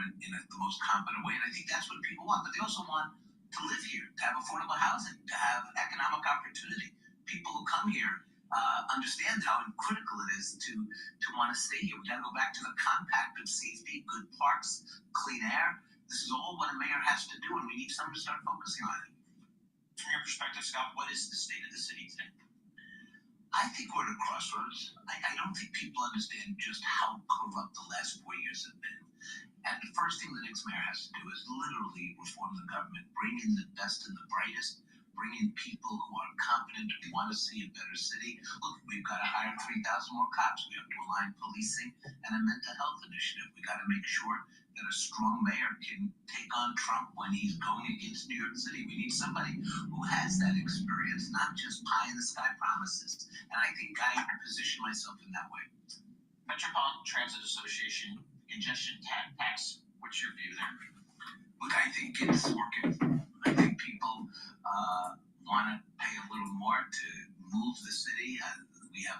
government in the most competent way, and I think that's what people want. But they also want to live here, to have affordable housing, to have economic opportunity. People who come here understand how critical it is to want to stay here. We got to go back to the compact of safety, good parks, clean air. This is all what a mayor has to do, and we need someone to start focusing on it. From your perspective, Scott, what is the state of the city today? I think we're at a crossroads. I don't think people understand just how corrupt the last 4 years have been. And the first thing the next mayor has to do is literally reform the government, bring in the best and the brightest, bring in people who are competent, who want to see a better city. Look, we've got to hire 3,000 more cops. We have to align policing and a mental health initiative. We got to make sure that a strong mayor can take on Trump when he's going against New York City. We need somebody who has that experience, not just pie-in-the-sky promises. And I think I position myself in that way. Metropolitan Transit Association, congestion tax, what's your view there? Look, I think it's working. I think people want to pay a little more to move the city. We have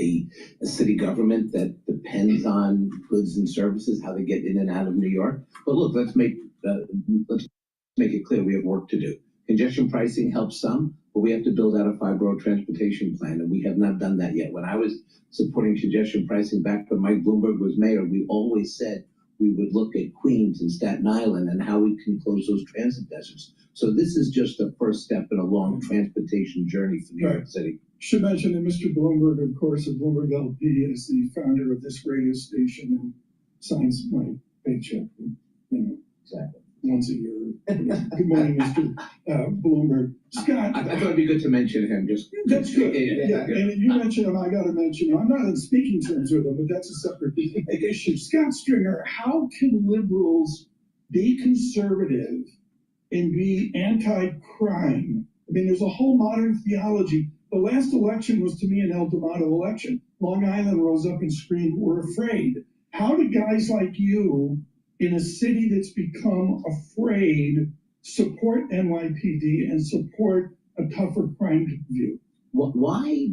a city government that depends on goods and services, how they get in and out of New York. But look, let's make it clear we have work to do. Congestion pricing helps some, but we have to build out a 5-borough transportation plan, and we have not done that yet. When I was supporting congestion pricing back when Mike Bloomberg was mayor, we always said we would look at Queens and Staten Island and how we can close those transit deserts. So this is just the first step in a long transportation journey for New York City. Should mention that Mr. Bloomberg, of course, of Bloomberg LP, is the founder of this radio station and signs my paycheck, Exactly. once a year. Good morning, Mr. Bloomberg. Scott. I thought it'd be good to mention him. Just that's good. Yeah. And you mentioned him, I got to mention him. I'm not in speaking terms with him, but that's a separate issue. Scott Stringer, how can liberals be conservative and be anti-crime? I mean, there's a whole modern theology. The last election was, to me, an El Dorado election. Long Island rose up and screamed, "We're afraid." How do guys like you, in a city that's become afraid, support NYPD and support a tougher crime view? Why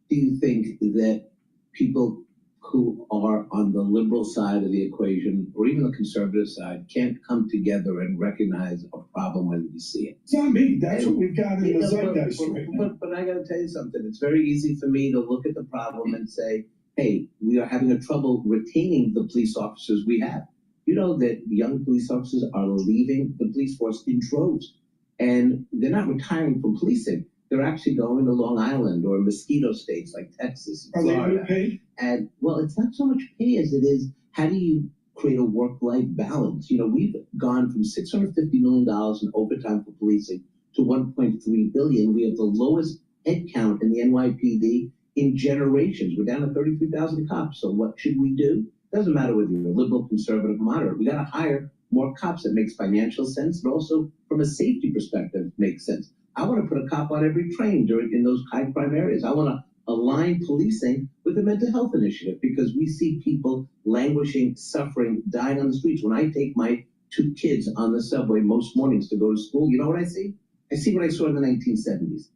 do you think that people who are on the liberal side of the equation, or even the conservative side, can't come together and recognize a problem when we see it? It's not me. That's what we've got in the zeitgeist right now. But I got to tell you something. It's very easy for me to look at the problem and say, hey, we are having a trouble retaining the police officers we have. You know that young police officers are leaving the police force in droves, and they're not retiring from policing. They're actually going to Long Island or mosquito states like Texas and Florida. Are they underpaid? And well, it's not so much pay as it is, how do you create a work-life balance? You know, we've gone from $650 million in overtime for policing to $1.3 billion. We have the lowest headcount in the NYPD in generations. We're down to 33,000 cops. So what should we do? Doesn't matter whether you're a liberal, conservative, moderate. We got to hire more cops. That makes financial sense, but also from a safety perspective makes sense. I want to put a cop on every train in those high crime areas. I want to align policing with the mental health initiative, because we see people languishing, suffering, dying on the streets. When I take my 2 kids on the subway most mornings to go to school, you know what I see? I see what I saw in the 1970s.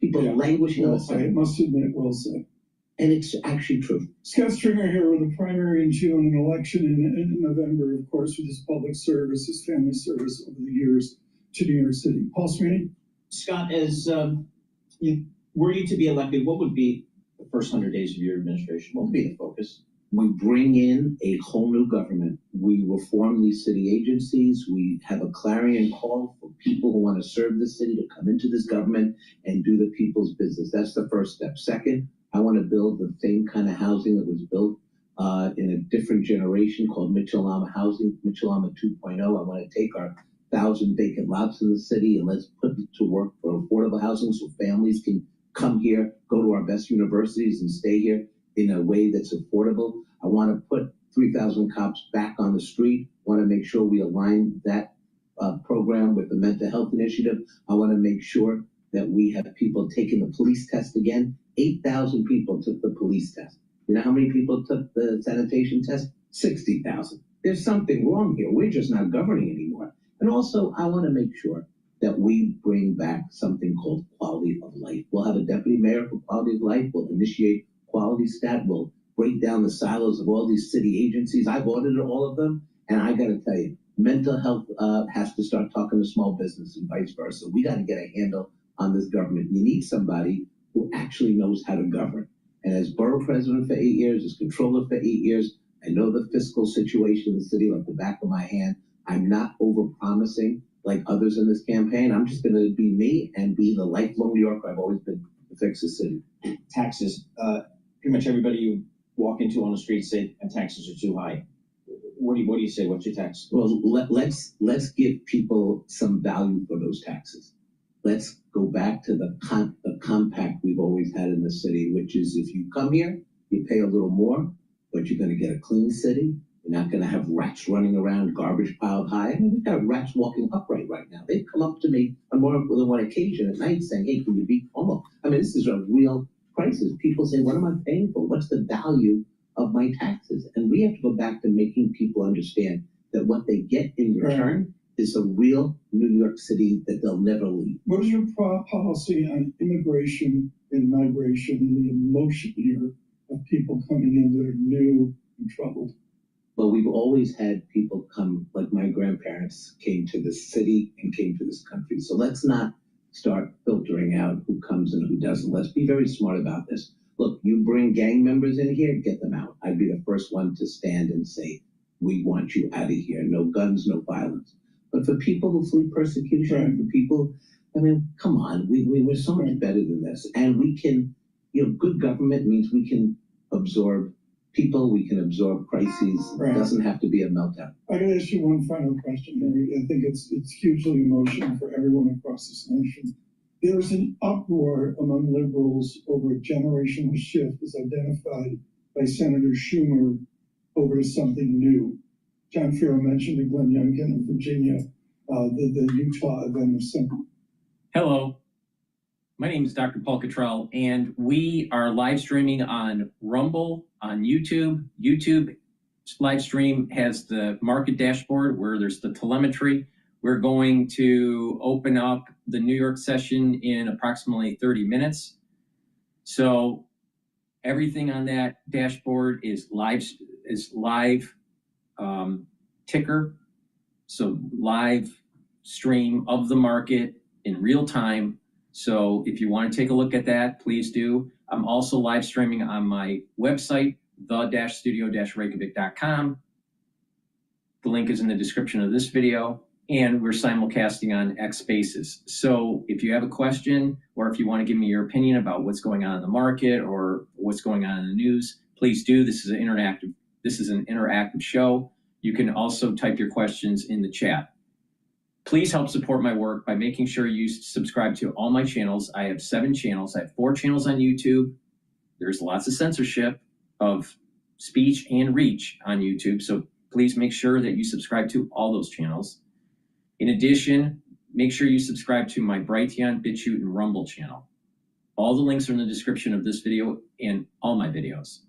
People languishing on the subway. I must admit, well said. And it's actually true. Scott Stringer here with a primary in June, an election in November, of course, with his public service, his family service over the years to New York City. Paul Sweeney? Scott, as were you to be elected, what would be the first 100 days of your administration? What would be the focus? We bring in a whole new government. We reform these city agencies. We have a clarion call for people who want to serve the city to come into this government and do the people's business. That's the first step. Second, I want to build the same kind of housing that was built in a different generation called Mitchell-Lama housing, Mitchell-Lama 2.0. I want to take our 1,000 vacant lots in the city and let's put it to work for affordable housing so families can come here, go to our best universities and stay here in a way that's affordable. I want to put 3,000 cops back on the street. I want to make sure we align that program with the mental health initiative. I want to make sure that we have people taking the police test again. 8,000 people took the police test. You know how many people took the sanitation test? 60,000. There's something wrong here. We're just not governing anymore. And also, I want to make sure that we bring back something called quality of life. We'll have a deputy mayor for quality of life. We'll initiate quality stat. We'll break down the silos of all these city agencies. I've audited all of them, and I got to tell you, mental health has to start talking to small business and vice versa. We got to get a handle on this government. You need somebody who actually knows how to govern. And as borough president for 8 years, as controller for 8 years, I know the fiscal situation in the city like the back of my hand. I'm not over-promising like others in this campaign. I'm just going to be me and be the lifelong New Yorker I've always been to fix the city. Taxes, pretty much everybody you walk into on the street say taxes are too high. What do you say? What's your tax? Well, let's give people some value for those taxes. Let's go back to the compact we've always had in the city, which is if you come here, you pay a little more, but you're going to get a clean city. You're not going to have rats running around, garbage piled high. I mean, we've got rats walking upright right now. They've come up to me on more than one occasion at night saying, hey, can you be homo? I mean, this is a real crisis. People say, what am I paying for? What's the value of my taxes? And we have to go back to making people understand that what they get in return is a real New York City that they'll never leave. What is your policy on immigration and migration and the emotion here of people coming in that are new and troubled? Well, we've always had people come, like my grandparents came to this city and came to this country. So let's not start filtering out who comes and who doesn't. Let's be very smart about this. Look, you bring gang members in here, get them out. I'd be the first one to stand and say, we want you out of here. No guns, no violence. But for people who flee persecution, for people, I mean, come on, we're so much better than this. And we can, good government means we can absorb people, we can absorb crises. It doesn't have to be a meltdown. I gotta ask you one final question, Henry. I think it's hugely emotional for everyone across this nation. There's an uproar among liberals over a generational shift as identified by Senator Schumer over to something new. John Farrow mentioned the Glenn Youngkin in Virginia, the Utah event of something. Hello, my name is DrPaulCottrell, and we are live streaming on Rumble, on YouTube. YouTube live stream has the market dashboard where there's the telemetry. We're going to open up the New York session in approximately 30 minutes. So everything on that dashboard is live ticker. So live stream of the market in real time. So if you want to take a look at that, please do. I'm also live streaming on my website, the-studio-reykjavik.com. The link is in the description of this video, and we're simulcasting on X Spaces. So if you have a question, or if you want to give me your opinion about what's going on in the market or what's going on in the news, please do. This is an interactive show. You can also type your questions in the chat. Please help support my work by making sure you subscribe to all my channels. I have 7 channels. I have 4 channels on YouTube. There's lots of censorship of speech and reach on YouTube. So please make sure that you subscribe to all those channels. In addition, make sure you subscribe to my Brighteon, Bitchute, and Rumble channel. All the links are in the description of this video and all my videos.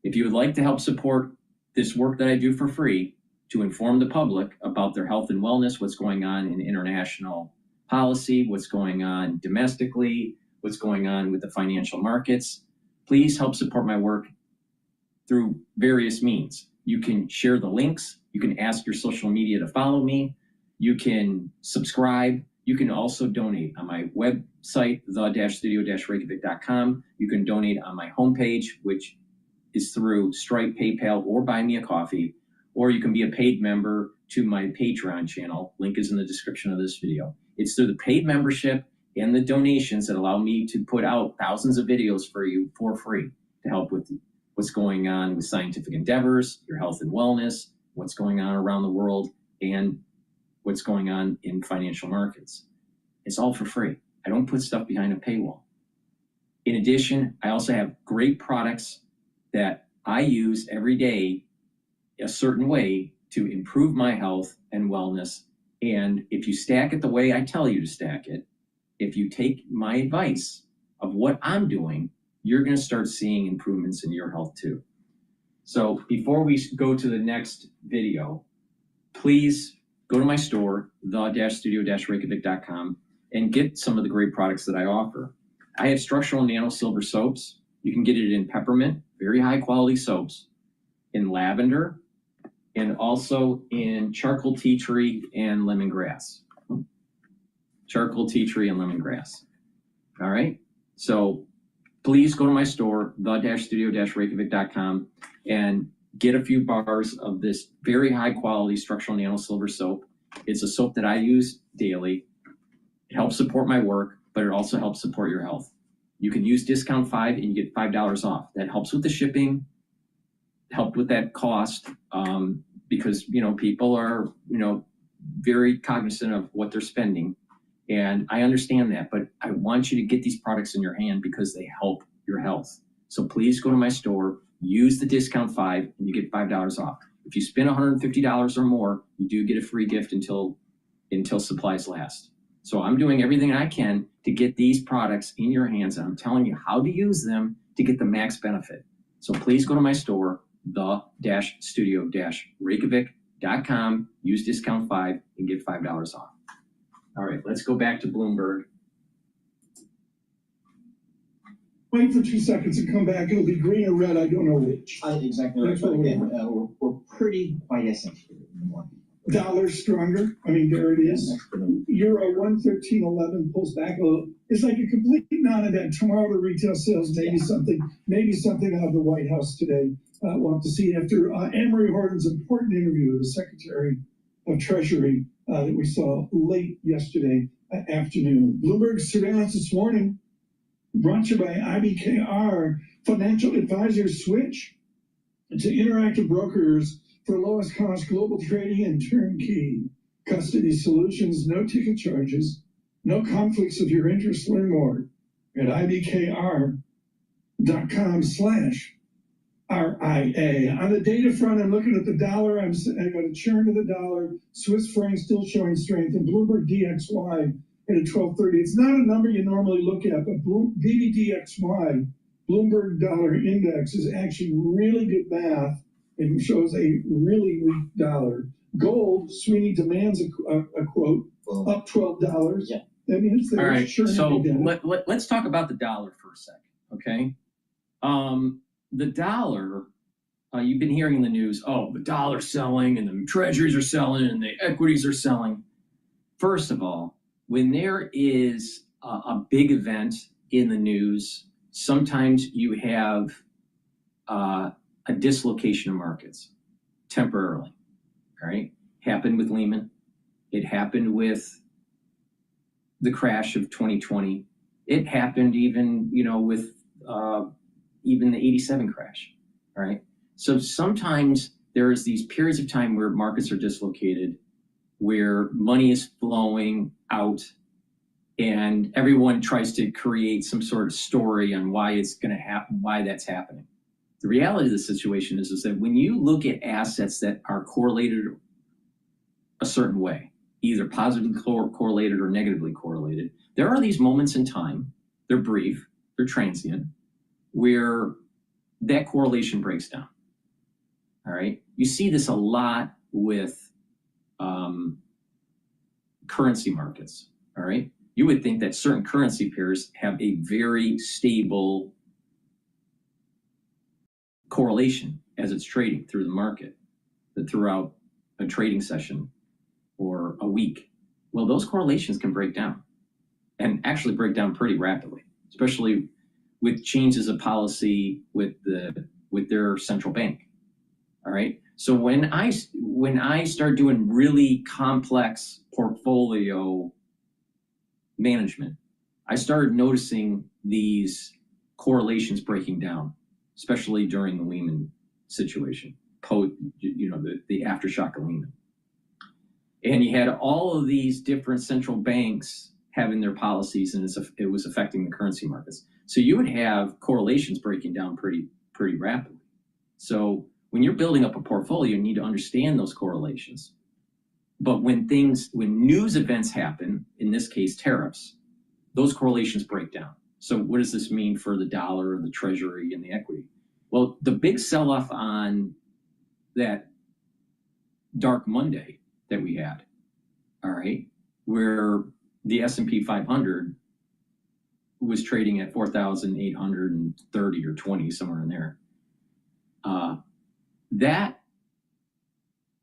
If you would like to help support this work that I do for free to inform the public about their health and wellness, what's going on in international policy, what's going on domestically, what's going on with the financial markets, please help support my work through various means. You can share the links. You can ask your social media to follow me. You can subscribe. You can also donate on my website, the-studio-reykjavik.com. You can donate on my homepage, which is through Stripe, PayPal, or Buy Me a Coffee, or you can be a paid member to my Patreon channel. Link is in the description of this video. It's through the paid membership and the donations that allow me to put out thousands of videos for you for free to help with what's going on with scientific endeavors, your health and wellness, what's going on around the world, and what's going on in financial markets. It's all for free. I don't put stuff behind a paywall. In addition, I also have great products that I use every day a certain way to improve my health and wellness. And if you stack it the way I tell you to stack it, if you take my advice of what I'm doing, you're going to start seeing improvements in your health too. So before we go to the next video, please go to my store, the-studio-reykjavik.com, and get some of the great products that I offer. I have structural nano silver soaps. You can get it in peppermint, very high quality soaps in lavender and also in charcoal tea tree and lemongrass. Charcoal tea tree and lemongrass. All right. So please go to my store, the-studio-reykjavik.com, and get a few bars of this very high quality structural nano silver soap. It's a soap that I use daily. It helps support my work, but it also helps support your health. You can use discount 5 and you get $5 off. That helps with the shipping, help with that cost, because, people are, very cognizant of what they're spending. And I understand that, but I want you to get these products in your hand because they help your health. So please go to my store, use the discount 5, and you get $5 off. If you spend $150 or more, you do get a free gift until supplies last. So I'm doing everything I can to get these products in your hands, and I'm telling you how to use them to get the max benefit. So please go to my store, the-studio-reykjavik.com, use discount 5, and get $5 off. All right, let's go back to Bloomberg. Wait for 2 seconds and come back. It'll be green or red. I don't know which. Exactly right. But again, we're pretty quiescent here in the morning. Dollar stronger. I mean, there it is. Euro 113.11 pulls back a little. It's like a complete non-event. Tomorrow the retail sales, maybe something out of the White House today. We'll have to see after Amory Horton's important interview with the Secretary of Treasury that we saw late yesterday afternoon. Bloomberg surveillance this morning, brought to you by IBKR. Financial advisors switch to interactive brokers for lowest cost global trading and turnkey custody solutions, no ticket charges, no conflicts of your interest. Learn more at ibkr.com/RIA. On the data front, I'm looking at the dollar. I got a churn of the dollar. Swiss franc still showing strength, and Bloomberg DXY at a 1230. It's not a number you normally look at, but BBDXY, Bloomberg Dollar Index, is actually really good math and shows a really weak dollar. Gold, Sweeney demands a quote, up $12. Yeah. I mean, it's there. All right, Sure, so let's talk about the dollar for a sec, okay? The dollar, you've been hearing in the news, the dollar's selling and the treasuries are selling and the equities are selling. First of all, when there is a big event in the news, sometimes you have a dislocation of markets temporarily, all right? Happened with Lehman. It happened with the crash of 2020. It happened even, with even the 87 crash, all right? So sometimes there's these periods of time where markets are dislocated, where money is flowing out, and everyone tries to create some sort of story on why it's going to happen, why that's happening. The reality of the situation is that when you look at assets that are correlated a certain way, either positively correlated or negatively correlated, there are these moments in time, they're brief, they're transient, where that correlation breaks down. All right. You see this a lot with currency markets. All right. You would think that certain currency pairs have a very stable correlation as it's trading through the market, throughout a trading session or a week. Well, those correlations can break down, and actually break down pretty rapidly, especially with changes of policy with their central bank. All right. So when I start doing really complex portfolio management, I started noticing these correlations breaking down, especially during the Lehman situation, the aftershock of Lehman. And you had all of these different central banks having their policies, and it was affecting the currency markets. So you would have correlations breaking down pretty rapidly. So when you're building up a portfolio, you need to understand those correlations. But when news events happen, in this case, tariffs, those correlations break down. So what does this mean for the dollar, the treasury, and the equity? Well, the big sell-off on that dark Monday that we had, all right, where the S&P 500 was trading at 4,830 or 20, somewhere in there. that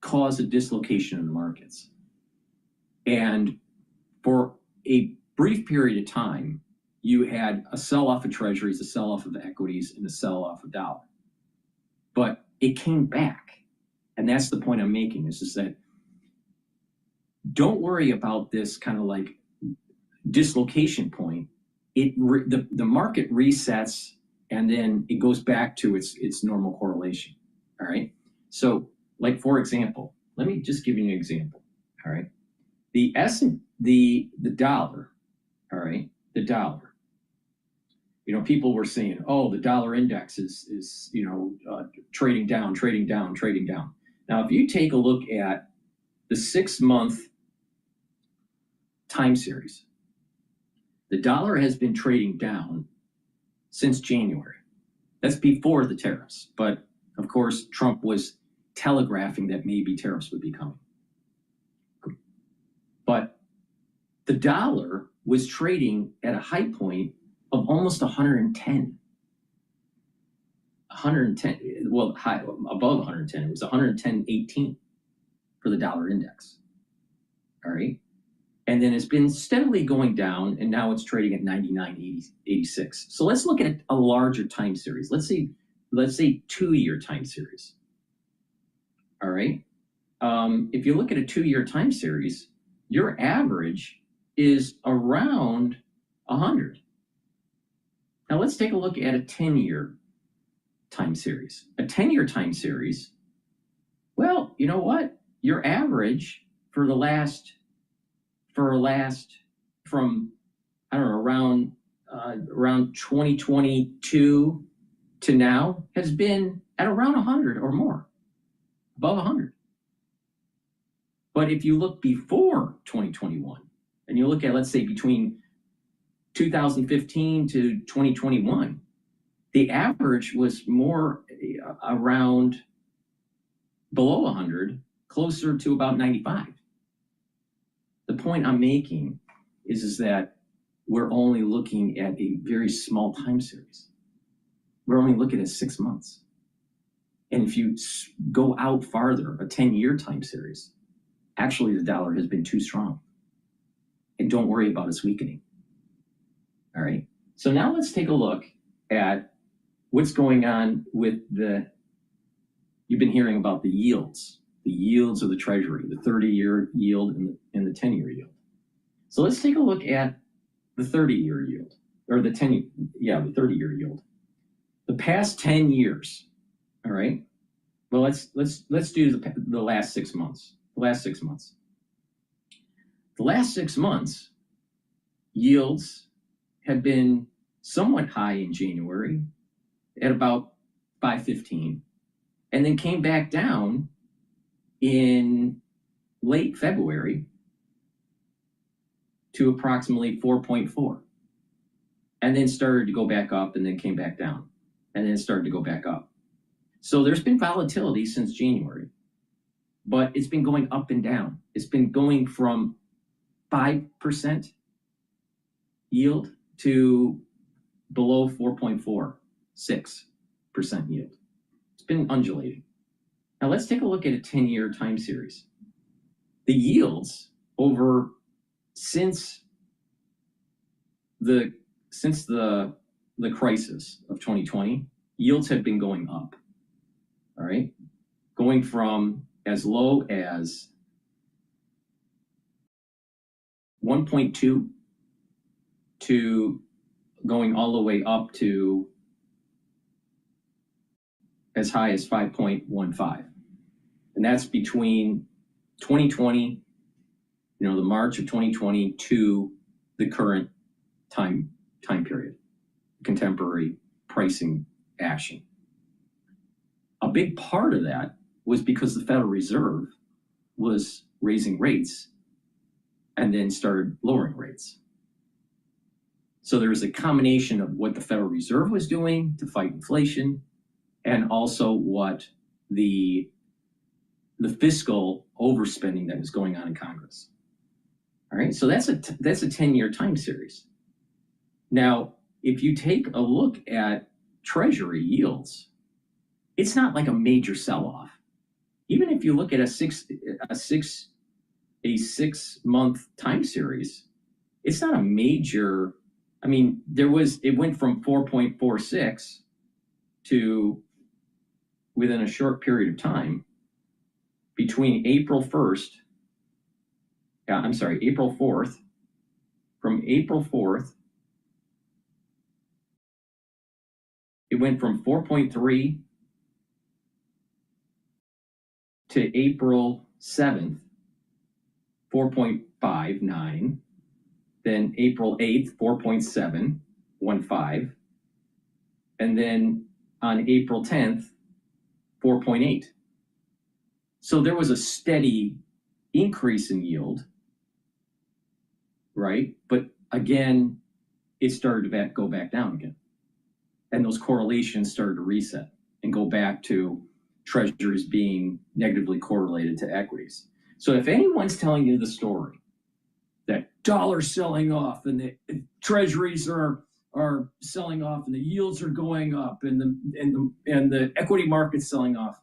caused a dislocation in the markets. And for a brief period of time, you had a sell-off of treasuries, a sell-off of equities, and a sell-off of dollar. But it came back. And that's the point I'm making, is that don't worry about this kind of like dislocation point. The market resets, and then it goes back to its normal correlation. All right. So, like, for example, let me just give you an example. All right. The dollar. All right. The dollar. You know, people were saying, oh, the dollar index is trading down. Now, if you take a look at the 6-month time series, the dollar has been trading down since January. That's before the tariffs. But of course, Trump was telegraphing that maybe tariffs would be coming. But the dollar was trading at a high point of almost 110. 110, well, high, above 110. It was 110.18 for the dollar index. All right. And then it's been steadily going down, and now it's trading at 99.86. So let's look at a larger time series. Let's say 2-year time series. All right. If you look at a 2-year time series, your average is around 100. Now let's take a look at a 10-year time series. A 10-year time series, well, you know what? Your average for the last from, I don't know, around 2022 to now has been at around 100 or more, above 100. But if you look before 2021, and you look at, let's say, between 2015 to 2021, the average was more around below 100, closer to about 95. The point I'm making is that we're only looking at a very small time series. We're only looking at 6 months. And if you go out farther, a 10-year time series, actually the dollar has been too strong. And don't worry about its weakening. All right. So now let's take a look at what's going on with you've been hearing about the yields of the treasury, the 30-year yield and the 10-year yield. So let's take a look at the 30-year yield, or the 30-year yield. The past 10 years, all right? Well, let's do the last 6 months. The last 6 months. The last 6 months, yields have been somewhat high in January at about 5.15, and then came back down in late February to approximately 4.4, and then started to go back up, and then came back down, and then started to go back up. So there's been volatility since January, but it's been going up and down. It's been going from 5% yield to below 4.4, 6% yield. It's been undulating. Now let's take a look at a 10-year time series. The yields over since the crisis of 2020, yields have been going up. All right, going from as low as 1.2 to going all the way up to as high as 5.15. And that's between 2020, the March of 2020 to the current time period, contemporary pricing action. A big part of that was because the Federal Reserve was raising rates and then started lowering rates. So there was a combination of what the Federal Reserve was doing to fight inflation, and also what the fiscal overspending that was going on in Congress. All right, so that's a 10-year time series. Now, if you take a look at Treasury yields, it's not like a major sell-off. Even if you look at a 6-month time series, it's not a major. I mean, it went from 4.46 to, within a short period of time, between April 4th, from April 4th, it went from 4.3 to April 7th, 4.59, then April 8th, 4.715, and then on April 10th, 4.8. So there was a steady increase in yield, right? But again, it started to go back down again. And those correlations started to reset and go back to treasuries being negatively correlated to equities. So if anyone's telling you the story that dollars selling off and the treasuries are selling off and the yields are going up and the equity market's selling off,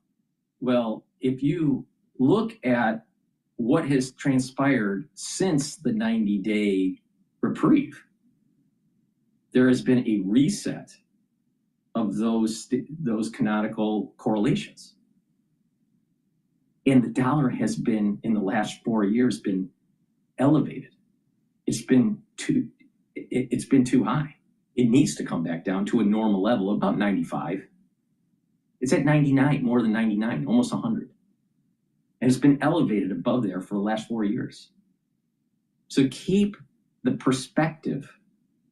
well, if you look at what has transpired since the 90-day reprieve, there has been a reset of those canonical correlations. And the dollar has been, in the last 4 years, been elevated. It's been too high. It needs to come back down to a normal level of about 95. It's at 99, more than 99, almost 100. And it's been elevated above there for the last 4 years. So keep the perspective.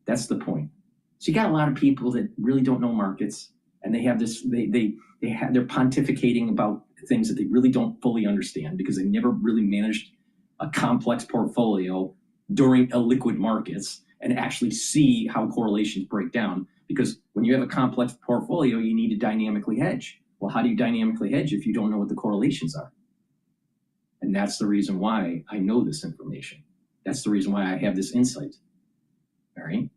That's the point. So you got a lot of people that really don't know markets, and they have this, they're pontificating about things that they really don't fully understand because they never really managed a complex portfolio during illiquid markets and actually see how correlations break down. Because when you have a complex portfolio, you need to dynamically hedge. Well, how do you dynamically hedge if you don't know what the correlations are? And that's the reason why I know this information. That's the reason why I have this insight. All right?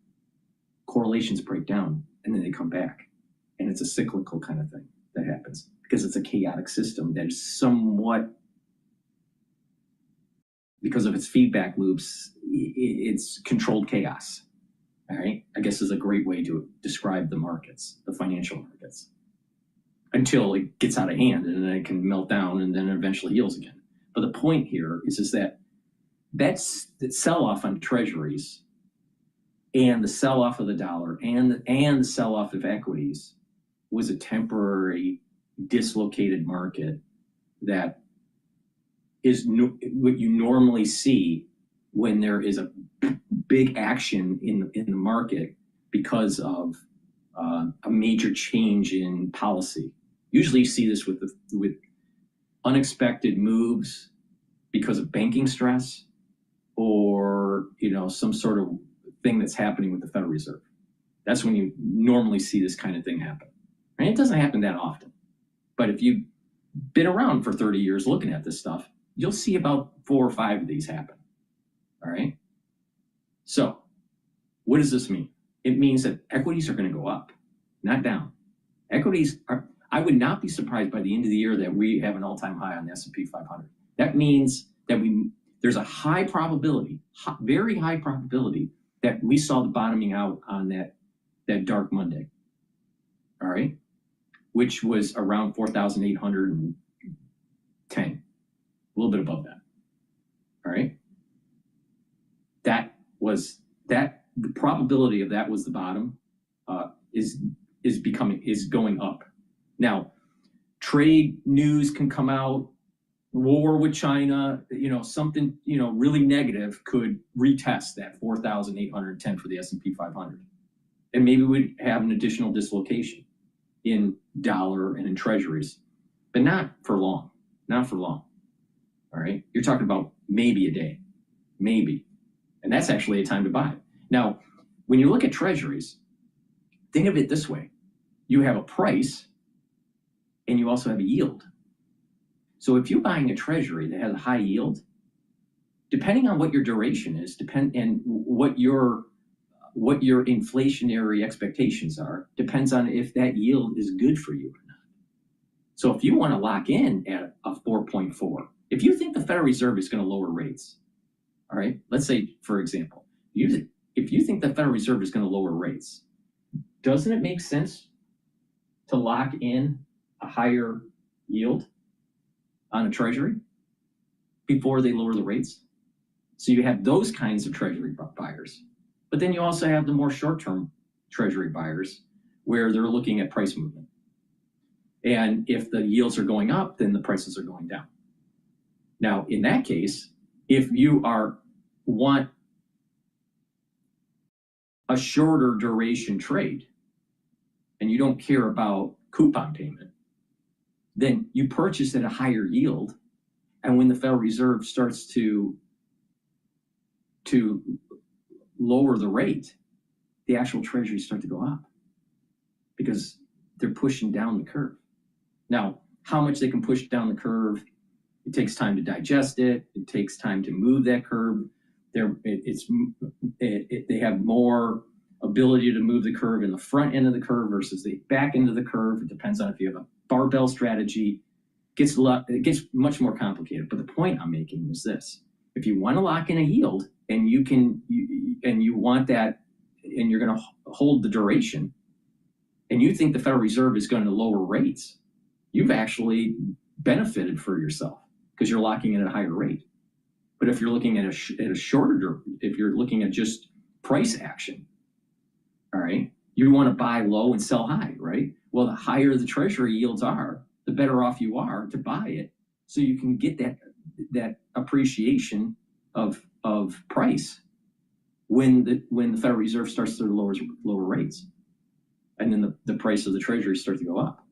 Correlations break down and then they come back. And it's a cyclical kind of thing that happens because it's a chaotic system that is somewhat, because of its feedback loops, it's controlled chaos. All right? I guess is a great way to describe the markets, the financial markets, until it gets out of hand and then it can melt down and then eventually heals again. But the point here is that that's the sell-off on treasuries and the sell-off of the dollar and the sell-off of equities was a temporary dislocated market that is what you normally see when there is a big action in the market because of a major change in policy. Usually you see this with unexpected moves because of banking stress or some sort of thing that's happening with the Federal Reserve. That's when you normally see this kind of thing happen. And it doesn't happen that often. But if you've been around for 30 years looking at this stuff, you'll see about 4 or 5 of these happen. All right? So what does this mean? It means that equities are going to go up, not down. Equities are, I would not be surprised by the end of the year that we have an all-time high on the S&P 500. That means that there's a high probability, very high probability, that we saw the bottoming out on that dark Monday. All right? Which was around 4,810, a little bit above that. All right? The probability of that was the bottom is going up. Now, trade news can come out, war with China, something, really negative could retest that 4,810 for the S&P 500. And maybe we'd have an additional dislocation in dollar and in treasuries, but not for long, not for long. All right. You're talking about maybe a day, maybe. And that's actually a time to buy. Now, when you look at treasuries, think of it this way. You have a price and you also have a yield. So if you're buying a treasury that has a high yield, depending on what your duration is, and what your inflationary expectations are, depends on if that yield is good for you or not. So if you want to lock in at a 4.4, if you think the Federal Reserve is going to lower rates, all right, let's say, for example, if you think the Federal Reserve is going to lower rates, doesn't it make sense to lock in a higher yield on a treasury before they lower the rates? So you have those kinds of treasury buyers. But then you also have the more short-term treasury buyers where they're looking at price movement. And if the yields are going up, then the prices are going down. Now, in that case, if you want a shorter duration trade and you don't care about coupon payment, then you purchase at a higher yield. And when the Federal Reserve starts to lower the rate, the actual treasuries start to go up because they're pushing down the curve. Now, how much they can push down the curve, it takes time to digest it. It takes time to move that curve. They have more ability to move the curve in the front end of the curve versus the back end of the curve. It depends on if you have a barbell strategy. It gets much more complicated. But the point I'm making is this: if you want to lock in a yield and you want that, and you're going to hold the duration, and you think the Federal Reserve is going to lower rates, you've actually benefited for yourself because you're locking in at a higher rate. But if you're looking at a shorter, if you're looking at just price action, all right, you want to buy low and sell high, right? Well, the higher the treasury yields are, the better off you are to buy it, so you can get that appreciation of price when the Federal Reserve starts to lower rates, and then the price of the treasury starts to go up.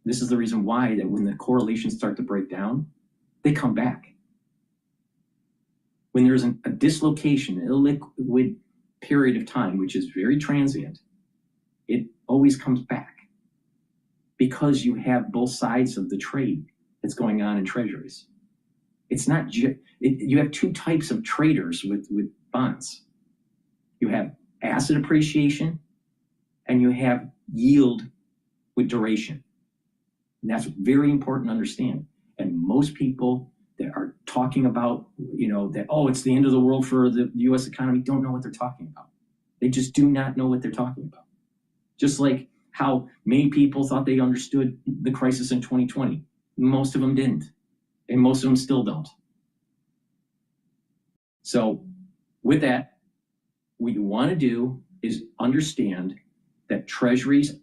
This is the reason why that when the correlations start to break down, they come back. When there's a dislocation, an illiquid period of time, which is very transient, it always comes back because you have both sides of the trade that's going on in treasuries. It's not you have two types of traders with bonds. You have asset appreciation and you have yield with duration. And that's very important to understand. And most people that are talking about, that, oh, it's the end of the world for the US economy, don't know what they're talking about. They just do not know what they're talking about. Just like how many people thought they understood the crisis in 2020. Most of them didn't. And most of them still don't. So with that, what you want to do is understand that treasuries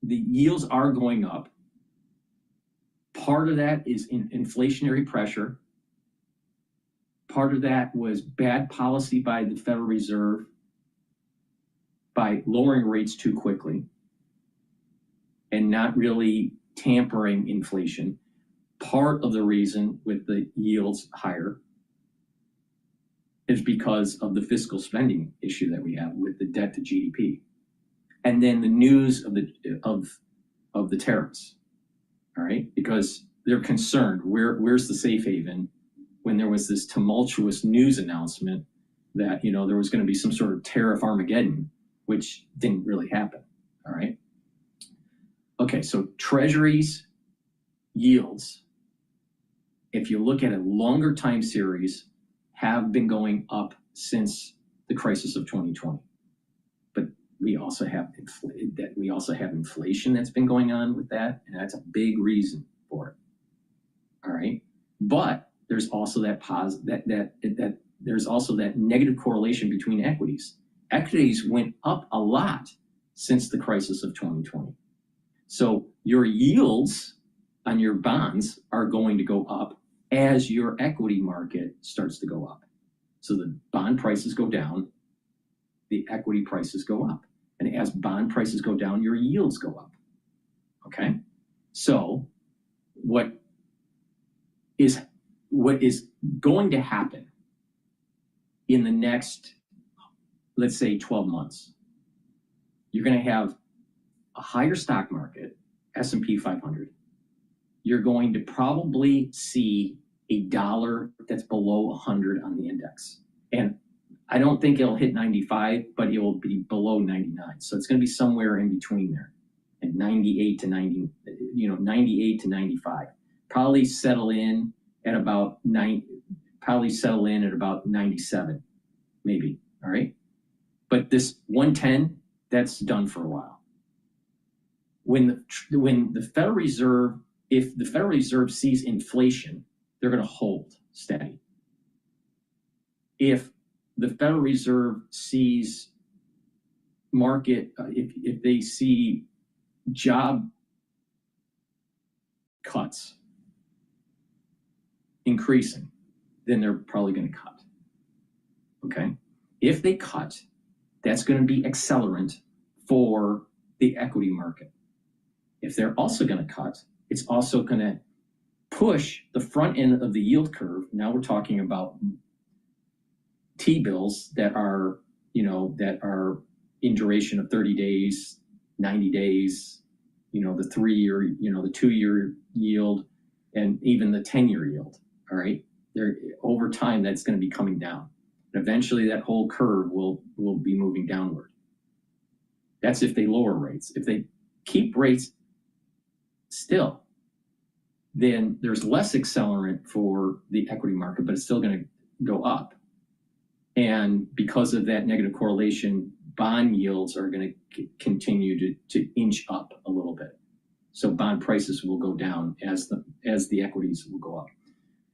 the yields are going up. Part of that is inflationary pressure. Part of that was bad policy by the Federal Reserve by lowering rates too quickly and not really tampering inflation. Part of the reason with the yields higher is because of the fiscal spending issue that we have with the debt to GDP. And then the news of the tariffs, all right? Because they're concerned, where's the safe haven when there was this tumultuous news announcement that, there was going to be some sort of tariff Armageddon, which didn't really happen, all right? Okay, so treasuries yields, if you look at a longer time series, have been going up since the crisis of 2020. But we also have inflation that's been going on with that, and that's a big reason for it. All right, but there's also there's also that negative correlation between equities. Equities went up a lot since the crisis of 2020. So your yields on your bonds are going to go up as your equity market starts to go up. So the bond prices go down, the equity prices go up. And as bond prices go down, your yields go up. Okay? So what is going to happen in the next, let's say, 12 months? You're going to have a higher stock market, S&P 500. You're going to probably see a dollar that's below 100 on the index. And I don't think it'll hit 95, but it will be below 99. So it's going to be somewhere in between there, at 98 to 90, 98 to 95. Probably settle in at about 97, maybe. All right. But this 110, that's done for a while. When the Federal Reserve, if the Federal Reserve sees inflation, they're going to hold steady. If the Federal Reserve sees market, if they see job cuts increasing, then they're probably going to cut. Okay? If they cut, that's going to be accelerant for the equity market. If they're also going to cut, it's also going to push the front end of the yield curve. Now we're talking about T-bills that are, that are in duration of 30 days, 90 days, the 3-year, the 2-year yield, and even the 10-year yield. All right. Over time, that's going to be coming down. And eventually that whole curve will be moving downward. That's if they lower rates. If they keep rates still, then there's less accelerant for the equity market, but it's still going to go up. And because of that negative correlation, bond yields are going to continue to inch up a little bit. So bond prices will go down as the equities will go up.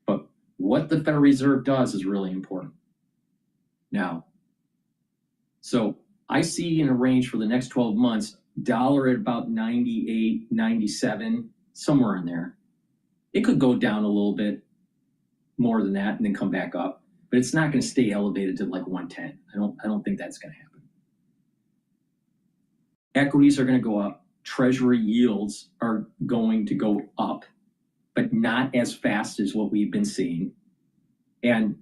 But what the Federal Reserve does is really important. Now, so I see in a range for the next 12 months, dollar at about 98, 97, somewhere in there. It could go down a little bit more than that and then come back up, but it's not going to stay elevated to like 110. I don't think that's going to happen. Equities are going to go up. Treasury yields are going to go up, but not as fast as what we've been seeing. And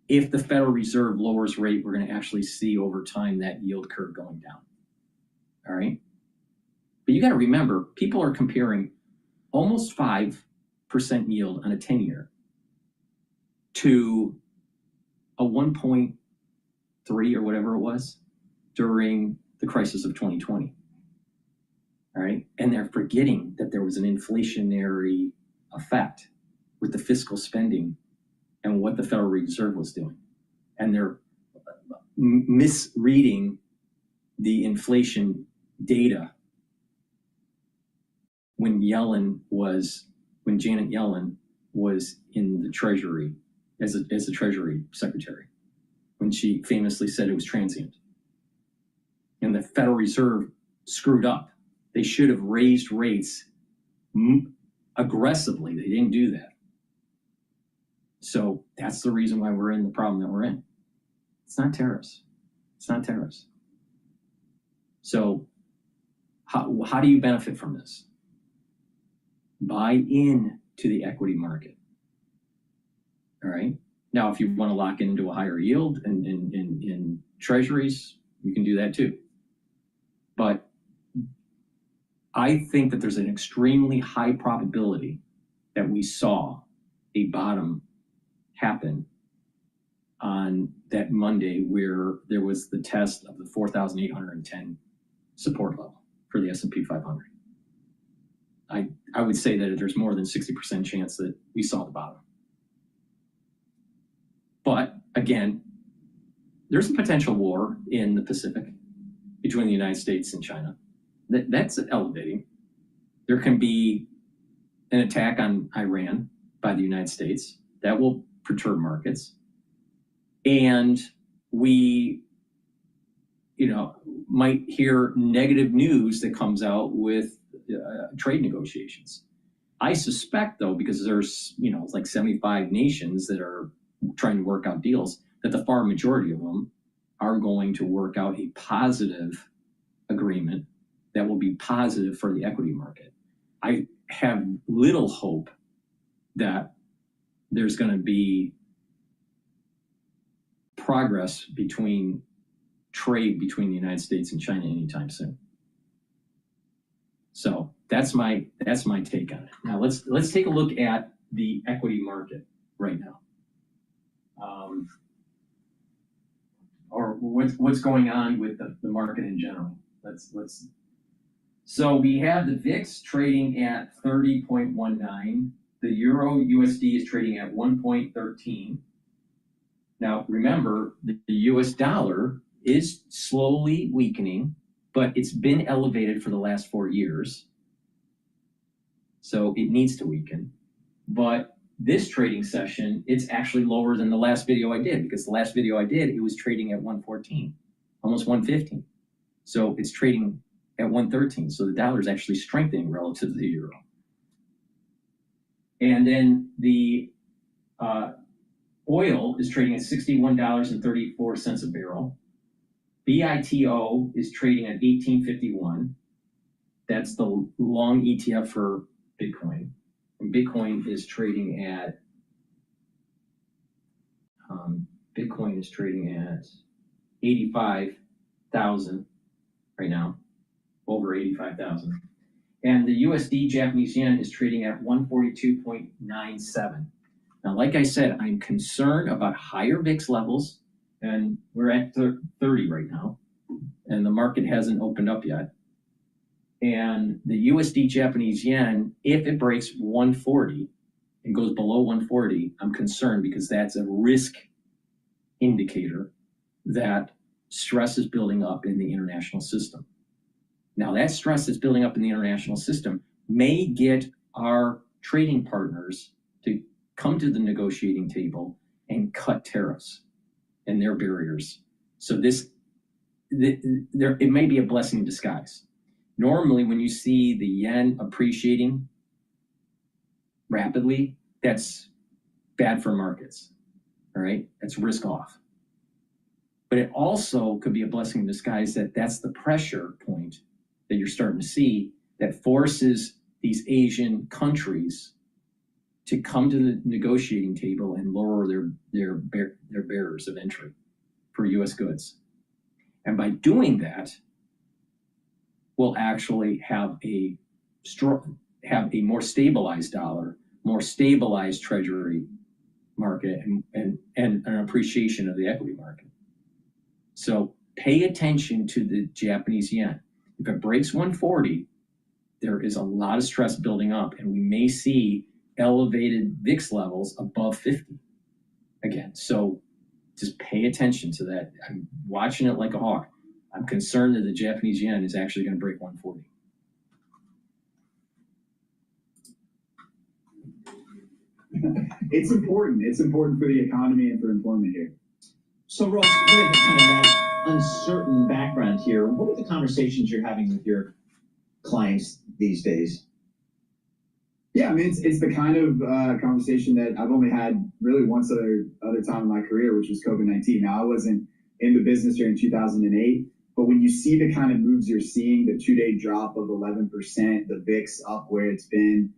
if the Federal Reserve lowers rate, we're going to actually see over time that yield curve going down. All right. But you got to remember, people are comparing almost 5% yield on a 10-year to a 1.3 or whatever it was during the crisis of 2020. All right. And they're forgetting that there was an inflationary effect with the fiscal spending and what the Federal Reserve was doing. And they're misreading the inflation data when Janet Yellen was in the Treasury as a Treasury Secretary, when she famously said it was transient. And the Federal Reserve screwed up. They should have raised rates aggressively. They didn't do that. So that's the reason why we're in the problem that we're in. It's not tariffs. It's not tariffs. So how do you benefit from this? Buy in to the equity market. All right. Now, if you want to lock into a higher yield in treasuries, you can do that too. But I think that there's an extremely high probability that we saw a bottom happen on that Monday where there was the test of the 4,810 support level for the S&P 500. I would say that there's more than 60% chance that we saw the bottom. But again, there's a potential war in the Pacific between the United States and China. That's elevating. There can be an attack on Iran by the United States. That will perturb markets. And we, might hear negative news that comes out with trade negotiations. I suspect, though, because there's, it's like 75 nations that are trying to work out deals, that the far majority of them are going to work out a positive agreement that will be positive for the equity market. I have little hope that there's going to be progress between trade between the United States and China anytime soon. So that's my take on it. Now let's take a look at the equity market right now. or what's going on with the market in general. So we have the VIX trading at 30.19. The Euro USD is trading at 1.13. Now remember, the US dollar is slowly weakening, but it's been elevated for the last 4 years. So it needs to weaken. But this trading session, it's actually lower than the last video I did, because the last video I did, it was trading at 114, almost 115. So it's trading at 113. So the dollar is actually strengthening relative to the euro. And then the oil is trading at $61.34 a barrel. BITO is trading at 1851. That's the long ETF for Bitcoin. And Bitcoin is trading at 85,000 right now, over 85,000. And the USD Japanese yen is trading at 142.97. Now, like I said, I'm concerned about higher VIX levels, and we're at 30 right now, and the market hasn't opened up yet. And the USD Japanese yen, if it breaks 140 and goes below 140, I'm concerned, because that's a risk indicator that stress is building up in the international system. Now, that stress that's building up in the international system may get our trading partners to come to the negotiating table and cut tariffs and their barriers. So it may be a blessing in disguise. Normally, when you see the yen appreciating rapidly, that's bad for markets, all right? That's risk off. But it also could be a blessing in disguise that that's the pressure point that you're starting to see that forces these Asian countries to come to the negotiating table and lower their barriers of entry for U.S. goods. And by doing that, we'll actually have a more stabilized dollar, more stabilized treasury market, and an appreciation of the equity market. So pay attention to the Japanese yen. If it breaks 140, there is a lot of stress building up, and we may see elevated VIX levels above 50 again. So just pay attention to that. I'm watching it like a hawk. I'm concerned that the Japanese yen is actually going to break 140. It's important. It's important for the economy and for employment here. So Ross, with kind of that uncertain background here, what are the conversations you're having with your clients these days? Yeah, I mean, it's the kind of conversation that I've only had really once other time in my career, which was COVID-19. Now, I wasn't in the business during 2008, but when you see the kind of moves you're seeing, the 2-day drop of 11%, the VIX up where it's been,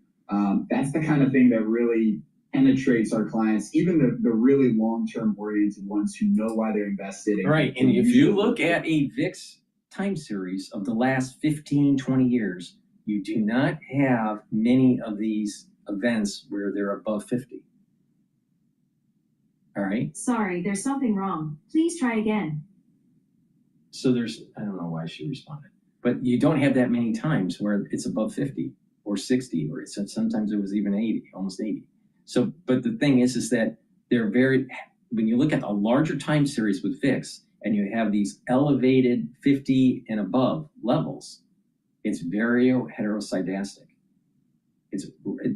that's the kind of thing that really penetrates our clients, even the really long-term oriented ones who know why they're invested. Right, and if you look at a VIX time series of the last 15, 20 years, you do not have many of these events where they're above 50. All right? Sorry, there's something wrong. Please try again. So I don't know why she responded, but you don't have that many times where it's above 50 or 60, or sometimes it was even 80, almost 80. So, but the thing is that they're when you look at a larger time series with VIX and you have these elevated 50 and above levels, it's very heteroscedastic.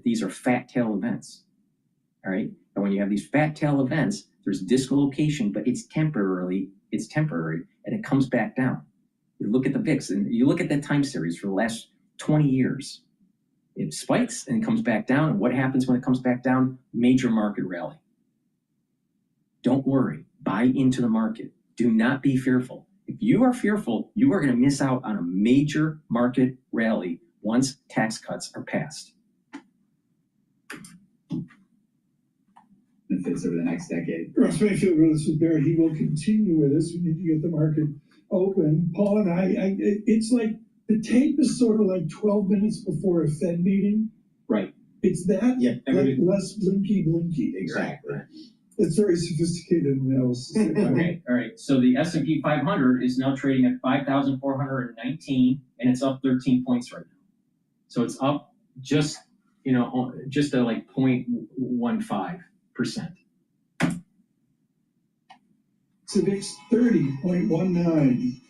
These are fat tail events, all right? And when you have these fat tail events, there's dislocation, but it's temporary, and it comes back down. You look at the VIX, and you look at that time series for the last 20 years. It spikes and comes back down, and what happens when it comes back down? Major market rally. Don't worry. Buy into the market. Do not be fearful. If you are fearful, you are going to miss out on a major market rally once tax cuts are passed. Benefits over the next decade. Ross Mayfield, this is Barrett. He will continue with us. We need to get the market open. Paul and I it's like the tape is sort of like 12 minutes before a Fed meeting. Right. It's that, Yeah, like less blinky. Exactly. It's very sophisticated analysis. Okay, all right. So the S&P 500 is now trading at 5,419, and it's up 13 points right now. So it's up just, just at like 0.15%. Civics 30.19.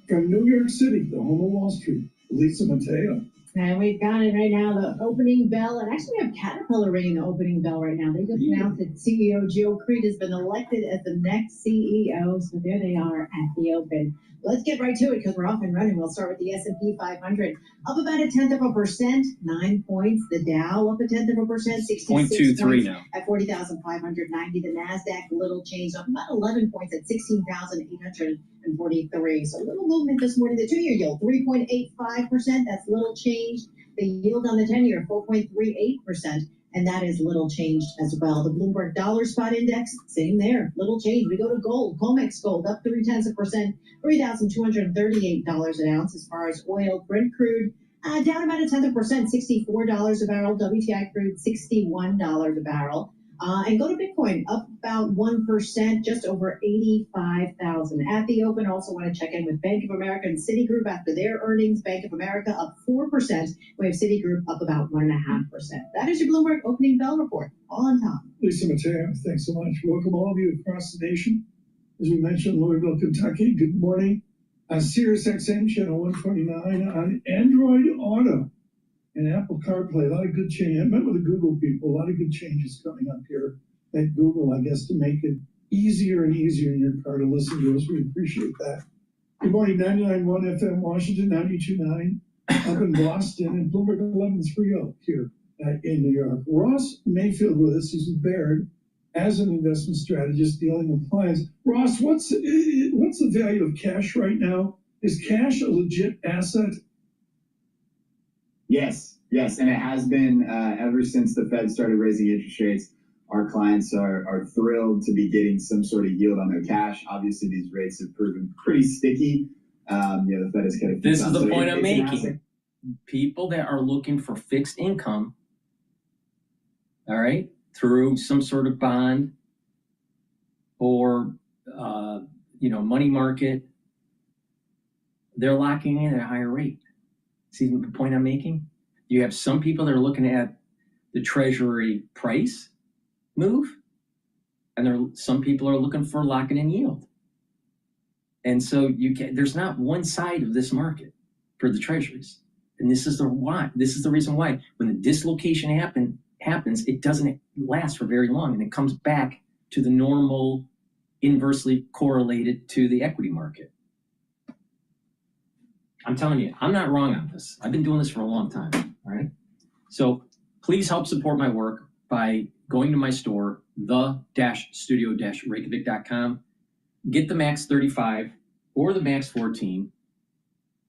From New York City, the home of Wall Street, Lisa Mateo. And we've got it right now, the opening bell. And actually, we have Caterpillar ringing the opening bell right now. They just announced that CEO Joe Creed has been elected as the next CEO. So there they are at the open. Let's get right to it because we're off and running. We'll start with the S&P 500. Up about 0.1%, 9 points. The Dow up 0.1%, 66 0.23 points now. at 40,590. The NASDAQ, little change, up about 11 points at 16,843. So a little movement this morning. The 2-year yield, 3.85%. That's little change. The yield on the 10-year, 4.38%. And that is little changed as well. The Bloomberg Dollar Spot Index, same there, little change. We go to gold. COMEX gold up 0.3%, $3,238 an ounce. As far as oil, Brent crude down about 0.1%, $64 a barrel. WTI crude, $61 a barrel. And go to Bitcoin, up about 1%, just over 85,000 at the open. Also want to check in with Bank of America and Citigroup after their earnings. Bank of America up 4%. We have Citigroup up about 1.5%. That is your Bloomberg opening bell report. All on top. Lisa Mateo, thanks so much. Welcome all of you across the nation. As we mentioned, Louisville, Kentucky. Good morning. Sirius XM channel 129 on Android Auto and Apple CarPlay. A lot of good change. I met with the Google people. A lot of good changes coming up here at Google, I guess, to make it easier and easier in your car to listen to us. We appreciate that. Good morning, 99.1 FM Washington, 92.9 up in Boston, and Bloomberg 11.30 here in New York. Ross Mayfield with us. He's with Baird as an investment strategist dealing with clients. Ross, what's the value of cash right now? Is cash a legit asset? Yes, and it has been ever since the Fed started raising interest rates. Our clients are thrilled to be getting some sort of yield on their cash. Obviously, these rates have proven pretty sticky. The Fed has kind of. This is the point I'm making. People that are looking for fixed income, all right, through some sort of bond or money market, they're locking in at a higher rate. See the point I'm making? You have some people that are looking at the Treasury price move, and some people are looking for locking in yield. And so there's not one side of this market for the Treasuries. And this is the reason why when the dislocation happens, it doesn't last for very long, and it comes back to the normal, inversely correlated to the equity market. I'm telling you, I'm not wrong on this. I've been doing this for a long time, all right? So please help support my work by going to my store, the-studio-reykjavik.com. Get the Max 35 or the Max 14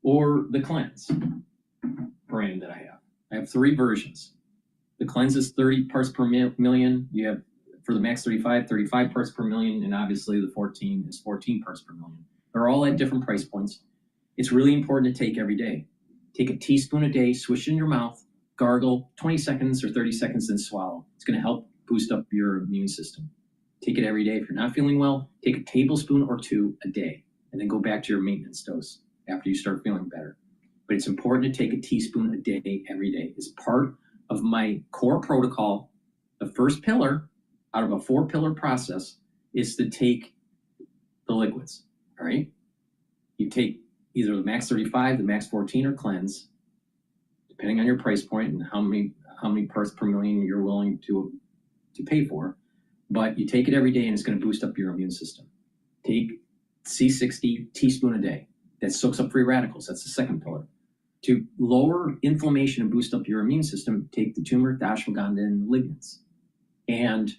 or the Cleanse brand that I have. I have 3 versions. The Cleanse is 30 parts per million. You have, for the Max 35, 35 parts per million, and obviously the 14 is 14 parts per million. They're all at different price points. It's really important to take every day. Take a teaspoon a day, swish it in your mouth, gargle 20 seconds or 30 seconds, then swallow. It's going to help boost up your immune system. Take it every day. If you're not feeling well, take a tablespoon or 2 a day, and then go back to your maintenance dose after you start feeling better. But it's important to take a teaspoon a day every day. It's part of my core protocol. The first pillar out of a 4-pillar process is to take the liquids, all right? You take either the Max 35, the Max 14, or Cleanse, depending on your price point and how many parts per million you're willing to pay for. But you take it every day, and it's going to boost up your immune system. Take C60 teaspoon a day. That soaks up free radicals. That's the second pillar. To lower inflammation and boost up your immune system, take the turmeric, the ashwagandha, and lignans. And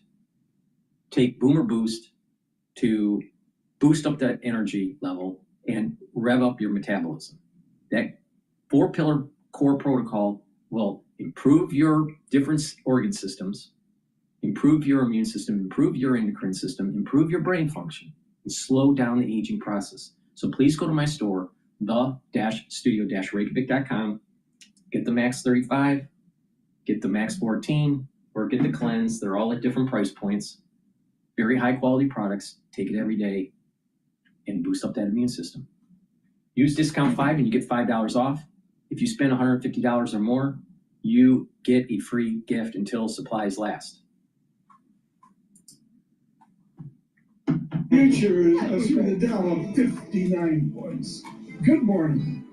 take Boomer Boost to boost up that energy level and rev up your metabolism. That 4-pillar core protocol will improve your different organ systems, improve your immune system, improve your endocrine system, improve your brain function, and slow down the aging process. So please go to my store, the-studio-reykjavik.com, get the Max 35, get the Max 14, or get the Cleanse. They're all at different price points. very high quality products, take it every day, and boost up that immune system. Use discount 5 and you get $5 off. If you spend $150 or more, you get a free gift until supplies last. Futures are the Dow up 59 points. Good morning.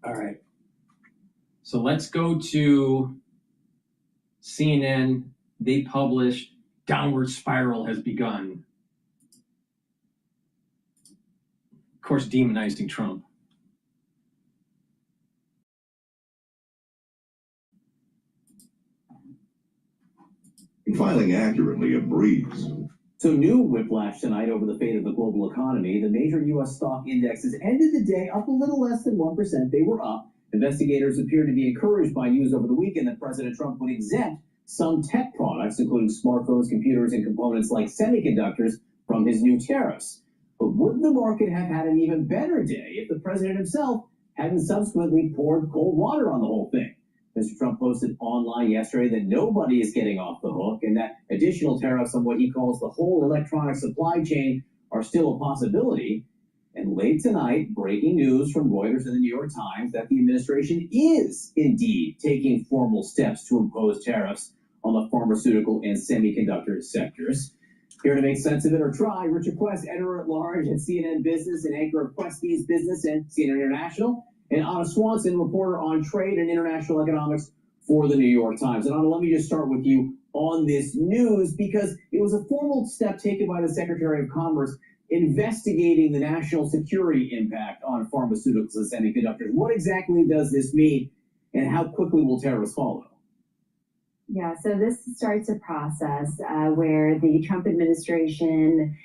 All right. So let's go to CNN. They published downward spiral has begun. Of course, demonizing Trump. Filing accurately a breeze. So new whiplash tonight over the fate of the global economy. The major U.S. stock indexes ended the day up a little less than 1%. They were up. Investigators appear to be encouraged by news over the weekend that President Trump would exempt some tech products, including smartphones, computers, and components like semiconductors, from his new tariffs. But would the market have had an even better day if the president himself hadn't subsequently poured cold water on the whole thing? Mr. Trump posted online yesterday that nobody is getting off the hook and that additional tariffs on what he calls the whole electronic supply chain are still a possibility. And late tonight, breaking news from Reuters and the New York Times that the administration is indeed taking formal steps to impose tariffs on the pharmaceutical and semiconductor sectors. Here to make sense of it or try, Richard Quest, editor-at-large at CNN Business and anchor of Quest Feeds Business and CNN International, and Anna Swanson, reporter on trade and international economics for the New York Times. And Anna, let me just start with you on this news, because it was a formal step taken by the Secretary of Commerce investigating the national security impact on pharmaceuticals and semiconductors. What exactly does this mean, and how quickly will tariffs follow? Yeah, so this starts a process where the Trump administration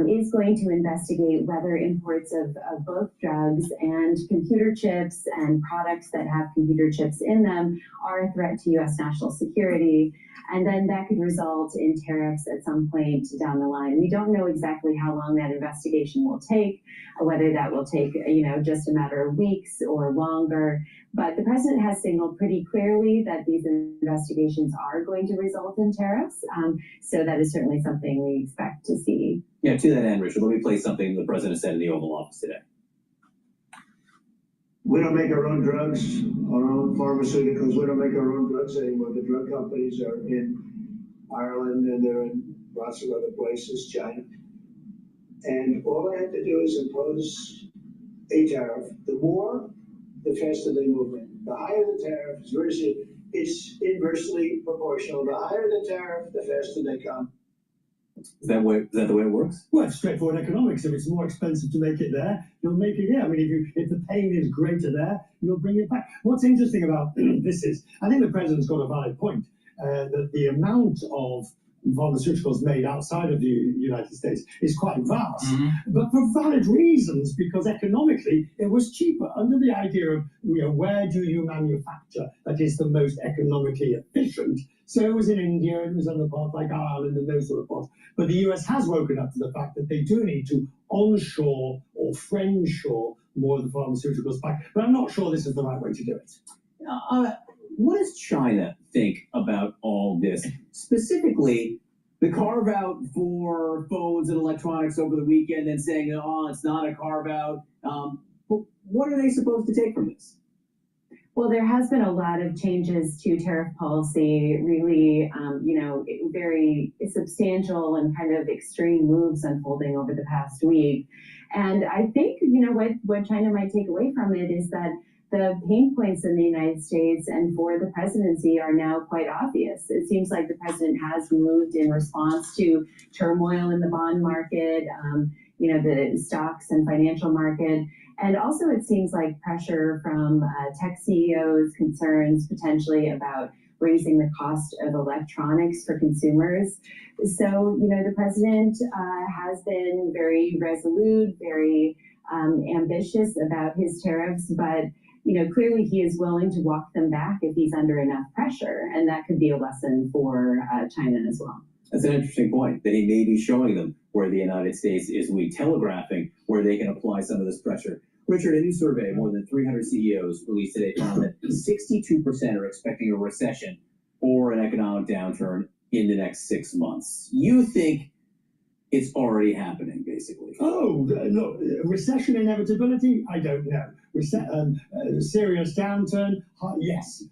is going to investigate whether imports of both drugs and computer chips and products that have computer chips in them are a threat to U.S. national security. And then that could result in tariffs at some point down the line. We don't know exactly how long that investigation will take, whether that will take, just a matter of weeks or longer. But the president has signaled pretty clearly that these investigations are going to result in tariffs. So that is certainly something we expect to see. Yeah, to that end, Richard, let me play something the president said in the Oval Office today. We don't make our own drugs, our own pharmaceuticals. We don't make our own drugs anymore. The drug companies are in Ireland and they're in lots of other places, China. And all I have to do is impose a tariff. The more, the faster they move in. The higher the tariff, it's inversely proportional. The higher the tariff, the faster they come. Is that the way it works? Well, it's straightforward economics. If it's more expensive to make it there, you'll make it here. I mean, if the pain is greater there, you'll bring it back. What's interesting about this is, I think the president's got a valid point, that the amount of pharmaceuticals made outside of the United States is quite vast, but for valid reasons, because economically it was cheaper under the idea of, where do you manufacture that is the most economically efficient. So it was in India, it was other parts like Ireland and those sort of parts. But the US has woken up to the fact that they do need to onshore or friendshore more of the pharmaceuticals back. But I'm not sure this is the right way to do it. What does China think about all this? Specifically, the carve-out for phones and electronics over the weekend and saying, oh, it's not a carve-out. What are they supposed to take from this? Well, there has been a lot of changes to tariff policy, really, very substantial and kind of extreme moves unfolding over the past week. And I think, what China might take away from it is that the pain points in the United States and for the presidency are now quite obvious. It seems like the president has moved in response to turmoil in the bond market, the stocks and financial market. And also it seems like pressure from tech CEOs, concerns potentially about raising the cost of electronics for consumers. So, the president has been very resolute, very ambitious about his tariffs, but clearly he is willing to walk them back if he's under enough pressure. And that could be a lesson for China as well. That's an interesting point, that he may be showing them where the United States is telegraphing where they can apply some of this pressure. Richard, a new survey of more than 300 CEOs released today found that 62% are expecting a recession or an economic downturn in the next 6 months. You think it's already happening, basically? Oh, look, recession inevitability? I don't know. Serious downturn? Yes.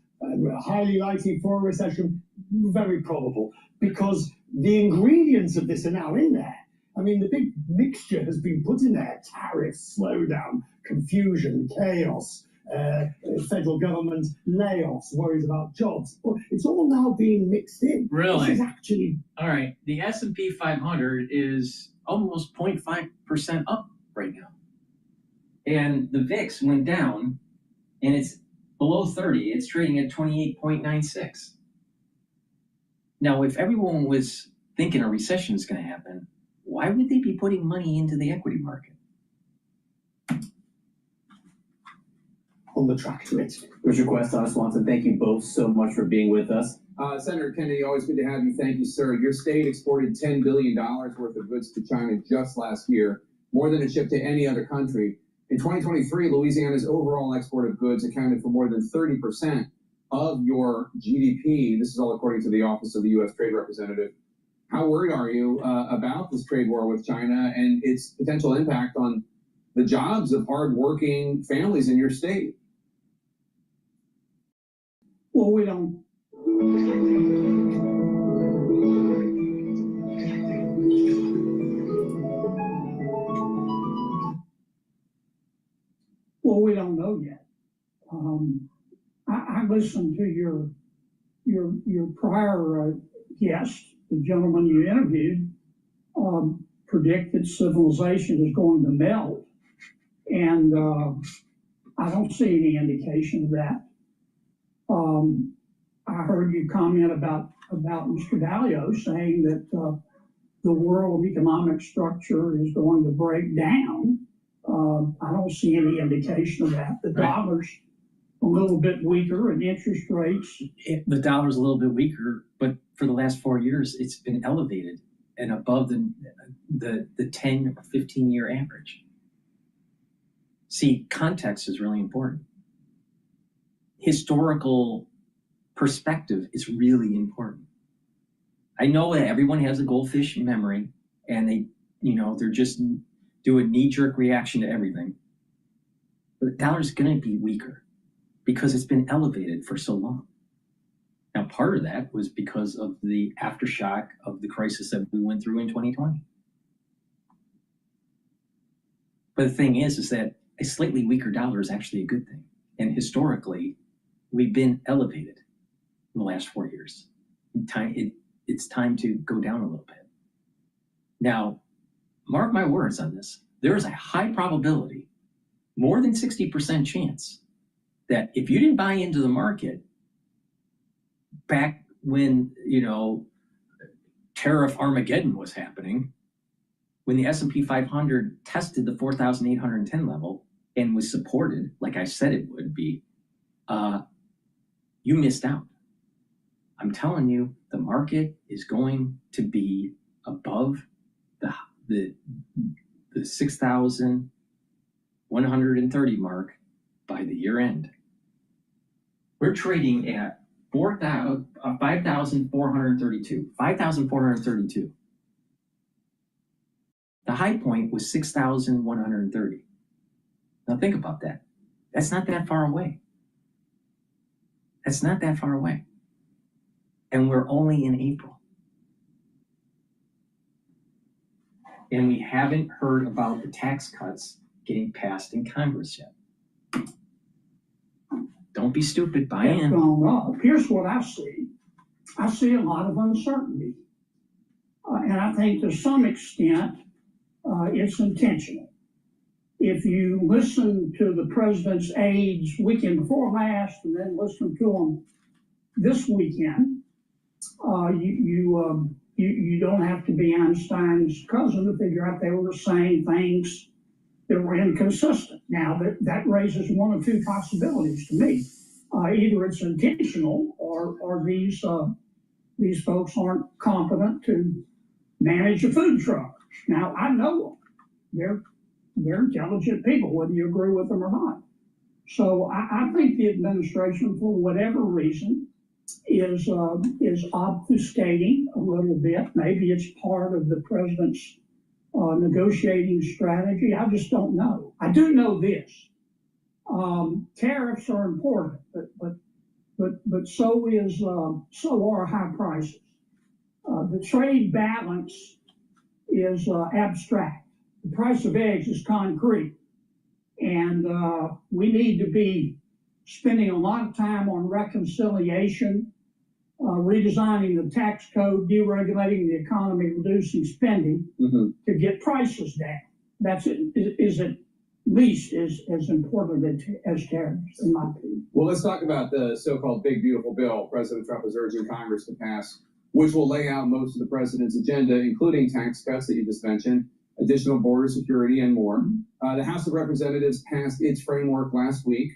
Highly likely for a recession? Very probable. Because the ingredients of this are now in there. I mean, the big mixture has been put in there. Tariffs, slowdown, confusion, chaos, federal government layoffs, worries about jobs. Well, it's all now being mixed in. Really? This is actually... All right. The S&P 500 is almost 0.5% up right now. And the VIX went down, and it's below 30. It's trading at 28.96. Now, if everyone was thinking a recession is going to happen, why would they be putting money into the equity market? On the track to it. Richard Quest, Donna Swanson, thank you both so much for being with us. Senator Kennedy, always good to have you. Thank you, sir. Your state exported $10 billion worth of goods to China just last year, more than it shipped to any other country. In 2023, Louisiana's overall export of goods accounted for more than 30% of your GDP. This is all according to the Office of the U.S. Trade Representative. How worried are you about this trade war with China and its potential impact on the jobs of hardworking families in your state? Well, we don't. Well, we don't know yet. I listened to your prior guest, the gentleman you interviewed, predict that civilization is going to melt, and I don't see any indication of that. I heard you comment about Mr. Dalio saying that the world economic structure is going to break down. I don't see any indication of that. The dollar's a little bit weaker, and interest rates. The dollar's a little bit weaker, but for the last 4 years, it's been elevated and above the 10 or 15-year average. See, context is really important. Historical perspective is really important. I know that everyone has a goldfish memory, and they're just do a knee-jerk reaction to everything. But the dollar's going to be weaker because it's been elevated for so long. Now, part of that was because of the aftershock of the crisis that we went through in 2020. But the thing is that a slightly weaker dollar is actually a good thing. And historically, we've been elevated in the last 4 years. It's time to go down a little bit. Now, mark my words on this. There is a high probability, more than 60% chance, that if you didn't buy into the market back when, tariff Armageddon was happening, when the S&P 500 tested the 4,810 level and was supported, like I said it would be, you missed out. I'm telling you, the market is going to be above the 6,130 mark by the year end. We're trading at 5,432. 5,432. The high point was 6,130. Now think about that. That's not that far away. That's not that far away. And we're only in April. And we haven't heard about the tax cuts getting passed in Congress yet. Don't be stupid, buy in. Here's what I see. I see a lot of uncertainty. And I think to some extent, it's intentional. If you listen to the president's aides weekend before last and then listen to them this weekend, you don't have to be Einstein's cousin to figure out they were saying things that were inconsistent. Now, that raises one of two possibilities to me. Either it's intentional or these folks aren't competent to manage a food truck. Now, I know them. They're they're intelligent people, whether you agree with them or not. So I think the administration, for whatever reason, is obfuscating a little bit. Maybe it's part of the president's negotiating strategy. I just don't know. I do know this. Tariffs are important, but so are high prices. The trade balance is abstract. The price of eggs is concrete. And we need to be spending a lot of time on reconciliation, redesigning the tax code, deregulating the economy, reducing spending to get prices down. That's it, is at least as important as tariffs, in my opinion. Well, let's talk about the so-called big, beautiful bill President Trump is urging Congress to pass, which will lay out most of the president's agenda, including tax cuts that you just mentioned, additional border security, and more. The House of Representatives passed its framework last week.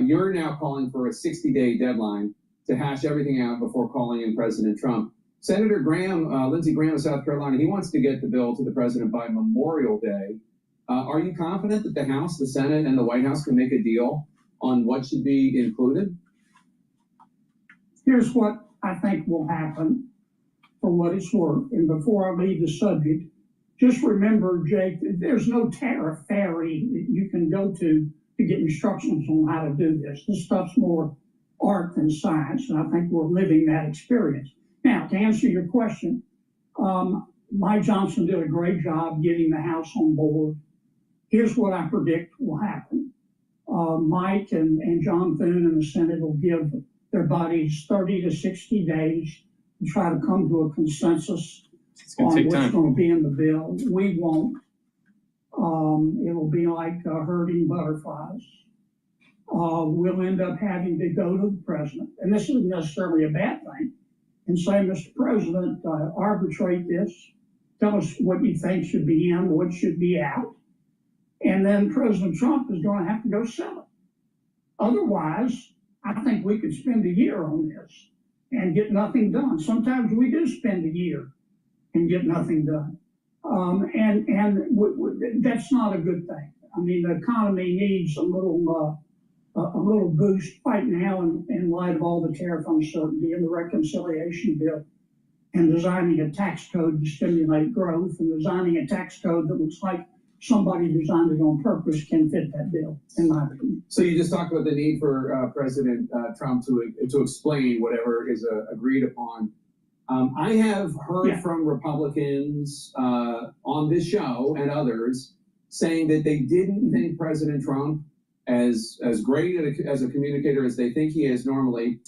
You're now calling for a 60-day deadline to hash everything out before calling in President Trump. Senator Lindsey Graham of South Carolina, he wants to get the bill to the president by Memorial Day. Are you confident that the House, the Senate, and the White House can make a deal on what should be included? Here's what I think will happen, for what it's worth. And before I leave the subject, just remember, Jake, there's no tariff fairy that you can go to get instructions on how to do this. This stuff's more art than science, and I think we're living that experience. Now, to answer your question, Mike Johnson did a great job getting the House on board. Here's what I predict will happen. Mike and John Thune in the Senate will give their bodies 30 to 60 days to try to come to a consensus on what's going to be in the bill. We won't. It'll be like herding butterflies. We'll end up having to go to the president, and this isn't necessarily a bad thing, and say, Mr. President, arbitrate this. Tell us what you think should be in, what should be out. And then President Trump is going to have to go sell it. Otherwise, I think we could spend a year on this and get nothing done. Sometimes we do spend a year and get nothing done. That's not a good thing. I mean, the economy needs a little boost right now in light of all the tariff uncertainty and the reconciliation bill, and designing a tax code to stimulate growth, and designing a tax code that looks like somebody designed it on purpose can fit that bill, in my opinion. So you just talked about the need for President Trump to explain whatever is agreed upon. I have heard from Republicans on this show and others saying that they didn't think President Trump, as great as a communicator as they think he is normally,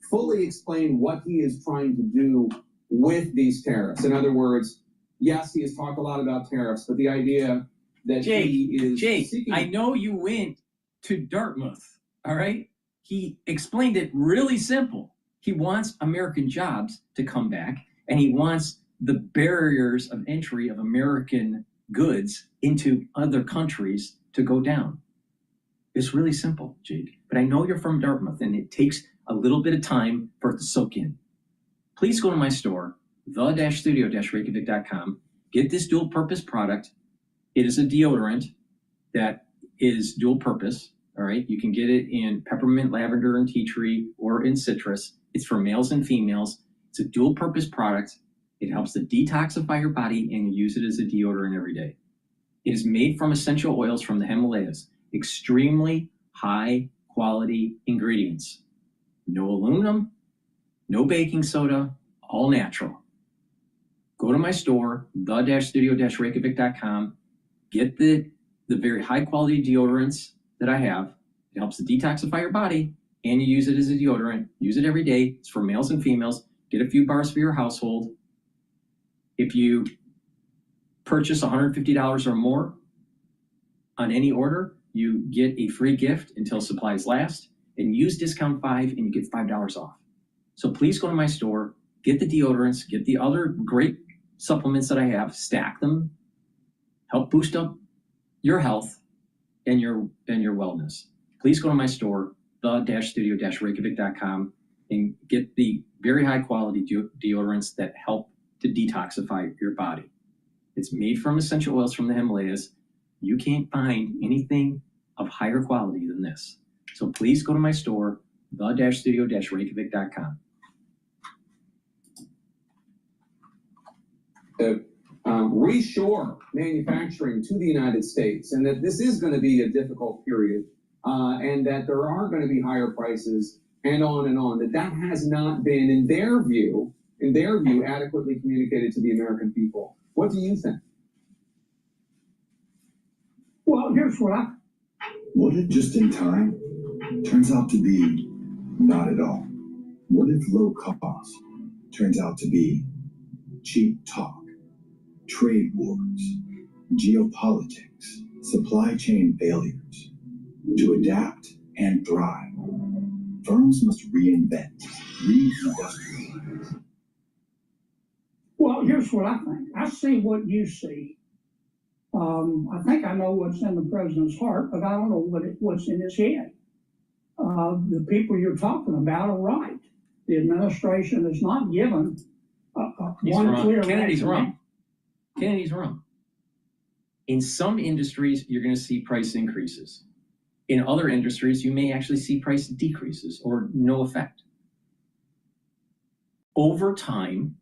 fully explained what he is trying to do with these tariffs. In other words, yes, he has talked a lot about tariffs, but the idea that he is seeking... I know you went to Dartmouth, all right? He explained it really simple. He wants American jobs to come back, and he wants the barriers of entry of American goods into other countries to go down. It's really simple, Jake. But I know you're from Dartmouth, and it takes a little bit of time for it to soak in. Please go to my store, the-studio-reykjavik.com. Get this dual-purpose product. It is a deodorant that is dual-purpose, all right? You can get it in peppermint, lavender, and tea tree, or in citrus. It's for males and females. It's a dual-purpose product. It helps to detoxify your body, and you use it as a deodorant every day. It is made from essential oils from the Himalayas. Extremely high-quality ingredients. No aluminum, no baking soda, all natural. Go to my store, the-studio-reykjavik.com. Get the very high-quality deodorants that I have. It helps to detoxify your body, and you use it as a deodorant. Use it every day. It's for males and females. Get a few bars for your household. If you purchase $150 or more on any order, you get a free gift until supplies last, and use discount 5 and you get $5 off. So please go to my store, get the deodorants, get the other great supplements that I have, stack them, help boost up your health and your wellness. Please go to my store, the-studio-reykjavik.com, and get the very high quality deodorants that help to detoxify your body. It's made from essential oils from the Himalayas. You can't find anything of higher quality than this. So please go to my store, the-studio-reykjavik.com. Reshore manufacturing to the United States, and that this is going to be a difficult period, and that there are going to be higher prices, and on, that has not been, in their view, adequately communicated to the American people. What do you think? Well, here's what What if just in time turns out to be not at all? What if low cost turns out to be cheap talk, trade wars, geopolitics, supply chain failures? To adapt and thrive, firms must reinvent, reindustrialize. Well, here's what I think. I see what you see. I think I know what's in the president's heart, but I don't know what's in his head. The people you're talking about are right. The administration is not given one clear Kennedy's wrong. Kennedy's wrong. In some industries, you're going to see price increases. In other industries, you may actually see price decreases or no effect. Over time,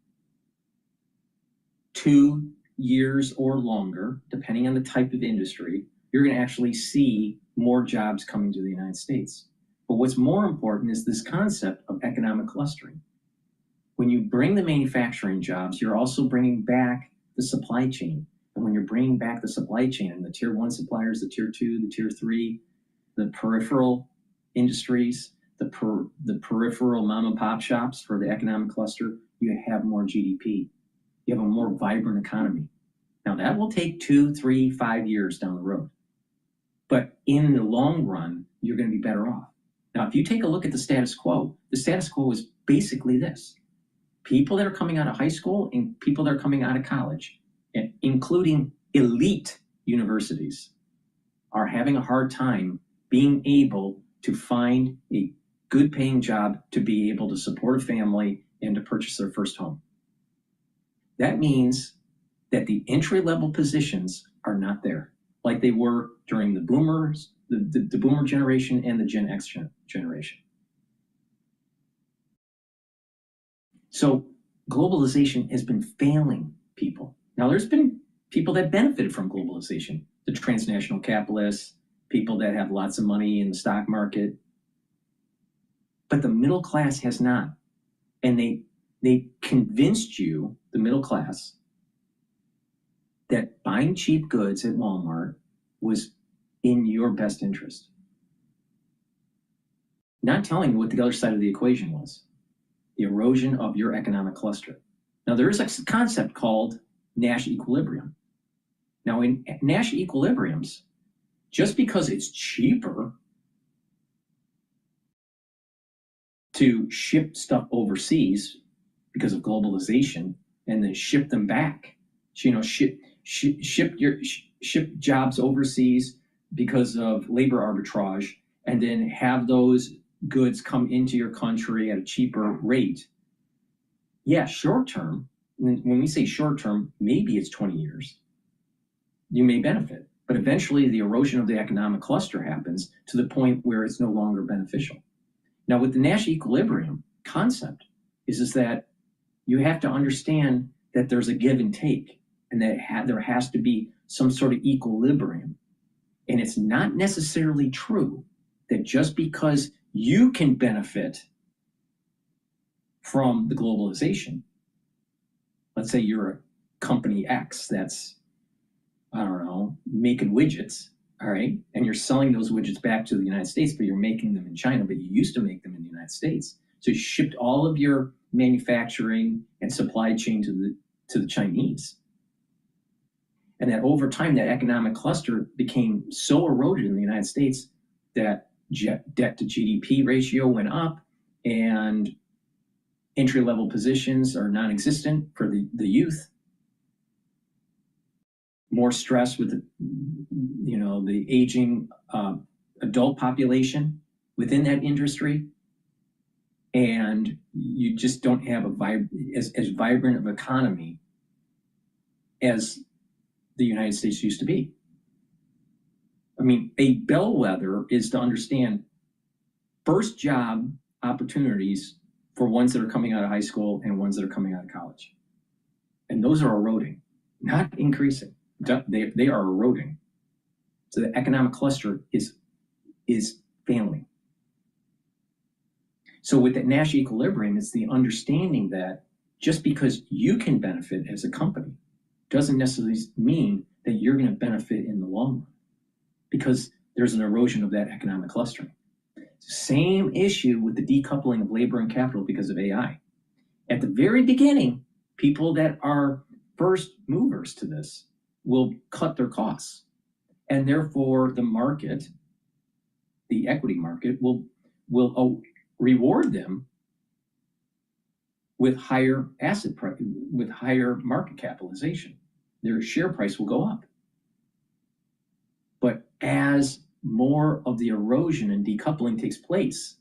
2 years or longer, depending on the type of industry, you're going to actually see more jobs coming to the United States. But what's more important is this concept of economic clustering. When you bring the manufacturing jobs, you're also bringing back the supply chain. And when you're bringing back the supply chain and the tier 1 suppliers, the tier 2, the tier 3, the peripheral industries, the peripheral mom and pop shops for the economic cluster, you have more GDP. You have a more vibrant economy. Now that will take 2, 3, 5 years down the road. But in the long run, you're going to be better off. Now, if you take a look at the status quo is basically this. People that are coming out of high school and people that are coming out of college, including elite universities, are having a hard time being able to find a good paying job to be able to support a family and to purchase their first home. That means that the entry-level positions are not there like they were during the boomers, the boomer generation and the Gen X generation. So globalization has been failing people. Now there's been people that benefited from globalization, the transnational capitalists, people that have lots of money in the stock market, but the middle class has not. And they convinced you, the middle class, that buying cheap goods at Walmart was in your best interest. Not telling you what the other side of the equation was, the erosion of your economic cluster. Now there is a concept called Nash equilibrium. Now in Nash equilibriums, just because it's cheaper to ship stuff overseas because of globalization and then ship them back, ship jobs overseas because of labor arbitrage, and then have those goods come into your country at a cheaper rate. Yeah, short term, when we say short term, maybe it's 20 years. You may benefit, but eventually the erosion of the economic cluster happens to the point where it's no longer beneficial. Now with the Nash equilibrium concept is that you have to understand that there's a give and take, and that there has to be some sort of equilibrium. And it's not necessarily true that just because you can benefit from the globalization, let's say you're a company X that's, I don't know, making widgets, all right, and you're selling those widgets back to the United States, but you're making them in China, but you used to make them in the United States. So you shipped all of your manufacturing and supply chain to the Chinese. And that over time, that economic cluster became so eroded in the United States that debt to GDP ratio went up and entry-level positions are non-existent for the youth. More stress with the aging adult population within that industry. And you just don't have as vibrant of economy as the United States used to be. I mean, a bellwether is to understand first job opportunities for ones that are coming out of high school and ones that are coming out of college. And those are eroding, not increasing. They are eroding. So the economic cluster is failing. So with that Nash equilibrium, it's the understanding that just because you can benefit as a company doesn't necessarily mean that you're going to benefit in the long run, because there's an erosion of that economic clustering. Same issue with the decoupling of labor and capital because of AI. At the very beginning, people that are first movers to this will cut their costs. And therefore the market, the equity market, will reward them with higher asset price, with higher market capitalization. Their share price will go up. But as more of the erosion and decoupling takes place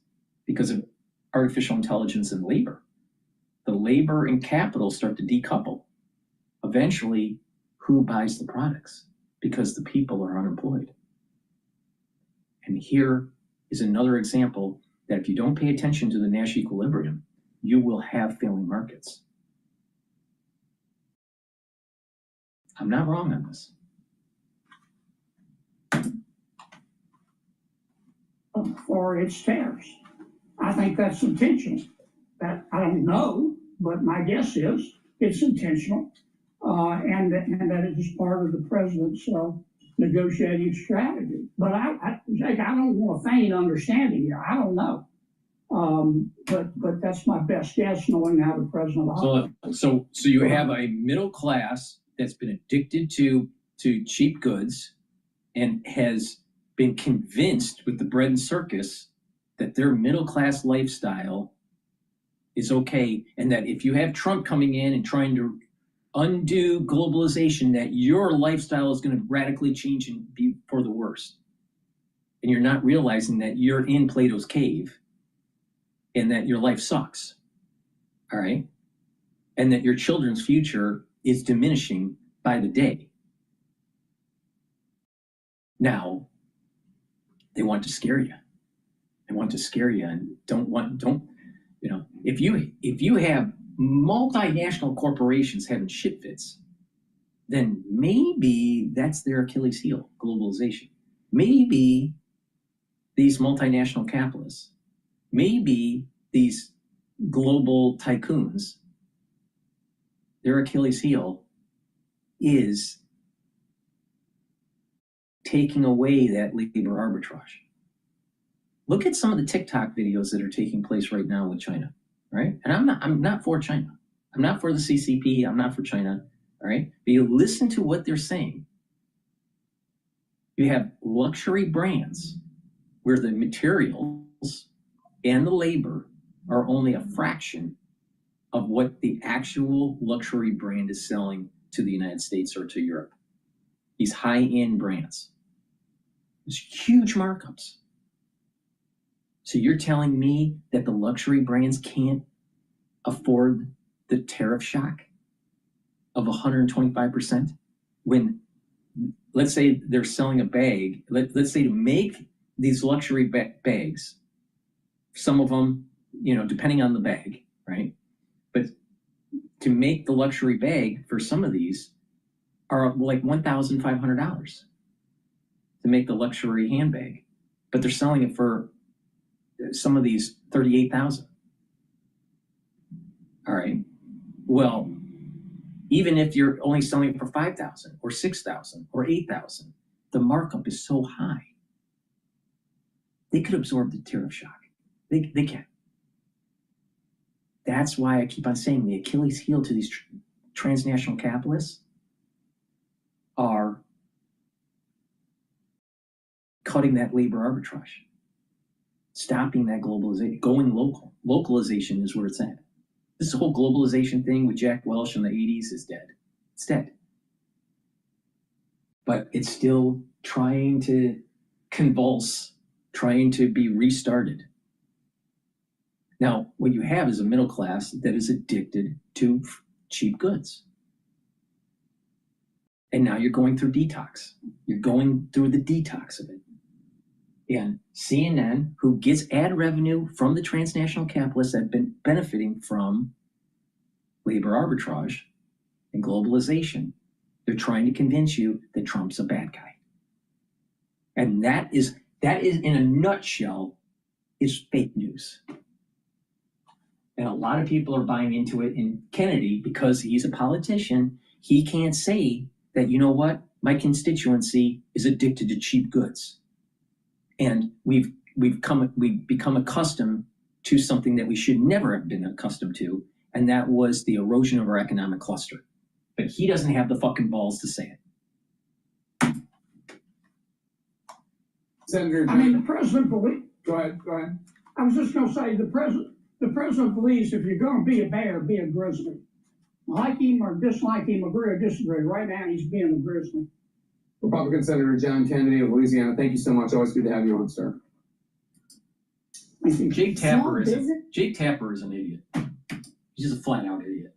because of artificial intelligence and labor, the labor and capital start to decouple. Eventually, who buys the products? Because the people are unemployed. And here is another example that if you don't pay attention to the Nash equilibrium, you will have failing markets. I'm not wrong on this. For its tariffs. I think that's intentional. That I don't know, but my guess is it's intentional, and that it is part of the president's negotiating strategy. But Jake, I don't want to feign understanding here. I don't know, but that's my best guess, knowing how the president operates. So you have a middle class that's been addicted to cheap goods and has been convinced with the bread and circus that their middle class lifestyle is okay, and that if you have Trump coming in and trying to undo globalization, that your lifestyle is going to radically change and be for the worse. And you're not realizing that you're in Plato's cave and that your life sucks. All right? And that your children's future is diminishing by the day. Now, they want to scare you. They want to scare you and if you have multinational corporations having shit fits, then maybe that's their Achilles heel, globalization. Maybe these multinational capitalists, maybe these global tycoons, their Achilles heel is taking away that labor arbitrage. Look at some of the TikTok videos that are taking place right now with China, right? And I'm not for China. I'm not for the CCP. I'm not for China, all right? But you listen to what they're saying. You have luxury brands where the materials and the labor are only a fraction of what the actual luxury brand is selling to the United States or to Europe. These high-end brands. There's huge markups. So you're telling me that the luxury brands can't afford the tariff shock of 125% when, let's say they're selling a bag, let's say to make these luxury bags, some of them, depending on the bag, right? But to make the luxury bag for some of these are like $1,500 to make the luxury handbag, but they're selling it for some of these $38,000. All right. Well, even if you're only selling it for $5,000 or $6,000 or $8,000, the markup is so high. They could absorb the tariff shock. They can. That's why I keep on saying the Achilles heel to these transnational capitalists are cutting that labor arbitrage, stopping that globalization, going local. Localization is where it's at. This whole globalization thing with Jack Welch in the 80s is dead. It's dead. But it's still trying to convulse, trying to be restarted. Now, what you have is a middle class that is addicted to cheap goods. And now you're going through detox. You're going through the detox of it. And CNN, who gets ad revenue from the transnational capitalists that have been benefiting from labor arbitrage and globalization, they're trying to convince you that Trump's a bad guy. And that is in a nutshell is fake news. And a lot of people are buying into it. In Kennedy, because he's a politician, he can't say that, you know what, my constituency is addicted to cheap goods. And we've become accustomed to something that we should never have been accustomed to, and that was the erosion of our economic cluster. But he doesn't have the fucking balls to say it. Senator, I mean, the president believes. Go ahead. I was just going to say the president believes if you're going to be a bear, be a grizzly. Like him or dislike him, agree or disagree. Right now, he's being a grizzly. Republican Senator John Kennedy of Louisiana, thank you so much. Always good to have you on, sir. Jake Tapper is an idiot. He's just a flat out idiot.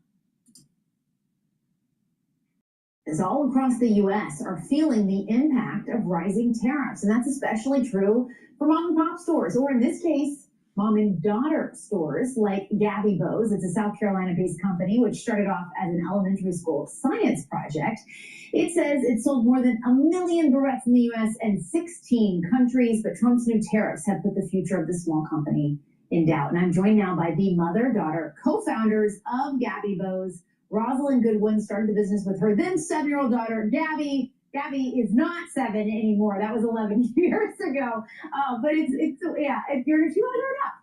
As all across the U.S. are feeling the impact of rising tariffs, and that's especially true for mom and pop stores, or in this case, mom and daughter stores like Gabby Bo's. It's a South Carolina-based company which started off as an elementary school science project. It says it sold more than 1 million barrettes in the U.S. and 16 countries, but Trump's new tariffs have put the future of the small company in doubt. And I'm joined now by the mother-daughter co-founders of Gabby Bo's. Rosalind Goodwin started the business with her then 7-year-old daughter, Gabby. Gabby is not 7 anymore. That was 11 years ago. But if you're 200 up.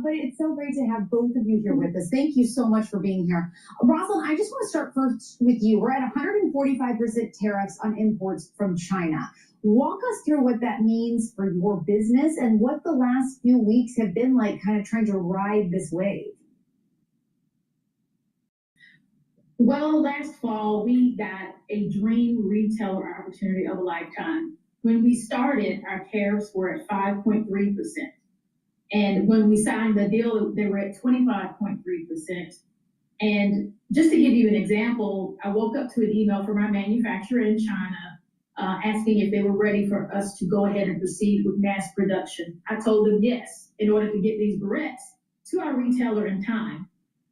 But it's so great to have both of you here with us. Thank you so much for being here. Rosalind, I just want to start first with you. We're at 145% tariffs on imports from China. Walk us through what that means for your business and what the last few weeks have been like kind of trying to ride this wave. Well, last fall, we got a dream retailer opportunity of a lifetime. When we started, our tariffs were at 5.3%. And when we signed the deal, they were at 25.3%. And just to give you an example, I woke up to an email from our manufacturer in China asking if they were ready for us to go ahead and proceed with mass production. I told them yes, in order to get these barrettes to our retailer in time.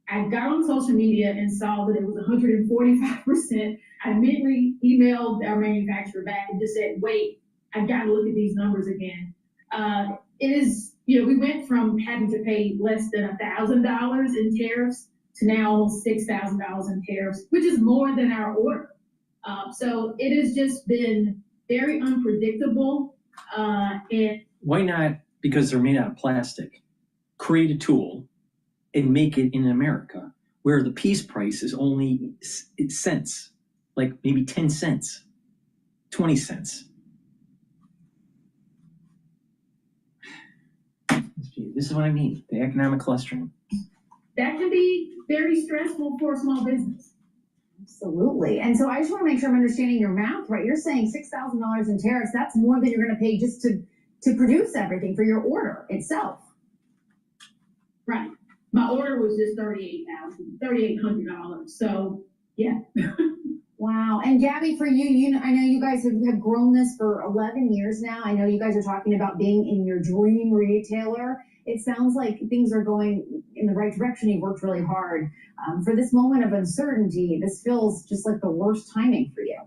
I got on social media and saw that it was 145%. I immediately emailed our manufacturer back and just said, wait, I've got to look at these numbers again. It is, we went from having to pay less than $1,000 in tariffs to now almost $6,000 in tariffs, which is more than our order. So it has just been very unpredictable. And why not? Because they're made out of plastic. Create a tool and make it in America, where the piece price is only cents, like maybe 10 cents, 20 cents. This is what I mean, the economic clustering. That can be very stressful for a small business. Absolutely. And so I just want to make sure I'm understanding your math right. You're saying $6,000 in tariffs. That's more than you're going to pay just to produce everything for your order itself. Right. My order was just $3,800. So yeah. Wow. And Gabby, for you, I know you guys have grown this for 11 years now. I know you guys are talking about being in your dream retailer. It sounds like things are going in the right direction. You've worked really hard. For this moment of uncertainty, this feels just like the worst timing for you.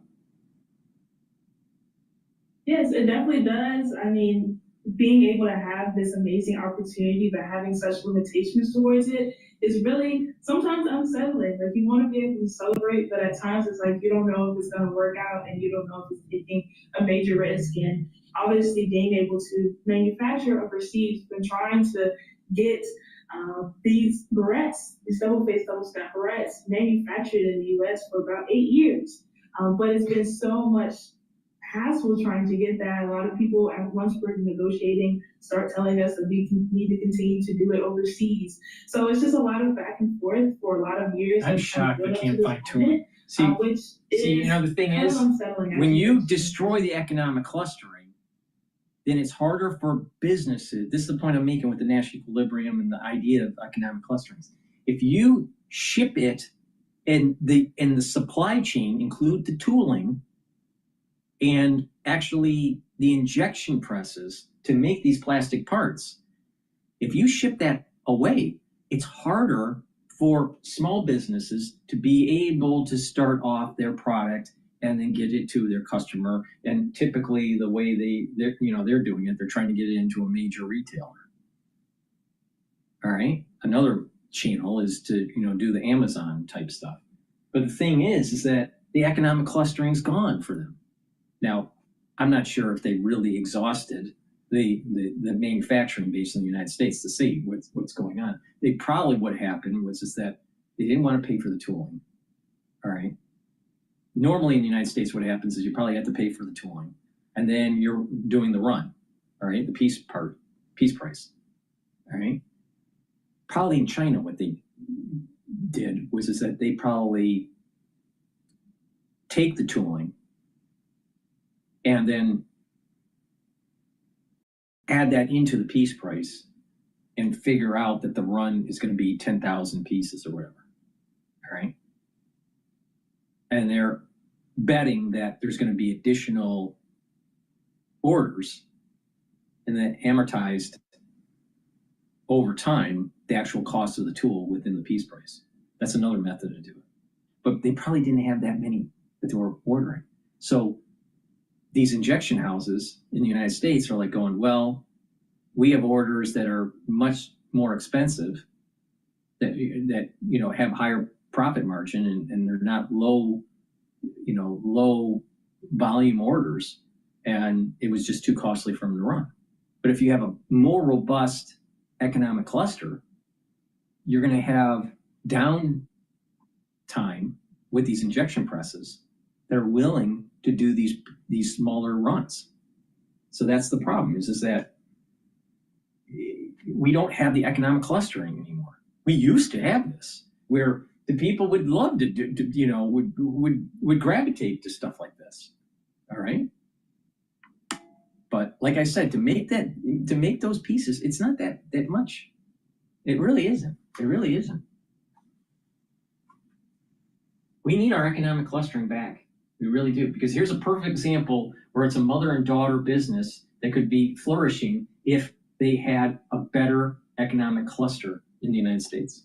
Yes, it definitely does. I mean, being able to have this amazing opportunity, but having such limitations towards it is really sometimes unsettling. Like, you want to be able to celebrate, but at times it's like you don't know if it's going to work out and you don't know if it's taking a major risk. And obviously being able to manufacture overseas, been trying to get these barrettes, these double-faced, double-snap barrettes manufactured in the U.S. for about 8 years. But it's been so much hassle trying to get that. A lot of people, once we're negotiating, start telling us that we need to continue to do it overseas. So it's just a lot of back and forth for a lot of years. I'm shocked we can't find two. The thing is, when you destroy the economic clustering, then it's harder for businesses. This is the point I'm making with the national equilibrium and the idea of economic clustering. If you ship it And the supply chain include the tooling and actually the injection presses to make these plastic parts. If you ship that away, it's harder for small businesses to be able to start off their product and then get it to their customer. And typically the way they're doing it, they're trying to get it into a major retailer. All right. Another channel is to, do the Amazon type stuff. But the thing is that the economic clustering is gone for them. Now, I'm not sure if they really exhausted the manufacturing base in the United States to see what's going on. They probably what happened was that they didn't want to pay for the tooling. All right. Normally in the United States, what happens is you probably have to pay for the tooling, and then you're doing the run. All right, the piece price. All right. Probably in China, what they did was that they probably take the tooling and then add that into the piece price and figure out that the run is going to be 10,000 pieces or whatever. All right. And they're betting that there's going to be additional orders and then amortized over time the actual cost of the tool within the piece price. That's another method to do it. But they probably didn't have that many that they were ordering. So these injection houses in the United States are like going, well, we have orders that are much more expensive that have higher profit margin and they're not low volume orders, and it was just too costly for them to run. But if you have a more robust economic cluster, you're going to have downtime with these injection presses that are willing to do these smaller runs. So that's the problem is that we don't have the economic clustering anymore. We used to have this where the people would love to do, would gravitate to stuff like this. All right. But like I said, to make those pieces, it's not that much. It really isn't. It really isn't. We need our economic clustering back. We really do. Because here's a perfect example where it's a mother and daughter business that could be flourishing if they had a better economic cluster in the United States.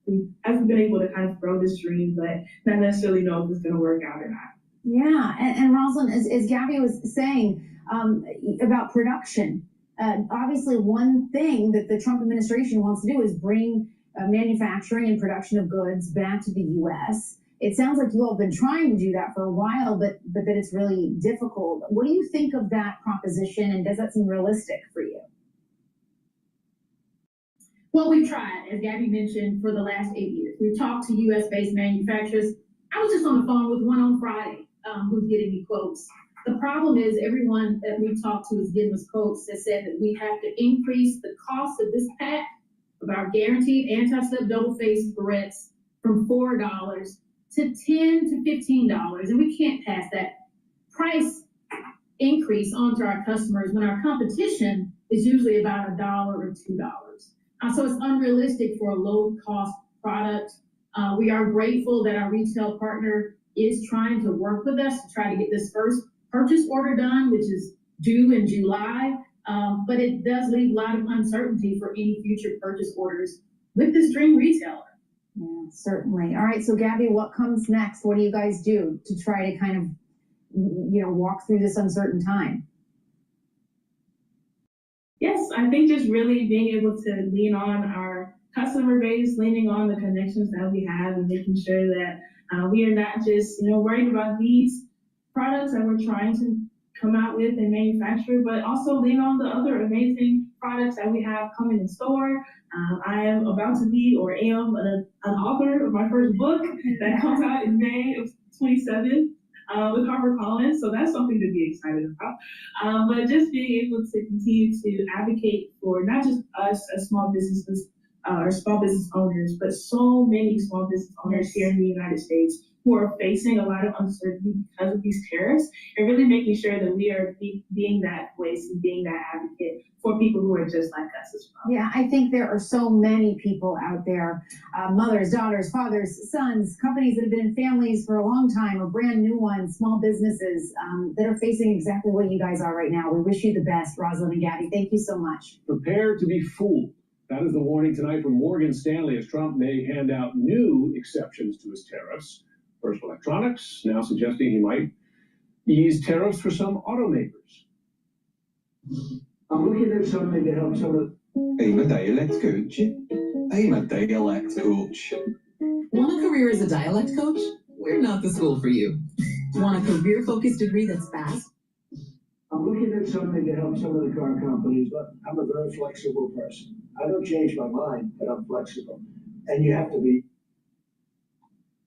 We haven't been able to kind of grow this dream, but not necessarily know if it's going to work out or not. Yeah, and Rosalind, as Gabby was saying about production, obviously one thing that the Trump administration wants to do is bring manufacturing and production of goods back to the U.S. It sounds like you all have been trying to do that for a while, but that it's really difficult. What do you think of that proposition, and does that seem realistic for you? Well, we've tried, as Gabby mentioned, for the last 8 years. We've talked to U.S.-based manufacturers. I was just on the phone with one on Friday who's getting me quotes. The problem is everyone that we talked to is getting us quotes that said that we have to increase the cost of this pack of our guaranteed anti-slip double-faced barrettes from $4 to $10 to $15, and we can't pass that price increase onto our customers when our competition is usually about $1 or $2. So it's unrealistic for a low-cost product. We are grateful that our retail partner is trying to work with us to try to get this first purchase order done, which is due in July. But it does leave a lot of uncertainty for any future purchase orders with this dream retailer. Yeah, certainly. All right, so Gabby, what comes next? What do you guys do to try to kind of, walk through this uncertain time? Yes, I think just really being able to lean on our customer base, leaning on the connections that we have, and making sure that we are not just, worried about these products that we're trying to come out with and manufacture, but also lean on the other amazing products that we have coming in store. I am about to be, or am, an author of my first book that comes out in May of 27 with HarperCollins, so that's something to be excited about. But just being able to continue to advocate for not just us as small businesses or small business owners, but so many small business owners here in the United States who are facing a lot of uncertainty because of these tariffs, and really making sure that we are being that voice and being that advocate for people who are just like us as well. Yeah, I think there are so many people out there, mothers, daughters, fathers, sons, companies that have been in families for a long time or brand new ones, small businesses that are facing exactly what you guys are right now. We wish you the best, Rosalind and Gabby. Thank you so much. Prepare to be fooled. That is the warning tonight from Morgan Stanley as Trump may hand out new exceptions to his tariffs. First electronics, now suggesting he might ease tariffs for some automakers. I'm looking at something to help some of I'm a dialect coach. I'm a dialect coach. Want a career as a dialect coach? We're not the school for you. Want a career-focused degree that's fast? I'm looking at something to help some of the car companies, but I'm a very flexible person. I don't change my mind, but I'm flexible. And you have to be.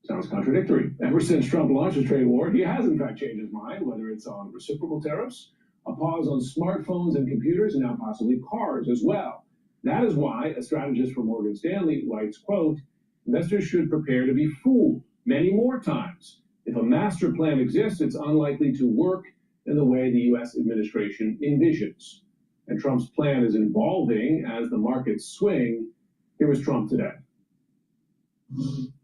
Sounds contradictory. Ever since Trump launched the trade war, he has in fact changed his mind, whether it's on reciprocal tariffs, a pause on smartphones and computers, and now possibly cars as well. That is why a strategist for Morgan Stanley writes, quote, investors should prepare to be fooled many more times. If a master plan exists, it's unlikely to work in the way the U.S. administration envisions. And Trump's plan is evolving as the markets swing. Here was Trump today.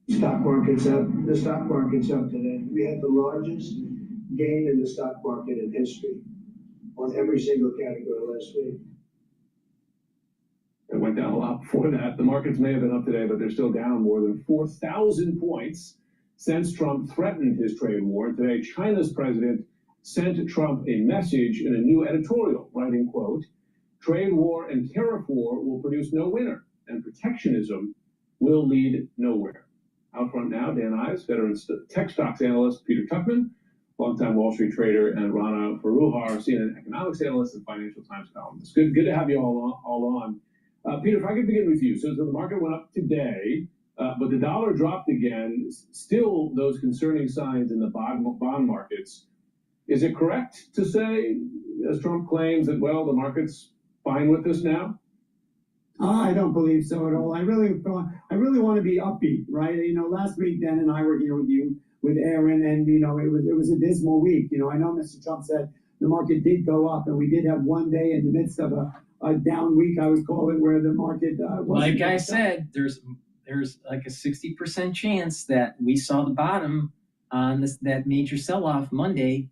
Stock market's up. The stock market's up today. We had the largest gain in the stock market in history on every single category last week. It went down a lot before that. The markets may have been up today, but they're still down more than 4,000 points since Trump threatened his trade war. Today, China's president sent Trump a message in a new editorial, writing, quote, trade war and tariff war will produce no winner, and protectionism will lead nowhere. Out front now, Dan Ives, veteran tech stocks analyst Peter Tuchman, longtime Wall Street trader, and Rana Foroohar, CNN economics analyst and Financial Times columnist. Good to have you all on. Peter, if I could begin with you. So the market went up today, but the dollar dropped again. Still those concerning signs in the bond markets. Is it correct to say, as Trump claims, that, well, the market's fine with this now? I don't believe so at all. I really want to be upbeat, right? You know, last week Dan and I were here with you, with Aaron, and you know, it was a dismal week. You know, I know Mr. Trump said the market did go up, and we did have one day in the midst of a down week, I would call it, where the market like I said, there's like a 60% chance that we saw the bottom on that major sell-off Monday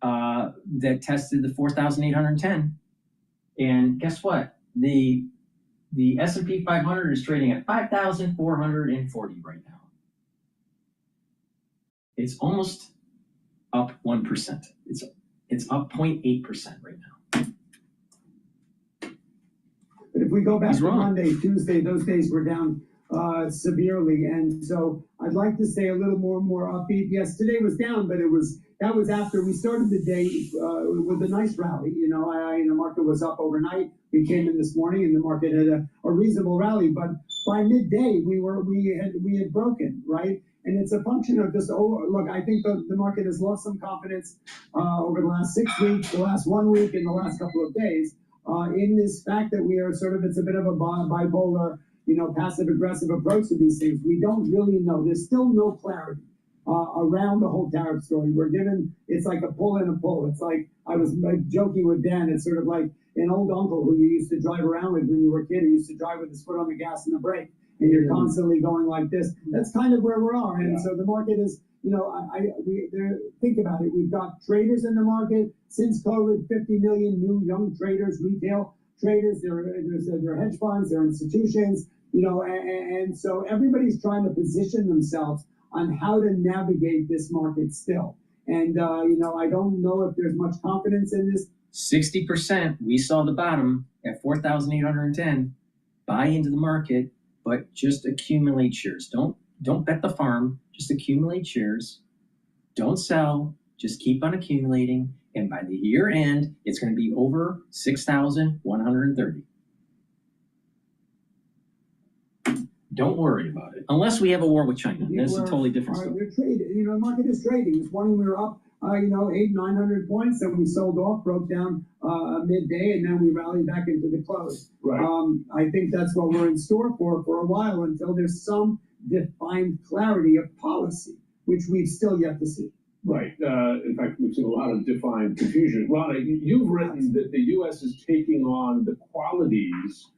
that tested the 4,810. And guess what? The S&P 500 is trading at 5,440 right now. It's almost up 1%. It's up 0.8% right now. But if we go back to Monday, Tuesday, those days were down severely, and so I'd like to say a little more upbeat. Yes, today was down, but that was after we started the day with a nice rally. You know, the market was up overnight. We came in this morning, and the market had a reasonable rally. But by midday, we had broken, right. And it's a function of just, look, I think the market has lost some confidence over the last 6 weeks, the last 1 week, and the last couple of days in this fact that we are it's a bit of a bipolar, you know, passive-aggressive approach to these things. We don't really know. There's still no clarity around the whole tariff story. It's like a pull and a pull. It's like, I was joking with Dan, it's sort of like an old uncle who you used to drive around with when you were a kid, who used to drive with his foot on the gas and the brake, and you're constantly going like this. That's kind of where we are. And so the market is, you know, think about it. We've got traders in the market since COVID, 50 million new young traders, retail traders. They're hedge funds, they're institutions, you know, and so everybody's trying to position themselves on how to navigate this market still. And, you know, I don't know if there's much confidence in this. 60%, we saw the bottom at 4,810. Buy into the market, but just accumulate shares. Don't bet the farm, just accumulate shares. Don't sell, just keep on accumulating. And by the year end, it's going to be over 6,130. Don't worry about it. Unless we have a war with China. That's a totally different story. They're trading. You know, the market is trading. This morning we were up, 800-900 points, and we sold off, broke down midday, and then we rallied back into the close. Right. I think that's what we're in store for a while, until there's some defined clarity of policy. which we've still yet to see. Right. In fact, we've seen a lot of defined confusion. Rana, you've written that the U.S. is taking on the qualities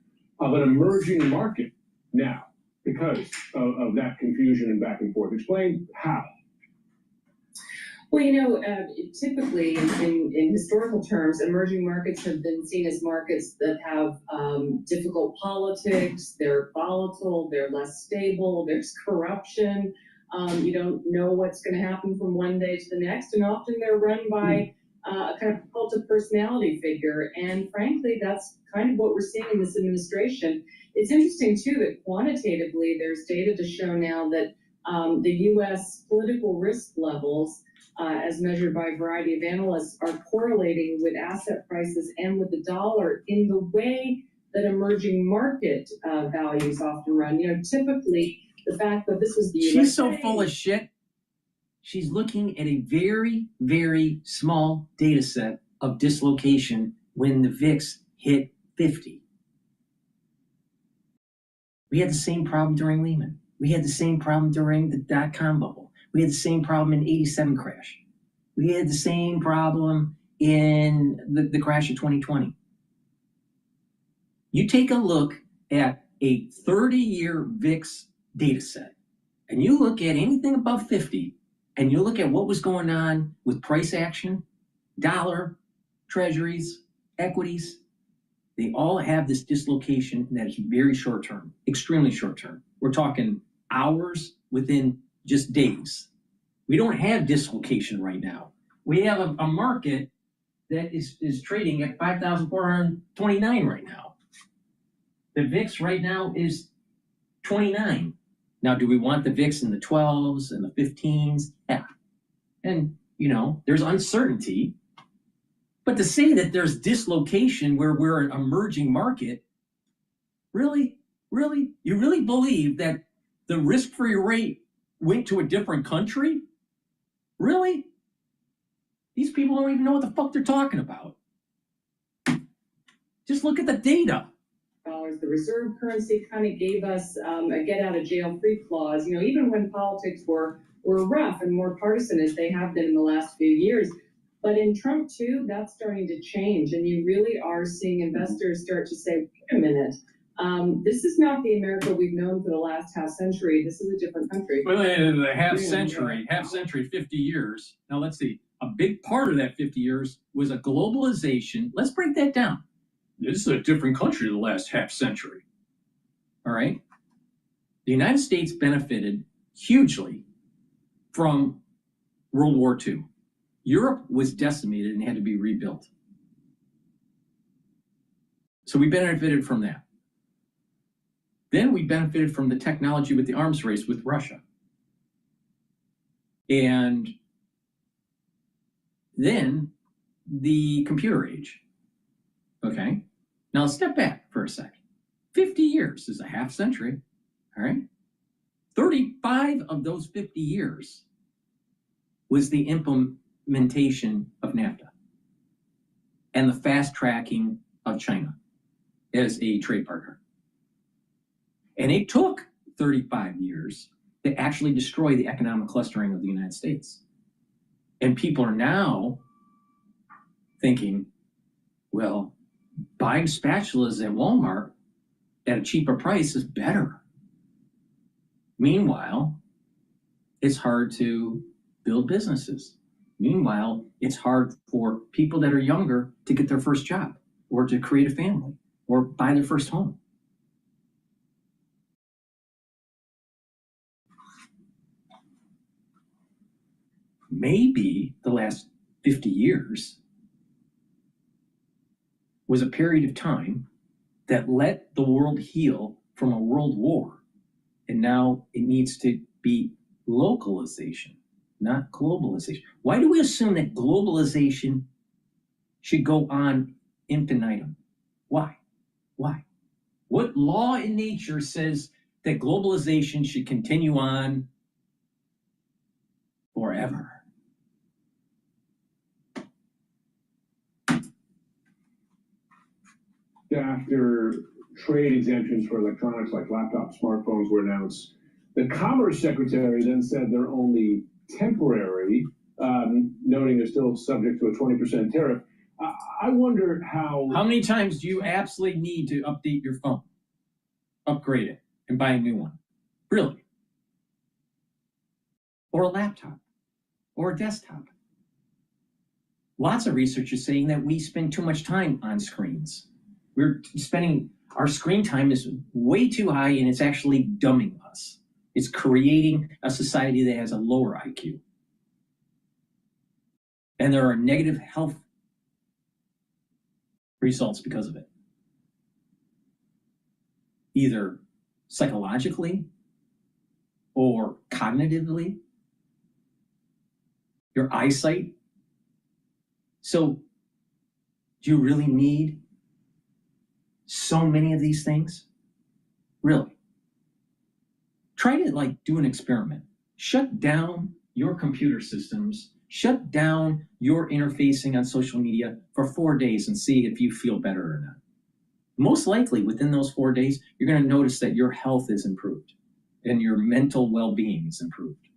of an emerging market now because of that confusion and back and forth. Explain how. Well, typically in historical terms, emerging markets have been seen as markets that have difficult politics, they're volatile, they're less stable, there's corruption. You don't know what's going to happen from one day to the next, and often they're run by a kind of cult of personality figure. And frankly, that's kind of what we're seeing in this administration. It's interesting, too, that quantitatively there's data to show now that the U.S. political risk levels, as measured by a variety of analysts, are correlating with asset prices and with the dollar in the way that emerging market values often run. Typically, the fact that this was the USA. She's so full of shit. She's looking at a very, very small data set of dislocation when the VIX hit 50. We had the same problem during Lehman. We had the same problem during the dot-com bubble. We had the same problem in '87 crash. We had the same problem in the crash of 2020. You take a look at a 30-year VIX data set, and you look at anything above 50, and you look at what was going on with price action, dollar, treasuries, equities, they all have this dislocation that is very short term, extremely short term. We're talking hours within just days. We don't have dislocation right now. We have a market that is trading at 5,429 right now. The VIX right now is 29. Now, do we want the VIX in the 12s and the 15s? Yeah. And, there's uncertainty. But to say that there's dislocation where we're an emerging market, really? You really believe that the risk-free rate went to a different country? Really? These people don't even know what the fuck they're talking about. Just look at the data. The reserve currency kind of gave us a get-out-of-jail-free clause. Even when politics were rough and more partisan as they have been in the last few years. But in Trump, too, that's starting to change. And you really are seeing investors start to say, wait a minute, this is not the America we've known for the last half century. This is a different country. Well, the half century, 50 years. Now, let's see. A big part of that 50 years was a globalization. Let's break that down. This is a different country the last half century. All right? The United States benefited hugely from World War II. Europe was decimated and had to be rebuilt. So we benefited from that. Then we benefited from the technology with the arms race with Russia. And then the computer age. Okay? Now let's step back for a second. 50 years is a half century. All right? 35 of those 50 years was the implementation of NAFTA and the fast tracking of China as a trade partner. And it took 35 years to actually destroy the economic clustering of the United States. And people are now thinking, well, buying spatulas at Walmart at a cheaper price is better. Meanwhile, it's hard to build businesses. Meanwhile, it's hard for people that are younger to get their first job or to create a family or buy their first home. Maybe the last 50 years was a period of time that let the world heal from a world war. And now it needs to be localization, not globalization. Why do we assume that globalization should go on infinitum? Why? What law in nature says that globalization should continue on forever? After trade exemptions for electronics like laptops, smartphones were announced, the Commerce Secretary then said there are only temporary, noting they're still subject to a 20% tariff. I wonder how many times do you absolutely need to update your phone, upgrade it, and buy a new one? Really? Or a laptop, or a desktop? Lots of research is saying that we spend too much time on screens. Our screen time is way too high, and it's actually dumbing us. It's creating a society that has a lower IQ. And there are negative health results because of it. Either psychologically or cognitively, your eyesight. So, do you really need so many of these things? Really? Try to do an experiment. Shut down your computer systems, shut down your interfacing on social media for 4 days and see if you feel better or not. Most likely within those 4 days, you're going to notice that your health is improved and your mental well-being is improved.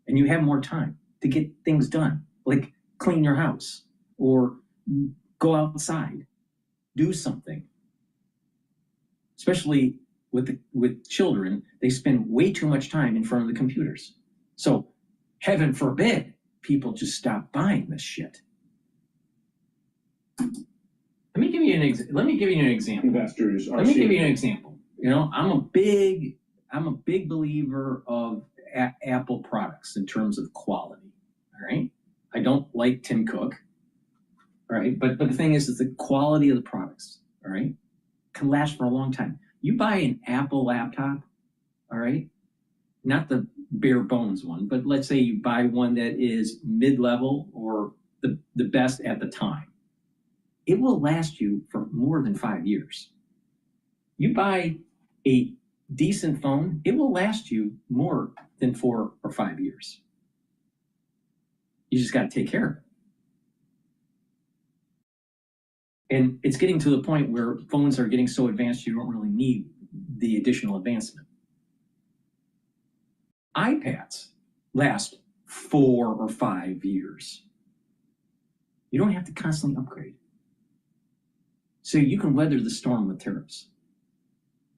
And you have more time to get things done, like clean your house or go outside, do something. Especially with children, they spend way too much time in front of the computers. So heaven forbid people just stop buying this shit. Let me give you an example. Investors are Let me give you an example. I'm a big believer of Apple products in terms of quality. All right, I don't like Tim Cook. All right, but the thing is the quality of the products. All right, can last for a long time. You buy an Apple laptop, all right, not the bare bones one, but let's say you buy one that is mid-level or the best at the time. It will last you for more than 5 years. You buy a decent phone, it will last you more than 4 or 5 years. You just got to take care of it. And it's getting to the point where phones are getting so advanced you don't really need the additional advancement. iPads last 4 or 5 years. You don't have to constantly upgrade. So you can weather the storm with tariffs.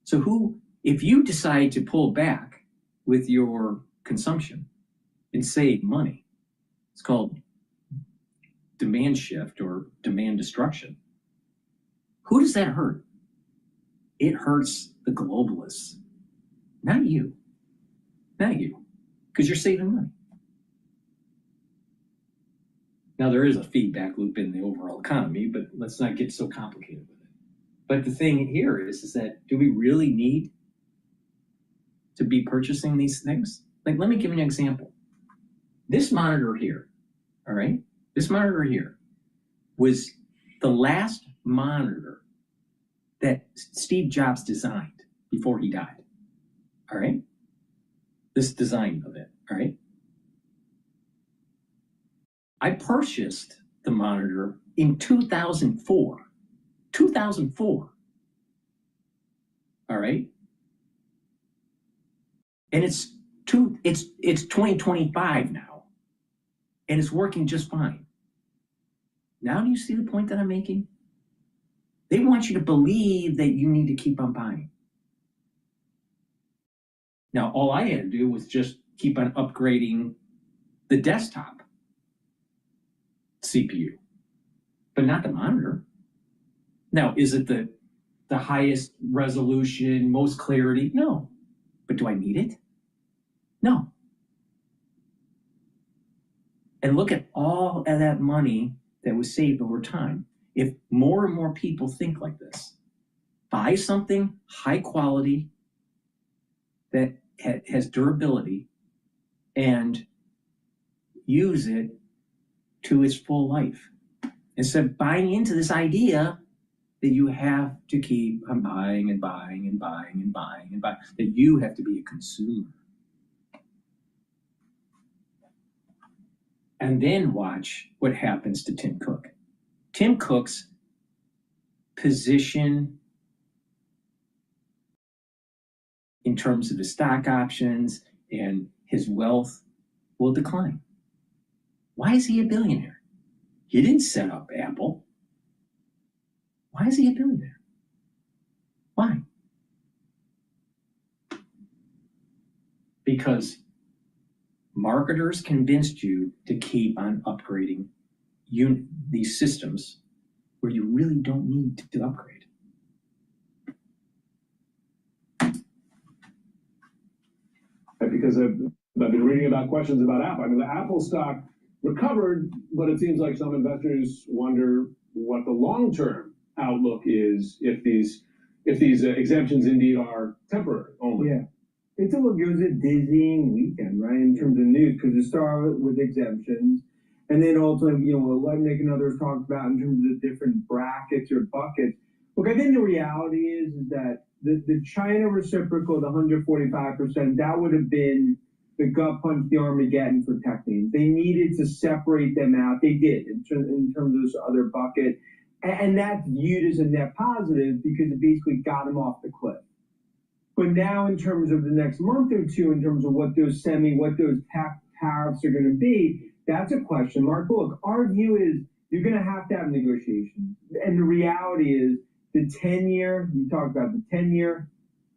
So if you decide to pull back with your consumption and save money, it's called demand shift or demand destruction. Who does that hurt? It hurts the globalists, not you. Not you, because you're saving money. Now, there is a feedback loop in the overall economy, but let's not get so complicated with it. But the thing here is that do we really need to be purchasing these things? Let me give you an example. This monitor here, all right? This monitor here was the last monitor that Steve Jobs designed before he died, all right? This design of it, all right? I purchased the monitor in 2004. 2004. All right? And it's 2025 now. And it's working just fine. Now do you see the point that I'm making? They want you to believe that you need to keep on buying. Now, all I had to do was just keep on upgrading the desktop CPU, but not the monitor. Now, is it the highest resolution, most clarity? No. But do I need it? No. And look at all of that money that was saved over time. If more and more people think like this, buy something high quality that has durability and use it to its full life. Instead of buying into this idea that you have to keep on buying and buying and buying and buying and buying, that you have to be a consumer. And then watch what happens to Tim Cook. Tim Cook's position in terms of his stock options and his wealth will decline. Why is he a billionaire? He didn't set up Apple. Why is he a billionaire? Why? Because marketers convinced you to keep on upgrading these systems where you really don't need to upgrade. Because I've been reading about questions about Apple. I mean, the Apple stock recovered, but it seems like some investors wonder what the long-term outlook is if these exemptions indeed are temporary only. Yeah. It was a dizzying weekend, right, in terms of news, because it started with exemptions, and then also, what Nick and others talked about in terms of the different brackets or buckets. Look, I think the reality is that the China reciprocal, the 145%, that would have been the gut punch the Armageddon for tech names. They needed to separate them out. They did in terms of this other bucket, and that's viewed as a net positive because it basically got them off the cliff. But now, in terms of the next month or two, in terms of what those tariffs are going to be, that's a question mark. But look, our view is you're going to have negotiations. And the reality is the 10-year, you talked about the 10-year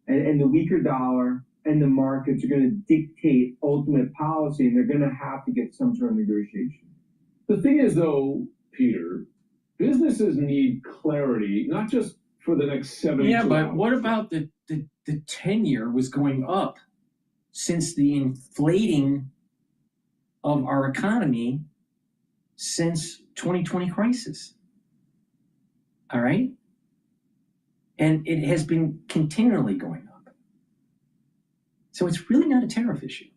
and the weaker dollar and the markets are going to dictate ultimate policy, and they're going to have to get some sort of negotiation. The thing is, though, Peter, businesses need clarity, not just for the next 72 hours. Yeah, but what about the 10-year was going up since the inflating of our economy since 2020 crisis? All right? And it has been continually going up. So it's really not a tariff issue.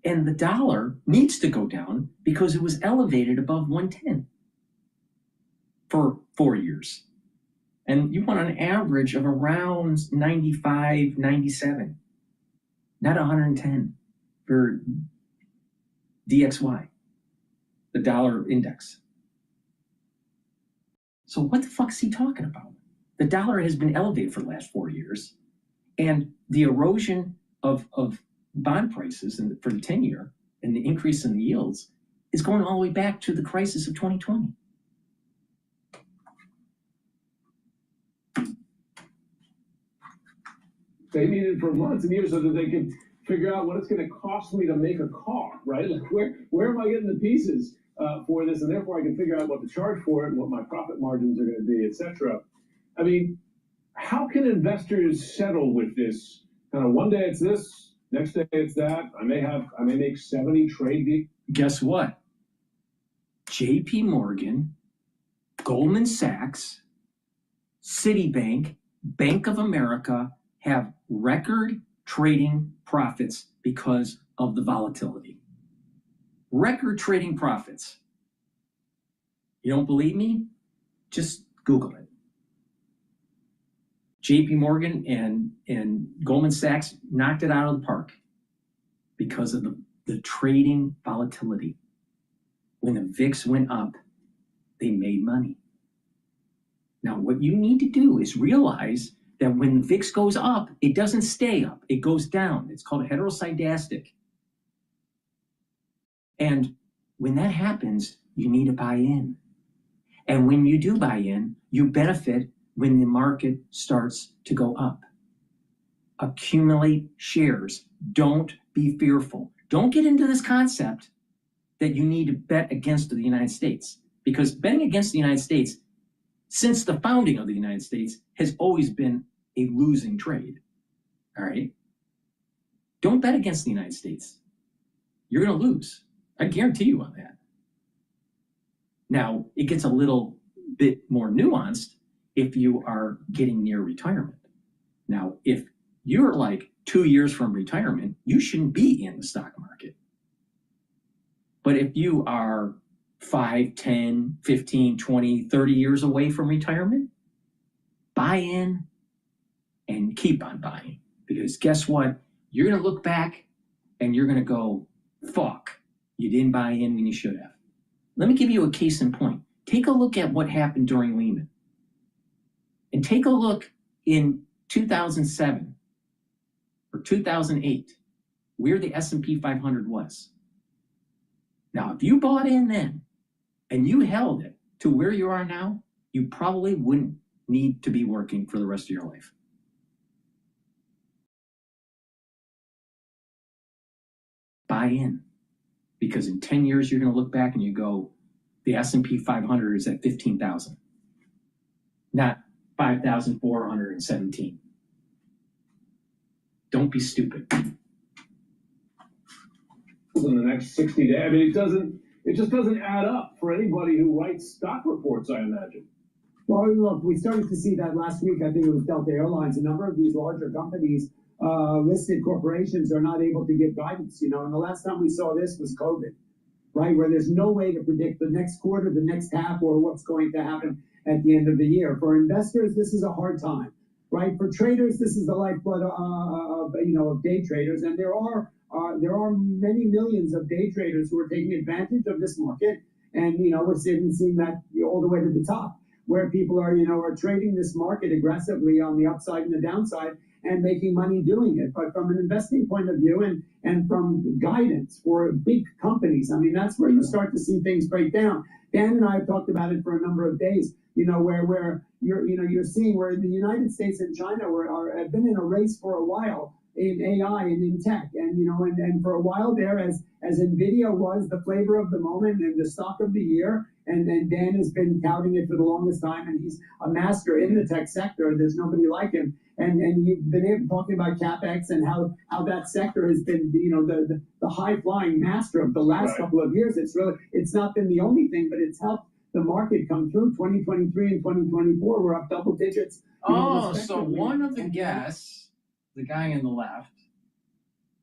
And the dollar needs to go down because it was elevated above 110 for 4 years. And you want an average of around 95, 97, not 110 for DXY, the dollar index. So what the fuck is he talking about? The dollar has been elevated for the last 4 years, and the erosion of bond prices for the 10-year and the increase in the yields is going all the way back to the crisis of 2020. They need it for months and years so that they can figure out what it's going to cost me to make a car, right? Like where am I getting the pieces for this? And therefore I can figure out what to charge for it and what my profit margins are going to be, etc. I mean, how can investors settle with this? Kind of one day it's this, next day it's that. I may make 70 trade deals. Guess what? JP Morgan, Goldman Sachs, Citibank, Bank of America have record trading profits because of the volatility. Record trading profits. You don't believe me? Just Google it. JP Morgan and Goldman Sachs knocked it out of the park because of the trading volatility. When the VIX went up, they made money. Now, what you need to do is realize that when the VIX goes up, it doesn't stay up, it goes down. It's called heteroscedastic. And when that happens, you need to buy in. And when you do buy in, you benefit when the market starts to go up. Accumulate shares. Don't be fearful. Don't get into this concept that you need to bet against the United States, because betting against the United States since the founding of the United States has always been a losing trade. All right? Don't bet against the United States. You're going to lose. I guarantee you on that. Now, it gets a little bit more nuanced if you are getting near retirement. Now, if you're like 2 years from retirement, you shouldn't be in the stock market. But if you are 5, 10, 15, 20, 30 years away from retirement, buy in and keep on buying. Because guess what? You're going to look back and you're going to go, fuck, you didn't buy in when you should have. Let me give you a case in point. Take a look at what happened during Lehman. And take a look in 2007 or 2008, where the S&P 500 was. Now, if you bought in then and you held it to where you are now, you probably wouldn't need to be working for the rest of your life. Buy in, because in 10 years, you're going to look back and you go, the S&P 500 is at 15,000, not 5,417. Don't be stupid. In the next 60 days, I mean, it just doesn't add up for anybody who writes stock reports, I imagine. Well, look, we started to see that last week. I think it was Delta Airlines. A number of these larger companies, listed corporations, are not able to give guidance. And the last time we saw this was COVID, right? Where there's no way to predict the next quarter, the next half, or what's going to happen at the end of the year. For investors, this is a hard time, right? For traders, this is the lifeblood of day traders, and there are many millions of day traders who are taking advantage of this market, and we're seeing that all the way to the top, where people are trading this market aggressively on the upside and the downside and making money doing it. But from an investing point of view and from guidance for big companies, I mean, that's where you start to see things break down. Dan and I have talked about it for a number of days. Where you're seeing where the United States and China have been in a race for a while in AI and in tech, and for a while there, as Nvidia was the flavor of the moment and the stock of the year, and Dan has been touting it for the longest time, and he's a master in the tech sector. There's nobody like him, and you've been talking about capex and how that sector has been the high flying master of the last couple of years. It's not been the only thing, but it's helped the market come through. 2023 and 2024 were up double digits. So one of the guests, the guy on the left,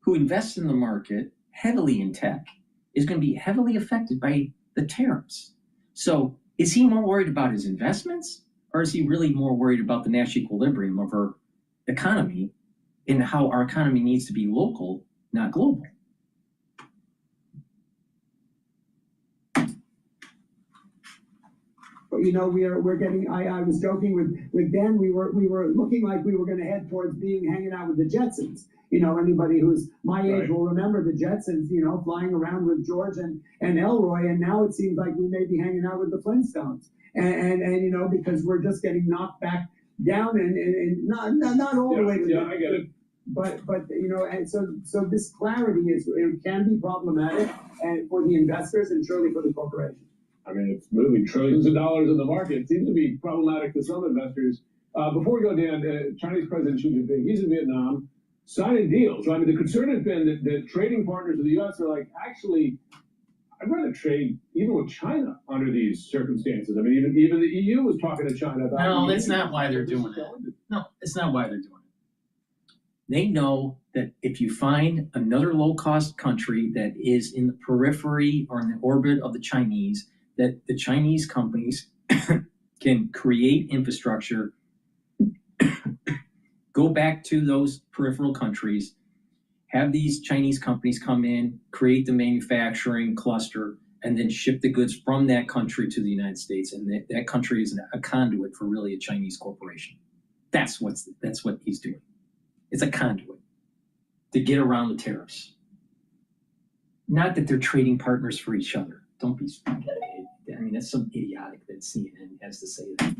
who invests in the market heavily in tech, is going to be heavily affected by the tariffs. So is he more worried about his investments, or is he really more worried about the national equilibrium of our economy and how our economy needs to be local, not global? We're getting. I was joking with Dan. We were looking like we were going to head towards hanging out with the Jetsons. Anybody who's my age will remember the Jetsons. Flying around with George and Elroy, and now it seems like we may be hanging out with the Flintstones. And because we're just getting knocked back down and not all the way to I get it. But and so this clarity can be problematic and for the investors and surely for the corporation. I mean, it's moving trillions of dollars in the market. It seems to be problematic to some investors. Before we go, Dan, Chinese President Xi Jinping, he's in Vietnam, signing deals. Right? I mean, the concern has been that trading partners of the U.S. are like, actually, I'd rather trade even with China under these circumstances. I mean, even the EU was talking to China about. No, that's not why they're doing it. No, it's not why they're doing it. They know that if you find another low-cost country that is in the periphery or in the orbit of the Chinese, that the Chinese companies can create infrastructure, go back to those peripheral countries, have these Chinese companies come in, create the manufacturing cluster, and then ship the goods from that country to the United States. And that country is a conduit for really a Chinese corporation. That's what he's doing. It's a conduit to get around the tariffs. Not that they're trading partners for each other. Don't be stupid. I mean, that's so idiotic that CNN has to say that.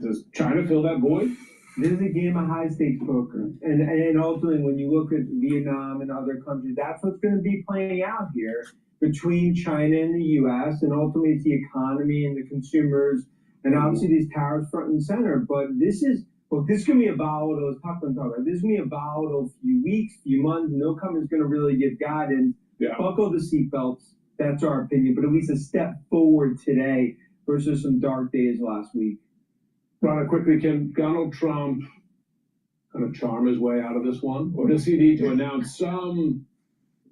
Does China fill that void? This is a game of high stakes poker. And ultimately, when you look at Vietnam and other countries, that's what's going to be playing out here between China and the U.S. And ultimately, it's the economy and the consumers, and obviously these tariffs front and center. But this is going to be a volatile, this is going to be a volatile few weeks, few months. No company's going to really give guidance. Yeah. Buckle the seatbelts. That's our opinion, but at least a step forward today versus some dark days last week. Ronna, quickly, can Donald Trump kind of charm his way out of this one? Or does he need to announce some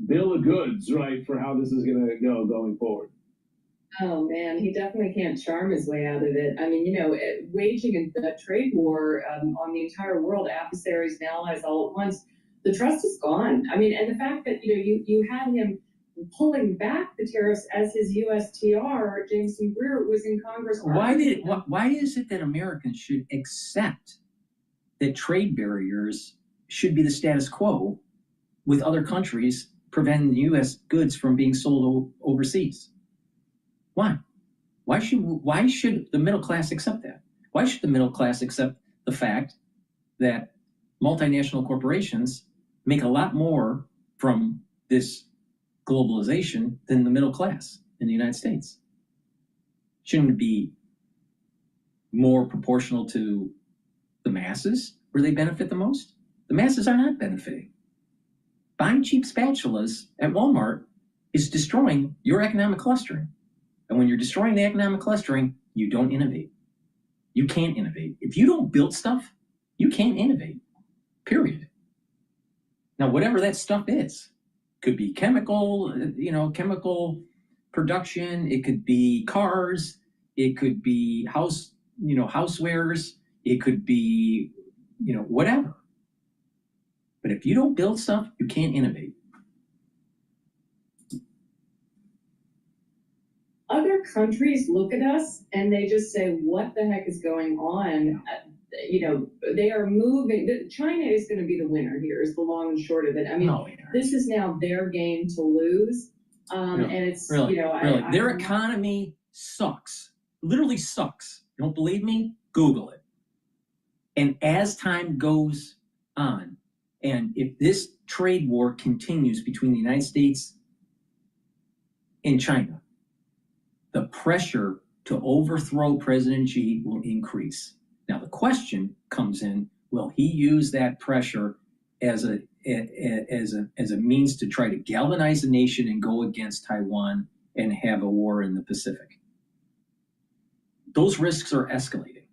bill of goods, right, for how this is going to go going forward? Oh, man, he definitely can't charm his way out of it. I mean, waging a trade war on the entire world, adversaries and allies all at once, the trust is gone. I mean, and the fact that, you had him pulling back the tariffs as his USTR, Jameson Greer, was in Congress. Why is it that Americans should accept that trade barriers should be the status quo with other countries preventing U.S. goods from being sold overseas. Why? Why should the middle class accept that? Why should the middle class accept the fact that multinational corporations make a lot more from this globalization than the middle class in the United States? Shouldn't it be more proportional to the masses where they benefit the most? The masses are not benefiting. Buying cheap spatulas at Walmart is destroying your economic clustering. And when you're destroying the economic clustering, you don't innovate. You can't innovate. If you don't build stuff, you can't innovate, period. Now, whatever that stuff is, could be chemical, chemical production, it could be cars, it could be housewares, it could be, whatever. But if you don't build stuff, you can't innovate. Other countries look at us and they just say, what the heck is going on? They are moving. China is going to be the winner here, is the long and short of it. I mean, this is now their game to lose. And it's, really. Their economy sucks, literally sucks. You don't believe me? Google it. And as time goes on, and if this trade war continues between the United States and China, the pressure to overthrow President Xi will increase. Now, the question comes in, will he use that pressure as a means to try to galvanize the nation and go against Taiwan and have a war in the Pacific? Those risks are escalating.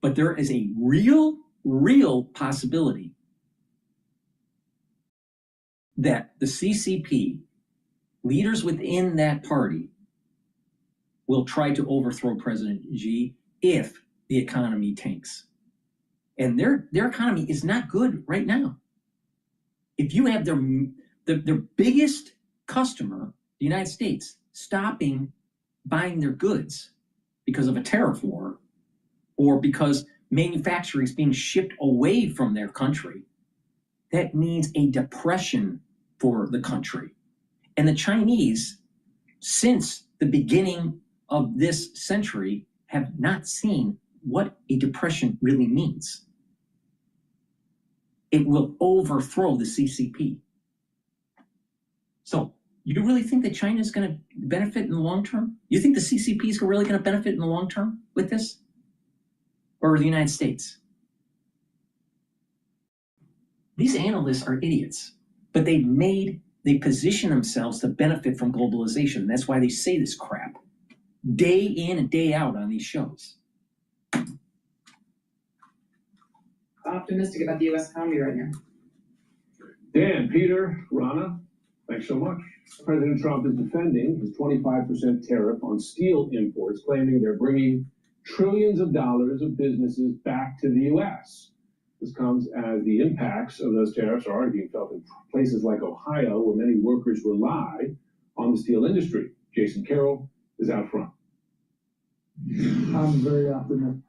But there is a real possibility that the CCP, leaders within that party, will try to overthrow President Xi if the economy tanks. And their economy is not good right now. If you have their biggest customer, the United States, stopping buying their goods because of a tariff war, or because manufacturing is being shipped away from their country, that means a depression for the country. And the Chinese, since the beginning of this century, have not seen what a depression really means. It will overthrow the CCP. So you really think that China is going to benefit in the long term? You think the CCP is really going to benefit in the long term with this? Or the United States? These analysts are idiots, but they position themselves to benefit from globalization. That's why they say this crap day in and day out on these shows. Optimistic about the U.S. economy right now. Dan, Peter, Rana, thanks so much. President Trump is defending his 25% tariff on steel imports, claiming they're bringing trillions of dollars of businesses back to the U.S. This comes as the impacts of those tariffs are already being felt in places like Ohio, where many workers rely on the steel industry. Jason Carroll is out front. I'm very optimistic.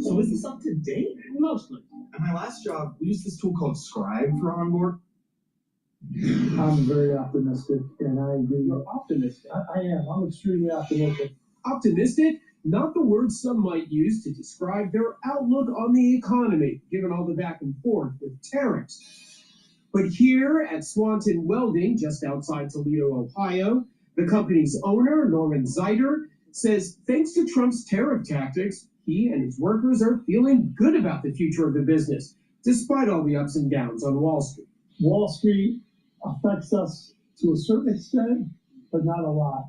So is this up to date? Mostly. At my last job, we used this tool called Scribe for onboard. I'm very optimistic, and I agree. You're optimistic. I am. I'm extremely optimistic. Optimistic? Not the word some might use to describe their outlook on the economy, given all the back and forth with tariffs. But here at Swanton Welding, just outside Toledo, Ohio, the company's owner, Norman Zeiter, says thanks to Trump's tariff tactics, he and his workers are feeling good about the future of the business, despite all the ups and downs on Wall Street. Wall Street affects us to a certain extent, but not a lot.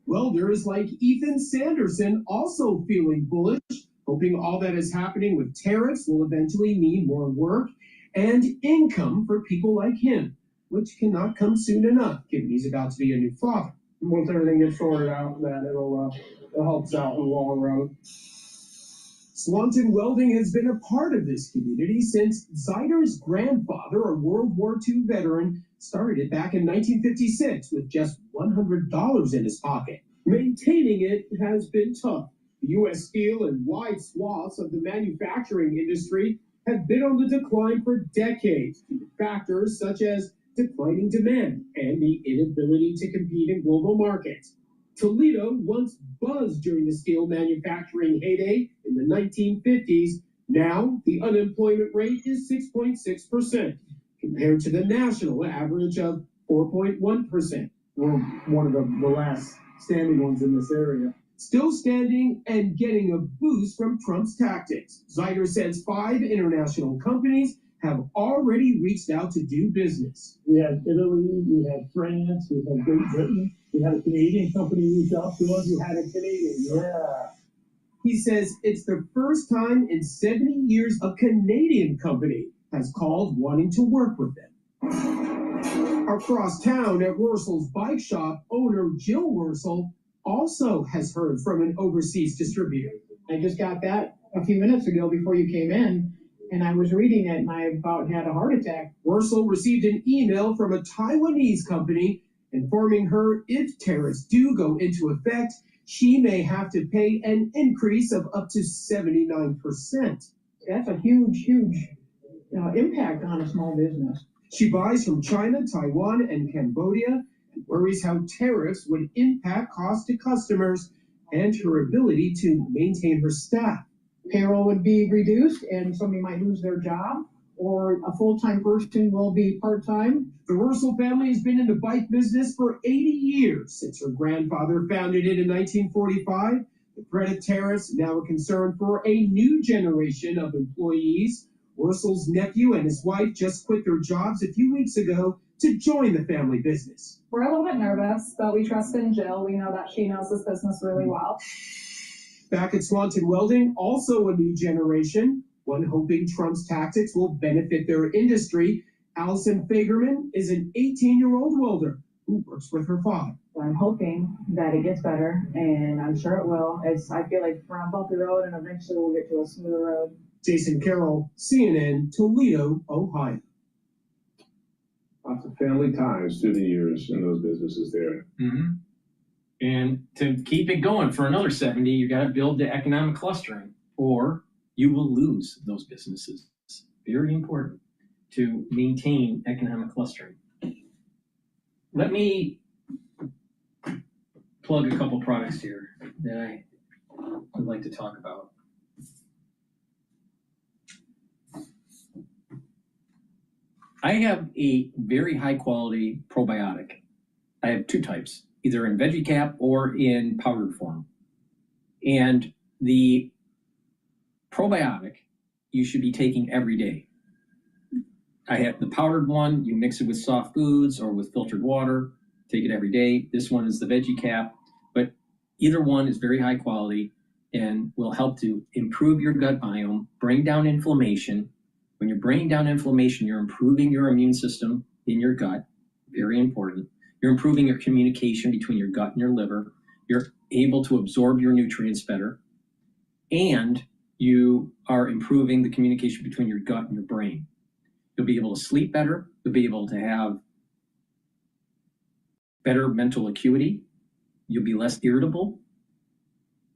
Welders like Ethan Sanderson also feeling bullish, hoping all that is happening with tariffs will eventually mean more work and income for people like him, which cannot come soon enough, given he's about to be a new father. Once everything gets sorted out, then it'll help us out in the long run. Swanton Welding has been a part of this community since Zeiter's grandfather, a World War II veteran, started it back in 1956 with just $100 in his pocket. Maintaining it has been tough. The U.S. Steel and wide swaths of the manufacturing industry have been on the decline for decades due to factors such as declining demand and the inability to compete in global markets. Toledo once buzzed during the steel manufacturing heyday in the 1950s. Now, the unemployment rate is 6.6%, compared to the national average of 4.1%. We're one of the last standing ones in this area. Still standing and getting a boost from Trump's tactics. Zyger says 5 international companies have already reached out to do business. We had Italy, we had France, we had Great Britain, we had a Canadian company reach out to us. You had a Canadian. Yeah. He says it's the first time in 70 years a Canadian company has called wanting to work with them. Across town at Wurzel's bike shop, owner Jill Wurzel also has heard from an overseas distributor. I just got that a few minutes ago before you came in, and I was reading it and I about had a heart attack. Wurzel received an email from a Taiwanese company informing her if tariffs do go into effect, she may have to pay an increase of up to 79%. That's a huge impact on a small business. She buys from China, Taiwan, and Cambodia, and worries how tariffs would impact cost to customers and her ability to maintain her staff. Payroll would be reduced and somebody might lose their job, or a full-time person will be part-time. The Wurzel family has been in the bike business for 80 years since her grandfather founded it in 1945. The threat of tariffs now a concern for a new generation of employees. Wurzel's nephew and his wife just quit their jobs a few weeks ago to join the family business. We're a little bit nervous, but we trust in Jill. We know that she knows this business really well. Back at Swanton Welding, also a new generation, one hoping Trump's tactics will benefit their industry. Allison Fagerman is an 18-year-old welder who works with her father. I'm hoping that it gets better, and I'm sure it will. I feel like we're on a bumpy road, and eventually we'll get to a smoother road. Jason Carroll, CNN, Toledo, Ohio. Lots of family ties through the years in those businesses there. Mm-hmm. And to keep it going for another 70, you got to build the economic clustering, or you will lose those businesses. Very important to maintain economic clustering. Let me plug a couple products here that I would like to talk about. I have a very high quality probiotic. I have 2 types, either in veggie cap or in powdered form. And the probiotic you should be taking every day. I have the powdered one, you mix it with soft foods or with filtered water, take it every day. This one is the veggie cap, but either one is very high quality and will help to improve your gut biome, bring down inflammation. When you're bringing down inflammation, you're improving your immune system in your gut, very important. You're improving your communication between your gut and your liver. You're able to absorb your nutrients better, and you are improving the communication between your gut and your brain. You'll be able to sleep better. You'll be able to have better mental acuity. You'll be less irritable.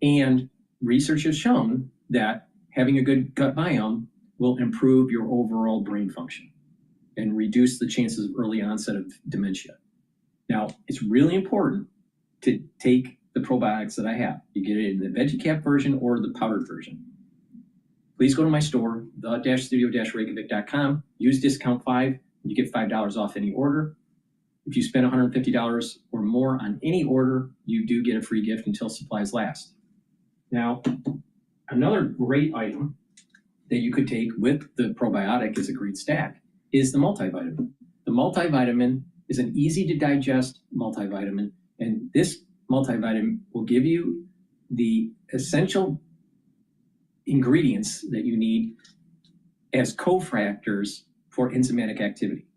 And research has shown that having a good gut biome will improve your overall brain function and reduce the chances of early onset of dementia. Now, it's really important to take the probiotics that I have. You get it in the veggie cap version or the powdered version. Please go to my store, the-studio-reykjavik.com, use discount 5, and you get $5 off any order. If you spend $150 or more on any order, you do get a free gift until supplies last. Now, another great item that you could take with the probiotic as a great stack is the multivitamin. The multivitamin is an easy to digest multivitamin, and this multivitamin will give you the essential ingredients that you need as cofactors for enzymatic activity.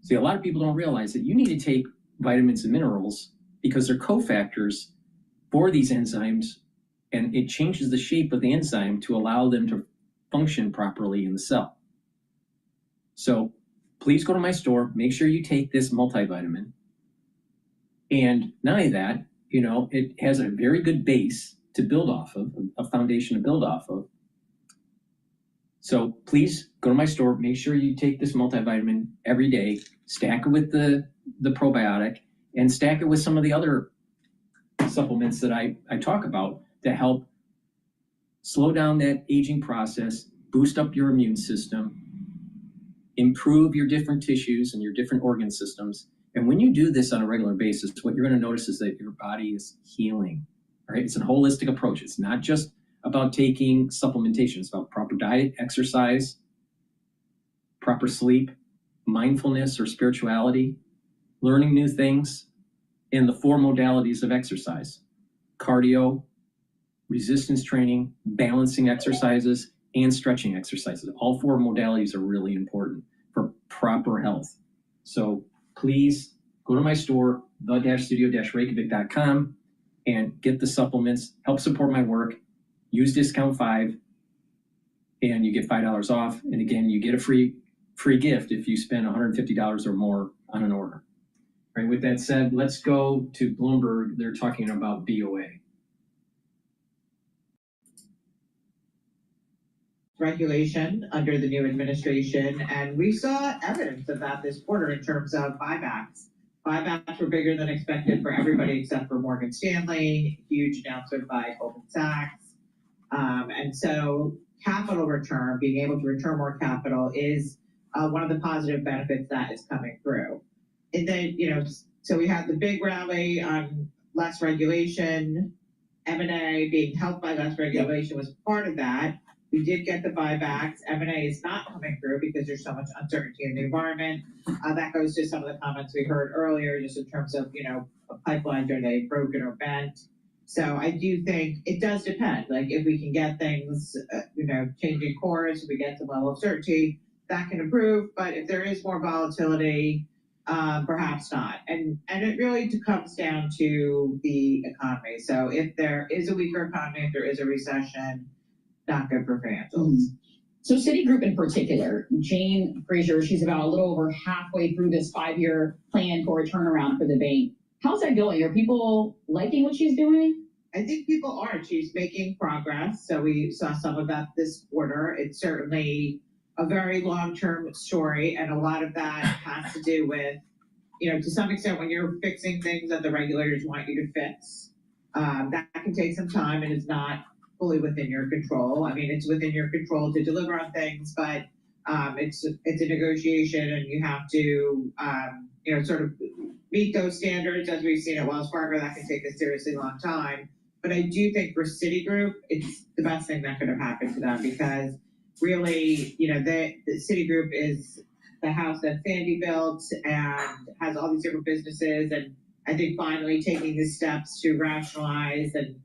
See, a lot of people don't realize that you need to take vitamins and minerals because they're cofactors for these enzymes, and it changes the shape of the enzyme to allow them to function properly in the cell. So please go to my store, make sure you take this multivitamin. And not only that, it has a very good base to build off of, a foundation to build off of. So please go to my store, make sure you take this multivitamin every day, stack it with the probiotic, and stack it with some of the other supplements that I talk about to help slow down that aging process, boost up your immune system, improve your different tissues and your different organ systems. And when you do this on a regular basis, what you're going to notice is that your body is healing, right? It's a holistic approach. It's not just about taking supplementation. It's about proper diet, exercise, proper sleep, mindfulness or spirituality, learning new things, and the 4 modalities of exercise: cardio, resistance training, balancing exercises, and stretching exercises. All 4 modalities are really important for proper health. So please go to my store, the-studio-reykjavik.com, and get the supplements, help support my work, use discount 5, and you get $5 off. And again, you get a free gift if you spend $150 or more on an order. All right, with that said, let's go to Bloomberg. They're talking about BOA. Regulation under the new administration, and we saw evidence of that this quarter in terms of buybacks. Buybacks were bigger than expected for everybody except for Morgan Stanley, huge announcement by Goldman Sachs. And so capital return, being able to return more capital, is one of the positive benefits that is coming through. And then, so we had the big rally on less regulation, M&A being helped by less regulation was part of that. We did get the buybacks. M&A is not coming through because there's so much uncertainty in the environment. That goes to some of the comments we heard earlier, just in terms of, pipelines, are they broken or bent? So I do think it does depend. Like if we can get things, changing course, if we get some level of certainty, that can improve. But if there is more volatility, perhaps not. And it really comes down to the economy. So if there is a weaker economy, if there is a recession, not good for financials. So Citigroup in particular, Jane Fraser, she's about a little over halfway through this 5-year plan for a turnaround for the bank. How's that going? Are people liking what she's doing? I think people are. She's making progress. So we saw some of that this quarter. It's certainly a very long-term story, and a lot of that has to do with, to some extent, when you're fixing things that the regulators want you to fix, that can take some time and is not fully within your control. I mean, it's within your control to deliver on things, but it's a negotiation, and you have to, sort of meet those standards. As we've seen at Wells Fargo, that can take a seriously long time. But I do think for Citigroup, it's the best thing that could have happened to them, because really, the Citigroup is the house that Sandy built and has all these different businesses. And I think finally taking the steps to rationalize and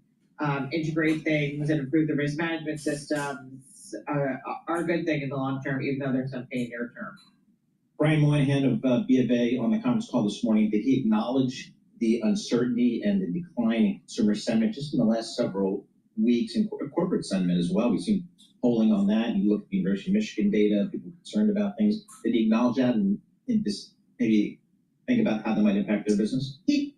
integrate things and improve the risk management systems are a good thing in the long term, even though there's some pain near term. Brian Moynihan of BofA on the conference call this morning, did he acknowledge the uncertainty and the decline in consumer sentiment just in the last several weeks, and corporate sentiment as well? We've seen polling on that. You look at the University of Michigan data, people concerned about things. Did he acknowledge that and just maybe think about how that might impact their business? He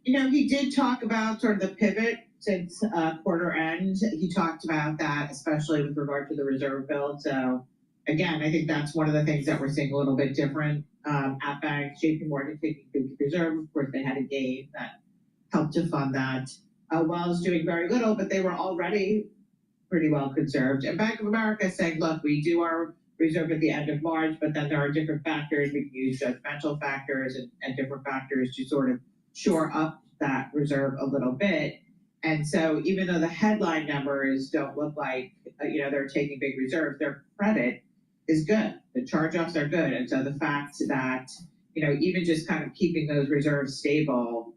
did talk about sort of the pivot since quarter end. He talked about that, especially with regard to the reserve build. So again, I think that's one of the things that we're seeing a little bit different at banks. JP Morgan taking big reserve. Of course, they had a gain that helped to fund that. Wells doing very little, but they were already pretty well conserved. And Bank of America saying, look, we do our reserve at the end of March, but then there are different factors. We can use judgmental factors and different factors to sort of shore up that reserve a little bit. And so even though the headline numbers don't look like, they're taking big reserves, their credit is good. The charge-offs are good. And so the fact that, even just kind of keeping those reserves stable,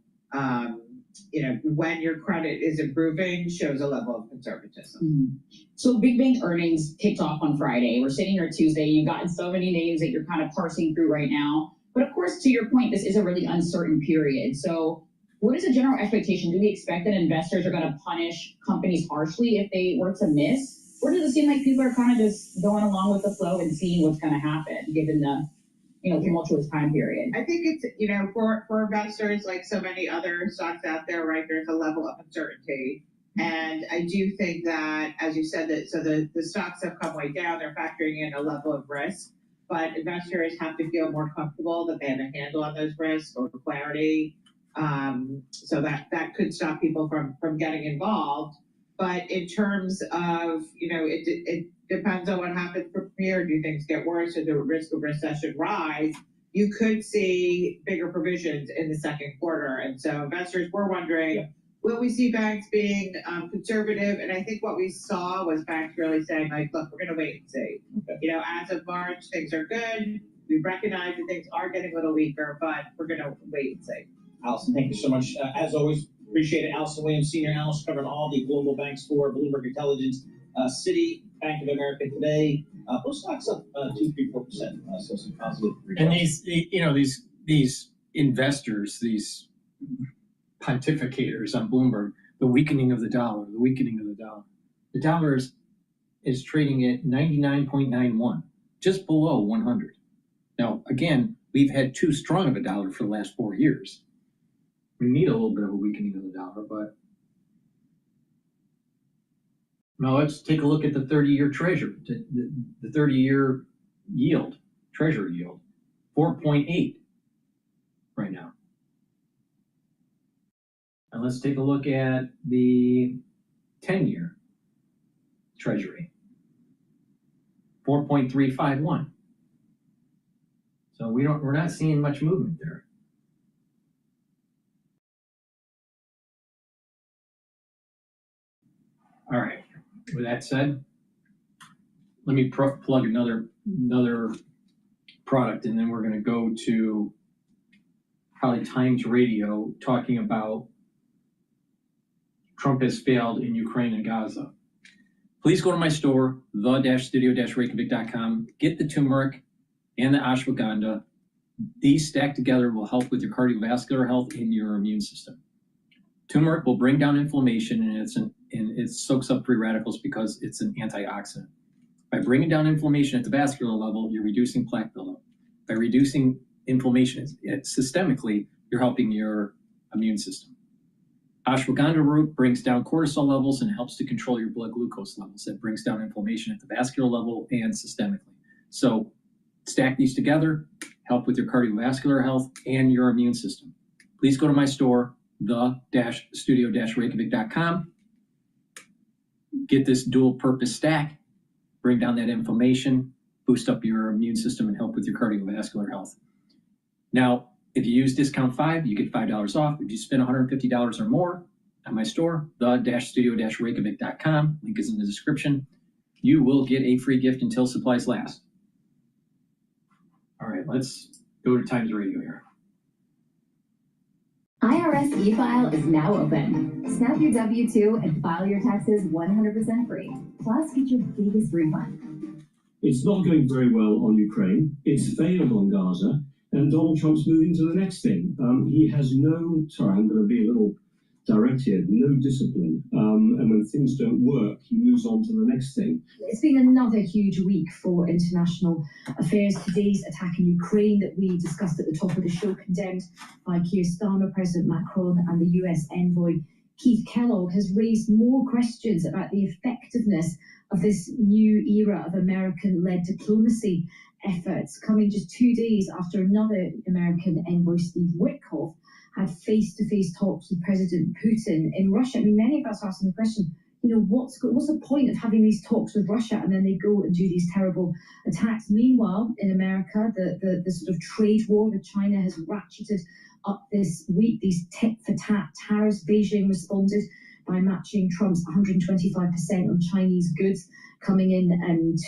when your credit is improving, shows a level of conservatism. So big bank earnings kicked off on Friday. We're sitting here Tuesday. You've gotten so many names that you're kind of parsing through right now. But of course, to your point, this is a really uncertain period. So what is the general expectation? Do we expect that investors are going to punish companies harshly if they were to miss? Or does it seem like people are kind of just going along with the flow and seeing what's going to happen given the tumultuous time period? I think it's, for investors, like so many other stocks out there, right, there's a level of uncertainty. And I do think that, as you said, that so the stocks have come way down. They're factoring in a level of risk, but investors have to feel more comfortable that they have a handle on those risks or clarity. So that could stop people from getting involved. But in terms of, it depends on what happens from here. Do things get worse or the risk of recession rise? You could see bigger provisions in the second quarter. And so investors were wondering, will we see banks being conservative? And I think what we saw was banks really saying, like, look, we're going to wait and see. Okay. As of March, things are good. We recognize that things are getting a little weaker, but we're going to wait and see. Allison, thank you so much. As always, appreciate it. Allison Williams, senior analyst, covering all the global banks for Bloomberg Intelligence. Citi, Bank of America today. Both stocks up 2-3-4%. So some positive results. And these investors, these pontificators on Bloomberg, the weakening of the dollar, the weakening of the dollar. The dollar is trading at 99.91, just below 100. Now, again, we've had too strong of a dollar for the last 4 years. We need a little bit of a weakening of the dollar, but now let's take a look at the 30-year treasury, the 30-year yield, treasury yield, 4.8 right now. And let's take a look at the 10-year treasury, 4.351. So we're not seeing much movement there. All right. With that said, let me plug another product, and then we're going to go to probably Times Radio talking about Trump has failed in Ukraine and Gaza. Please go to my store, the-studio-reykjavik.com. Get the turmeric and the ashwagandha. These stacked together will help with your cardiovascular health and your immune system. Turmeric will bring down inflammation, and it soaks up free radicals because it's an antioxidant. By bringing down inflammation at the vascular level, you're reducing plaque buildup. By reducing inflammation systemically, you're helping your immune system. Ashwagandha root brings down cortisol levels and helps to control your blood glucose levels. That brings down inflammation at the vascular level and systemically. So stack these together, help with your cardiovascular health and your immune system. Please go to my store, the-studio-reykjavik.com. Get this dual purpose stack, bring down that inflammation, boost up your immune system, and help with your cardiovascular health. Now, if you use discount 5, you get $5 off. If you spend $150 or more on my store, the-studio-reykjavik.com, link is in the description, you will get a free gift until supplies last. All right, let's go to Times Radio here. IRS e-file is now open. Snap your W-2 and file your taxes 100% free. Plus, get your biggest refund. It's not going very well on Ukraine. It's failed on Gaza. And Donald Trump's moving to the next thing. He has no, sorry, I'm going to be a little direct here, no discipline. And when things don't work, he moves on to the next thing. It's been another huge week for international affairs. Today's attack in Ukraine that we discussed at the top of the show, condemned by Keir Starmer, President Macron, and the US envoy Keith Kellogg, has raised more questions about the effectiveness of this new era of American-led diplomacy efforts, coming just 2 days after another American envoy, Steve Witkoff, had face-to-face talks with President Putin in Russia. I mean, many of us are asking the question, what's the point of having these talks with Russia and then they go and do these terrible attacks? Meanwhile, in America, the sort of trade war with China has ratcheted up this week. These tit-for-tat tariffs, Beijing responded by matching Trump's 125% on Chinese goods coming in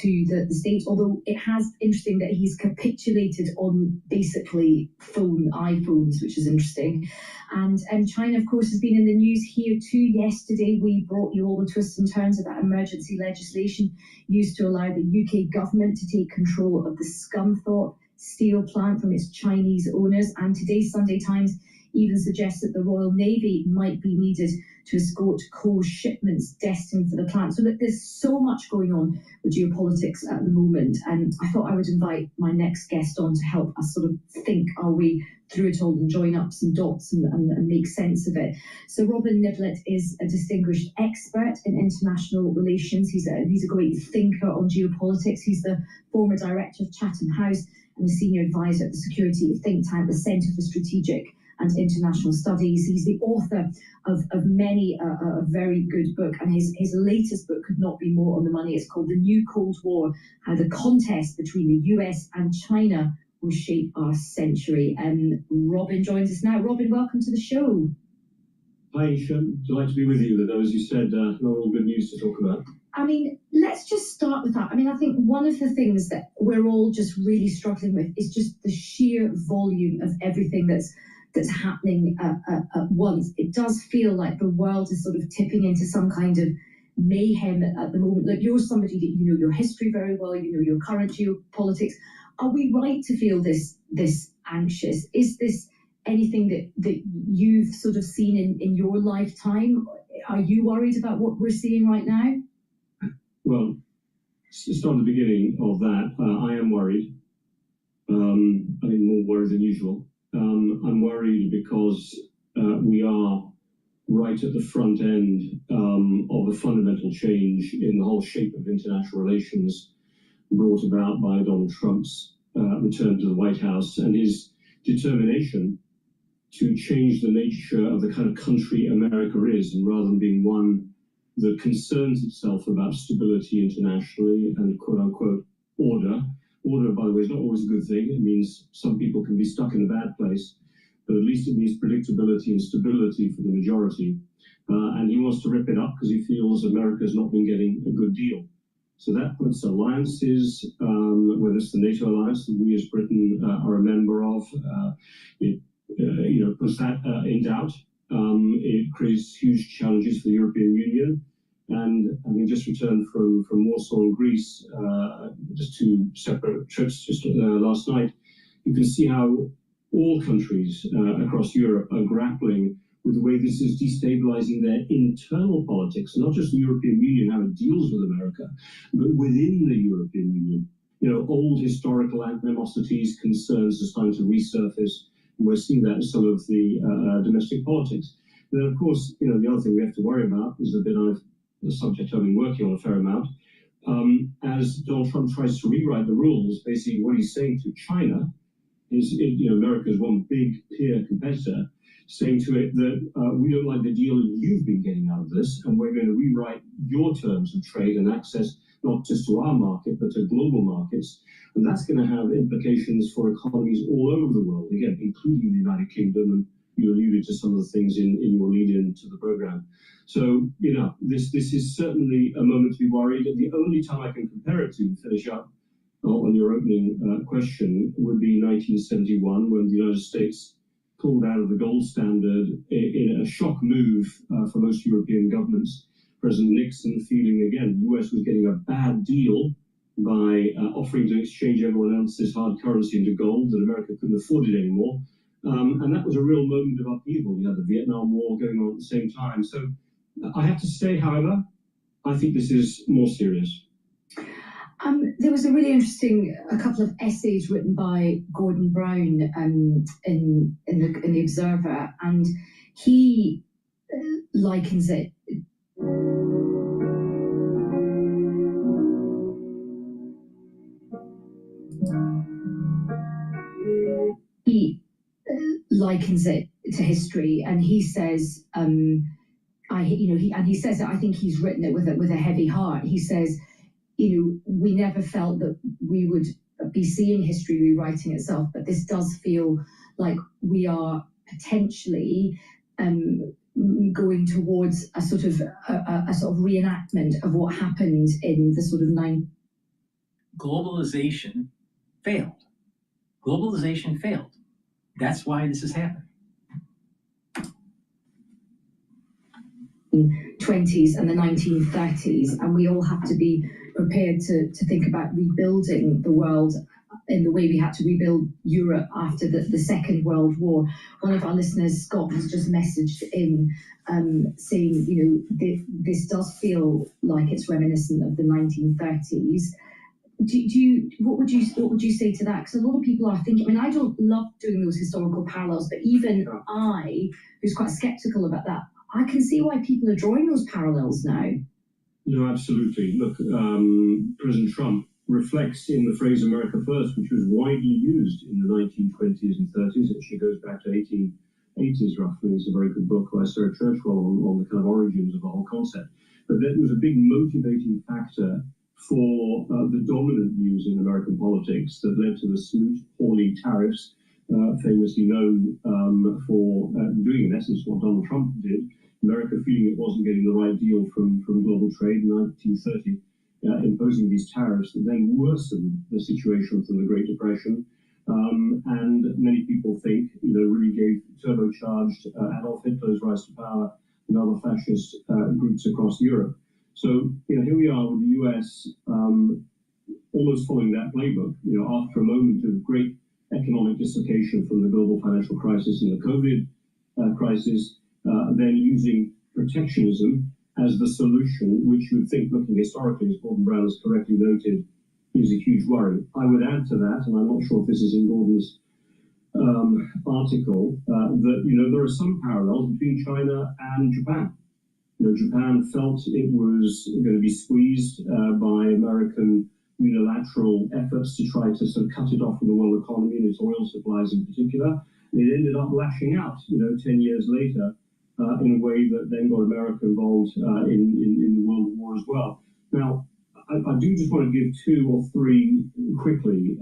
to the States, although it has interesting that he's capitulated on basically iPhones, which is interesting. And China, of course, has been in the news here too. Yesterday, we brought you all the twists and turns of that emergency legislation used to allow the UK government to take control of the Scunthorpe steel plant from its Chinese owners. And today's Sunday Times even suggests that the Royal Navy might be needed to escort coal shipments destined for the plant. So that there's so much going on with geopolitics at the moment, and I thought I would invite my next guest on to help us sort of think our way through it all and join up some dots and make sense of it. So Robin Niblett is a distinguished expert in international relations. He's a great thinker on geopolitics. He's the former director of Chatham House and a senior advisor at the security think tank, the Centre for Strategic and International Studies. He's the author of many a very good book, and his latest book could not be more on the money. It's called The New Cold War, How the Contest Between the US and China Will Shape Our Century. And Robin joins us now. Robin, welcome to the show. Hi, Isha. Delighted to be with you. Though, as you said, not all good news to talk about. I mean, let's just start with that. I mean, I think one of the things that we're all just really struggling with is just the sheer volume of everything that's happening at once. It does feel like the world is sort of tipping into some kind of mayhem at the moment. Like, you're somebody that you know your history very well, you know your current geopolitics. Are we right to feel this anxious? Is this anything that you've sort of seen in your lifetime? Are you worried about what we're seeing right now? Well, to start at the beginning of that, I am worried. I think more worried than usual. I'm worried because we are right at the front end of a fundamental change in the whole shape of international relations brought about by Donald Trump's return to the White House and his determination to change the nature of the kind of country America is, and rather than being one that concerns itself about stability internationally and quote-unquote order. Order, by the way, is not always a good thing. It means some people can be stuck in a bad place, but at least it means predictability and stability for the majority. And he wants to rip it up because he feels America's not been getting a good deal. So that puts alliances, whether it's the NATO alliance that we as Britain are a member of, puts that in doubt. It creates huge challenges for the European Union. And having just returned from Warsaw and Greece, just 2 separate trips just last night, you can see how all countries across Europe are grappling with the way this is destabilizing their internal politics, not just the European Union, how it deals with America, but within the European Union. You know, old historical animosities, concerns are starting to resurface. And we're seeing that in some of the domestic politics. And then, of course, you know, the other thing we have to worry about is the subject I've been working on a fair amount. As Donald Trump tries to rewrite the rules, basically what he's saying to China is, America's one big peer competitor, saying to it that we don't like the deal you've been getting out of this, and we're going to rewrite your terms of trade and access not just to our market, but to global markets. And that's going to have implications for economies all over the world, again, including the United Kingdom, and you alluded to some of the things in your lead-in to the program. So, this is certainly a moment to be worried. The only time I can compare it to finish up on your opening question would be 1971, when the United States pulled out of the gold standard in a shock move for most European governments. President Nixon feeling, again, the US was getting a bad deal by offering to exchange everyone else's hard currency into gold, that America couldn't afford it anymore. And that was a real moment of upheaval. You had the Vietnam War going on at the same time. So I have to say, however, I think this is more serious. There was a really interesting, a couple of essays written by Gordon Brown in the Observer, and he likens it. He likens it to history, and he says, he says that I think he's written it with a heavy heart. He says, we never felt that we would be seeing history rewriting itself, but this does feel like we are potentially going towards a sort of reenactment of what happened in the sort of Globalization failed. Globalization failed. That's why this is happening. 1920s and the 1930s, and we all have to be prepared to think about rebuilding the world in the way we had to rebuild Europe after the Second World War. One of our listeners, Scott, has just messaged in saying, you know, this does feel like it's reminiscent of the 1930s. What would you say to that? Because a lot of people are thinking, I mean, I don't love doing those historical parallels, but even I, who's quite skeptical about that, I can see why people are drawing those parallels now. No, absolutely. Look, President Trump reflects in the phrase America First, which was widely used in the 1920s and 30s. It actually goes back to 1880s roughly. It's a very good book by Sarah Churchwell on the kind of origins of the whole concept. But that was a big motivating factor for the dominant views in American politics that led to the Smoot-Hawley tariffs, famously known for doing, in essence, what Donald Trump did. America feeling it wasn't getting the right deal from global trade in 1930, imposing these tariffs that then worsened the situation from the Great Depression. And many people think, you know, really gave turbocharged Adolf Hitler's rise to power and other fascist groups across Europe. So, you know, here we are with the US almost following that playbook, you know, after a moment of great economic dislocation from the global financial crisis and the COVID crisis, then using protectionism as the solution, which you would think, looking historically, as Gordon Brown has correctly noted, is a huge worry. I would add to that, and I'm not sure if this is in Gordon's article, that, you know, there are some parallels between China and Japan. You know, Japan felt it was going to be squeezed by American unilateral efforts to try to sort of cut it off from the world economy and its oil supplies in particular. And it ended up lashing out, you know, 10 years later in a way that then got America involved in the World War as well. Now, I do just want to give two or three quickly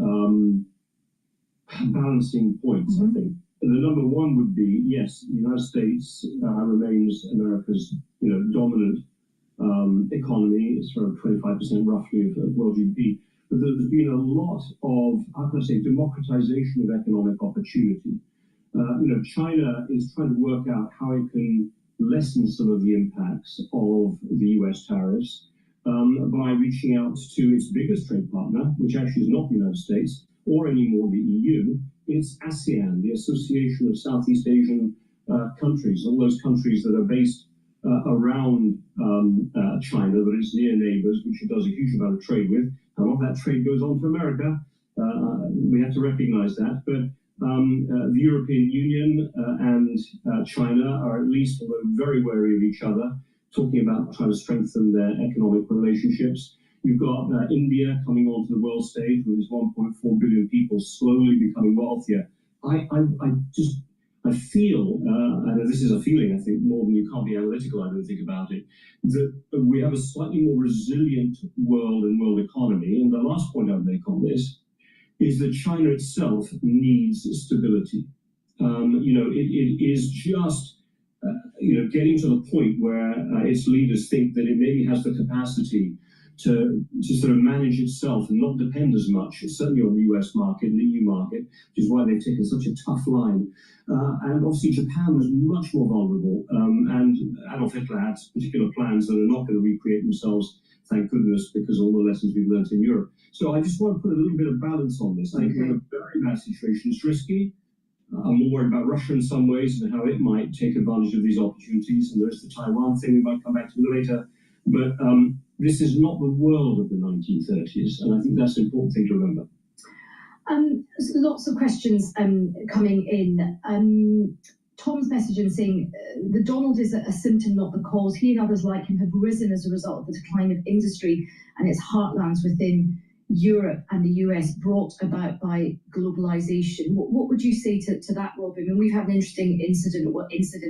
balancing points, I think. The number one would be, yes, the United States remains America's, you know, dominant economy. It's sort of 25% roughly of world GDP. But there's been a lot of, how can I say, democratization of economic opportunity. You know, China is trying to work out how it can lessen some of the impacts of the US tariffs by reaching out to its biggest trade partner, which actually is not the United States or anymore the EU. It's ASEAN, the Association of Southeast Asian Countries, all those countries that are based around China, that is near neighbors, which it does a huge amount of trade with. A lot of that trade goes on to America. We have to recognize that. But the European Union and China are at least, although very wary of each other, talking about trying to strengthen their economic relationships. You've got India coming onto the world stage with its 1.4 billion people slowly becoming wealthier. I feel, and this is a feeling, I think, more than you can't be analytical, I don't think, about it, that we have a slightly more resilient world and world economy. And the last point I would make on this is that China itself needs stability. You know, it is just, you know, getting to the point where its leaders think that it maybe has the capacity to sort of manage itself and not depend as much, certainly on the US market and the EU market, which is why they've taken such a tough line. And obviously Japan was much more vulnerable, and Adolf Hitler had particular plans that are not going to recreate themselves, thank goodness, because of all the lessons we've learned in Europe. So I just want to put a little bit of balance on this. I think we're in a very bad situation. It's risky. I'm more worried about Russia in some ways and how it might take advantage of these opportunities. And there's the Taiwan thing we might come back to later. But this is not the world of the 1930s, and I think that's an important thing to remember. Lots of questions coming in. Tom's messaging saying the Donald is a symptom, not the cause. He and others like him have risen as a result of the decline of industry and its heartlands within Europe and the US, brought about by globalization. What would you say to that, Robin? I mean, we've had an interesting incident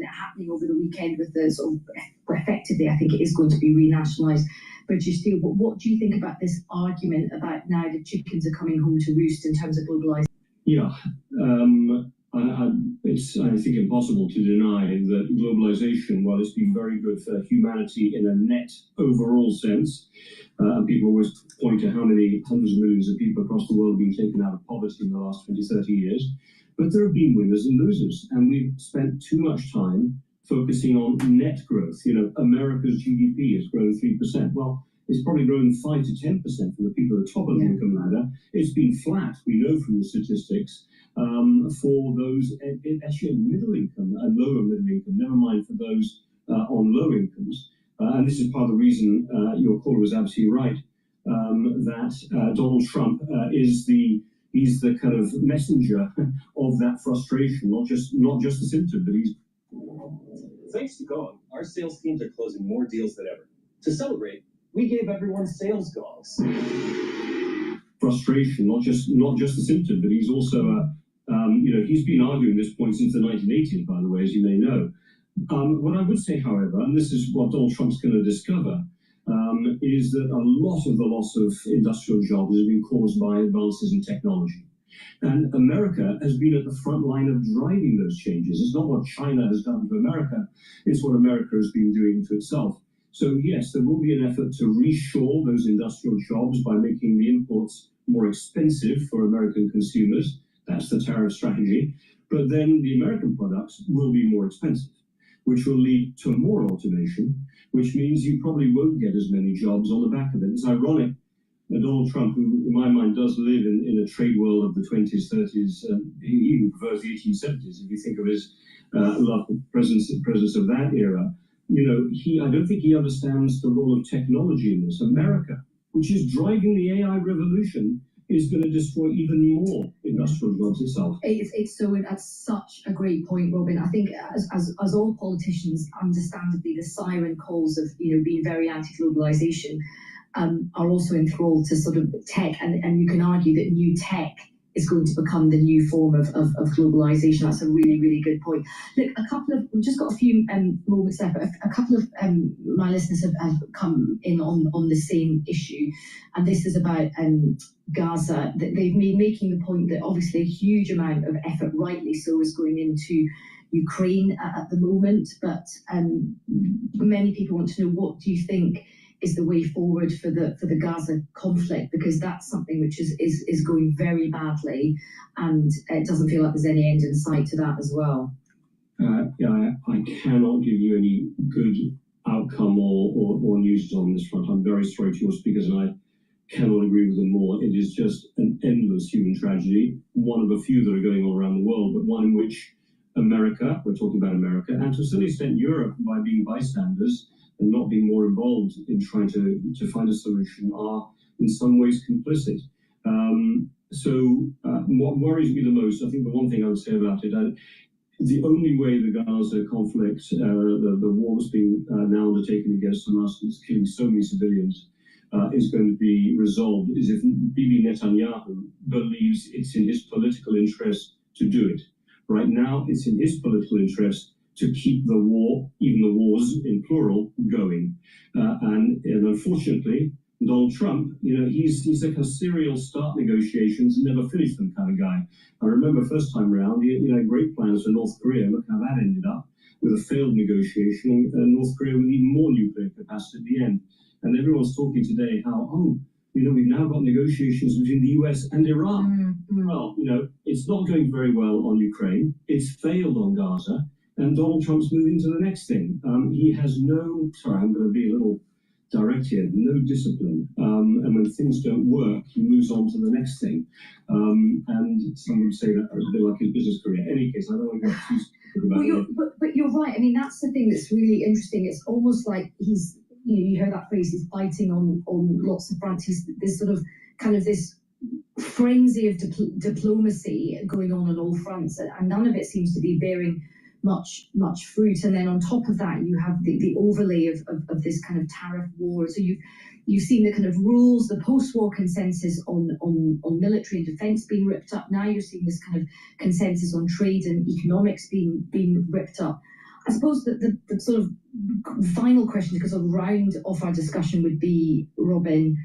happening over the weekend with the sort of, effectively, I think it is going to be renationalised British Steel. But what do you think about this argument about now the chickens are coming home to roost in terms of globalisation? Yeah, it's, I think, impossible to deny that globalization, while it's been very good for humanity in a net overall sense, people always point to how many hundreds of millions of people across the world have been taken out of poverty in the last 20, 30 years. But there have been winners and losers, and we've spent too much time focusing on net growth. You know, America's GDP has grown 3%. Well, It's probably grown 5 to 10% for the people at the top of the income ladder. It's been flat, we know from the statistics, for those actually middle income and lower middle income, never mind for those on low incomes. And this is part of the reason your caller was absolutely right, that Donald Trump he's the kind of messenger of that frustration, not just the symptom, but he's. Thanks to God, our sales teams are closing more deals than ever. To celebrate, we gave everyone sales gongs. Frustration, not just the symptom, but he's also he's been arguing this point since the 1980s, by the way, as you may know. What I would say, however, and this is what Donald Trump's going to discover, is that a lot of the loss of industrial jobs has been caused by advances in technology. And America has been at the front line of driving those changes. It's not what China has done to America, it's what America has been doing to itself. So yes, there will be an effort to reshore those industrial jobs by making the imports more expensive for American consumers. That's the tariff strategy. But then the American products will be more expensive, which will lead to more automation, which means you probably won't get as many jobs on the back of it. It's ironic that Donald Trump, who in my mind does live in a trade world of the 20s, 30s, he even prefers the 1870s, if you think of his presence of that era. I don't think he understands the role of technology in this. America, which is driving the AI revolution, is going to destroy even more industrial jobs itself. That's such a great point, Robin. I think as all politicians, understandably, the siren calls of being very anti-globalization are also enthralled to sort of tech, and you can argue that new tech is going to become the new form of globalization. That's a really, really good point. Look, we've just got a few moments left, but a couple of my listeners have come in on the same issue, and this is about Gaza. They've been making the point that obviously a huge amount of effort, rightly so, is going into Ukraine at the moment, but many people want to know, what do you think is the way forward for the Gaza conflict, because that's something which is going very badly, and it doesn't feel like there's any end in sight to that as well. I cannot give you any good outcome or news on this front. I'm very sorry to your speakers, and I cannot agree with them more. It is just an endless human tragedy, one of a few that are going on around the world, but one in which America, we're talking about America, and to some extent Europe, by being bystanders and not being more involved in trying to find a solution, are in some ways complicit. What worries me the most, I think the one thing I would say about it, the only way the Gaza conflict, the war that's being now undertaken against Hamas, that's killing so many civilians, is going to be resolved is if Bibi Netanyahu believes it's in his political interest to do it. Right now, it's in his political interest to keep the war, even the wars in plural, going. And unfortunately, Donald Trump, he's like a serial start negotiations and never finish them kind of guy. I remember first time round, he had great plans for North Korea. Look how that ended up, with a failed negotiation, and North Korea with even more nuclear capacity at the end. And everyone's talking today how, we've now got negotiations between the US and Iran. Well, it's not going very well on Ukraine. It's failed on Gaza. And Donald Trump's moving to the next thing. He has I'm going to be a little direct here, no discipline. And when things don't work, he moves on to the next thing. And some would say that was a bit like his business career. In any case, I don't want to get too specific about it. But you're right. I mean, that's the thing that's really interesting. It's almost like he's, you heard that phrase, he's fighting on lots of fronts. There's sort of kind of this frenzy of diplomacy going on all fronts, and none of it seems to be bearing much fruit. And then on top of that, you have the overlay of this kind of tariff war. So you've seen the kind of rules, the post-war consensus on military and defence being ripped up. Now you're seeing this kind of consensus on trade and economics being ripped up. I suppose that the sort of final question, because I'll round off our discussion, would be, Robin,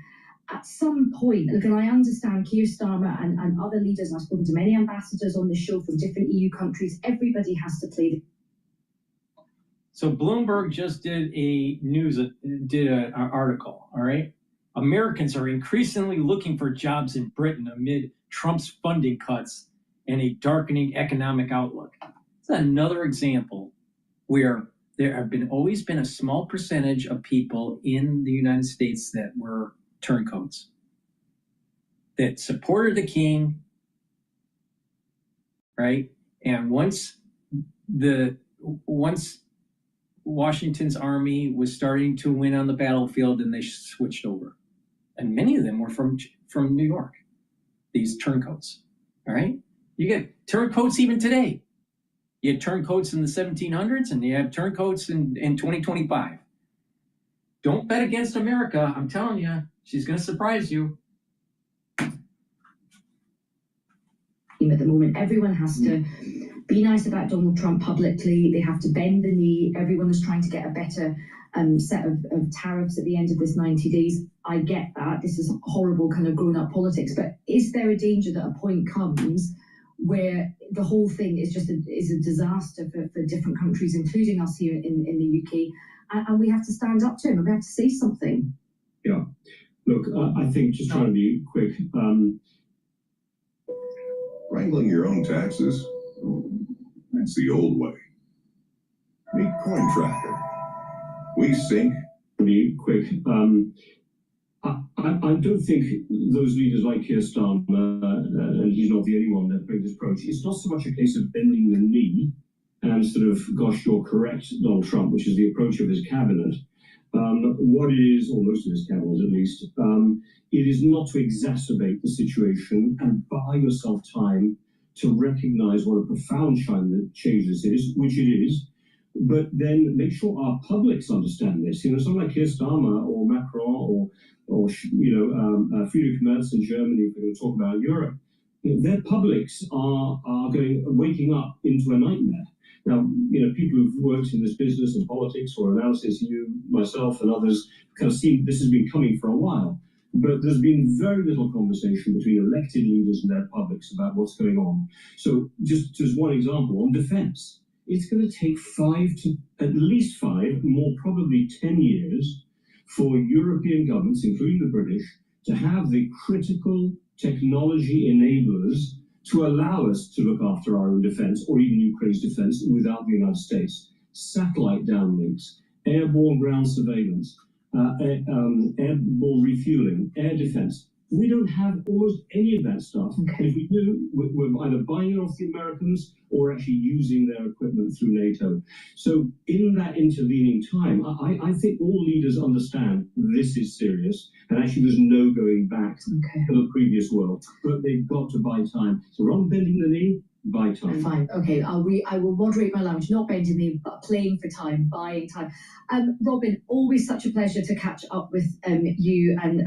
at some point, look, and I understand Keir Starmer and other leaders, and I've spoken to many ambassadors on the show from different EU countries, everybody has to play So Bloomberg just did an article, all right? Americans are increasingly looking for jobs in Britain amid Trump's funding cuts and a darkening economic outlook. It's another example where there have always been a small percentage of people in the United States that were turncoats, that supported the king, right? And once Washington's army was starting to win on the battlefield, and they switched over. And many of them were from New York, these turncoats, all right? You get turncoats even today. You had turncoats in the 1700s, and you have turncoats in 2025. Don't bet against America. I'm telling you, she's going to surprise you. At the moment, everyone has to be nice about Donald Trump publicly. They have to bend the knee. Everyone is trying to get a better set of tariffs at the end of this 90 days. I get that. This is horrible kind of grown-up politics. But is there a danger that a point comes where the whole thing is just is a disaster for different countries, including us here in the UK, and we have to stand up to him and we have to say something? Yeah. Look, I think, just trying to be quick, wrangling your own taxes, that's the old way. Meet Coin Tracker. We sync. Be quick. I don't think those leaders like Keir Starmer, and he's not the only one that brings this approach, it's not so much a case of bending the knee and sort of, gosh, you're correct, Donald Trump, which is the approach of his cabinet. What it is, or most of his cabinet at least, it is not to exacerbate the situation and buy yourself time to recognize what a profound change this is, which it is, but then make sure our publics understand this. You know, someone like Keir Starmer or Macron or Friedrich Merz in Germany, if we're going to talk about Europe, their publics are waking up into a nightmare. Now, you know, people who've worked in this business and politics or analysis, you, myself, and others, kind of see this has been coming for a while. But there's been very little conversation between elected leaders and their publics about what's going on. So just one example, on defense, it's going to take at least 5, more probably 10 years for European governments, including the British, to have the critical technology enablers to allow us to look after our own defense, or even Ukraine's defense, without the United States. Satellite downlinks, airborne ground surveillance, airborne refueling, air defense. We don't have almost any of that stuff. Okay. If we do, we're either buying it off the Americans or actually using their equipment through NATO. So in that intervening time, I think all leaders understand this is serious, and actually there's no going back to the previous world. But they've got to buy time. So rather than bending the knee, buy time. Fine. Okay. I will moderate my language, not bending the knee, but playing for time, buying time. Robin, always such a pleasure to catch up with you, and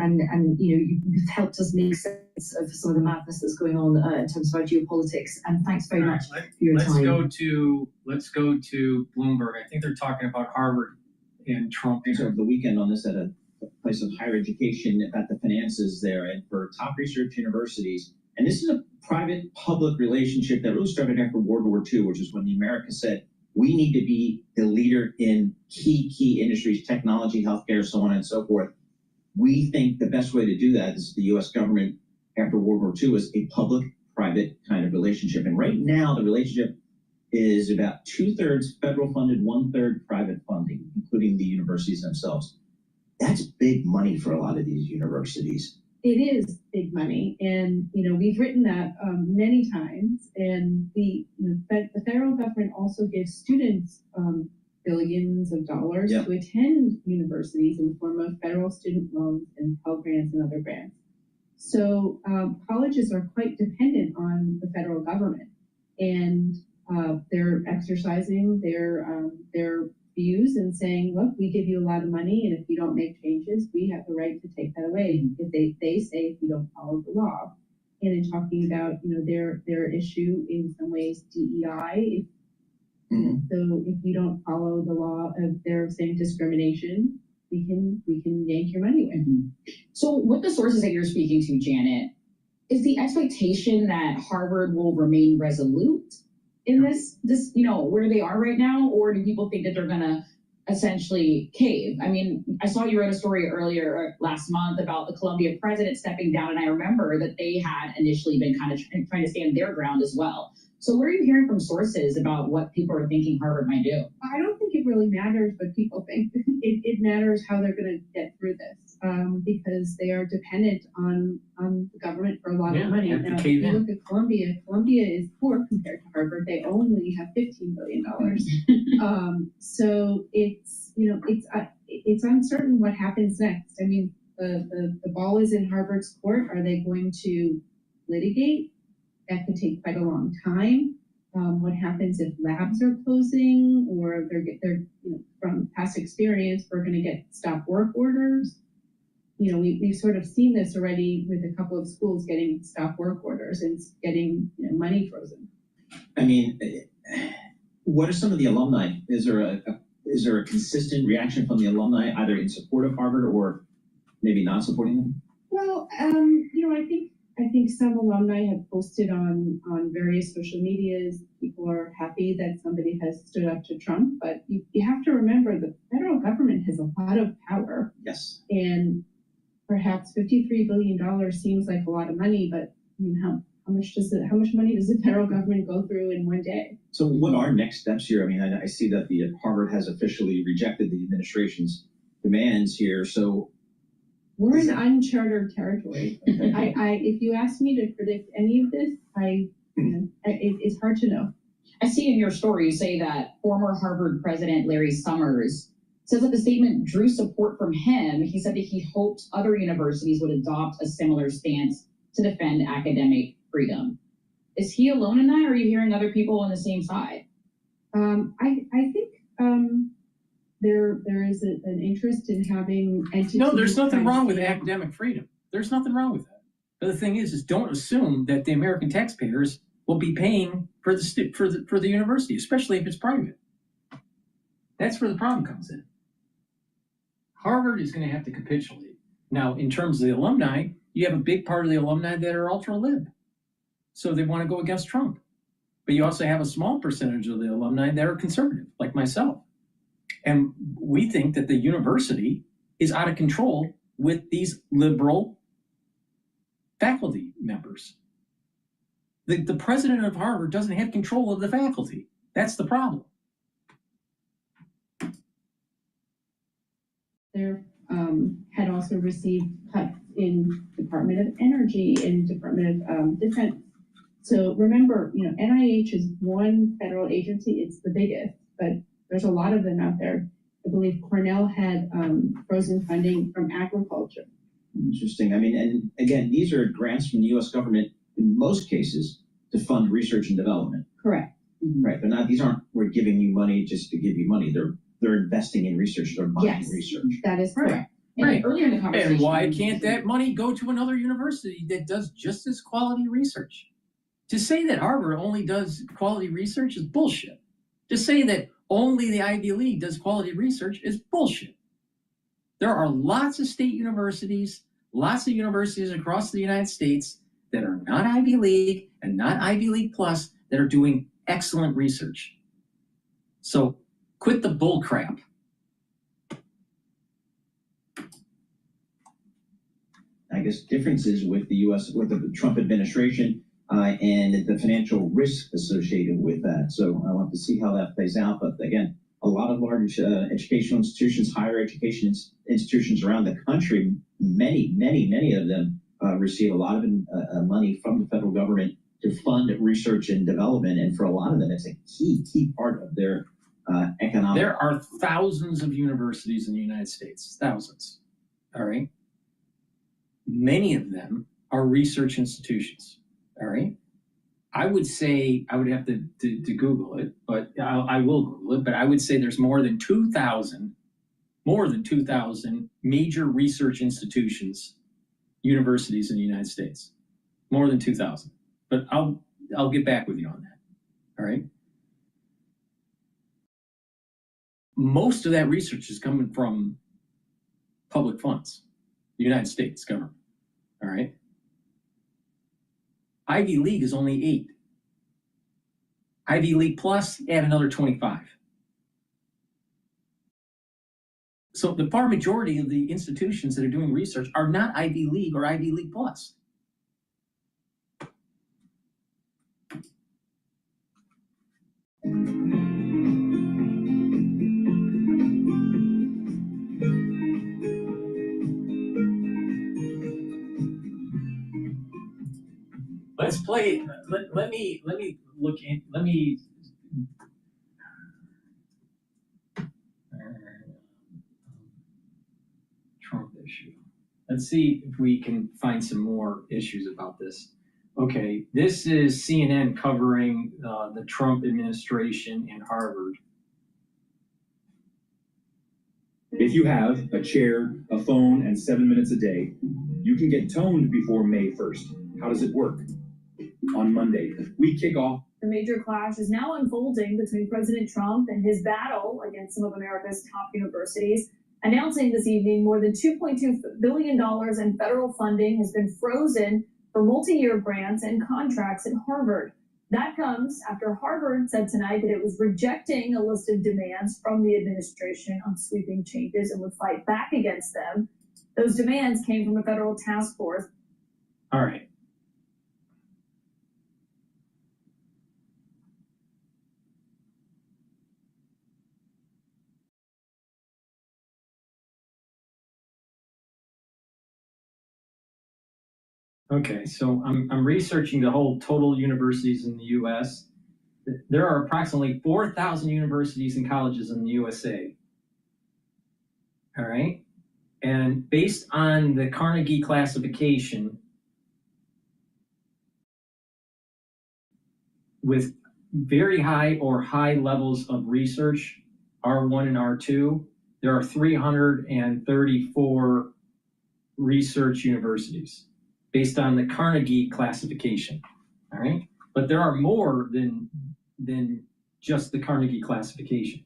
you know, you've helped us make sense of some of the madness that's going on in terms of our geopolitics. And thanks very much for your time. Let's go to Bloomberg. I think they're talking about Harvard and Trump. Over the weekend on this at a place of higher education, about the finances there, and for top research universities. And this is a private-public relationship that really started after World War II, which is when the America said, we need to be the leader in key industries, technology, healthcare, so on and so forth. We think the best way to do that is the U.S. government after World War II is a public-private kind of relationship. And right now, the relationship is about 2/3 federal funded, 1/3 private funding, including the universities themselves. That's big money for a lot of these universities. It is big money, and you know, we've written that many times. And the federal government also gives students billions of dollars to attend universities in the form of federal student loans and Pell Grants and other grants. So colleges are quite dependent on the federal government, and they're exercising their views and saying, look, we give you a lot of money, and if you don't make changes, we have the right to take that away. If they say if you don't follow the law. And in talking about, you know, their issue in some ways DEI, so if you don't follow the law, they're saying discrimination, we can yank your money away. So with the sources that you're speaking to, Janet, is the expectation that Harvard will remain resolute in this, you know, where they are right now, or do people think that they're gonna essentially cave? I mean, I saw you wrote a story earlier last month about the Columbia president stepping down, and I remember that they had initially been kind of trying to stand their ground as well. So what are you hearing from sources about what people are thinking Harvard might do? I don't think it really matters what people think. It matters how they're going to get through this, because they are dependent on the government for a lot of money. Now, if you look at Columbia is poor compared to Harvard. They only have $15 billion. So it's, you know, it's uncertain what happens next. I mean, the ball is in Harvard's court. Are they going to litigate? That could take quite a long time. What happens if labs are closing, or they're you know, from past experience, we're going to get stop work orders. You know, we've sort of seen this already with a couple of schools getting stop work orders and getting, you know, money frozen. I mean, what are some of the alumni? Is there a consistent reaction from the alumni, either in support of Harvard or maybe not supporting them? Well, you know, I think some alumni have posted on various social medias. People are happy that somebody has stood up to Trump, but you have to remember the federal government has a lot of power. Yes. And perhaps $53 billion seems like a lot of money, but I mean, how much money does the federal government go through in one day? So what are next steps here? I mean, I see that the Harvard has officially rejected the administration's demands here. So we're in uncharted territory. If you ask me to predict any of this, it's hard to know. I see in your story you say that former Harvard President Larry Summers says that the statement drew support from him. He said that he hoped other universities would adopt a similar stance to defend academic freedom. Is he alone in that, or are you hearing other people on the same side? I think there is an interest in having entities. No, there's nothing wrong with academic freedom. There's nothing wrong with that. But the thing is don't assume that the American taxpayers will be paying for the university, especially if it's private. That's where the problem comes in. Harvard is going to have to capitulate. Now, in terms of the alumni, you have a big part of the alumni that are ultra-lib. So they want to go against Trump. But you also have a small percentage of the alumni that are conservative, like myself. And we think that the university is out of control with these liberal faculty members. The president of Harvard doesn't have control of the faculty. That's the problem. There had also received cuts in Department of Energy and Department of Defense. So remember, you know, NIH is one federal agency. It's the biggest, but there's a lot of them out there. I believe Cornell had frozen funding from agriculture. Interesting. I mean, and again, these are grants from the U.S. government in most cases to fund research and development. Correct. Right. They're not. These aren't. We're giving you money just to give you money. They're investing in research. They're buying research. That is correct. Right. Earlier in the conversation, and why can't that money go to another university that does just as quality research? To say that Harvard only does quality research is bullshit. To say that only the Ivy League does quality research is bullshit. There are lots of state universities, lots of universities across the United States that are not Ivy League and not Ivy League Plus that are doing excellent research. So quit the bull crap. I guess differences with the U.S. with the Trump administration and the financial risk associated with that. So I want to see how that plays out. But again, a lot of large educational institutions, higher education institutions around the country, many of them receive a lot of money from the federal government to fund research and development. And for a lot of them, it's a key part of their economic. There are thousands of universities in the United States, thousands. All right. Many of them are research institutions. All right. I would say, I would have to Google it, but I will Google it, but I would say there's more than 2,000 major research institutions, universities in the United States. More than 2,000. But I'll get back with you on that. All right. Most of that research is coming from public funds, the United States government. All right. Ivy League is only 8. Ivy League Plus, add another 25. So the far majority of the institutions that are doing research are not Ivy League or Ivy League Plus. let's play. Let me look in. Let me. Trump issue. Let's see if we can find some more issues about this. Okay, this is CNN covering the Trump administration and Harvard. If you have a chair, a phone, and 7 minutes a day, you can get toned before May 1st. How does it work? On Monday, we kick off. The major clash is now unfolding between President Trump and his battle against some of America's top universities, announcing this evening more than $2.2 billion in federal funding has been frozen for multi-year grants and contracts at Harvard. That comes after Harvard said tonight that it was rejecting a list of demands from the administration on sweeping changes and would fight back against them. Those demands came from a federal task force. All right. Okay, so I'm researching the whole total universities in the U.S. There are approximately 4,000 universities and colleges in the USA. All right, and based on the Carnegie classification, with very high or high levels of research, R1 and R2, there are 334 research universities based on the Carnegie classification, all right? But there are more than just the Carnegie classification.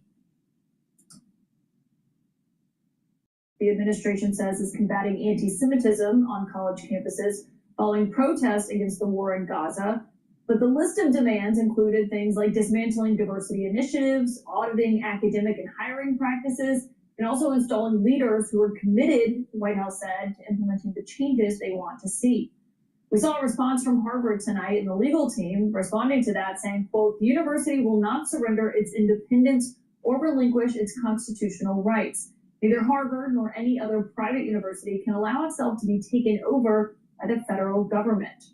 The administration says is combating anti-Semitism on college campuses following protests against the war in Gaza. But the list of demands included things like dismantling diversity initiatives, auditing academic and hiring practices, and also installing leaders who are committed, the White House said, to implementing the changes they want to see. We saw a response from Harvard tonight and the legal team responding to that saying, quote, the university will not surrender its independence or relinquish its constitutional rights. Neither Harvard nor any other private university can allow itself to be taken over by the federal government.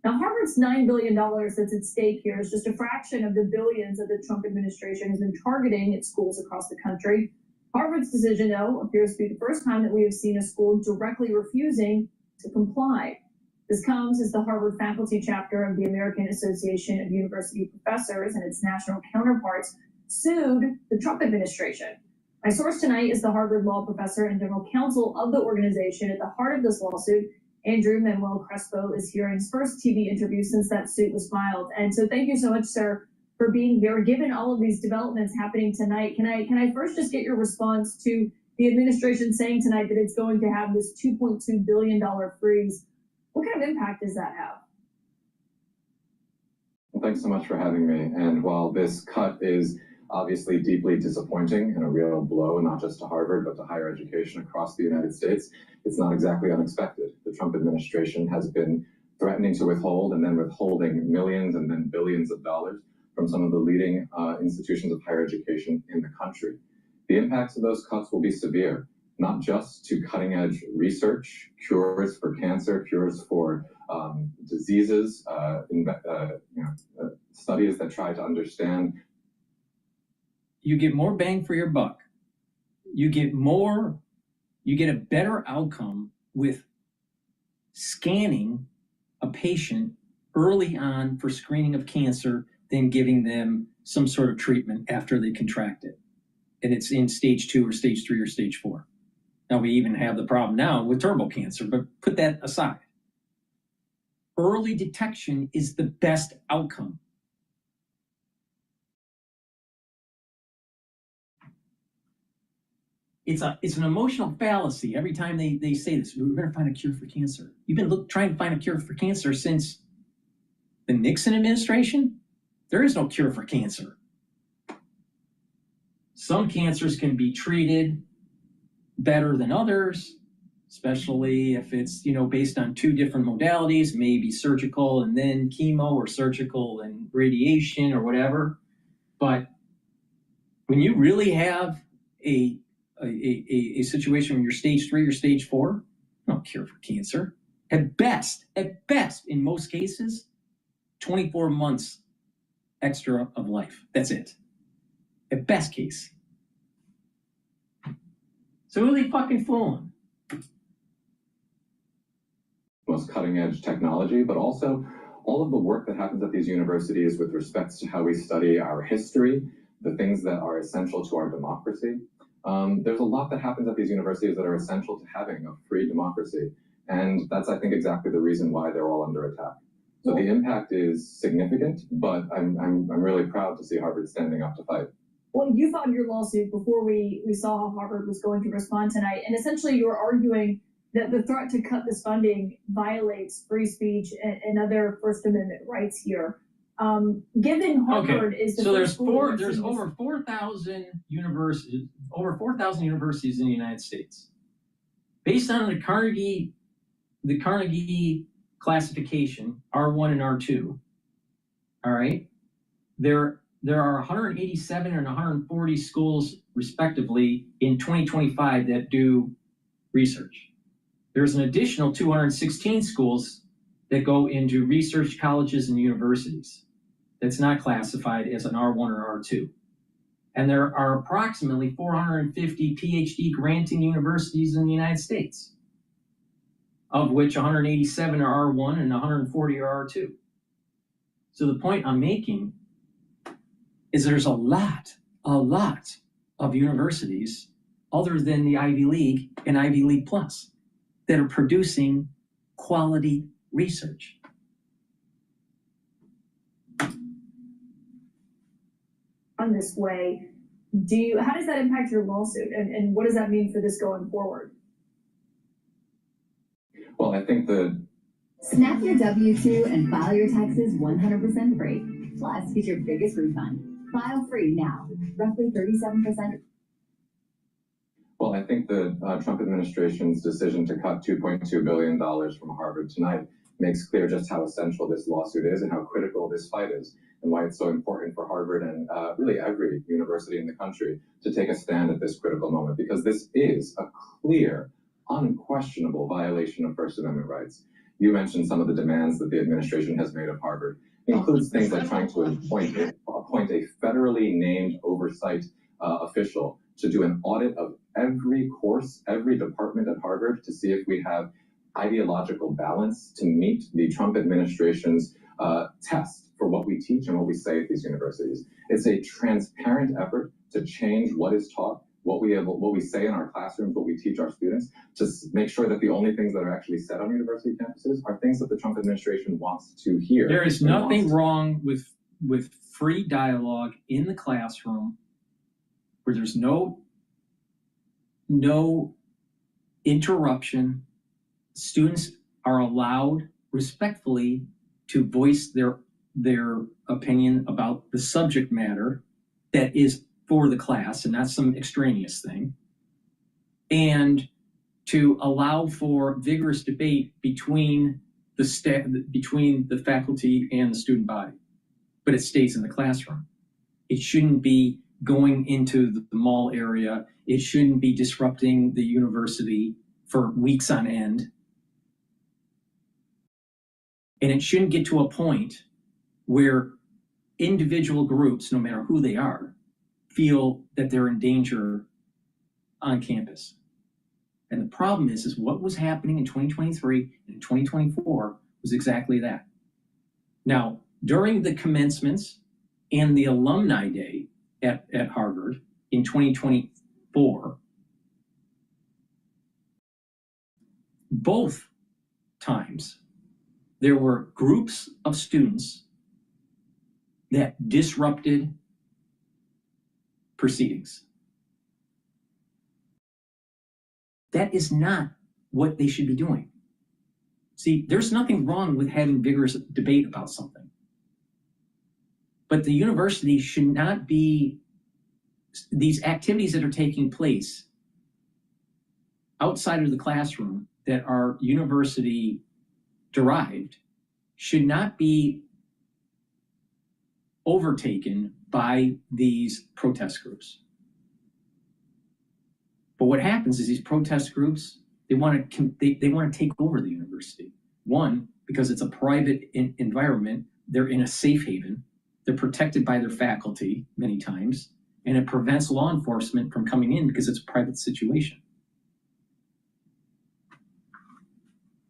Now, Harvard's $9 billion that's at stake here is just a fraction of the billions that the Trump administration has been targeting at schools across the country. Harvard's decision, though, appears to be the first time that we have seen a school directly refusing to comply. This comes as the Harvard faculty chapter of the American Association of University Professors and its national counterparts sued the Trump administration. My source tonight is the Harvard law professor and general counsel of the organization. At the heart of this lawsuit, Andrew Manuel Crespo, is here in his first TV interview since that suit was filed. And so thank you so much, sir, for being here. Given all of these developments happening tonight, can I first just get your response to the administration saying tonight that it's going to have this $2.2 billion freeze? What kind of impact does that have? Well, thanks so much for having me. And while this cut is obviously deeply disappointing and a real blow, not just to Harvard, but to higher education across the United States, it's not exactly unexpected. The Trump administration has been threatening to withhold and then withholding millions and then billions of dollars from some of the leading institutions of higher education in the country. The impacts of those cuts will be severe, not just to cutting-edge research, cures for cancer, cures for diseases, studies that try to understand. You get more bang for your buck. You get a better outcome with scanning a patient early on for screening of cancer than giving them some sort of treatment after they contract it. And it's in stage 2 or stage 3 or stage 4. Now, we even have the problem now with turbo cancer, but put that aside. Early detection is the best outcome. It's an emotional fallacy every time they say this. We're going to find a cure for cancer. You've been trying to find a cure for cancer since the Nixon administration. There is no cure for cancer. Some cancers can be treated better than others, especially if it's, based on 2 different modalities, maybe surgical and then chemo, or surgical and radiation, or whatever. But when you really have a situation when you're stage 3 or stage 4, no cure for cancer. At best, in most cases, 24 months extra of life. That's it. At best case. So who are they fucking fooling? Most cutting edge technology, but also all of the work that happens at these universities with respect to how we study our history, the things that are essential to our democracy. There's a lot that happens at these universities that are essential to having a free democracy. And that's, I think, exactly the reason why they're all under attack. So the impact is significant, but I'm really proud to see Harvard standing up to fight. Well, you filed your lawsuit before we saw how Harvard was going to respond tonight. And essentially you were arguing that the threat to cut this funding violates free speech and other First Amendment rights here. Given Harvard is the so first there's over 4,000 universities, in the United States. Based on the Carnegie classification, R1 and R2, all right, there are 187 and 140 schools respectively in 2025 that do research. There's an additional 216 schools that go into research colleges and universities that's not classified as an R1 or R2. And there are approximately 450 Ph.D. granting universities in the United States, of which 187 are R1 and 140 are R2. So the point I'm making is there's a lot of universities other than the Ivy League and Ivy League Plus that are producing quality research. on this way. How does that impact your lawsuit, and what does that mean for this going forward? Well, I think Snap your W-2 and file your taxes 100% free. Plus, get your biggest refund. File free now. Roughly 37%. Well, I think the Trump administration's decision to cut $2.2 billion from Harvard tonight makes clear just how essential this lawsuit is and how critical this fight is, and why it's so important for Harvard and really every university in the country to take a stand at this critical moment, because this is a clear, unquestionable violation of First Amendment rights. You mentioned some of the demands that the administration has made of Harvard. It includes things like trying to appoint a federally named oversight official to do an audit of every course, every department at Harvard to see if we have ideological balance to meet the Trump administration's test for what we teach and what we say at these universities. It's a transparent effort to change what is taught, what we say in our classrooms, what we teach our students, to make sure that the only things that are actually said on university campuses are things that the Trump administration wants to hear. There is nothing wrong with free dialogue in the classroom where there's no interruption. Students are allowed respectfully to voice their opinion about the subject matter that is for the class and not some extraneous thing, and to allow for vigorous debate between the faculty and the student body, but it stays in the classroom. It shouldn't be going into the mall area. It shouldn't be disrupting the university for weeks on end. And it shouldn't get to a point where individual groups, no matter who they are, feel that they're in danger on campus. And the problem is what was happening in 2023 and 2024 was exactly that. Now, during the commencements and the alumni day at Harvard in 2024, both times there were groups of students that disrupted proceedings. That is not what they should be doing. See, there's nothing wrong with having vigorous debate about something. But the university should not be, these activities that are taking place outside of the classroom that are university derived should not be overtaken by these protest groups. But what happens is these protest groups, they want to take over the university. One, because it's a private environment they're in a safe haven. They're protected by their faculty many times, and it prevents law enforcement from coming in because it's a private situation.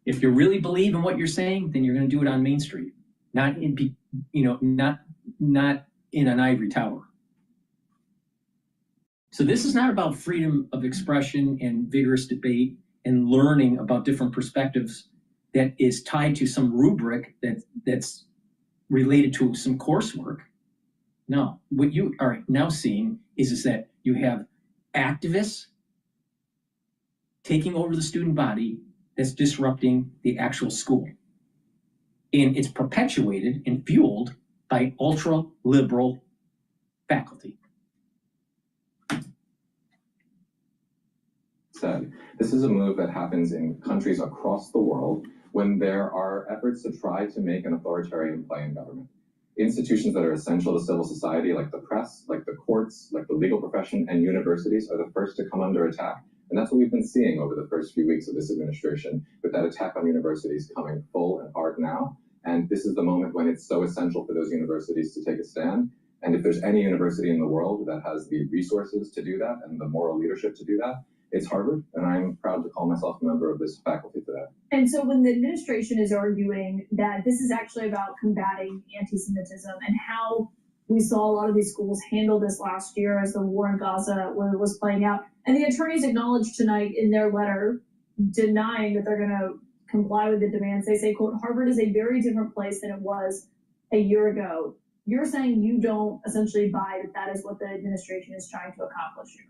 If you really believe in what you're saying, then you're going to do it on Main Street, not in, not in an ivory tower. So this is not about freedom of expression and vigorous debate and learning about different perspectives that is tied to some rubric that's related to some coursework. No, what you are now seeing is that you have activists taking over the student body that's disrupting the actual school. And it's perpetuated and fueled by ultra-liberal faculty. This is a move that happens in countries across the world when there are efforts to try to make an authoritarian play in government. Institutions that are essential to civil society, like the press, like the courts, like the legal profession, and universities are the first to come under attack. And that's what we've been seeing over the first few weeks of this administration, with that attack on universities coming full and hard now. And this is the moment when it's so essential for those universities to take a stand. And if there's any university in the world that has the resources to do that and the moral leadership to do that, it's Harvard, and I'm proud to call myself a member of this faculty today. And so when the administration is arguing that this is actually about combating anti-Semitism and how we saw a lot of these schools handle this last year as the war in Gaza was playing out, and the attorneys acknowledged tonight in their letter denying that they're going to comply with the demands. They say, quote, Harvard is a very different place than it was a year ago. You're saying you don't essentially buy that that is what the administration is trying to accomplish here.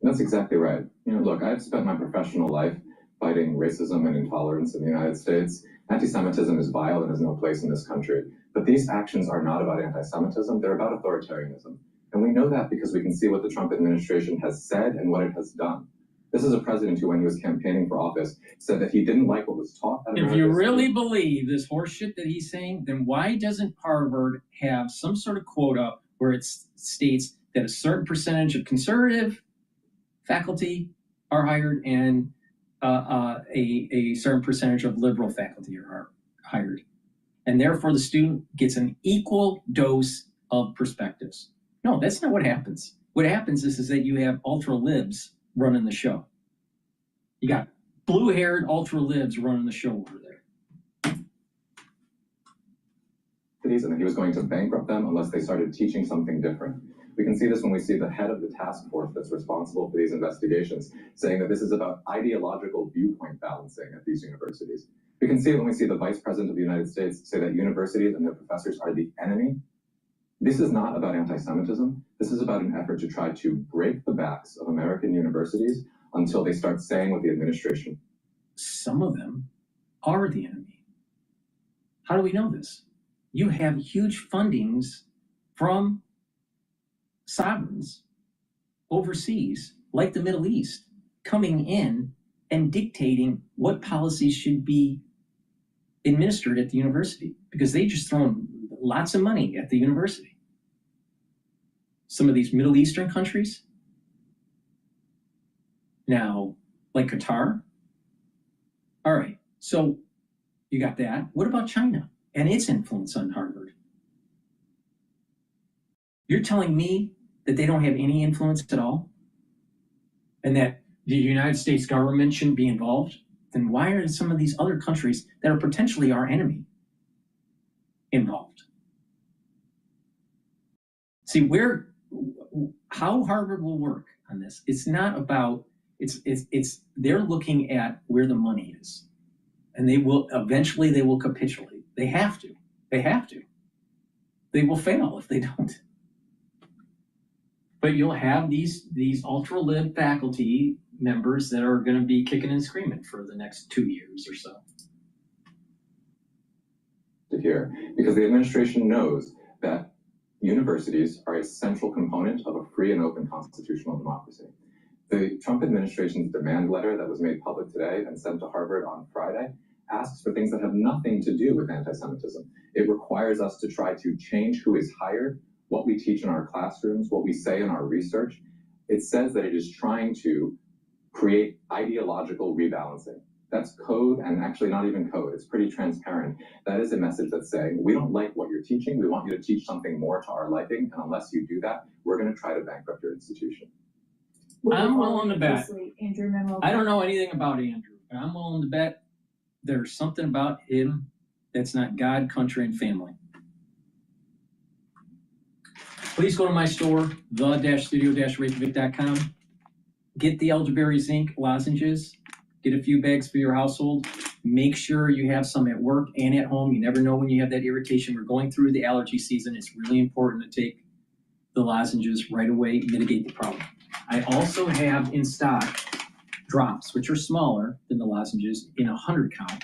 That's exactly right. Look, I've spent my professional life fighting racism and intolerance in the United States. Anti-Semitism is vile and has no place in this country. But these actions are not about anti-Semitism, they're about authoritarianism. And we know that because we can see what the Trump administration has said and what it has done. This is a president who, when he was campaigning for office, said that he didn't like what was taught. If you really believe this horseshit that he's saying, then why doesn't Harvard have some sort of quota where it states that a certain percentage of conservative faculty are hired and a certain percentage of liberal faculty are hired? And therefore the student gets an equal dose of perspectives. No, that's not what happens. What happens is that you have ultra-libs running the show. You got blue-haired ultra-libs running the show over there. And he was going to bankrupt them unless they started teaching something different. We can see this when we see the head of the task force that's responsible for these investigations saying that this is about ideological viewpoint balancing at these universities. We can see it when we see the vice president of the United States say that universities and their professors are the enemy. This is not about anti-Semitism. This is about an effort to try to break the backs of American universities until they start saying what the administration. Some of them are the enemy. How do we know this? You have huge fundings from sovereigns overseas, like the Middle East, coming in and dictating what policies should be administered at the university, because they just thrown lots of money at the university. Some of these Middle Eastern countries, now, like Qatar. All right, so you got that. What about China and its influence on Harvard? You're telling me that they don't have any influence at all? And that the United States government shouldn't be involved? Then why are some of these other countries that are potentially our enemy involved? See, how Harvard will work on this, it's not about, they're looking at where the money is. And eventually they will capitulate. They have to. They will fail if they don't. But you'll have these ultra-lib faculty members that are going to be kicking and screaming for the next 2 years or so. Here, because the administration knows that universities are a central component of a free and open constitutional democracy. The Trump administration's demand letter that was made public today and sent to Harvard on Friday asks for things that have nothing to do with anti-Semitism. It requires us to try to change who is hired, what we teach in our classrooms, what we say in our research. It says that it is trying to create ideological rebalancing. That's code, and actually not even code. It's pretty transparent. That is a message that's saying, we don't like what you're teaching. We want you to teach something more to our liking. And unless you do that, we're going to try to bankrupt your institution. I'm willing to bet. Andrew Manuel. I don't know anything about Andrew, but I'm willing to bet there's something about him that's not God, country, and family. Please go to my store, the-studio-reykjavik.com. Get the elderberry zinc lozenges. Get a few bags for your household. Make sure you have some at work and at home. You never know when you have that irritation. We're going through the allergy season. It's really important to take the lozenges right away, mitigate the problem. I also have in stock drops, which are smaller than the lozenges, in 100 count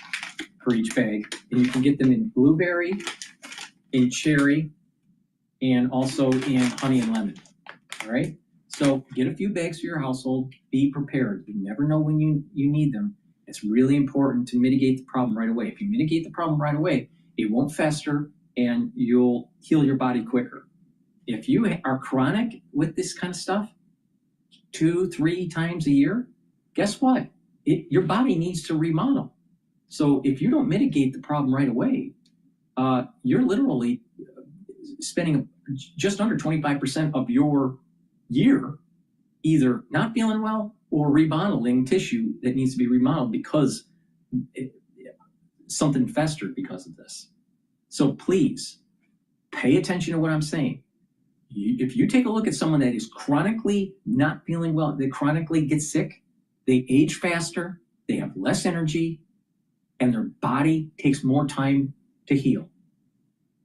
for each bag. And you can get them in blueberry, in cherry, and also in honey and lemon. All right? So get a few bags for your household. Be prepared. You never know when you need them. It's really important to mitigate the problem right away. If you mitigate the problem right away, it won't fester and you'll heal your body quicker. If you are chronic with this kind of stuff 2-3 times a year, guess what? Your body needs to remodel. So if you don't mitigate the problem right away, you're literally spending just under 25% of your year either not feeling well or remodeling tissue that needs to be remodeled because something festered because of this. So please pay attention to what I'm saying. If you take a look at someone that is chronically not feeling well, they chronically get sick, they age faster, they have less energy, and their body takes more time to heal.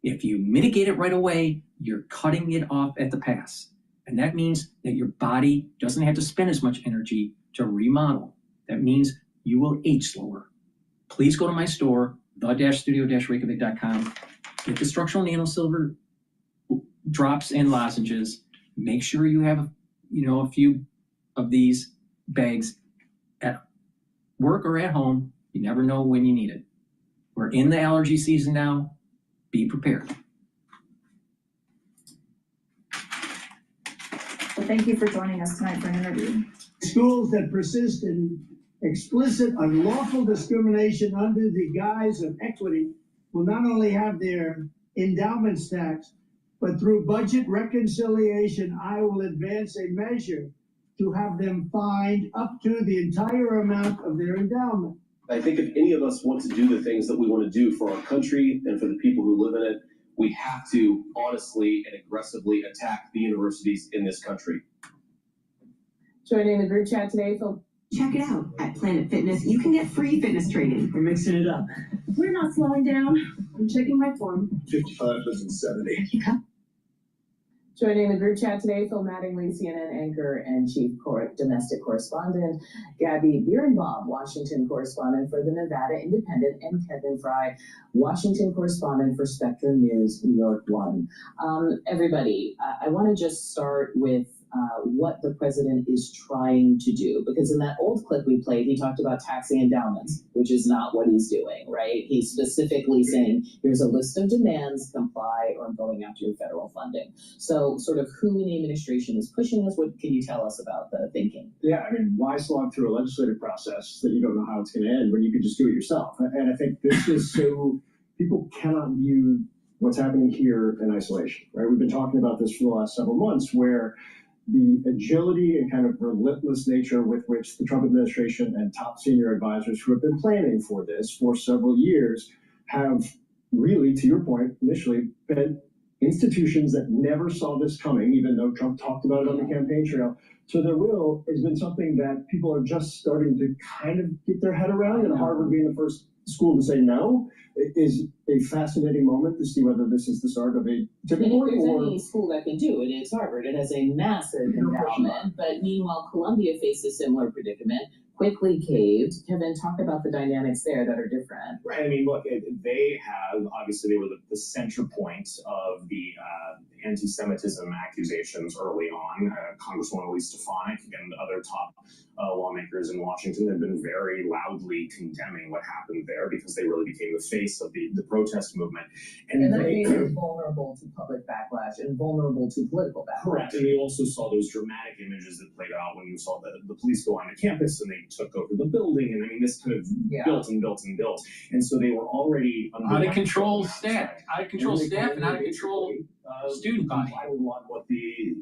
If you mitigate it right away, you're cutting it off at the pass. And that means that your body doesn't have to spend as much energy to remodel. That means you will age slower. Please go to my store, the-studio-reykjavik.com. Get the structural nanosilver drops and lozenges. Make sure you have a few of these bags at work or at home. You never know when you need it. We're in the allergy season now. Be prepared. Well, thank you for joining us tonight for an interview. Schools that persist in explicit unlawful discrimination under the guise of equity will not only have their endowments taxed, but through budget reconciliation, I will advance a measure to have them fined up to the entire amount of their endowment. I think if any of us want to do the things that we want to do for our country and for the people who live in it, we have to honestly and aggressively attack the universities in this country. Joining the group chat today, Phil. Check it out. At Planet Fitness, you can get free fitness training. We're mixing it up. We're not slowing down. I'm checking my form. 55 isn't 70. Joining the group chat today, Phil Mattingly, CNN anchor and chief domestic correspondent, Gabby Birnbaum, Washington correspondent for the Nevada Independent, and Kevin Fry, Washington correspondent for Spectrum News, New York 1. Everybody, I want to just start with what the president is trying to do, because in that old clip we played, he talked about taxing endowments, which is not what he's doing, right? He's specifically saying, here's a list of demands, comply, or I'm going after your federal funding. So sort of who in the administration is pushing this? What can you tell us about the thinking? Yeah, I mean, why slog through a legislative process that you don't know how it's going to end when you could just do it yourself? And I think this is so people cannot view what's happening here in isolation, right? We've been talking about this for the last several months, where the agility and kind of relentless nature with which the Trump administration and top senior advisors who have been planning for this for several years have really, to your point, initially been institutions that never saw this coming, even though Trump talked about it on the campaign trail. So their will has been something that people are just starting to kind of get their head around, and Harvard being the first school to say no is a fascinating moment to see whether this is the start of a tipping point. If there's any school that can do it, it's Harvard. It has a massive endowment, but meanwhile, Columbia faced a similar predicament, quickly caved. Kevin, talk about the dynamics there that are different. Right. I mean, look, they have, obviously, they were the center point of the anti-Semitism accusations early on. Congresswoman Elise Stefanik and other top lawmakers in Washington have been very loudly condemning what happened there because they really became the face of the protest movement. And that made it vulnerable to public backlash and vulnerable to political backlash. Correct, and you also saw those dramatic images that played out when you saw the police go onto campus and they took over the building, and I mean, this kind of built and built and built. And so they were already out of control staff, and out of control student body. I would want what the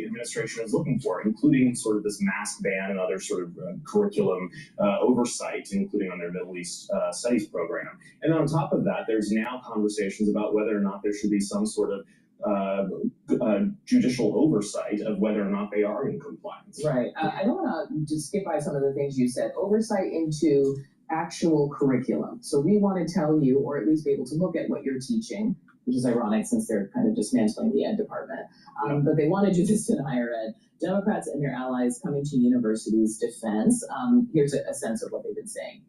administration is looking for, including sort of this mask ban and other sort of curriculum oversight, including on their Middle East studies program. And then on top of that, there's now conversations about whether or not there should be some sort of judicial oversight of whether or not they are in compliance. Right. I don't want to just skip by some of the things you said. Oversight into actual curriculum. So we want to tell you, or at least be able to look at what you're teaching, which is ironic since they're kind of dismantling the ed department. But they want to do this in higher ed. Democrats and their allies coming to universities' defense. Here's a sense of what they've been saying.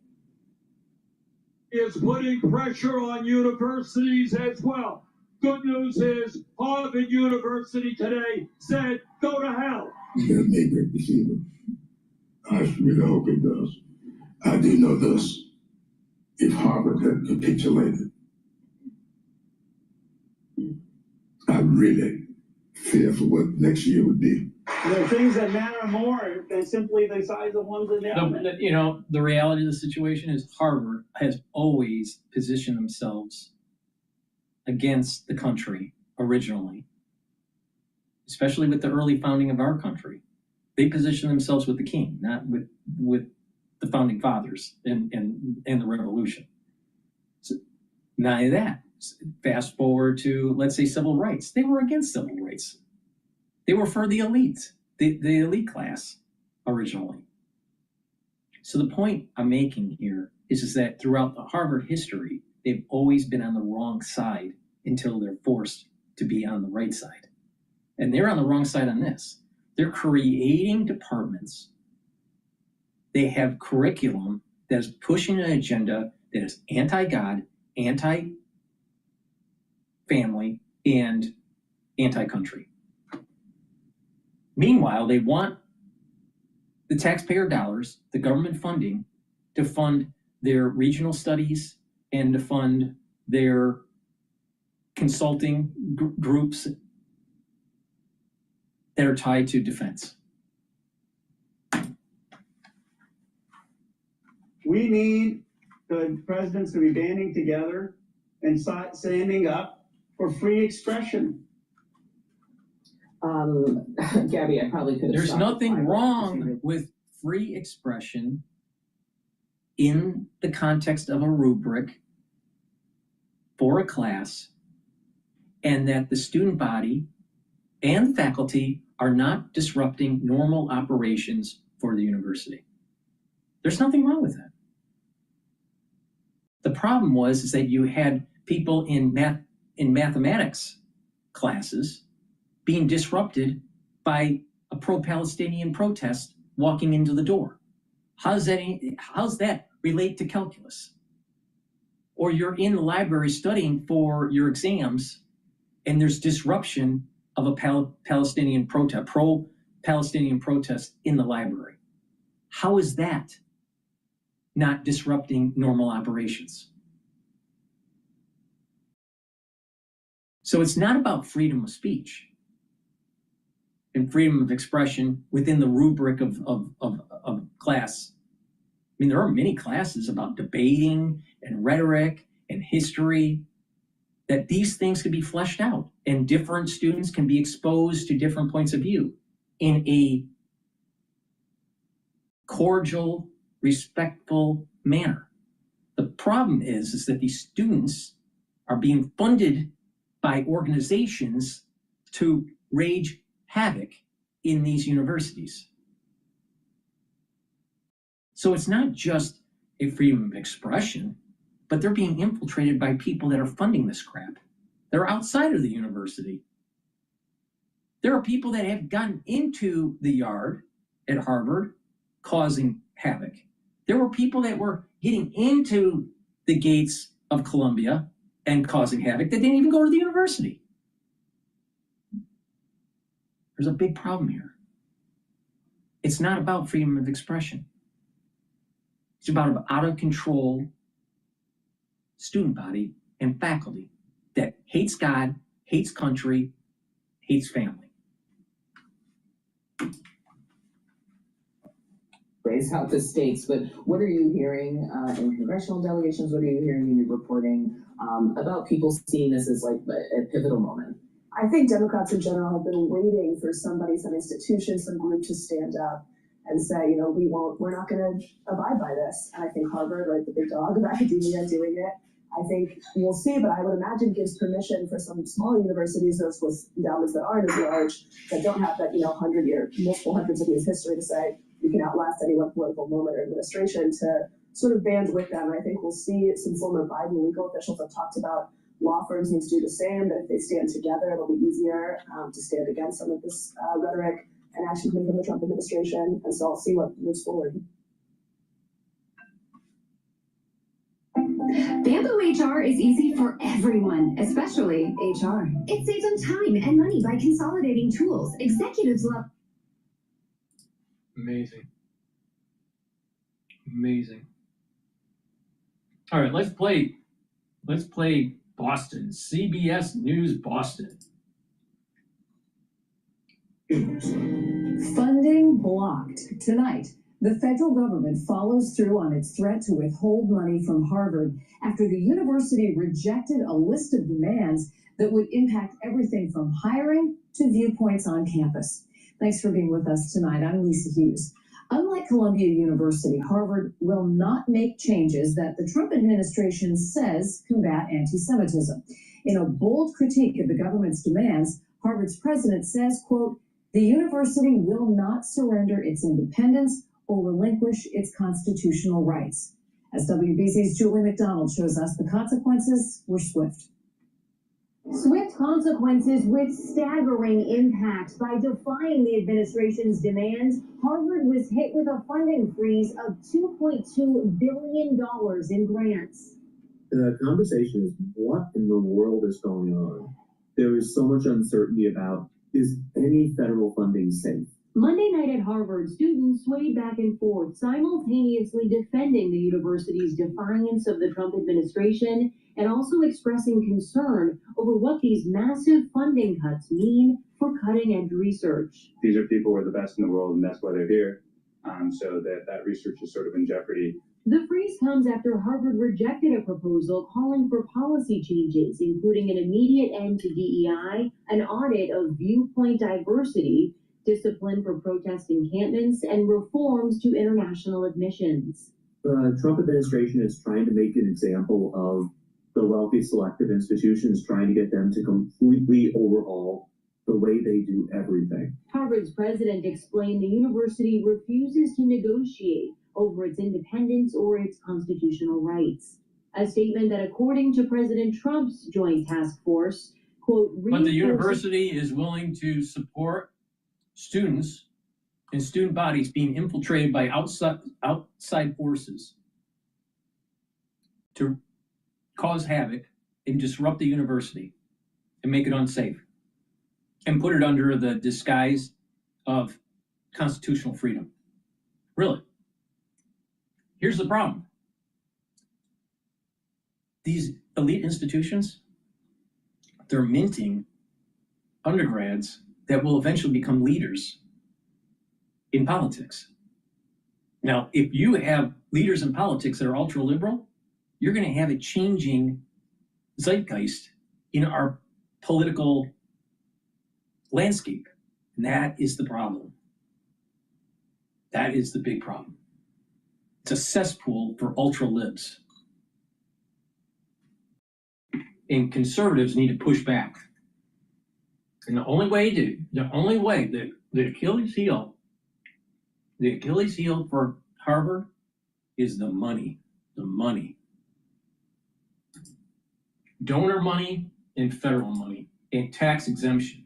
Is putting pressure on universities as well. Good news is Harvard University today said, go to hell. That may break the fever. I really hope it does. I do know this. If Harvard had capitulated, I really fear for what next year would be. There are things that matter more than simply the size of one's endowment. You know, the reality of the situation is Harvard has always positioned themselves against the country originally, especially with the early founding of our country. They positioned themselves with the king, not with the founding fathers and the revolution. So, none of that. Fast forward to, let's say, civil rights. They were against civil rights. They were for the elite, the elite class originally. So the point I'm making here is that throughout the Harvard history, they've always been on the wrong side until they're forced to be on the right side. And they're on the wrong side on this. They're creating departments. They have curriculum that is pushing an agenda that is anti-God, anti-family, and anti-country. Meanwhile, they want the taxpayer dollars, the government funding, to fund their regional studies and to fund their consulting groups that are tied to defense. We need the presidents to be banding together and standing up for free expression. Gabby, I probably could have. There's nothing wrong with free expression in the context of a rubric for a class, and that the student body and faculty are not disrupting normal operations for the university. There's nothing wrong with that. The problem is that you had people in mathematics classes being disrupted by a pro-Palestinian protest walking into the door. How's that relate to calculus? Or you're in the library studying for your exams and there's disruption of a Palestinian protest, pro-Palestinian protest in the library. How is that not disrupting normal operations? So it's not about freedom of speech and freedom of expression within the rubric of class. I mean, there are many classes about debating and rhetoric and history, that these things can be fleshed out and different students can be exposed to different points of view in a cordial, respectful manner. The problem is that these students are being funded by organizations to rage havoc in these universities. So it's not just a freedom of expression, but they're being infiltrated by people that are funding this crap. They're outside of the university. There are people that have gotten into the yard at Harvard causing havoc. There were people that were getting into the gates of Columbia and causing havoc that didn't even go to the university. There's a big problem here. It's not about freedom of expression. It's about an out of control student body and faculty that hates God, hates country, hates family. Raise out the stakes, but what are you hearing in congressional delegations? What are you hearing in your reporting about people seeing this as like a pivotal moment? I think Democrats in general have been waiting for somebody, some institution, some group to stand up and say, you know, we're not going to abide by this. And I think Harvard, right, the big dog of academia doing it, I think we'll see, but I would imagine gives permission for some small universities, those with endowments that aren't as large, that don't have that, you know, multiple hundreds of years history to say you can outlast any one political moment or administration, to sort of band with them. I think we'll see some former Biden legal officials have talked about law firms need to do the same, that if they stand together, it'll be easier to stand against some of this rhetoric and action coming from the Trump administration. And so I'll see what moves forward. Bamboo HR is easy for everyone, especially HR. It saves on time and money by consolidating tools. Executives love. Amazing. Amazing. All right, let's play Boston. CBS News Boston. Funding blocked. Tonight, the federal government follows through on its threat to withhold money from Harvard after the university rejected a list of demands that would impact everything from hiring to viewpoints on campus. Thanks for being with us tonight. I'm Lisa Hughes. Unlike Columbia University, Harvard will not make changes that the Trump administration says combat anti-Semitism. In a bold critique of the government's demands, Harvard's president says, quote, "The university will not surrender its independence or relinquish its constitutional rights." As WBZ's Julie McDonald shows us, the consequences were swift. Swift consequences with staggering impacts. By defying the administration's demands, Harvard was hit with a funding freeze of $2.2 billion in grants. The conversation is, what in the world is going on? There is so much uncertainty about, is any federal funding safe? Monday night at Harvard, students swayed back and forth, simultaneously defending the university's defiance of the Trump administration and also expressing concern over what these massive funding cuts mean for cutting-edge research. These are people who are the best in the world, and that's why they're here. So that research is sort of in jeopardy. The freeze comes after Harvard rejected a proposal calling for policy changes, including an immediate end to DEI, an audit of viewpoint diversity, discipline for protest encampments, and reforms to international admissions. The Trump administration is trying to make an example of the wealthy selective institutions, trying to get them to completely overhaul the way they do everything. Harvard's president explained the university refuses to negotiate over its independence or its constitutional rights. A statement that, according to President Trump's joint task force, quote, but the university is willing to support students and student bodies being infiltrated by outside forces to cause havoc and disrupt the university and make it unsafe and put it under the disguise of constitutional freedom. Really. Here's the problem. These elite institutions, they're minting undergrads that will eventually become leaders in politics. Now, if you have leaders in politics that are ultra-liberal, you're going to have a changing zeitgeist in our political landscape. And that is the problem. That is the big problem. It's a cesspool for ultra-libs. And conservatives need to push back. And the only way, the Achilles heel for Harvard is the money. Donor money and federal money and tax exemption.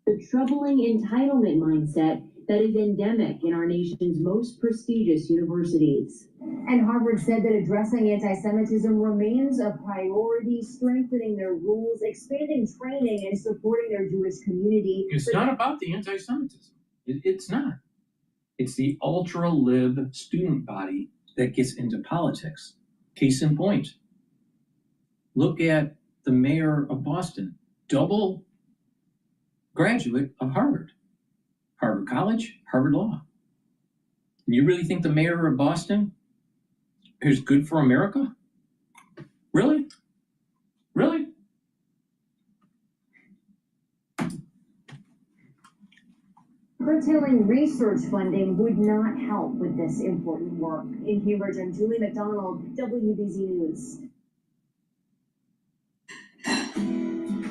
The troubling entitlement mindset that is endemic in our nation's most prestigious universities. And Harvard said that addressing anti-Semitism remains a priority, strengthening their rules, expanding training, and supporting their Jewish community. It's not about the anti-Semitism. It's not. It's the ultra-lib student body that gets into politics. Case in point, look at the mayor of Boston, double graduate of Harvard. Harvard College, Harvard Law. You really think the mayor of Boston is good for America? Really? Really? Curtailing research funding would not help with this important work. In Cambridge, I'm Julie McDonald, WBZ News.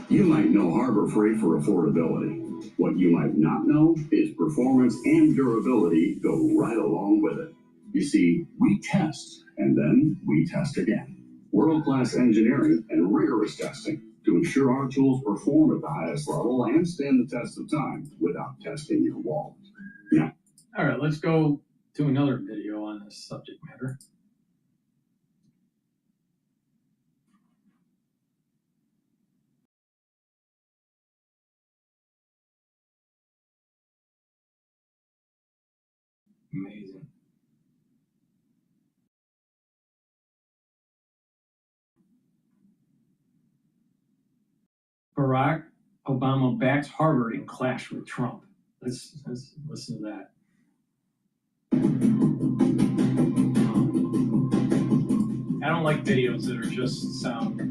You might know Harbor Freight for affordability. What you might not know is performance and durability go right along with it. You see, we test, and then we test again. World-class engineering and rigorous testing to ensure our tools perform at the highest level and stand the test of time without testing your wallet. Now, all right, let's go to another video on this subject matter. Amazing. Barack Obama backs Harvard in clash with Trump. Let's listen to that. I don't like videos that are just sound.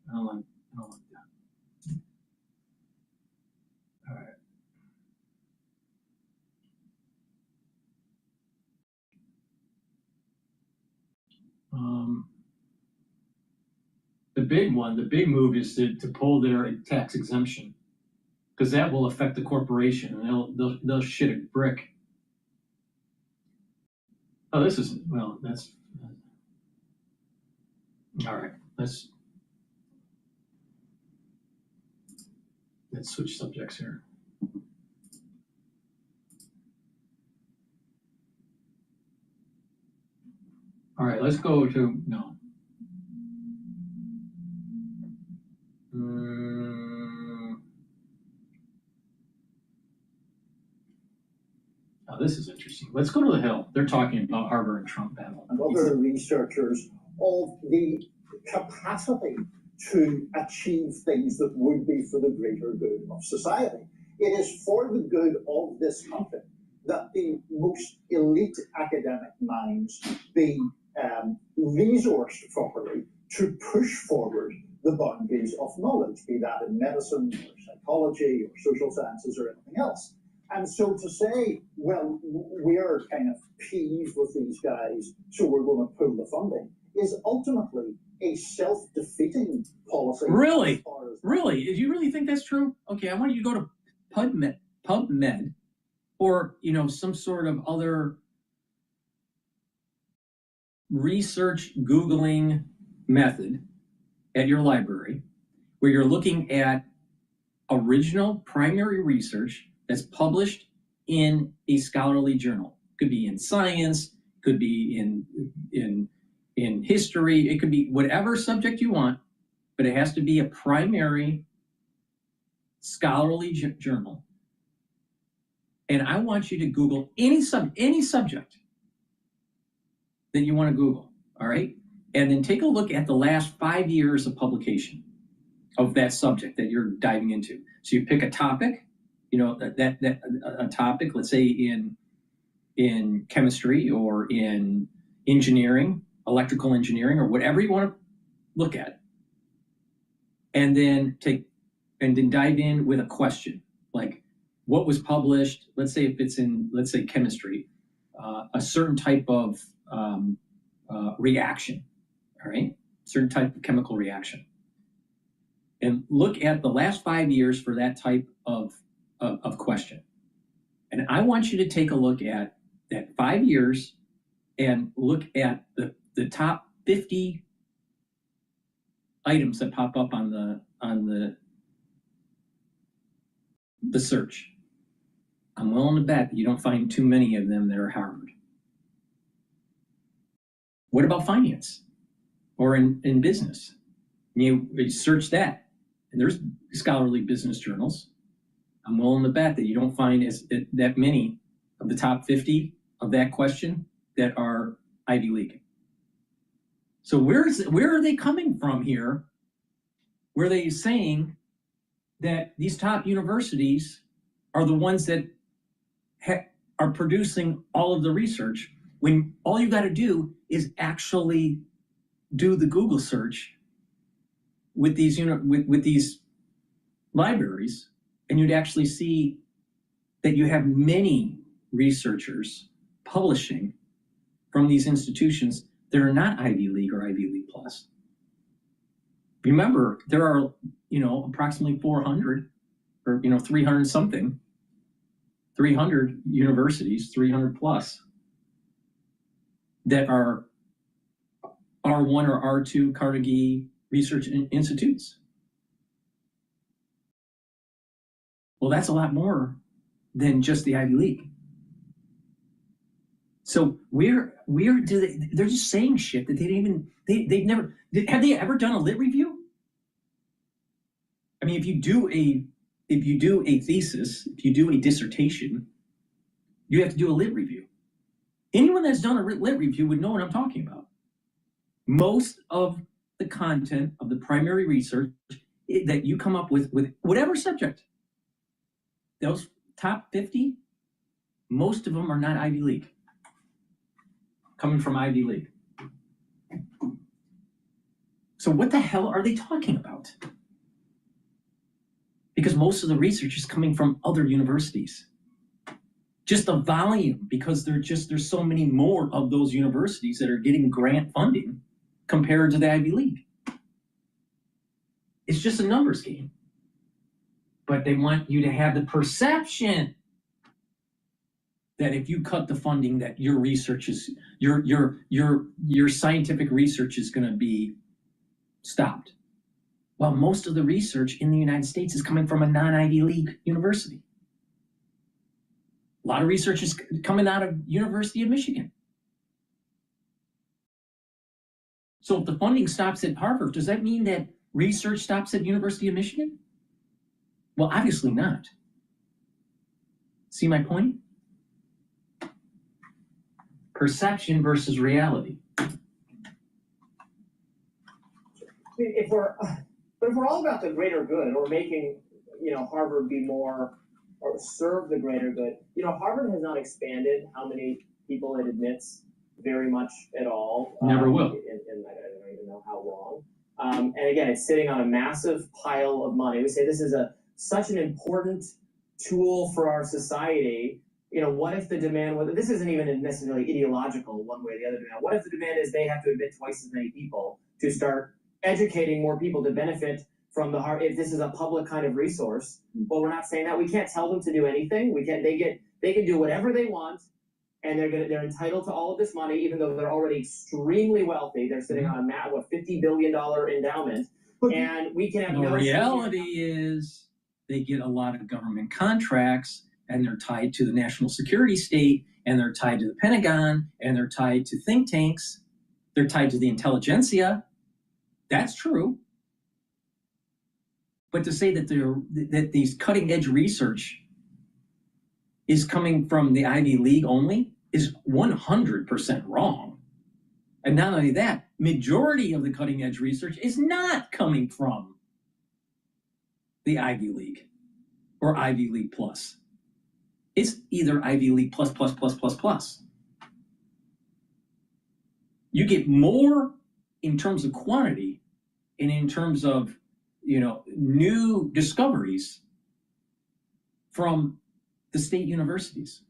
I don't like that. All right. The big move is to pull their tax exemption, because that will affect the corporation and they'll shit a brick. Oh, this is, well, that's, all right, let's switch subjects here. All right, let's go to, no. Oh, this is interesting. Let's go to the Hill. They're talking about Harvard and Trump battle. And other researchers of the capacity to achieve things that would be for the greater good of society. It is for the good of this country that the most elite academic minds be resourced properly to push forward the boundaries of knowledge, be that in medicine or psychology or social sciences or anything else. And so to say, well, we're kind of peeved with these guys, so we're going to pull the funding, is ultimately a self-defeating policy. Really? Really? Do you really think that's true? Okay, I want you to go to PubMed, or, you know, some sort of other research Googling method at your library, where you're looking at original primary research that's published in a scholarly journal. Could be in science, could be in history, it could be whatever subject you want, but it has to be a primary scholarly journal. And I want you to Google any subject that you want to Google, all right? And then take a look at the last 5 years of publication of that subject that you're diving into. So you pick a topic, you know, a topic, let's say in chemistry or in engineering, electrical engineering, or whatever you want to look at. And then dive in with a question, like what was published, let's say if it's in, let's say chemistry, a certain type of reaction, all right? Certain type of chemical reaction. And look at the last 5 years for that type of question. And I want you to take a look at that 5 years and look at the top 50 items that pop up on the the search. I'm willing to bet that you don't find too many of them that are Harvard. What about finance or in business? You search that, and there's scholarly business journals. I'm willing to bet that you don't find that many of the top 50 of that question that are Ivy League. So where are they coming from here? Where they saying that these top universities are the ones that are producing all of the research, when all you got to do is actually do the Google search with these with these libraries, and you'd actually see that you have many researchers publishing from these institutions that are not Ivy League or Ivy League plus. Remember, there are, approximately 400 or, 300 something, 300 universities, 300 plus, that are R1 or R2 Carnegie Research Institutes. Well, that's a lot more than just the Ivy League. So where do they're just saying shit that they've never, have they ever done a lit review? I mean, if you do a thesis, if you do a dissertation, you have to do a lit review. Anyone that's done a lit review would know what I'm talking about. Most of the content of the primary research that you come up with whatever subject, those top 50, most of them are not Ivy League, coming from Ivy League. So what the hell are they talking about? Because most of the research is coming from other universities. Just the volume, because there's so many more of those universities that are getting grant funding compared to the Ivy League. It's just a numbers game. But they want you to have the perception that if you cut the funding, that your research is your scientific research is going to be stopped. Well, most of the research in the United States is coming from a non-Ivy League university. A lot of research is coming out of University of Michigan. So if the funding stops at Harvard, does that mean that research stops at University of Michigan? Well, obviously not. See my point? Perception versus reality. If we're all about the greater good, or making Harvard be more, or serve the greater good, Harvard has not expanded how many people it admits very much at all. Never will. And I don't even know how long. And again, it's sitting on a massive pile of money. We say this is such an important tool for our society. What if the demand was, this isn't even necessarily ideological one way or the other demand. What if the demand is they have to admit twice as many people to start educating more people to benefit from if this is a public kind of resource? Well, we're not saying that. We can't tell them to do anything. They can do whatever they want, and they're entitled to all of this money, even though they're already extremely wealthy. They're sitting on a $50 billion endowment, and we can have the no reality is they get a lot of government contracts, and they're tied to the national security state, and they're tied to the Pentagon, and they're tied to think tanks. They're tied to the intelligentsia. That's true. But to say that these cutting edge research is coming from the Ivy League only is 100% wrong. And not only that, majority of the cutting edge research is not coming from the Ivy League or Ivy League plus. It's either Ivy League plus. You get more in terms of quantity and in terms of new discoveries from the state universities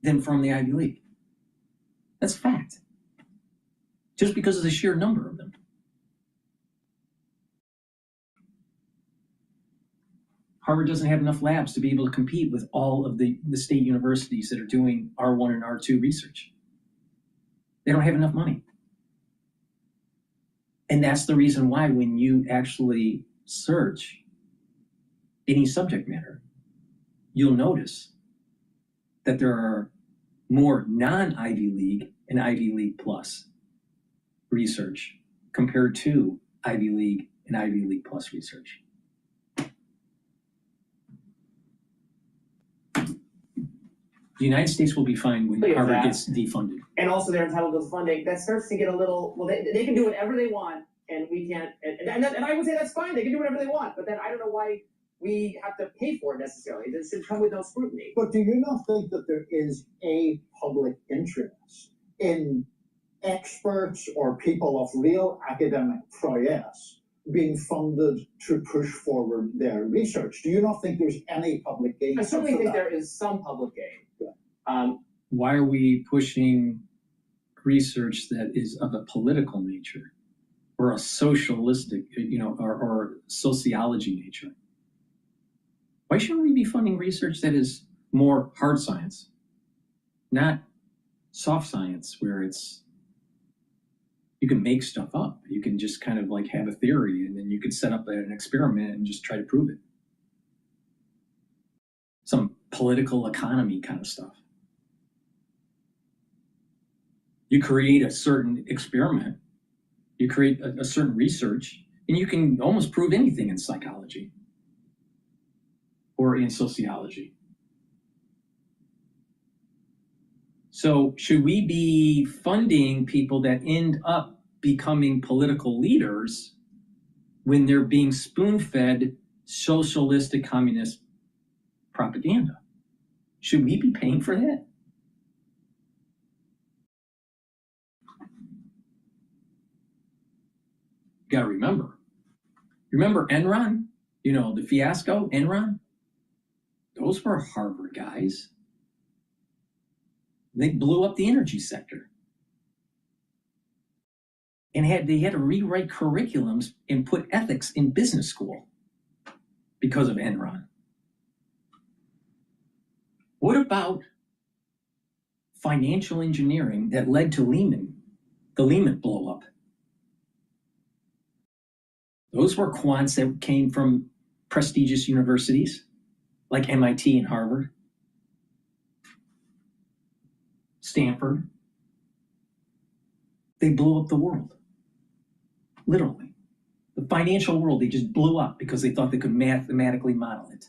than from the Ivy League. That's a fact. Just because of the sheer number of them. Harvard doesn't have enough labs to be able to compete with all of the state universities that are doing R1 and R2 research. They don't have enough money. And that's the reason why when you actually search any subject matter, you'll notice that there are more non-Ivy League and Ivy League plus research compared to Ivy League and Ivy League plus research. The United States will be fine when Harvard gets defunded. And also they're entitled to funding. That starts to get a little, well, they can do whatever they want, and we can't, and I would say that's fine, they can do whatever they want, but then I don't know why we have to pay for it necessarily. It should come with no scrutiny. But do you not think that there is a public interest in experts or people of real academic prowess being funded to push forward their research? Do you not think there's any public gain? I certainly think there is some public gain. Why are we pushing research that is of a political nature or a socialistic, or sociology nature? Why shouldn't we be funding research that is more hard science, not soft science, where you can make stuff up. You can just kind of like have a theory and then you can set up an experiment and just try to prove it. Some political economy kind of stuff. You create a certain experiment, you create a certain research, and you can almost prove anything in psychology or in sociology. So should we be funding people that end up becoming political leaders when they're being spoon-fed socialistic communist propaganda? Should we be paying for that? You gotta remember Enron? The fiasco, Enron? Those were Harvard guys. They blew up the energy sector. And they had to rewrite curriculums and put ethics in business school because of Enron. What about financial engineering that led to the Lehman blow up? Those were quants that came from prestigious universities like MIT and Harvard, Stanford. They blew up the world, literally. The financial world, they just blew up because they thought they could mathematically model it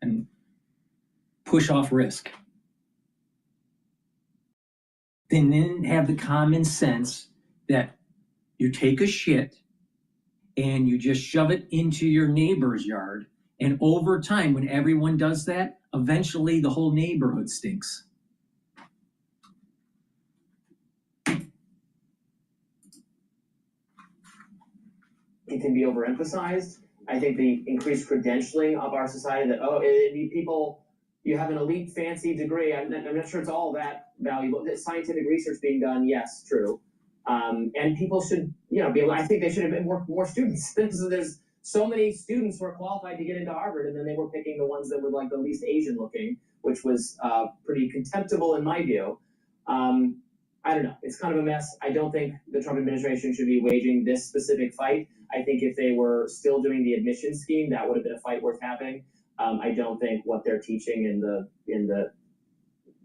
and push off risk. They didn't have the common sense that you take a shit and you just shove it into your neighbor's yard, and over time, when everyone does that, eventually the whole neighborhood stinks. It can be overemphasized. I think the increased credentialing of our society that, people, you have an elite fancy degree. I'm not sure it's all that valuable. Scientific research being done, yes, true. And people should, be able, I think they should have been more students. There's so many students who are qualified to get into Harvard, and then they were picking the ones that were like the least Asian looking, which was pretty contemptible in my view. I don't know. It's kind of a mess. I don't think the Trump administration should be waging this specific fight. I think if they were still doing the admission scheme, that would have been a fight worth having. I don't think what they're teaching in the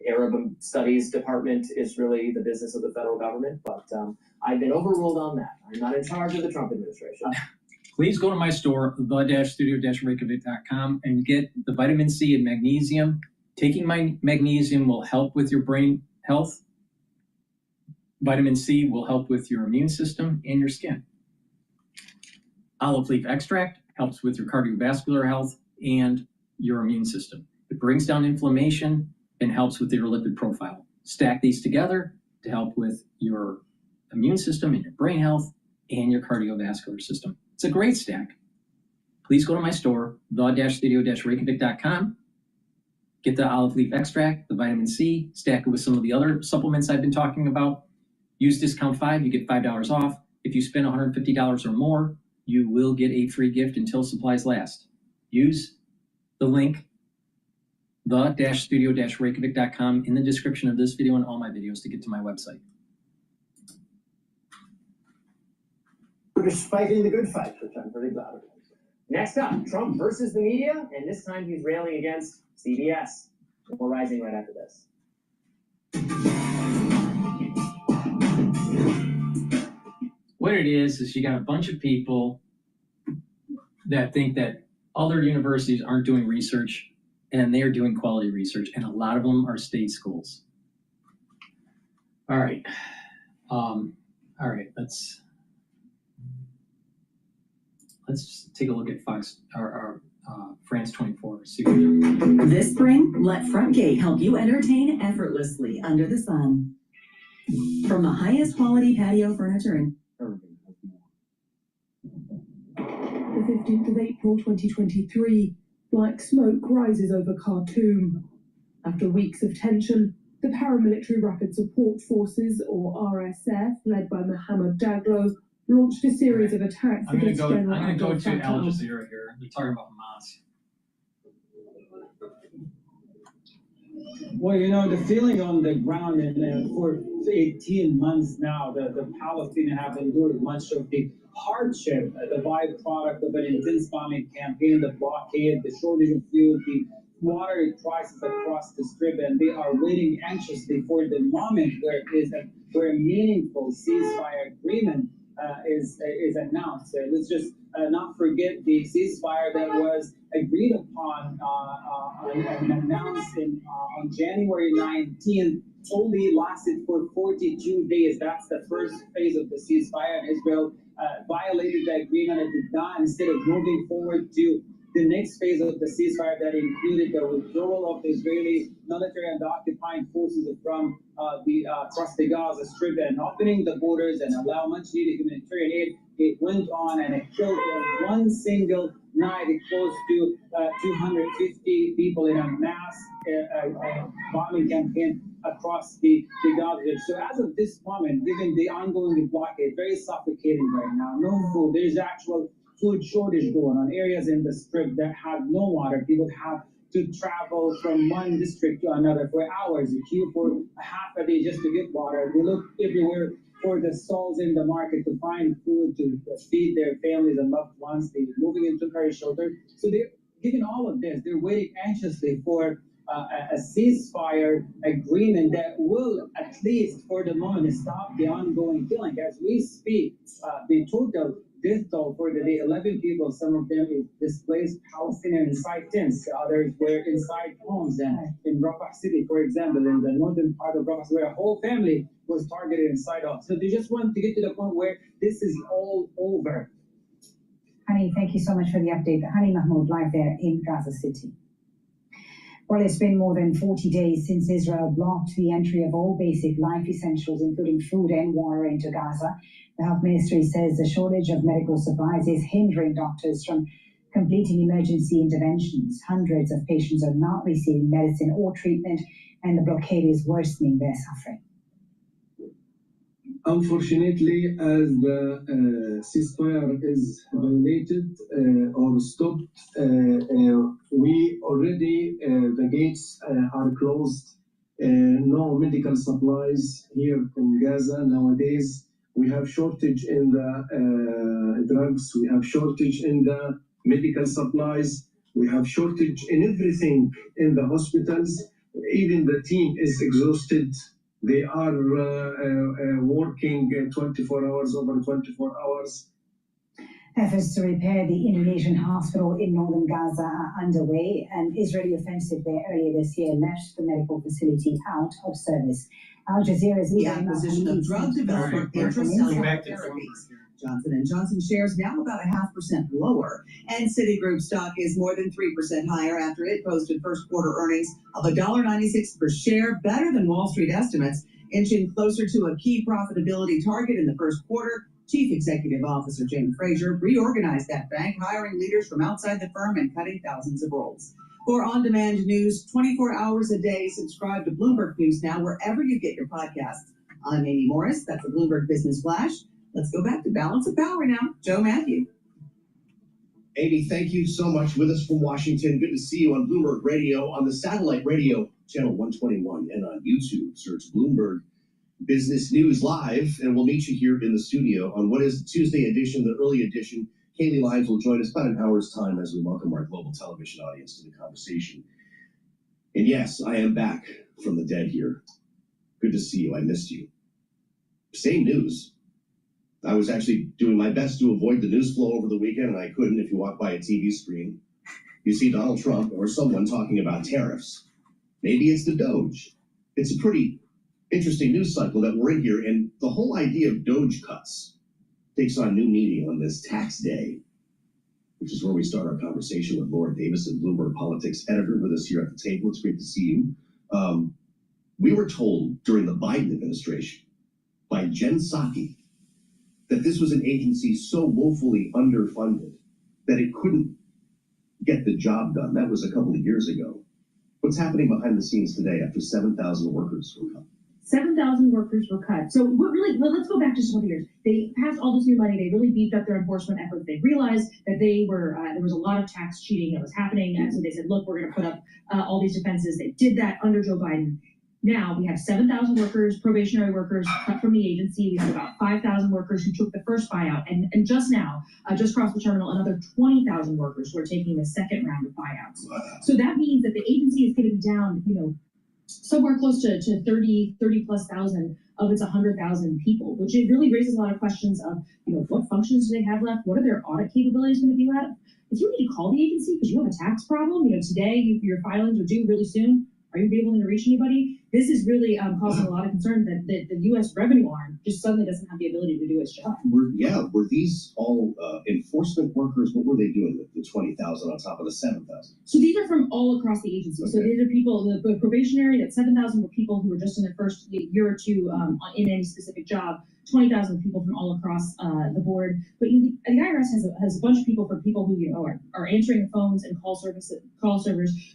Arab Studies Department is really the business of the federal government, but I've been overruled on that. I'm not in charge of the Trump administration. Please go to my store, the-studio-reykjavik.com, and get the vitamin C and magnesium. Taking my magnesium will help with your brain health. Vitamin C will help with your immune system and your skin. Olive leaf extract helps with your cardiovascular health and your immune system. It brings down inflammation and helps with your lipid profile. Stack these together to help with your immune system and your brain health and your cardiovascular system. It's a great stack. Please go to my store, the-studio-reykjavik.com. Get the olive leaf extract, the vitamin C, stack it with some of the other supplements I've been talking about. Use discount 5, you get $5 off. If you spend $150 or more, you will get a free gift until supplies last. Use the link, the-studio-reykjavik.com in the description of this video and all my videos to get to my website. We're just fighting the good fight, which I'm very glad of. Next up, Trump versus the media, and this time he's railing against CBS. More Rising right after this. What it is you got a bunch of people that think that other universities aren't doing research, and they're doing quality research, and a lot of them are state schools. All right. Let's just take a look at Fox or France 24. See what This spring, let Frontgate help you entertain effortlessly under the sun. From the highest quality patio furniture in The 15th of April 2023, black smoke rises over Khartoum. After weeks of tension, the Paramilitary Rapid Support Forces, or RSF, led by Mohammed Daglo, launched a series of attacks against General I'm going to go to Al Abdel Fattah. Jazeera here. They're talking about Hamas. Well, the feeling on the ground, and for 18 months now, the Palestinians have endured much of the hardship, the byproduct of an intense bombing campaign, the blockade, the shortage of fuel, the water crisis across the strip, and they are waiting anxiously for the moment where a meaningful ceasefire agreement is announced. Let's just not forget the ceasefire that was agreed upon and announced on January 19th only lasted for 42 days. That's the first phase of the ceasefire, and Israel violated the agreement and did not, instead of moving forward to the next phase of the ceasefire that included the withdrawal of the Israeli military and the occupying forces from across the Gaza Strip and opening the borders and allow much needed humanitarian aid. It went on and it killed in one single night close to 250 people in a mass bombing campaign across the Gaza Strip. So as of this moment, given the ongoing blockade, very suffocating right now, no food, there's actual food shortage going on. Areas in the strip that have no water, people have to travel from one district to another for hours, a queue for half a day just to get water. They look everywhere for the stalls in the market to find food to feed their families and loved ones. They're moving into temporary shelter. So they're given all of this, they're waiting anxiously for a ceasefire agreement that will, at least for the moment, stop the ongoing killing. As we speak, the total death toll for the day, 11 people, some of them displaced Palestinians inside tents, others were inside homes. And in Rafah City, for example, in the northern part of Rafah, where a whole family was targeted inside of. So they just want to get to the point where this is all over. Hani, thank you so much for the update. Hani Mahmoud, live there in Gaza City. Well, it's been more than 40 days since Israel blocked the entry of all basic life essentials, including food and water, into Gaza. The health ministry says the shortage of medical supplies is hindering doctors from completing emergency interventions. Hundreds of patients are not receiving medicine or treatment, and the blockade is worsening their suffering. Unfortunately, as the ceasefire is violated or stopped, we already, the gates are closed. No medical supplies here in Gaza nowadays. We have shortage in the drugs. We have shortage in the medical supplies. We have shortage in everything in the hospitals. Even the team is exhausted. They are working 24 hours over 24 hours. Efforts to repair the Indonesian hospital in northern Gaza are underway. An Israeli offensive there earlier this year left the medical facility out of service. Al Jazeera's The acquisition of drug developer Intracellular Therapies. Johnson & Johnson shares now about 0.5% lower, and Citigroup stock is more than 3% higher after it posted first quarter earnings of $1.96 per share, better than Wall Street estimates, inching closer to a key profitability target in the first quarter. Chief Executive Officer Jane Fraser reorganized that bank, hiring leaders from outside the firm and cutting thousands of roles. For on-demand news 24 hours a day, subscribe to Bloomberg News now wherever you get your podcasts. I'm Amy Morris. That's a Bloomberg Business Flash. Let's go back to Balance of Power now. Joe Matthew. Amy, thank you so much. With us from Washington. Good to see you on Bloomberg Radio, on the satellite radio, channel 121, and on YouTube. Search Bloomberg Business News Live, and we'll meet you here in the studio on what is the Tuesday edition, the early edition. Kaylee Lyons will join us about an hour's time as we welcome our global television audience to the conversation. And yes, I am back from the dead here. Good to see you. I missed you. Same news. I was actually doing my best to avoid the news flow over the weekend, and I couldn't. If you walk by a TV screen, you see Donald Trump or someone talking about tariffs. Maybe it's the Doge. It's a pretty interesting news cycle that we're in here, and the whole idea of Doge cuts takes on new meaning on this tax day, which is where we start our conversation with Laura Davison, Bloomberg Politics editor, with us here at the table. It's great to see you. We were told during the Biden administration by Jen Psaki that this was an agency so woefully underfunded that it couldn't get the job done. That was a couple of years ago. What's happening behind the scenes today after 7,000 workers were cut? 7,000 workers were cut. So what really, well, let's go back just a couple years. They passed all this new money. They really beefed up their enforcement efforts. They realized that they were, there was a lot of tax cheating that was happening. And so they said, look, we're going to put up all these defenses. They did that under Joe Biden. Now we have 7,000 workers, probationary workers cut from the agency. We have about 5,000 workers who took the first buyout. And just now, just across the terminal, another 20,000 workers who are taking the second round of buyouts. So that means that the agency is going to be down, you know, somewhere close to 30 plus thousand of its 100,000 people, which it really raises a lot of questions of, you know, what functions do they have left? What are their audit capabilities going to be left? If you need to call the agency because you have a tax problem, you know, today your filings are due really soon. Are you able to reach anybody? This is really causing a lot of concern that the U.S. revenue arm just suddenly doesn't have the ability to do its job. Were these all enforcement workers? What were they doing with the 20,000 on top of the 7,000? So these are from all across the agency. Okay. So these are people, the probationary, that 7,000 were people who were just in their first year or two in any specific job. 20,000 people from all across the board. But the IRS has a bunch of people for people who, you know, are answering the phones and call servers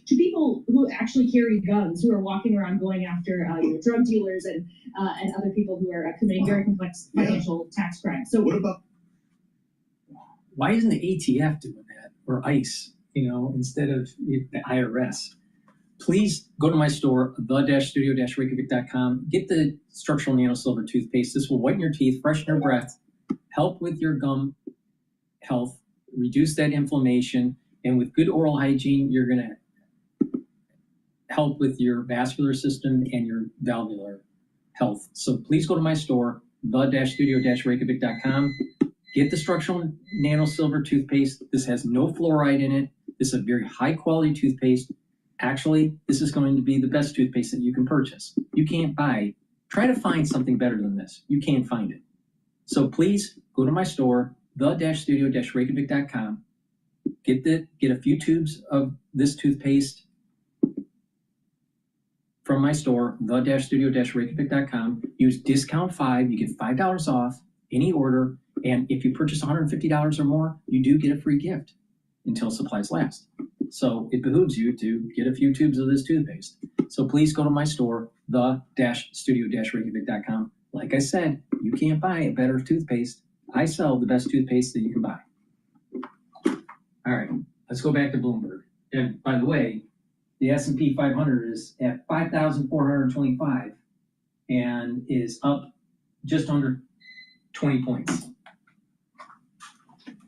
to people who actually carry guns, who are walking around going after you know, drug dealers and other people who are committing very complex financial tax crimes. So what about? Why isn't the ATF doing that, or ICE, you know, instead of the IRS? Please go to my store, the-studio-reykjavik.com. Get the structural nano silver toothpaste. This will whiten your teeth, freshen your breath, help with your gum health, reduce that inflammation, and with good oral hygiene, you're going to help with your vascular system and your valvular health. So please go to my store, the-studio-reykjavik.com. Get the structural nano silver toothpaste. This has no fluoride in it. This is a very high quality toothpaste. Actually, this is going to be the best toothpaste that you can purchase. You can't try to find something better than this. You can't find it. So please go to my store, the-studio-reykjavik.com. Get a few tubes of this toothpaste from my store, the-studio-reykjavik.com. Use discount 5. You get $5 off any order. And if you purchase $150 or more, you do get a free gift until supplies last. So it behooves you to get a few tubes of this toothpaste. So please go to my store, the-studio-reykjavik.com. Like I said, you can't buy a better toothpaste. I sell the best toothpaste that you can buy. All right, let's go back to Bloomberg. And by the way, the S&P 500 is at 5,425 and is up just under 20 points.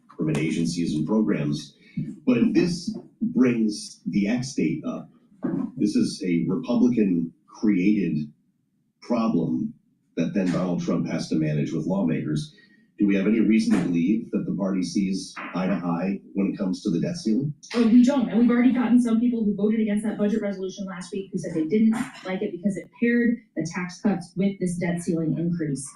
Government agencies and programs. But if this brings the X date up, this is a Republican-created problem that then Donald Trump has to manage with lawmakers. Do we have any reason to believe that the party sees eye to eye when it comes to the debt ceiling? Oh, we don't. And we've already gotten some people who voted against that budget resolution last week who said they didn't like it because it paired the tax cuts with this debt ceiling increase.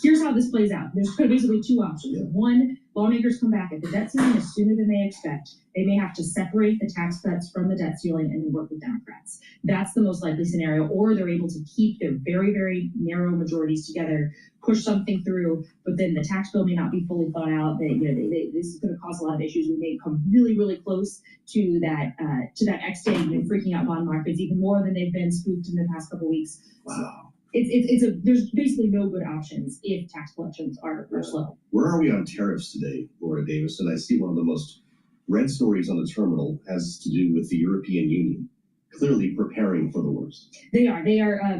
Here's how this plays out. There's basically two options. One, lawmakers come back. If the debt ceiling is sooner than they expect, they may have to separate the tax cuts from the debt ceiling and work with Democrats. That's the most likely scenario. Or they're able to keep their very, very narrow majorities together, push something through, but then the tax bill may not be fully thought out. This is going to cause a lot of issues. We may come really, really close to that X day, freaking out bond markets even more than they've been spooked in the past couple of weeks. Wow. There's basically no good options if tax collections are slow. Where are we on tariffs today, Laura Davison? I see one of the most read stories on the terminal has to do with the European Union clearly preparing for the worst. They are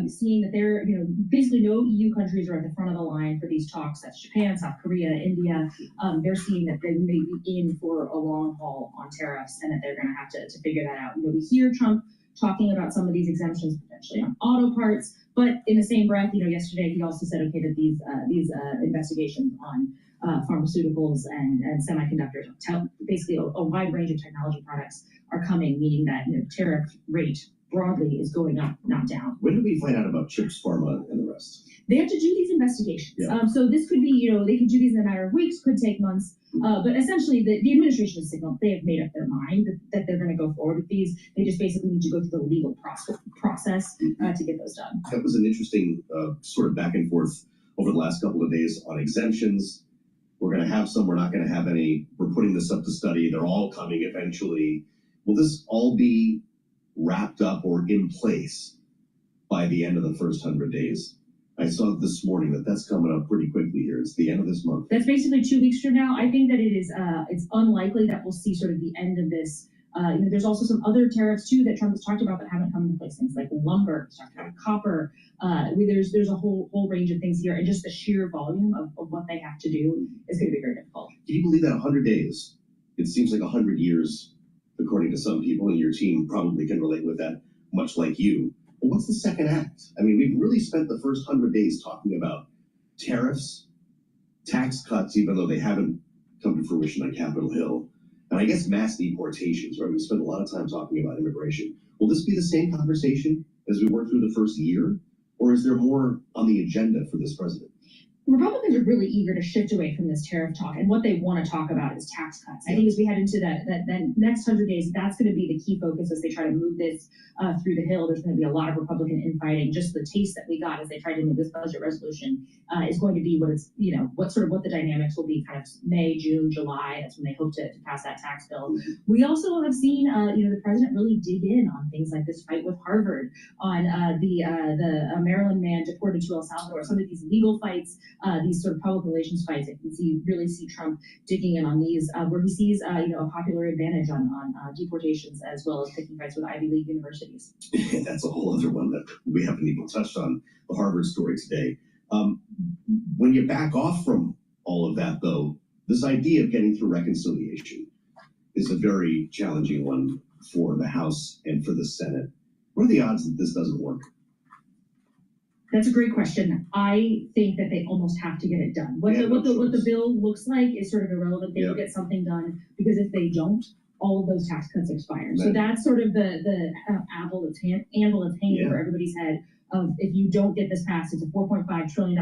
seeing that they're, basically no EU countries are at the front of the line for these talks. That's Japan, South Korea, India. They're seeing that they may be in for a long haul on tariffs and that they're going to have to figure that out. We hear Trump talking about some of these exemptions potentially on auto parts. But in the same breath, yesterday he also said, okay, that these investigations on pharmaceuticals and semiconductors, basically a wide range of technology products are coming, meaning that tariff rate broadly is going up, not down. When do we find out about Chips Pharma and the rest? They have to do these investigations. Yeah. So this could be, they could do these in a matter of weeks, could take months. But essentially, the administration has signaled they have made up their mind that they're going to go forward with these. They just basically need to go through the legal process to get those done. That was an interesting sort of back and forth over the last couple of days on exemptions. We're going to have some, we're not going to have any. We're putting this up to study. They're all coming eventually. Will this all be wrapped up or in place by the end of the first 100 days? I saw this morning that that's coming up pretty quickly here. It's the end of this month. That's basically 2 weeks from now. I think that it is. It's unlikely that we'll see sort of the end of this. There's also some other tariffs too that Trump has talked about that haven't come into place. Things like lumber, he's talked about copper. There's a whole range of things here, and just the sheer volume of what they have to do is going to be very difficult. Can you believe that 100 days? It seems like 100 years, according to some people, and your team probably can relate with that, much like you. Well, what's the second act? I mean, we've really spent the first 100 days talking about tariffs, tax cuts, even though they haven't come to fruition on Capitol Hill, and I guess mass deportations, right? We spent a lot of time talking about immigration. Will this be the same conversation as we work through the first year, or is there more on the agenda for this president? Republicans are really eager to shift away from this tariff talk, and what they want to talk about is tax cuts. I think as we head into that next 100 days, that's going to be the key focus as they try to move this through the Hill. There's going to be a lot of Republican infighting. Just the taste that we got as they tried to move this budget resolution is going to be what it's, what the dynamics will be kind of May, June, July. That's when they hope to pass that tax bill. We also have seen, the president really dig in on things like this fight with Harvard, on the Maryland man deported to El Salvador, some of these legal fights. These sort of public relations fights, I can really see Trump digging in on these, where he sees a popular advantage on deportations as well as picking fights with Ivy League universities. That's a whole other one that we haven't even touched on, the Harvard story today. When you back off from all of that, though, this idea of getting through reconciliation is a very challenging one for the House and for the Senate. What are the odds that this doesn't work? That's a great question. I think that they almost have to get it done. What the bill looks like is sort of irrelevant. They will get something done, because if they don't, all of those tax cuts expire. So that's sort of the anvil that's hanging over everybody's head of, if you don't get this passed, it's a $4.5 trillion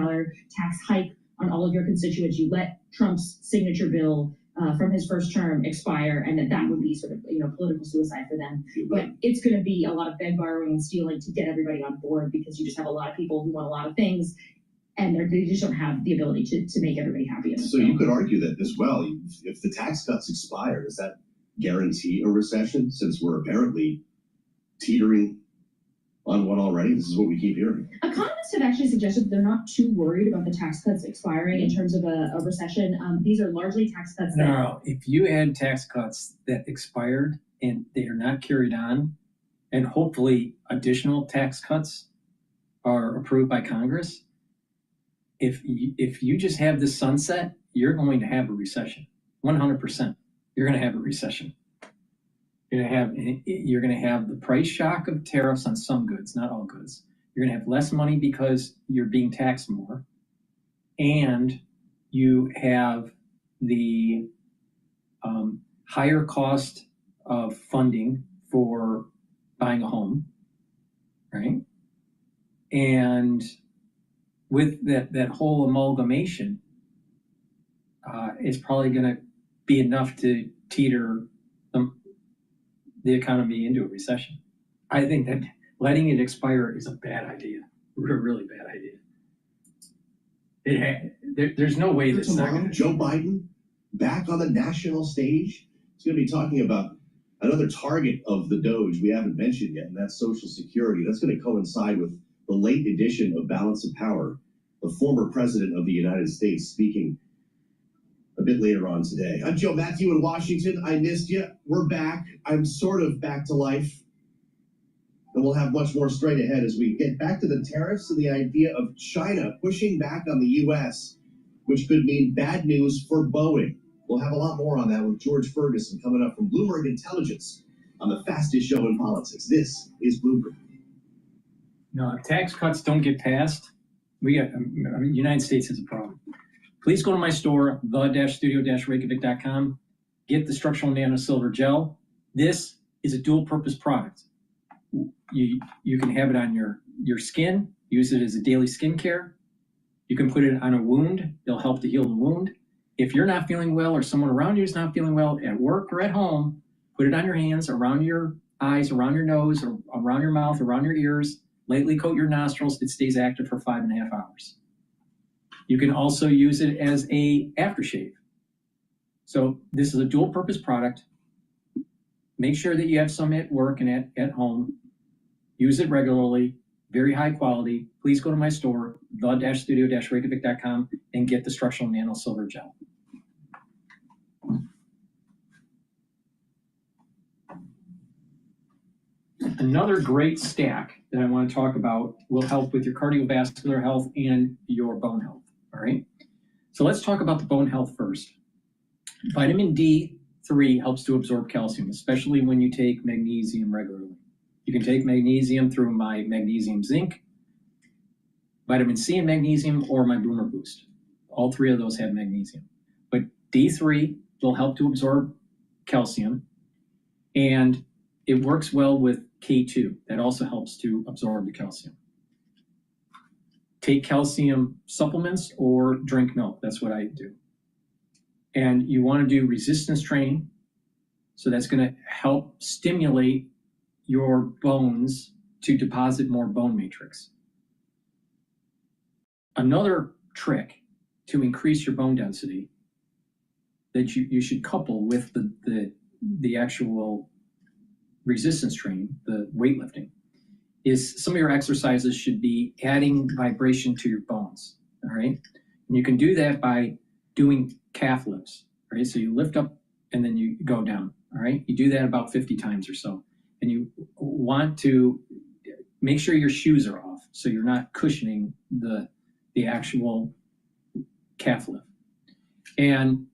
tax hike on all of your constituents. You let Trump's signature bill from his first term expire, and that would be sort of political suicide for them. But it's going to be a lot of beg, borrowing, and stealing to get everybody on board, because you just have a lot of people who want a lot of things, and they just don't have the ability to make everybody happy. So you could argue that as well, if the tax cuts expire, does that guarantee a recession, since we're apparently teetering on one already? This is what we keep hearing. Economists have actually suggested that they're not too worried about the tax cuts expiring in terms of a recession. These are largely tax cuts. No, if you had tax cuts that expired and they are not carried on, and hopefully additional tax cuts are approved by Congress, if you just have the sunset, you're going to have a recession. 100%. You're going to have a recession. You're going to have the price shock of tariffs on some goods, not all goods. You're going to have less money because you're being taxed more, and you have the higher cost of funding for buying a home, right? And with that whole amalgamation, it's probably going to be enough to teeter the economy into a recession. I think that letting it expire is a bad idea, a really bad idea. There's no way that's not going to. Joe Biden back on the national stage. He's going to be talking about another target of the Doge we haven't mentioned yet, and that's Social Security. That's going to coincide with the late edition of Balance of Power, the former president of the United States speaking a bit later on today. I'm Joe Matthew in Washington. I missed you. We're back. I'm sort of back to life. And we'll have much more straight ahead as we get back to the tariffs and the idea of China pushing back on the U.S., which could mean bad news for Boeing. We'll have a lot more on that with George Ferguson coming up from Bloomberg Intelligence on the fastest show in politics. This is Bloomberg. No, if tax cuts don't get passed, the United States has a problem. Please go to my store, the-studio-reykjavik.com. Get the structural nano silver gel. This is a dual purpose product. You can have it on your skin, use it as a daily skincare. You can put it on a wound. It'll help to heal the wound. If you're not feeling well or someone around you is not feeling well at work or at home, put it on your hands, around your eyes, around your nose, or around your mouth, around your ears. Lightly coat your nostrils. It stays active for 5.5 hours. You can also use it as a aftershave. So this is a dual purpose product. Make sure that you have some at work and at home. Use it regularly, very high quality. Please go to my store, the-studio-reykjavik.com, and get the structural nano silver gel. Another great stack that I want to talk about will help with your cardiovascular health and your bone health, all right? So let's talk about the bone health first. Vitamin D3 helps to absorb calcium, especially when you take magnesium regularly. You can take magnesium through my magnesium zinc, vitamin C and magnesium, or my Boomer Boost. All three of those have magnesium. But D3 will help to absorb calcium, and it works well with K2. That also helps to absorb the calcium. Take calcium supplements or drink milk. That's what I do. And you want to do resistance training. So that's going to help stimulate your bones to deposit more bone matrix. Another trick to increase your bone density that you should couple with the actual resistance training, the weightlifting, is some of your exercises should be adding vibration to your bones, all right? And you can do that by doing calf lifts, right? So you lift up and then you go down, all right? You do that about 50 times or so. And you want to make sure your shoes are off so you're not cushioning the actual calf lift. And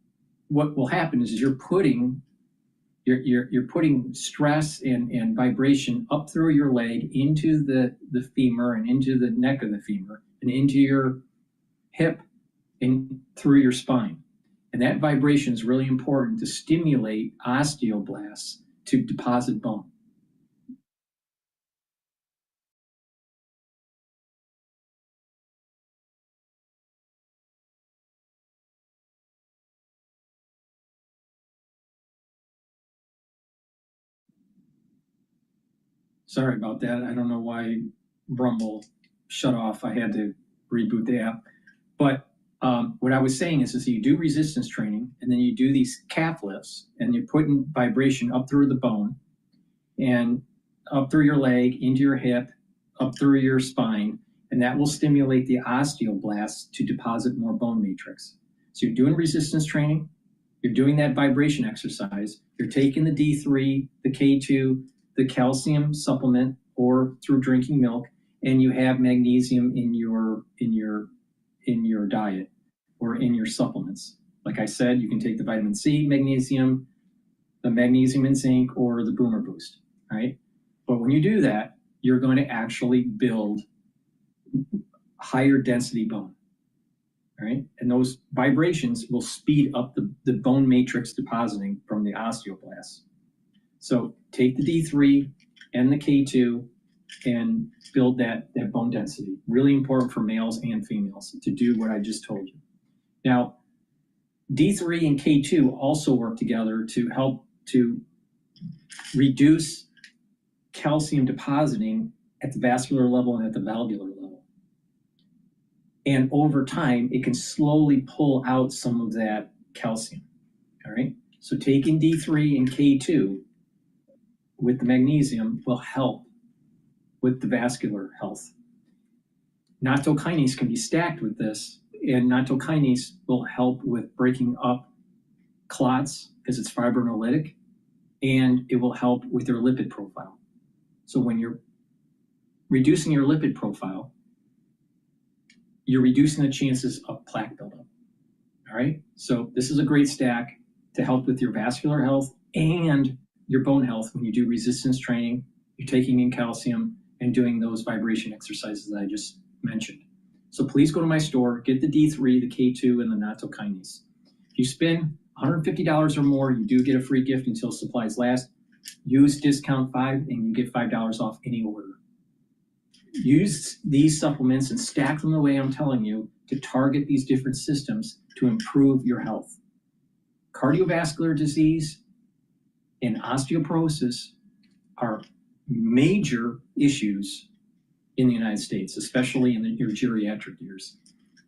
what will happen is you're putting stress and vibration up through your leg into the femur and into the neck of the femur and into your hip and through your spine. And that vibration is really important to stimulate osteoblasts to deposit bone. Sorry about that. I don't know why Rumble shut off. I had to reboot the app. But what I was saying is you do resistance training, and then you do these calf lifts, and you're putting vibration up through the bone and up through your leg, into your hip, up through your spine, and that will stimulate the osteoblasts to deposit more bone matrix. So you're doing resistance training, you're doing that vibration exercise, you're taking the D3, the K2, the calcium supplement, or through drinking milk, and you have magnesium in your diet or in your supplements. Like I said, you can take the vitamin C, magnesium, the magnesium and zinc, or the Boomer Boost, right? But when you do that, you're going to actually build higher density bone, right? And those vibrations will speed up the bone matrix depositing from the osteoblasts. So take the D3 and the K2 and build that bone density. Really important for males and females to do what I just told you. Now, D3 and K2 also work together to help to reduce calcium depositing at the vascular level and at the valvular level. And over time, it can slowly pull out some of that calcium, all right? So taking D3 and K2 with the magnesium will help with the vascular health. Nattokinase can be stacked with this, and nattokinase will help with breaking up clots because it's fibrinolytic, and it will help with your lipid profile. So when you're reducing your lipid profile, you're reducing the chances of plaque buildup. All right? So this is a great stack to help with your vascular health and your bone health when you do resistance training, you're taking in calcium, and doing those vibration exercises that I just mentioned. So please go to my store, get the D3, the K2, and the nattokinase. If you spend $150 or more, you do get a free gift until supplies last. Use discount 5 and you get $5 off any order. Use these supplements and stack them the way I'm telling you to target these different systems to improve your health. Cardiovascular disease and osteoporosis are major issues in the United States, especially in your geriatric years.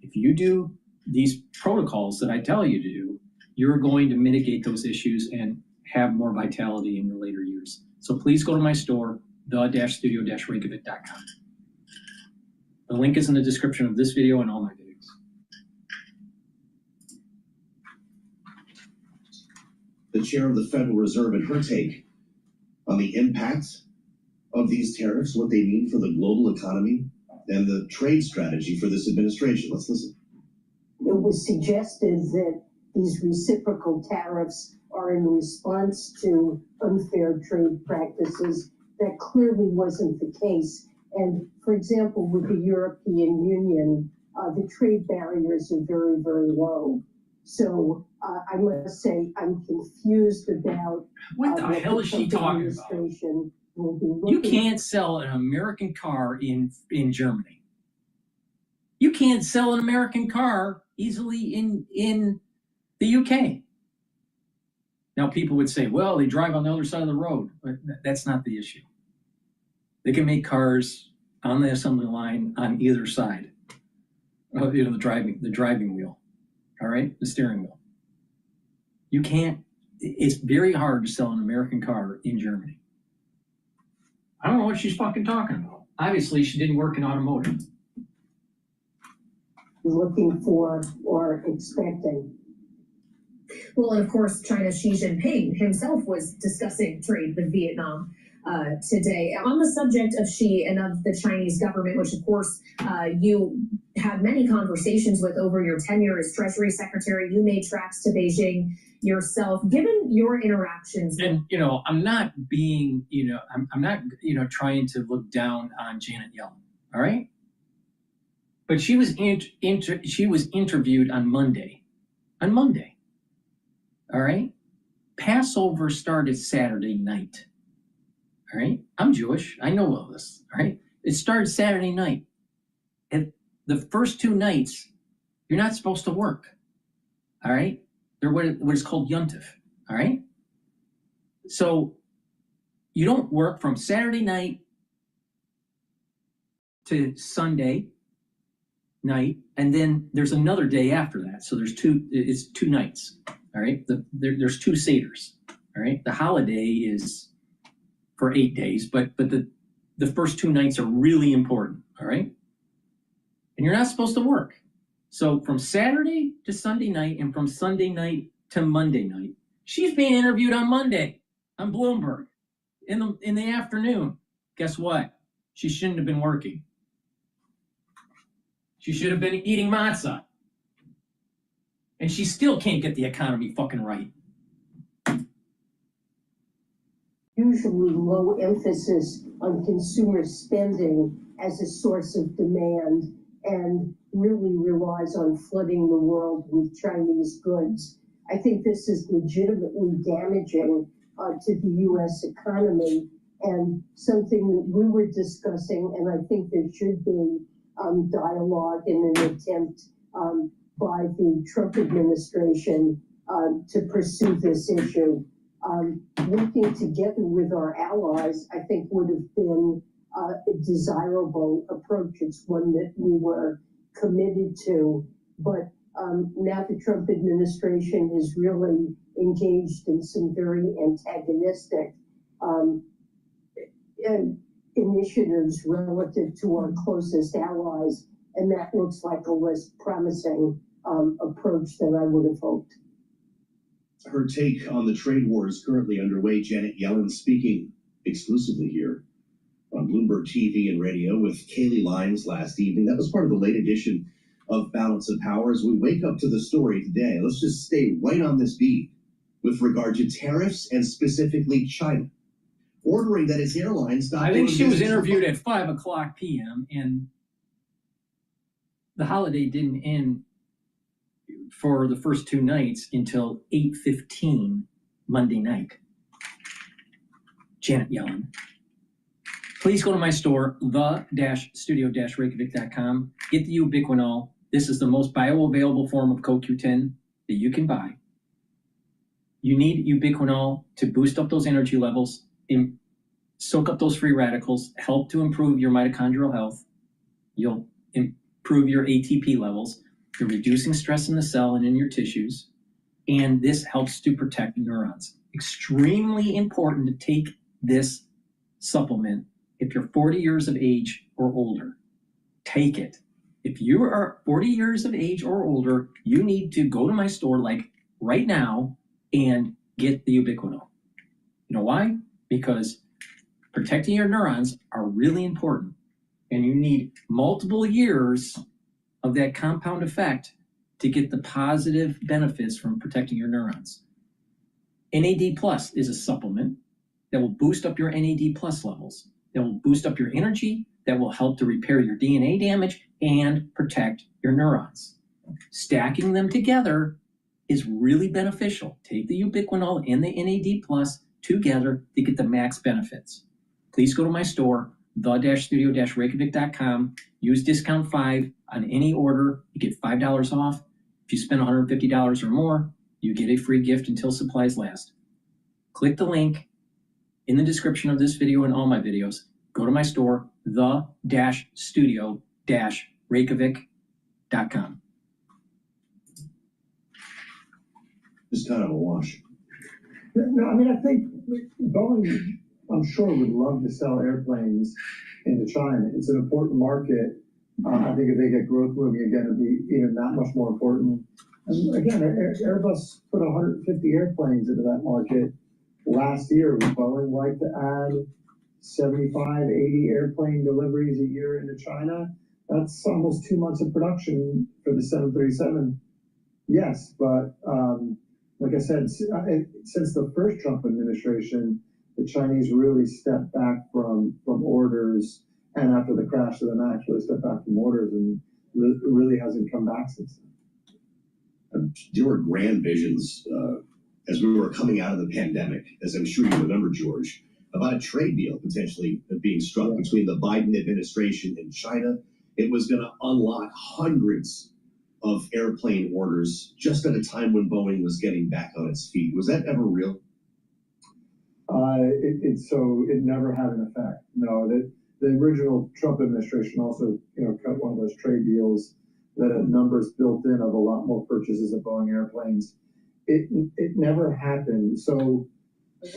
If you do these protocols that I tell you to do, you're going to mitigate those issues and have more vitality in your later years. So please go to my store, the-studio-reykjavik.com. The link is in the description of this video and all my videos. The chair of the Federal Reserve and her take on the impact of these tariffs, what they mean for the global economy, and the trade strategy for this administration. Let's listen. It was suggested that these reciprocal tariffs are in response to unfair trade practices. That clearly wasn't the case. And for example, with the European Union, the trade barriers are very, very low. So I must say I'm confused about what the hell is she talking about? You can't sell an American car in Germany. You can't sell an American car easily in the UK. Now people would say, well, they drive on the other side of the road. But that's not the issue. They can make cars on the assembly line on either side of the driving wheel. All right, the steering wheel. You can't. It's very hard to sell an American car in Germany. I don't know what she's fucking talking about. Obviously, she didn't work in automotive. Looking for or expecting. Well, and of course, China's Xi Jinping himself was discussing trade with Vietnam today. On the subject of Xi and of the Chinese government, which of course you had many conversations with over your tenure as Treasury Secretary, you made tracks to Beijing yourself. Given your interactions, and I'm not being, I'm not, trying to look down on Janet Yellen. All right, but she was she was interviewed on Monday. On Monday. All right, Passover started Saturday night. All right, I'm Jewish. I know all this. All right, it started Saturday night. And the first 2 nights, you're not supposed to work. All right, they're what is called yontif. All right, so you don't work from Saturday night to Sunday night, and then there's another day after that. So there's it's 2 nights. All right, there's 2 seders. All right, the holiday is for 8 days, but the first 2 nights are really important. All right, and you're not supposed to work. So from Saturday to Sunday night, and from Sunday night to Monday night, she's being interviewed on Monday on Bloomberg in the afternoon. Guess what? She shouldn't have been working. She should have been eating matzah. And she still can't get the economy fucking right. Usually low emphasis on consumer spending as a source of demand and really relies on flooding the world with Chinese goods. I think this is legitimately damaging to the U.S. economy and something that we were discussing, and I think there should be dialogue and an attempt by the Trump administration to pursue this issue. Working together with our allies, I think, would have been a desirable approach. It's one that we were committed to, but now the Trump administration is really engaged in some very antagonistic initiatives relative to our closest allies, and that looks like a less promising approach than I would have hoped. Her take on the trade war is currently underway. Janet Yellen speaking exclusively here on Bloomberg TV and radio with Kaylee Lyons last evening. That was part of the late edition of Balance of Power. As we wake up to the story today, let's just stay right on this beat. with regard to tariffs and specifically China, ordering that its airlines stop. I think she was interviewed at 5:00 p.m. and the holiday didn't end for the first 2 nights until 8:15 Monday night. Janet Yellen. Please go to my store, the-studio-reykjavik.com. Get the ubiquinol. This is the most bioavailable form of CoQ10 that you can buy. You need ubiquinol to boost up those energy levels, soak up those free radicals, help to improve your mitochondrial health. You'll improve your ATP levels. You're reducing stress in the cell and in your tissues. And this helps to protect neurons. Extremely important to take this supplement if you're 40 years of age or older. Take it. If you are 40 years of age or older, you need to go to my store like right now and get the ubiquinol. You know why? Because protecting your neurons are really important, and you need multiple years of that compound effect to get the positive benefits from protecting your neurons. NAD Plus is a supplement that will boost up your NAD Plus levels, that will boost up your energy, that will help to repair your DNA damage and protect your neurons. Stacking them together is really beneficial. Take the ubiquinol and the NAD Plus together to get the max benefits. Please go to my store, the-studio-reykjavik.com. Use discount 5 on any order. You get $5 off. If you spend $150 or more, you get a free gift until supplies last. Click the link in the description of this video and all my videos. Go to my store, the-studio-reykjavik.com. Just kind of a wash. No, I mean, I think Boeing, I'm sure, would love to sell airplanes into China. It's an important market. I think if they get growth moving again, it'd be even that much more important. And again, Airbus put 150 airplanes into that market last year. Would Boeing like to add 75, 80 airplane deliveries a year into China? That's almost 2 months of production for the 737. Yes, but like I said, since the first Trump administration, the Chinese really stepped back from orders, and after the crash of the MAX, really stepped back from orders, and really hasn't come back since then. There were grand visions as we were coming out of the pandemic, as I'm sure you remember, George, about a trade deal potentially being struck between the Biden administration and China. It was going to unlock hundreds of airplane orders just at a time when Boeing was getting back on its feet. Was that ever real? It never had an effect. No, the original Trump administration also, cut one of those trade deals that had numbers built in of a lot more purchases of Boeing airplanes. It never happened. So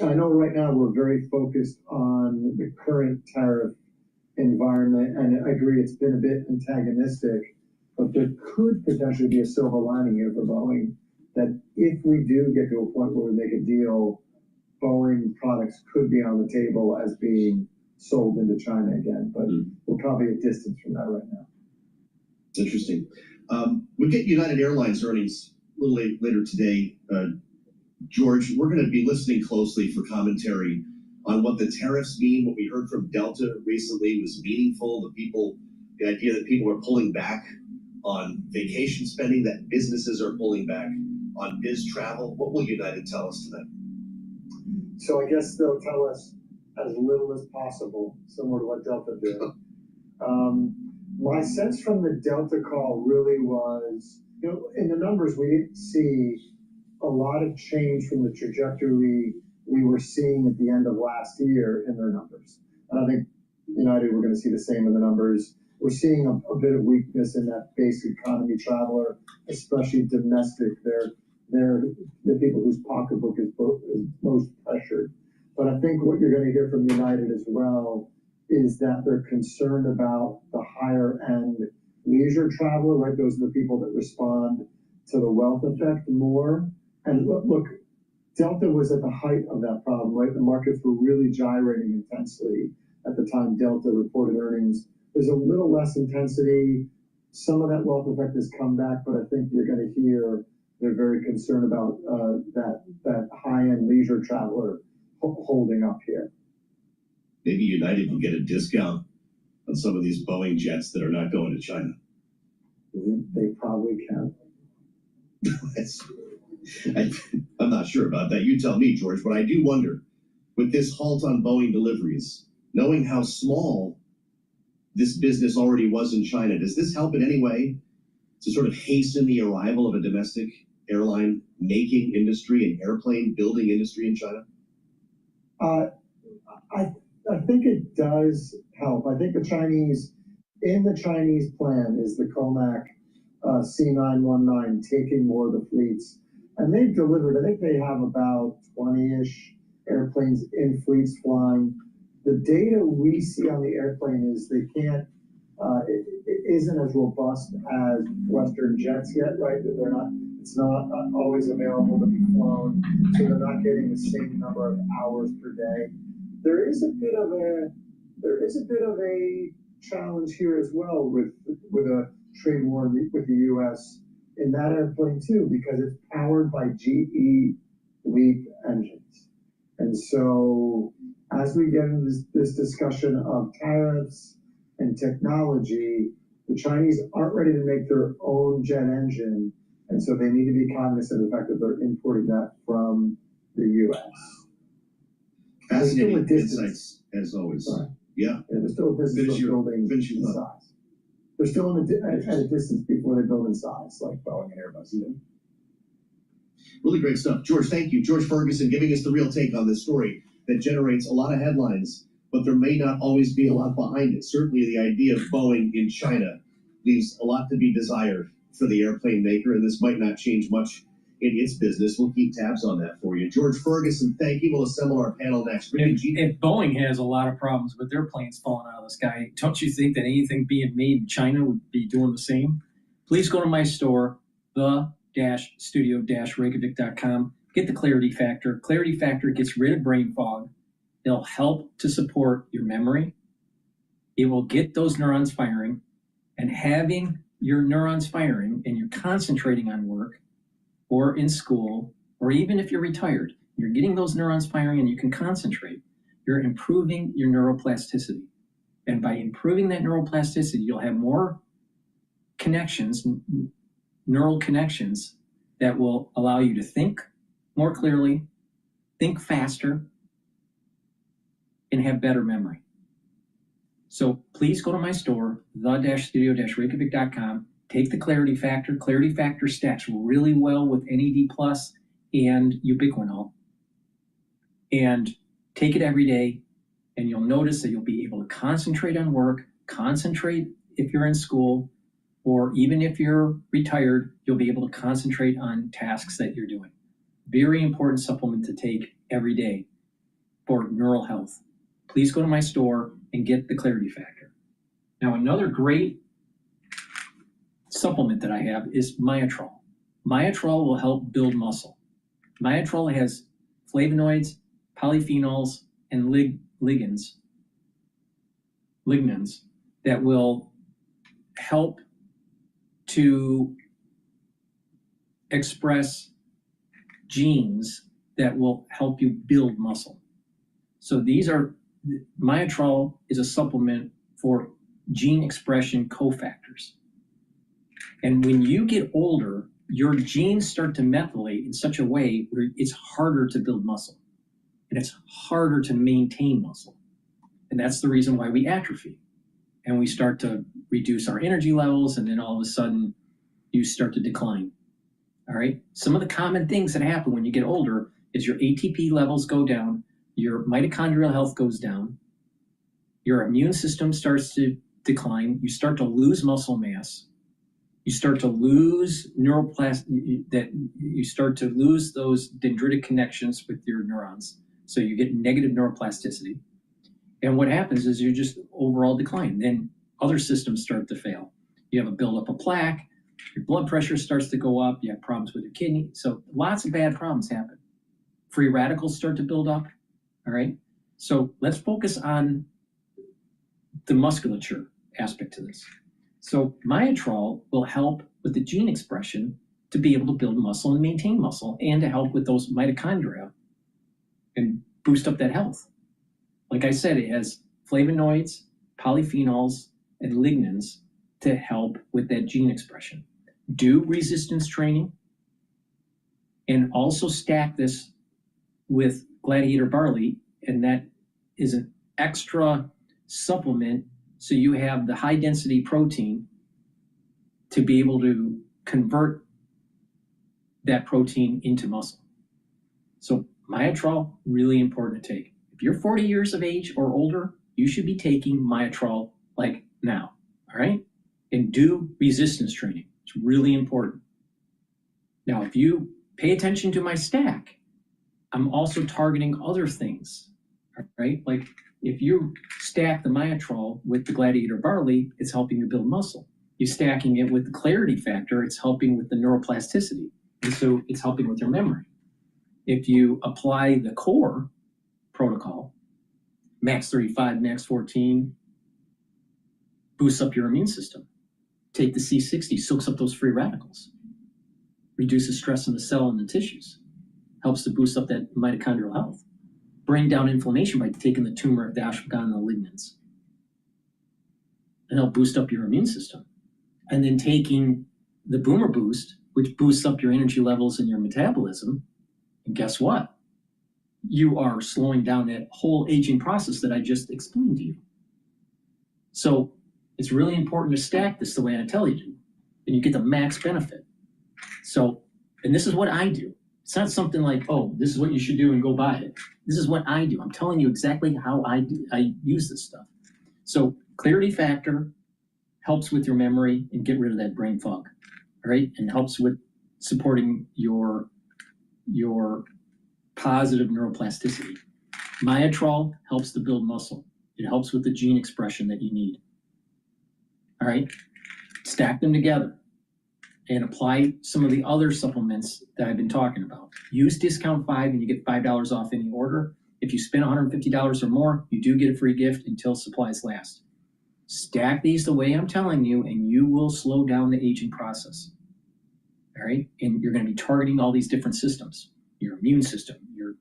I know right now we're very focused on the current tariff environment, and I agree it's been a bit antagonistic, but there could potentially be a silver lining here for Boeing, that if we do get to a point where we make a deal, Boeing products could be on the table as being sold into China again, but we're probably a distance from that right now. Interesting. We get United Airlines earnings a little later today. George, we're going to be listening closely for commentary on what the tariffs mean. What we heard from Delta recently was meaningful. The idea that people are pulling back on vacation spending, that businesses are pulling back on biz travel. What will United tell us tonight? So I guess they'll tell us as little as possible, similar to what Delta did. My sense from the Delta call really was, in the numbers, we didn't see a lot of change from the trajectory we were seeing at the end of last year in their numbers. And I think United, we're going to see the same in the numbers. We're seeing a bit of weakness in that basic economy traveler, especially domestic. They're the people whose pocketbook is most pressured. But I think what you're going to hear from United as well is that they're concerned about the higher end leisure traveler, right? Those are the people that respond to the wealth effect more. And look, Delta was at the height of that problem, right? The markets were really gyrating intensely at the time Delta reported earnings. There's a little less intensity. Some of that wealth effect has come back, but I think you're going to hear they're very concerned about that high-end leisure traveler holding up here. Maybe United can get a discount on some of these Boeing jets that are not going to China. They probably can. I'm not sure about that. You tell me, George, but I do wonder, with this halt on Boeing deliveries, knowing how small this business already was in China, does this help in any way to sort of hasten the arrival of a domestic airline making industry and airplane building industry in China? I think it does help. I think the Chinese plan is the COMAC C919 taking more of the fleets. And they've delivered, I think they have about 20-ish airplanes in fleets flying. The data we see on the airplane is they can't, it isn't as robust as Western jets yet, right? That they're not, it's not always available to be flown, so they're not getting the same number of hours per day. There is a bit of a challenge here as well with a trade war with the U.S. in that airplane too, because it's powered by GE LEAP engines. And so as we get into this discussion of tariffs and technology, the Chinese aren't ready to make their own jet engine, and so they need to be cognizant of the fact that they're importing that from the U.S. Fascinating insights, as always. Sorry. Yeah. There's still a distance of building in size. They're still at a distance before they build in size, like Boeing and Airbus do. Really great stuff. George, thank you. George Ferguson giving us the real take on this story that generates a lot of headlines, but there may not always be a lot behind it. Certainly the idea of Boeing in China leaves a lot to be desired for the airplane maker, and this might not change much in its business. We'll keep tabs on that for you. George Ferguson, thank you. We'll assemble our panel next. If Boeing has a lot of problems with their planes falling out of the sky, don't you think that anything being made in China would be doing the same? Please go to my store, the-studio-reykjavik.com. Get the Clarity Factor. Clarity Factor gets rid of brain fog. It'll help to support your memory. It will get those neurons firing. And having your neurons firing and you're concentrating on work or in school, or even if you're retired, you're getting those neurons firing and you can concentrate. You're improving your neuroplasticity. And by improving that neuroplasticity, you'll have more connections, neural connections, that will allow you to think more clearly, think faster, and have better memory. So please go to my store, the-studio-reykjavik.com. Take the Clarity Factor. Clarity Factor stacks really well with NAD+ and ubiquinol. And take it every day, and you'll notice that you'll be able to concentrate on work, concentrate if you're in school, or even if you're retired, you'll be able to concentrate on tasks that you're doing. Very important supplement to take every day for neural health. Please go to my store and get the Clarity Factor. Now, another great supplement that I have is Myotrol. Myotrol will help build muscle. Myotrol has flavonoids, polyphenols, and lignans that will help to express genes that will help you build muscle. So Myotrol is a supplement for gene expression cofactors. And when you get older, your genes start to methylate in such a way where it's harder to build muscle and it's harder to maintain muscle. And that's the reason why we atrophy and we start to reduce our energy levels, and then all of a sudden you start to decline. All right. Some of the common things that happen when you get older is your ATP levels go down, your mitochondrial health goes down, your immune system starts to decline, you start to lose muscle mass, you start to lose you start to lose those dendritic connections with your neurons. So you get negative neuroplasticity. And what happens is you just overall decline. Then other systems start to fail. You have a buildup of plaque, your blood pressure starts to go up, you have problems with your kidney. So lots of bad problems happen. Free radicals start to build up. All right. So let's focus on the musculature aspect to this. So Myotrol will help with the gene expression to be able to build muscle and maintain muscle and to help with those mitochondria and boost up that health. Like I said, it has flavonoids, polyphenols, and lignans to help with that gene expression. Do resistance training and also stack this with gladiator barley, and that is an extra supplement so you have the high density protein to be able to convert that protein into muscle. So Myotrol, really important to take. If you're 40 years of age or older, you should be taking Myotrol like now, all right? And do resistance training. It's really important. Now, if you pay attention to my stack, I'm also targeting other things, all right? Like if you stack the Myotrol with the gladiator barley, it's helping you build muscle. You're stacking it with the clarity factor, it's helping with the neuroplasticity. And so it's helping with your memory. If you apply the core protocol, max 35, max 14, boosts up your immune system. Take the C60, soaks up those free radicals, reduces stress in the cell and the tissues, helps to boost up that mitochondrial health, bring down inflammation by taking the turmeric, the ashwagandha, and the lignans, and help boost up your immune system. And then taking the Boomer Boost, which boosts up your energy levels and your metabolism. And guess what? You are slowing down that whole aging process that I just explained to you. So it's really important to stack this the way I tell you to, and you get the max benefit. So, and this is what I do. It's not something like, oh, this is what you should do and go buy it. This is what I do. I'm telling you exactly how I use this stuff. So clarity factor helps with your memory and get rid of that brain fog, all right? And helps with supporting your positive neuroplasticity. Myotrol helps to build muscle. It helps with the gene expression that you need. All right, stack them together and apply some of the other supplements that I've been talking about. Use discount 5 and you get $5 off any order. If you spend $150 or more, you do get a free gift until supplies last. Stack these the way I'm telling you, and you will slow down the aging process. All right, and you're going to be targeting all these different systems: your immune system, your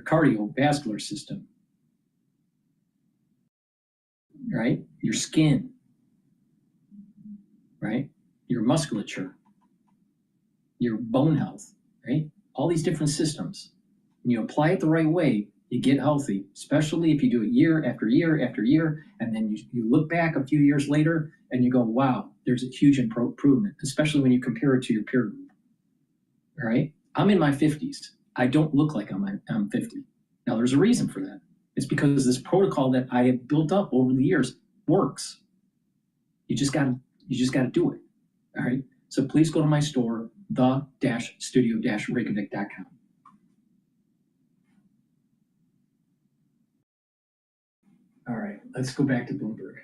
cardiovascular system, right? Your skin, right? Your musculature, your bone health, right? All these different systems. When you apply it the right way, you get healthy, especially if you do it year after year after year, and then you look back a few years later and you go, wow, there's a huge improvement, especially when you compare it to your peer group. All right? I'm in my 50s. I don't look like I'm 50. Now, there's a reason for that. It's because this protocol that I have built up over the years works. You just got to do it. All right? So please go to my store, the-studio-reykjavik.com. All right, let's go back to Bloomberg.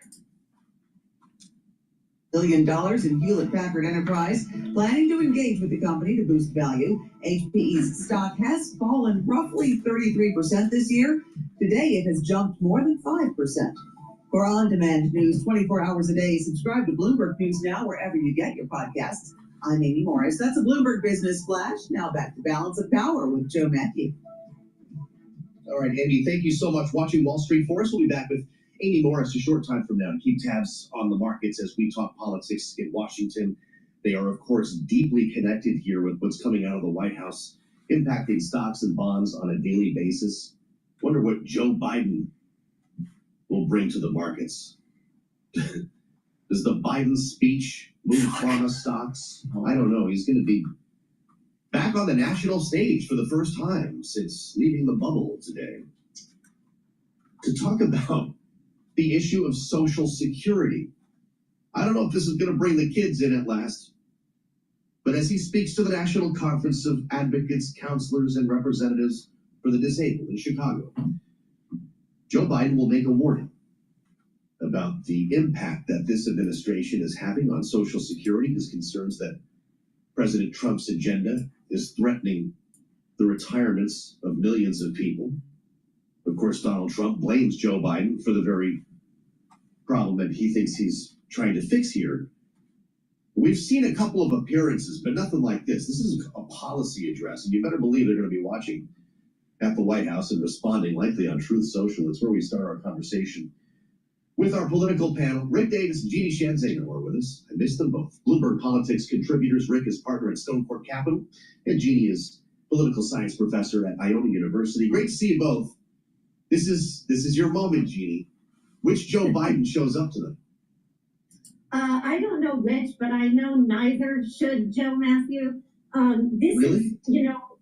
$1 billion in Hewlett-Packard Enterprise planning to engage with the company to boost value. HPE's stock has fallen roughly 33% this year. Today, it has jumped more than 5%. For on-demand news 24 hours a day, subscribe to Bloomberg News Now wherever you get your podcasts. I'm Amy Morris. That's a Bloomberg Business Flash. Now back to Balance of Power with Joe Matthew. All right, Amy, thank you so much for watching Wall Street for us. We'll be back with Amy Morris a short time from now to keep tabs on the markets as we talk politics in Washington. They are, of course, deeply connected here with what's coming out of the White House, impacting stocks and bonds on a daily basis. Wonder what Joe Biden will bring to the markets. Does the Biden speech move pharma stocks? I don't know. He's going to be back on the national stage for the first time since leaving the bubble today to talk about the issue of Social Security. I don't know if this is going to bring the kids in at last, but as he speaks to the National Conference of Advocates, Counselors, and Representatives for the Disabled in Chicago, Joe Biden will make a warning about the impact that this administration is having on Social Security, his concerns that President Trump's agenda is threatening the retirements of millions of people. Of course, Donald Trump blames Joe Biden for the very problem that he thinks he's trying to fix here. We've seen a couple of appearances, but nothing like this. This is a policy address, and you better believe they're going to be watching at the White House and responding likely on Truth Social. It's where we start our conversation with our political panel. Rick Davis and Jeannie Shanzano are with us. I missed them both. Bloomberg Politics contributors. Rick is partner at Stonecourt Capital, and Jeannie is political science professor at Iona University. Great to see you both. This is your moment, Jeannie. Which Joe Biden shows up tonight? I don't know which, but I know neither should Joe Matthew. This Really?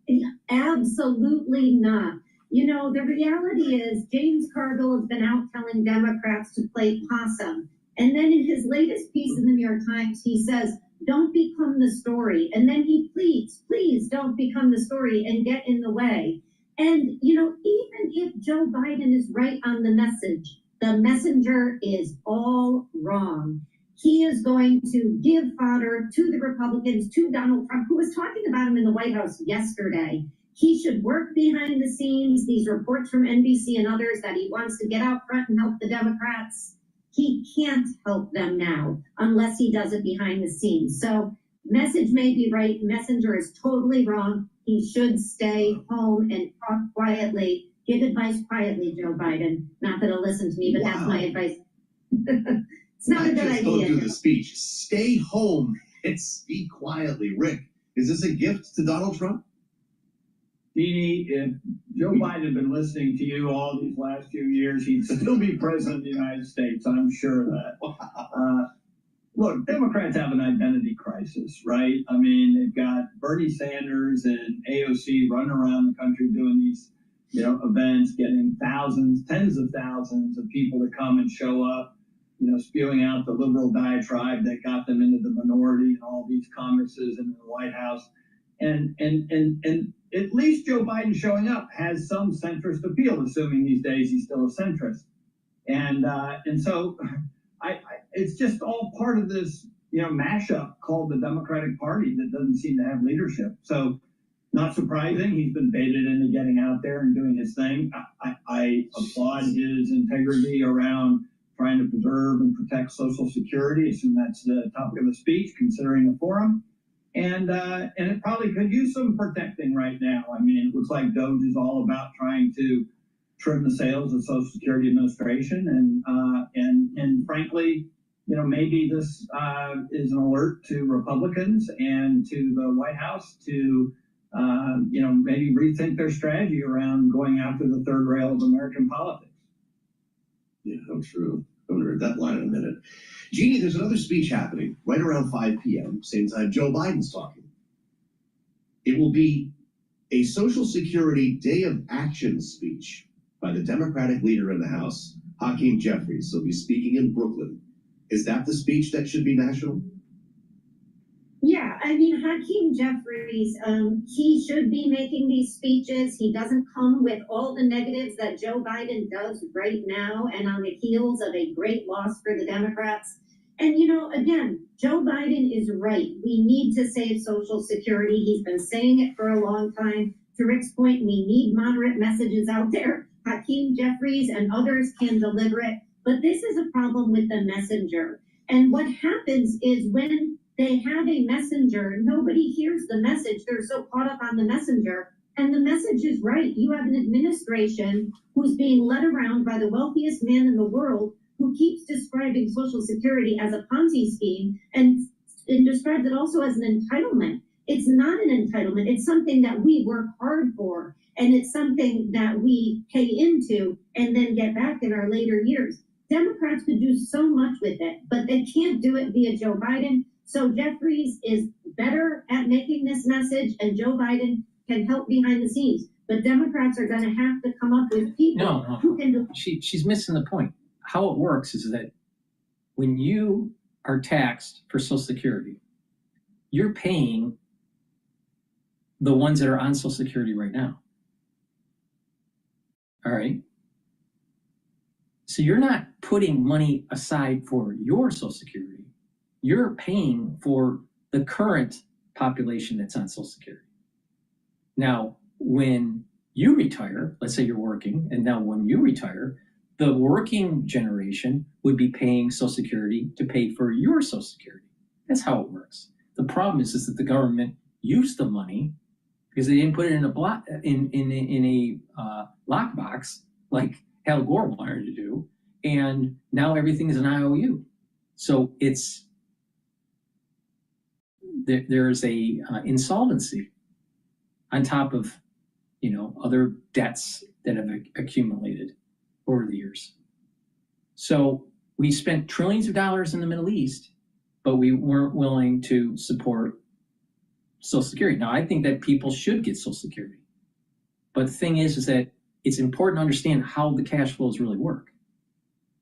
is, absolutely not. The reality is James Carville has been out telling Democrats to play possum. And then in his latest piece in the New York Times, he says, don't become the story. And then he pleads, please don't become the story and get in the way. And, even if Joe Biden is right on the message, the messenger is all wrong. He is going to give fodder to the Republicans, to Donald Trump, who was talking about him in the White House yesterday. He should work behind the scenes. These reports from NBC and others that he wants to get out front and help the Democrats. He can't help them now unless he does it behind the scenes. So message may be right. Messenger is totally wrong. He should stay home and talk quietly. Give advice quietly, Joe Biden. Not that he'll listen to me, but that's my advice. It's not a good idea. I just told you the speech. Stay home and speak quietly. Rick, is this a gift to Donald Trump? Jeannie, if Joe Biden had been listening to you all these last few years, he'd still be president of the United States. I'm sure of that. Look, Democrats have an identity crisis, right? I mean, they've got Bernie Sanders and AOC running around the country doing these, events, getting thousands, tens of thousands of people to come and show up, spewing out the liberal diatribe that got them into the minority in all these congresses and in the White House. And at least Joe Biden showing up has some centrist appeal, assuming these days he's still a centrist. And so it's just all part of this, mashup called the Democratic Party that doesn't seem to have leadership. So not surprising, he's been baited into getting out there and doing his thing. I applaud his integrity around trying to preserve and protect Social Security. I assume that's the topic of the speech, considering the forum. And it probably could use some protecting right now. I mean, it looks like DOGE is all about trying to trim the sails of Social Security Administration, and frankly, maybe this is an alert to Republicans and to the White House to maybe rethink their strategy around going after the third rail of American politics. Yeah, I'm true. I haven't heard that line in a minute. Jeannie, there's another speech happening right around 5 p.m., same time Joe Biden's talking. It will be a Social Security Day of Action speech by the Democratic leader in the House, Hakeem Jeffries. He'll be speaking in Brooklyn. Is that the speech that should be national? Yeah, I mean, Hakeem Jeffries, he should be making these speeches. He doesn't come with all the negatives that Joe Biden does right now and on the heels of a great loss for the Democrats. And, again, Joe Biden is right. We need to save Social Security. He's been saying it for a long time. To Rick's point, we need moderate messages out there. Hakeem Jeffries and others can deliver it. But this is a problem with the messenger. And what happens is when they have a messenger, nobody hears the message. They're so caught up on the messenger. And the message is right. You have an administration who's being led around by the wealthiest man in the world who keeps describing Social Security as a Ponzi scheme and describes it also as an entitlement. It's not an entitlement. It's something that we work hard for. And it's something that we pay into and then get back in our later years. Democrats could do so much with it, but they can't do it via Joe Biden. So Jeffries is better at making this message, and Joe Biden can help behind the scenes. But Democrats are going to have to come up with people who can do. She's missing the point. How it works is that when you are taxed for Social Security, you're paying the ones that are on Social Security right now. All right. So you're not putting money aside for your Social Security. You're paying for the current population that's on Social Security. Now, when you retire, let's say you're working, and now when you retire, the working generation would be paying Social Security to pay for your Social Security. That's how it works. The problem is that the government used the money because they didn't put it in a lockbox like Al Gore wanted to do, and now everything is an IOU. So there is a insolvency on top of other debts that have accumulated over the years. So we spent trillions of dollars in the Middle East, but we weren't willing to support Social Security. Now, I think that people should get Social Security. But the thing is that it's important to understand how the cash flows really work.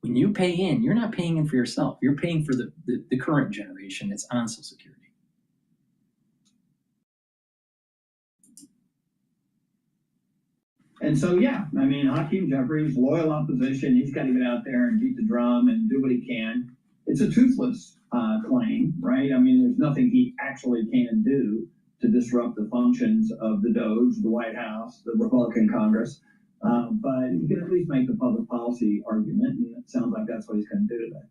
When you pay in, you're not paying in for yourself. You're paying for the current generation that's on Social Security. And so, yeah, I mean, Hakeem Jeffries, loyal opposition, he's got to get out there and beat the drum and do what he can. It's a toothless claim, right? I mean, there's nothing he actually can do to disrupt the functions of the DOJ, the White House, the Republican Congress. But he can at least make the public policy argument, and it sounds like that's what he's going to do today.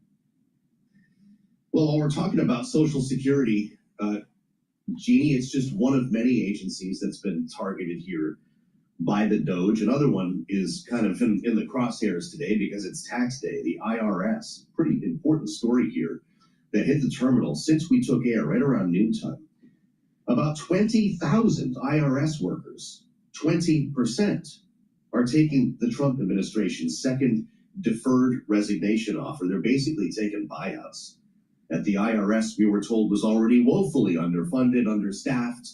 Well, while we're talking about Social Security, Jeannie, it's just one of many agencies that's been targeted here by the DOJ. Another one is kind of in the crosshairs today because it's tax day, the IRS. Pretty important story here that hit the terminal since we took air right around noontime. About 20,000 IRS workers, 20%, are taking the Trump administration's second deferred resignation offer. They're basically taking buyouts. At the IRS, we were told, was already woefully underfunded, understaffed.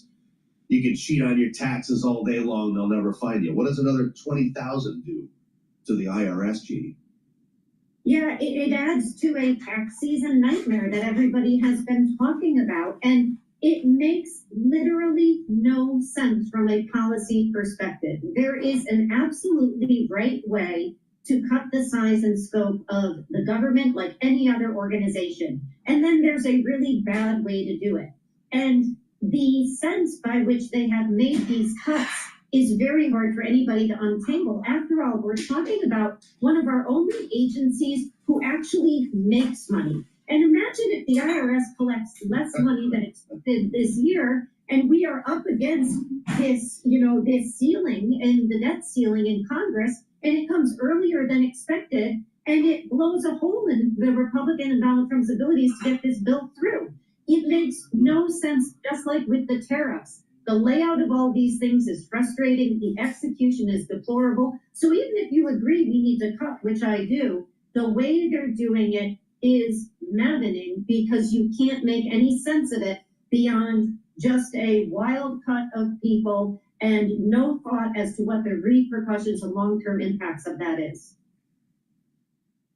You can cheat on your taxes all day long, they'll never find you. What does another 20,000 do to the IRS, Jeannie? Yeah, it adds to a tax season nightmare that everybody has been talking about. And it makes literally no sense from a policy perspective. There is an absolutely right way to cut the size and scope of the government like any other organization. And then there's a really bad way to do it. And the sense by which they have made these cuts is very hard for anybody to untangle. After all, we're talking about one of our only agencies who actually makes money. And imagine if the IRS collects less money than expected this year, and we are up against this, this ceiling and the debt ceiling in Congress, and it comes earlier than expected, and it blows a hole in the Republican and Donald Trump's abilities to get this bill through. It makes no sense, just like with the tariffs. The layout of all these things is frustrating. The execution is deplorable. So even if you agree we need to cut, which I do, the way they're doing it is maddening because you can't make any sense of it beyond just a wild cut of people and no thought as to what the repercussions and long-term impacts of that is.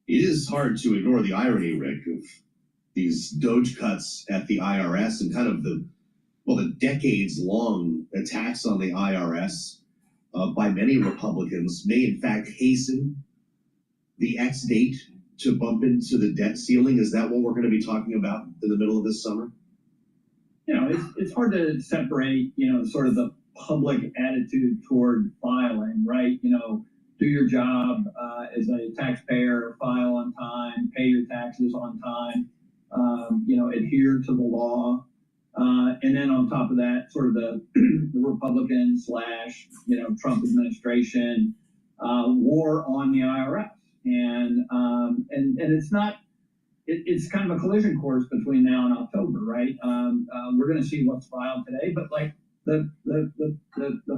It is hard to ignore the irony, Rick, of these DOJ cuts at the IRS and kind of the decades-long attacks on the IRS by many Republicans may in fact hasten the X date to bump into the debt ceiling. Is that what we're going to be talking about in the middle of this summer? It's hard to separate, sort of the public attitude toward filing, right? Do your job as a taxpayer, file on time, pay your taxes on time, adhere to the law. And then on top of that, sort of the Republican / Trump administration war on the IRS. And it's not, it's kind of a collision course between now and October, right? We're going to see what's filed today, but like the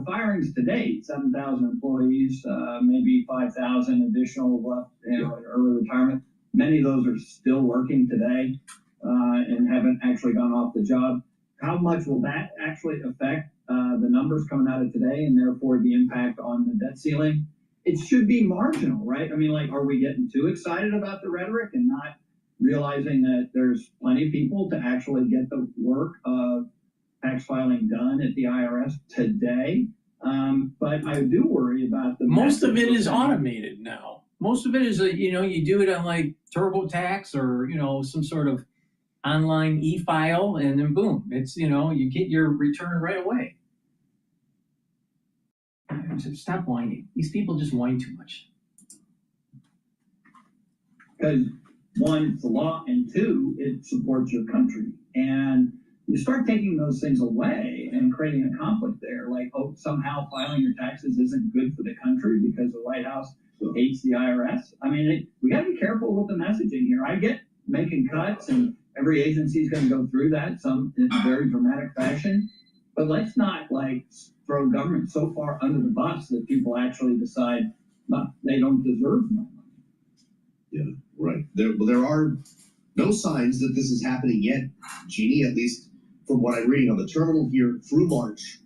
firings to date, 7,000 employees, maybe 5,000 additional left in early retirement. Many of those are still working today and haven't actually gone off the job. How much will that actually affect the numbers coming out of today and therefore the impact on the debt ceiling? It should be marginal, right? I mean, are we getting too excited about the rhetoric and not realizing that there's plenty of people to actually get the work of tax filing done at the IRS today? But I do worry about the most of it is automated now. Most of it is, you do it on like TurboTax or, some sort of online e-file, and then boom, it's, you get your return right away. Stop whining. These people just whine too much. Because one, it's the law, and two, it supports your country. And you start taking those things away and creating a conflict there, like, oh, somehow filing your taxes isn't good for the country because the White House hates the IRS. I mean, we got to be careful with the messaging here. I get making cuts, and every agency is going to go through that, some in a very dramatic fashion. But let's not like throw government so far under the bus that people actually decide they don't deserve more money. Yeah, right. There are no signs that this is happening yet, Jeannie, at least from what I'm reading on the terminal here through March.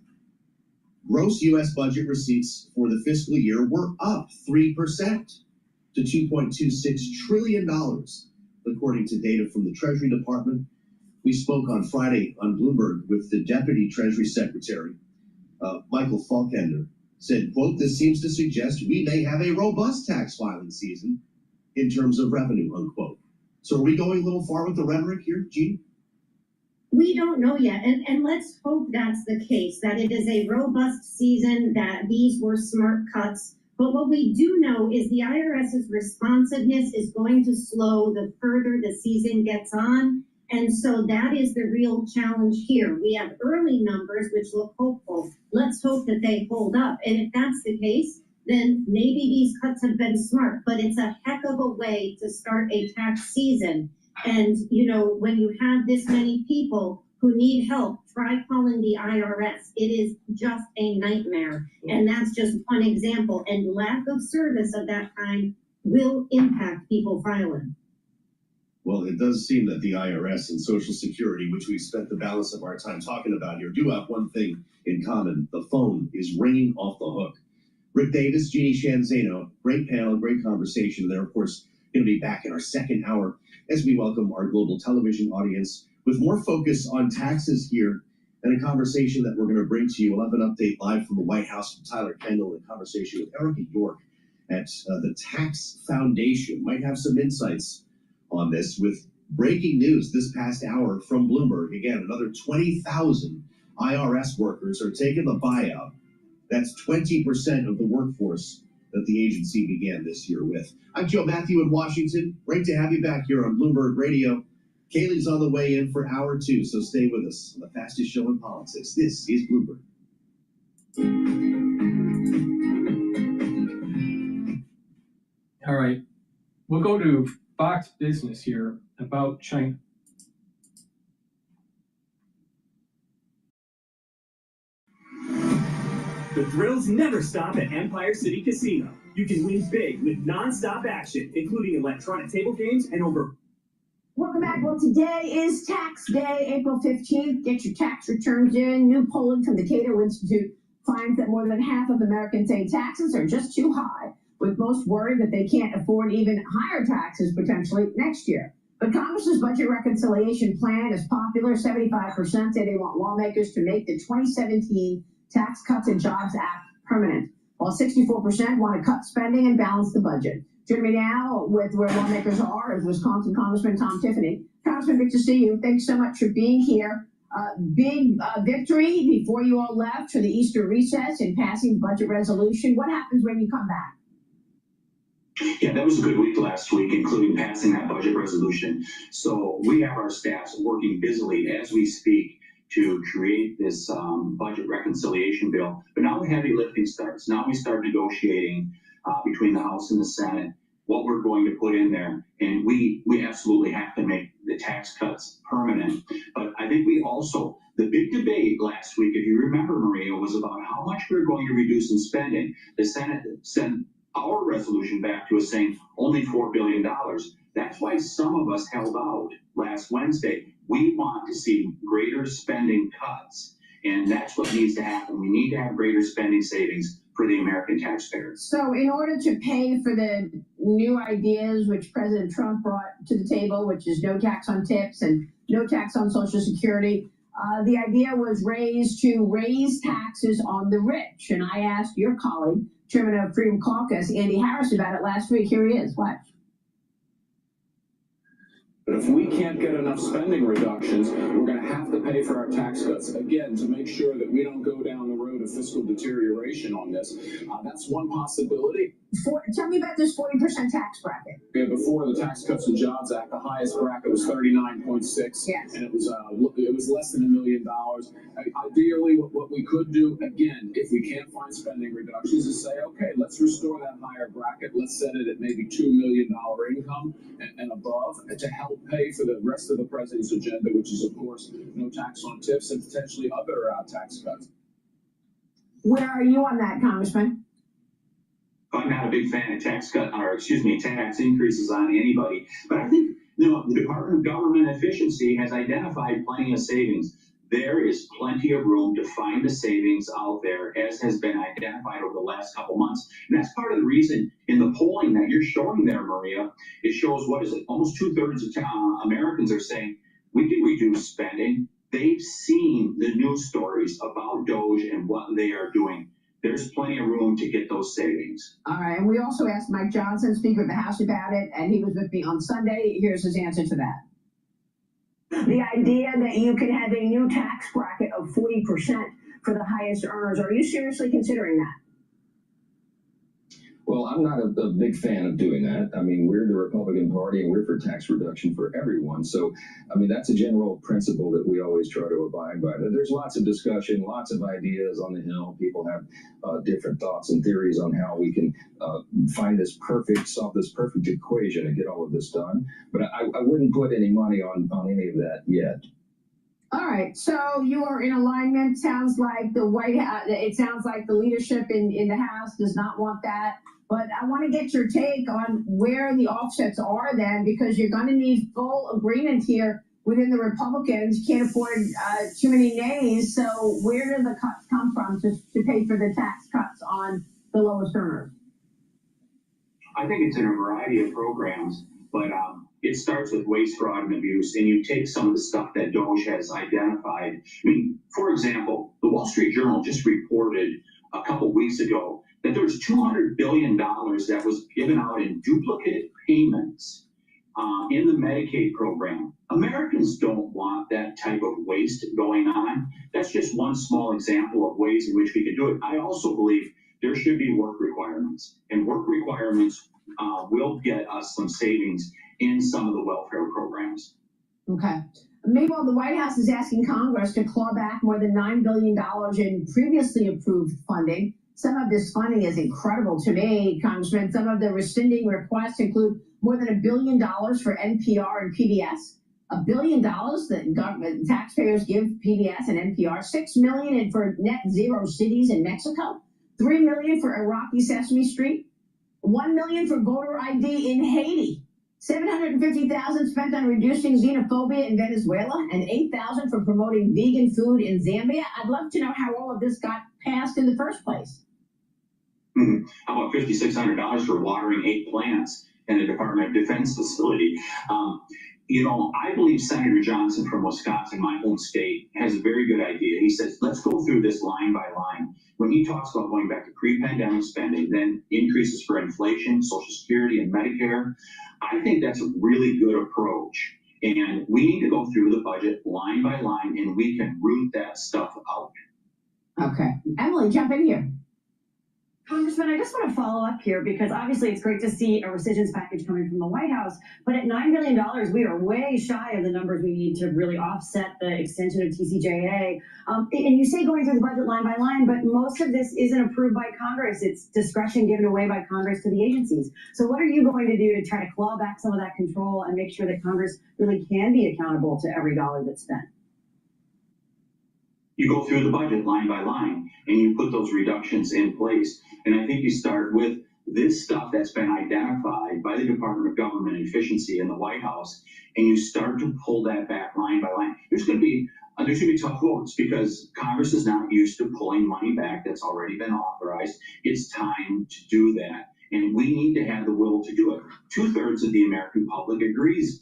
Gross U.S. budget receipts for the fiscal year were up 3% to $2.26 trillion, according to data from the Treasury Department. We spoke on Friday on Bloomberg with the Deputy Treasury Secretary, Michael Falkender, said, quote, "This seems to suggest we may have a robust tax filing season in terms of revenue," unquote. So are we going a little far with the rhetoric here, Jeannie? We don't know yet, and let's hope that's the case, that it is a robust season, that these were smart cuts. But what we do know is the IRS's responsiveness is going to slow the further the season gets on. And so that is the real challenge here. We have early numbers which look hopeful. Let's hope that they hold up. And if that's the case, then maybe these cuts have been smart. But it's a heck of a way to start a tax season. And, you know, when you have this many people who need help, try calling the IRS. It is just a nightmare. And that's just one example. And lack of service of that kind will impact people filing. Well, it does seem that the IRS and Social Security, which we've spent the balance of our time talking about here, do have one thing in common. The phone is ringing off the hook. Rick Davis, Jeannie Shanzano, great panel, great conversation. They're, of course, going to be back in our second hour as we welcome our global television audience with more focus on taxes here and a conversation that we're going to bring to you. We'll have an update live from the White House from Tyler Kendall, a conversation with Erica York at the Tax Foundation. Might have some insights on this with breaking news this past hour from Bloomberg. Again, another 20,000 IRS workers are taking the buyout. That's 20% of the workforce that the agency began this year with. I'm Joe Matthew in Washington. Great to have you back here on Bloomberg Radio. Kaylee's on the way in for hour 2, so stay with us on the fastest show in politics. This is Bloomberg. All right, we'll go to Fox Business here about China. The thrills never stop at Empire City Casino. You can win big with non-stop action, including electronic table games and over. Welcome back. Well, today is tax day, April 15th. Get your tax returns in. New polling from the Cato Institute finds that more than half of Americans say taxes are just too high, with most worried that they can't afford even higher taxes potentially next year. But Congress's budget reconciliation plan is popular. 75% say they want lawmakers to make the 2017 Tax Cuts and Jobs Act permanent, while 64% want to cut spending and balance the budget. Joining me now with where lawmakers are is Wisconsin Congressman Tom Tiffany. Congressman, good to see you. Thanks so much for being here. Big victory before you all left for the Easter recess in passing budget resolution. What happens when you come back? Yeah, that was a good week last week, including passing that budget resolution. So we have our staffs working busily as we speak to create this budget reconciliation bill. But now the heavy lifting starts. Now we start negotiating between the House and the Senate what we're going to put in there. And we absolutely have to make the tax cuts permanent. But I think we also, the big debate last week, if you remember, Maria, was about how much we were going to reduce in spending. The Senate sent our resolution back to us saying only $4 billion. That's why some of us held out last Wednesday. We want to see greater spending cuts, and that's what needs to happen. We need to have greater spending savings for the American taxpayers. So in order to pay for the new ideas which President Trump brought to the table, which is no tax on tips and no tax on Social Security, the idea was to raise taxes on the rich. And I asked your colleague, Chairman of Freedom Caucus, Andy Harris, about it last week. Here he is. Watch. But if we can't get enough spending reductions, we're going to have to pay for our tax cuts, again, to make sure that we don't go down the road of fiscal deterioration on this. That's one possibility. Tell me about this 40% tax bracket. Yeah, before the Tax Cuts and Jobs Act, the highest bracket was 39.6, yes, and it was less than $1 million. Ideally, what we could do, again, if we can't find spending reductions, is say, okay, let's restore that higher bracket. Let's set it at maybe $2 million income and above, to help pay for the rest of the president's agenda, which is, of course, no tax on tips and potentially other tax cuts. Where are you on that, Congressman? I'm not a big fan of tax increases on anybody, but I think, the Department of Government Efficiency has identified plenty of savings. There is plenty of room to find the savings out there, as has been identified over the last couple months. And that's part of the reason in the polling that you're showing there, Maria, it shows, almost 2/3 of Americans are saying we can reduce spending. They've seen the news stories about Doge and what they are doing. There's plenty of room to get those savings. All right, and we also asked Mike Johnson, Speaker of the House, about it, and he was with me on Sunday. Here's his answer to that. The idea that you can have a new tax bracket of 40% for the highest earners, are you seriously considering that? Well, I'm not a big fan of doing that. I mean, we're the Republican Party and we're for tax reduction for everyone. So, I mean, that's a general principle that we always try to abide by. There's lots of discussion, lots of ideas on the Hill. People have different thoughts and theories on how we can solve this perfect equation and get all of this done. But I wouldn't put any money on any of that yet. All right, so you are in alignment. Sounds like the White House, it sounds like the leadership in the House does not want that. But I want to get your take on where the offsets are then, because you're going to need full agreement here within the Republicans. You can't afford too many nays. So where do the cuts come from to pay for the tax cuts on the lowest earners? I think it's in a variety of programs, but it starts with waste, fraud, and abuse, and you take some of the stuff that Doge has identified. I mean, for example, the Wall Street Journal just reported a couple weeks ago that there was $200 billion that was given out in duplicate payments in the Medicaid program. Americans don't want that type of waste going on. That's just one small example of ways in which we can do it. I also believe there should be work requirements, and work requirements will get us some savings in some of the welfare programs. Okay. Meanwhile, the White House is asking Congress to claw back more than $9 billion in previously approved funding. Some of this funding is incredible to me, Congressman. Some of the rescinding requests include more than $1 billion for NPR and PBS. $1 billion that government taxpayers give PBS and NPR. $6 million for net zero cities in Mexico. $3 million for Iraqi Sesame Street. $1 million for voter ID in Haiti. $750,000 spent on reducing xenophobia in Venezuela, and $8,000 for promoting vegan food in Zambia. I'd love to know how all of this got passed in the first place. How about $5,600 for watering 8 plants in the Department of Defense facility? I believe Senator Johnson from Wisconsin, my home state, has a very good idea. He says, let's go through this line by line. When he talks about going back to pre-pandemic spending, then increases for inflation, Social Security, and Medicare, I think that's a really good approach. And we need to go through the budget line by line, and we can root that stuff out. Okay. Emily, jump in here. Congressman, I just want to follow up here because obviously it's great to see a rescissions package coming from the White House, but at $9 billion, we are way shy of the numbers we need to really offset the extension of TCJA. And you say going through the budget line by line, but most of this isn't approved by Congress. It's discretion given away by Congress to the agencies. So what are you going to do to try to claw back some of that control and make sure that Congress really can be accountable to every dollar that's spent? You go through the budget line by line and you put those reductions in place. And I think you start with this stuff that's been identified by the Department of Government Efficiency in the White House, and you start to pull that back line by line. There's going to be tough votes because Congress is not used to pulling money back that's already been authorized. It's time to do that. And we need to have the will to do it. 2/3 of the American public agrees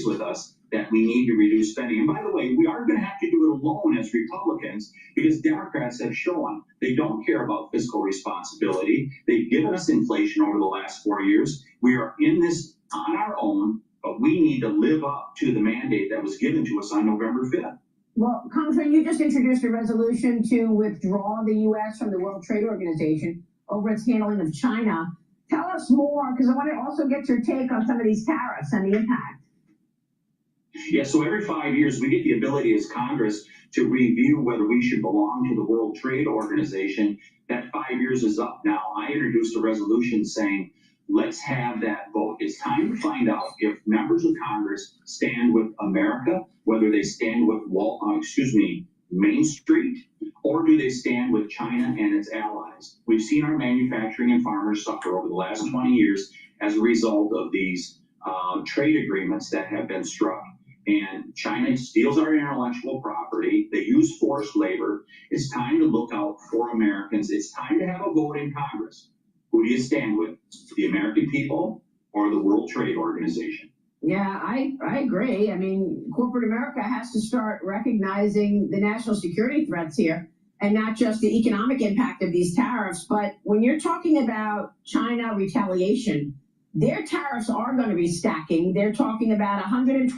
with us that we need to reduce spending. And by the way, we are going to have to do it alone as Republicans because Democrats have shown they don't care about fiscal responsibility. They've given us inflation over the last 4 years. We are in this on our own, but we need to live up to the mandate that was given to us on November 5th. Well, Congressman, you just introduced a resolution to withdraw the U.S. from the World Trade Organization. over its handling of China. Tell us more, because I want to also get your take on some of these tariffs and the impact. Yeah, so every 5 years, we get the ability as Congress to review whether we should belong to the World Trade Organization. That 5 years is up now. I introduced a resolution saying, let's have that vote. It's time to find out if members of Congress stand with America, whether they stand with Main Street, or do they stand with China and its allies? We've seen our manufacturing and farmers suffer over the last 20 years as a result of these trade agreements that have been struck. And China steals our intellectual property. They use forced labor. It's time to look out for Americans. It's time to have a vote in Congress. Who do you stand with? The American people or the World Trade Organization? Yeah, I agree. I mean, corporate America has to start recognizing the national security threats here and not just the economic impact of these tariffs. But when you're talking about China retaliation, their tariffs are going to be stacking. They're talking about 125%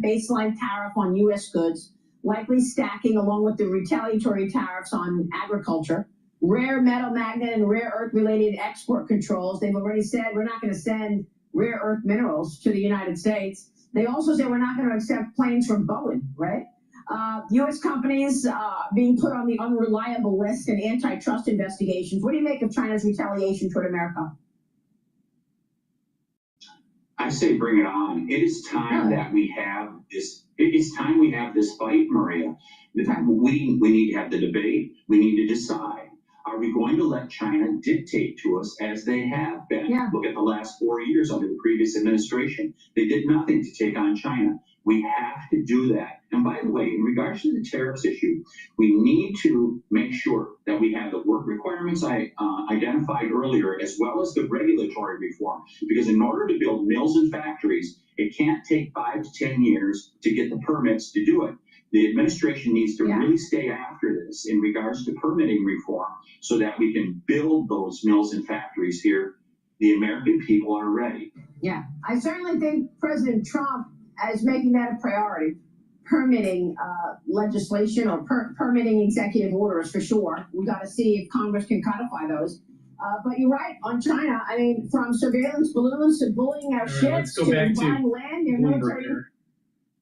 baseline tariff on U.S. goods, likely stacking along with the retaliatory tariffs on agriculture, rare metal magnet and rare earth related export controls. They've already said we're not going to send rare earth minerals to the United States. They also say we're not going to accept planes from Boeing, right? U.S. companies being put on the unreliable list in antitrust investigations. What do you make of China's retaliation toward America? I say bring it on. It is time that we have this. It's time we have this fight, Maria. We need to have the debate. We need to decide. Are we going to let China dictate to us as they have been? Yeah. Look at the last 4 years under the previous administration. They did nothing to take on China. We have to do that. And by the way, in regards to the tariffs issue, we need to make sure that we have the work requirements I identified earlier, as well as the regulatory reform. Because in order to build mills and factories, it can't take 5 to 10 years to get the permits to do it. The administration needs to really stay after this in regards to permitting reform so that we can build those mills and factories here. The American people are ready. Yeah, I certainly think President Trump is making that a priority. Permitting legislation or permitting executive orders for sure. We've got to see if Congress can codify those. But you're right on China. I mean, from surveillance balloons to bullying our ships to buying land, their military.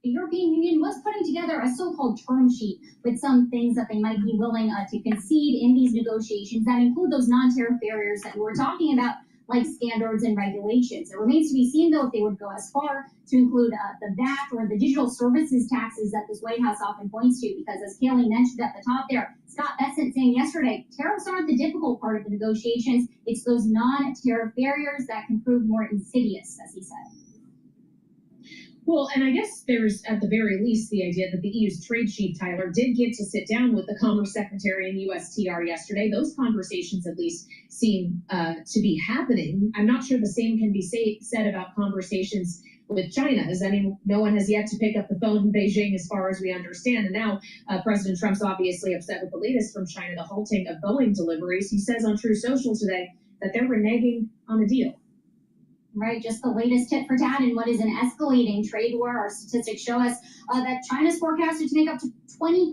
The European Union was putting together a so-called term sheet with some things that they might be willing to concede in these negotiations that include those non-tariff barriers that we were talking about, like standards and regulations. It remains to be seen, though, if they would go as far to include the VAT or the digital services taxes that this White House often points to, because as Kaylee mentioned at the top there, Scott Bessent saying yesterday, tariffs aren't the difficult part of the negotiations. It's those non-tariff barriers that can prove more insidious, as he said. Well, and I guess there's, at the very least, the idea that the EU's trade chief, Tyler, did get to sit down with the Commerce Secretary and USTR yesterday. Those conversations, at least, seem to be happening. I'm not sure the same can be said about conversations with China, as no one has yet to pick up the phone in Beijing, as far as we understand. And now President Trump's obviously upset with the latest from China, the halting of Boeing deliveries. He says on True Social today that they're reneging on a deal. Right, just the latest tit for tat in what is an escalating trade war. Our statistics show us that China's forecasted to make up to 20%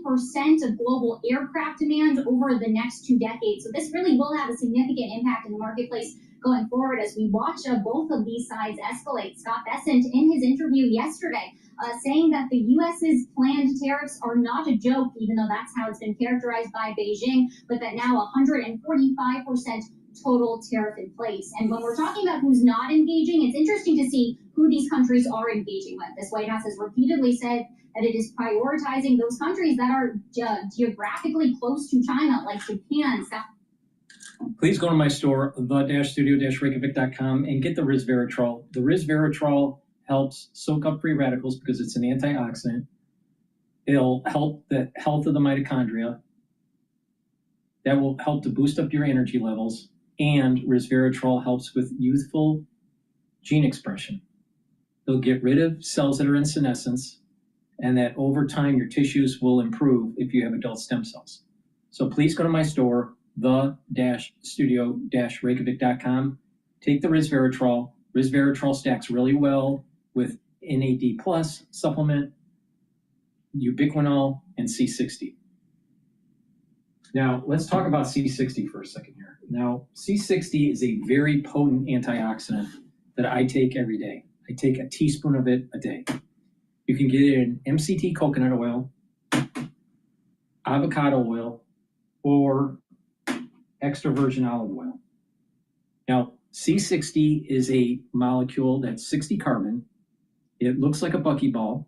of global aircraft demand over the next 2 decades. So this really will have a significant impact in the marketplace going forward as we watch both of these sides escalate. Scott Bessent, in his interview yesterday, saying that the U.S.'s planned tariffs are not a joke, even though that's how it's been characterized by Beijing, but that now 145% total tariff in place. And when we're talking about who's not engaging, it's interesting to see who these countries are engaging with. This White House has repeatedly said that it is prioritizing those countries that are geographically close to China, like Japan, South. Please go to my store, the-studio-reykjavik.com, and get the resveratrol. The resveratrol helps soak up free radicals because it's an antioxidant. It'll help the health of the mitochondria. That will help to boost up your energy levels. And resveratrol helps with youthful gene expression. It'll get rid of cells that are in senescence, and that over time your tissues will improve if you have adult stem cells. So please go to my store, the-studio-reykjavik.com. Take the resveratrol. Resveratrol stacks really well with NAD+ supplement, ubiquinol, and C60. Now, let's talk about C60 for a second here. Now, C60 is a very potent antioxidant that I take every day. I take a teaspoon of it a day. You can get it in MCT coconut oil, avocado oil, or extra virgin olive oil. Now, C60 is a molecule that's 60 carbon. It looks like a buckyball,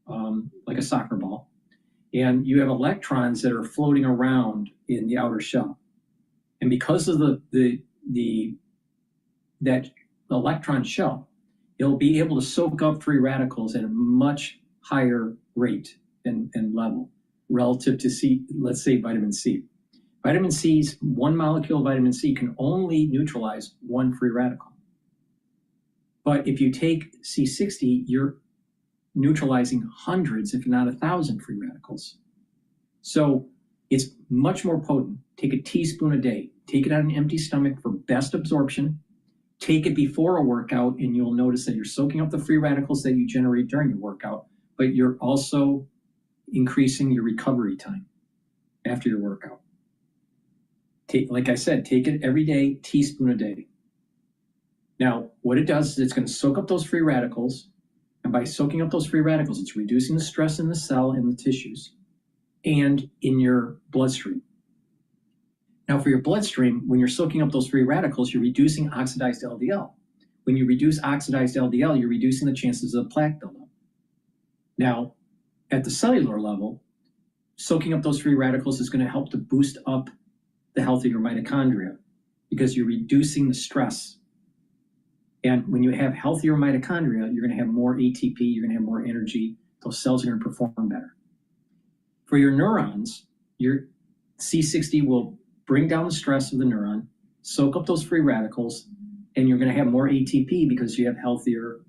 like a soccer ball. And you have electrons that are floating around in the outer shell. And because of that electron shell, it'll be able to soak up free radicals at a much higher rate and level relative to let's say vitamin C. Vitamin C's, one molecule of vitamin C can only neutralize one free radical. But if you take C60, you're neutralizing hundreds, if not 1,000 free radicals. So it's much more potent. Take a teaspoon a day. Take it on an empty stomach for best absorption. Take it before a workout, and you'll notice that you're soaking up the free radicals that you generate during your workout, but you're also increasing your recovery time after your workout. Like I said, take it every day, teaspoon a day. Now, what it does is it's going to soak up those free radicals, and by soaking up those free radicals, it's reducing the stress in the cell and the tissues and in your bloodstream. Now, for your bloodstream, when you're soaking up those free radicals, you're reducing oxidized LDL. When you reduce oxidized LDL, you're reducing the chances of plaque buildup. Now, at the cellular level, soaking up those free radicals is going to help to boost up the health of your mitochondria because you're reducing the stress. And when you have healthier mitochondria, you're going to have more ATP, you're going to have more energy. Those cells are going to perform better. For your neurons, your C60 will bring down the stress of the neuron, soak up those free radicals, and you're going to have more ATP because you have healthier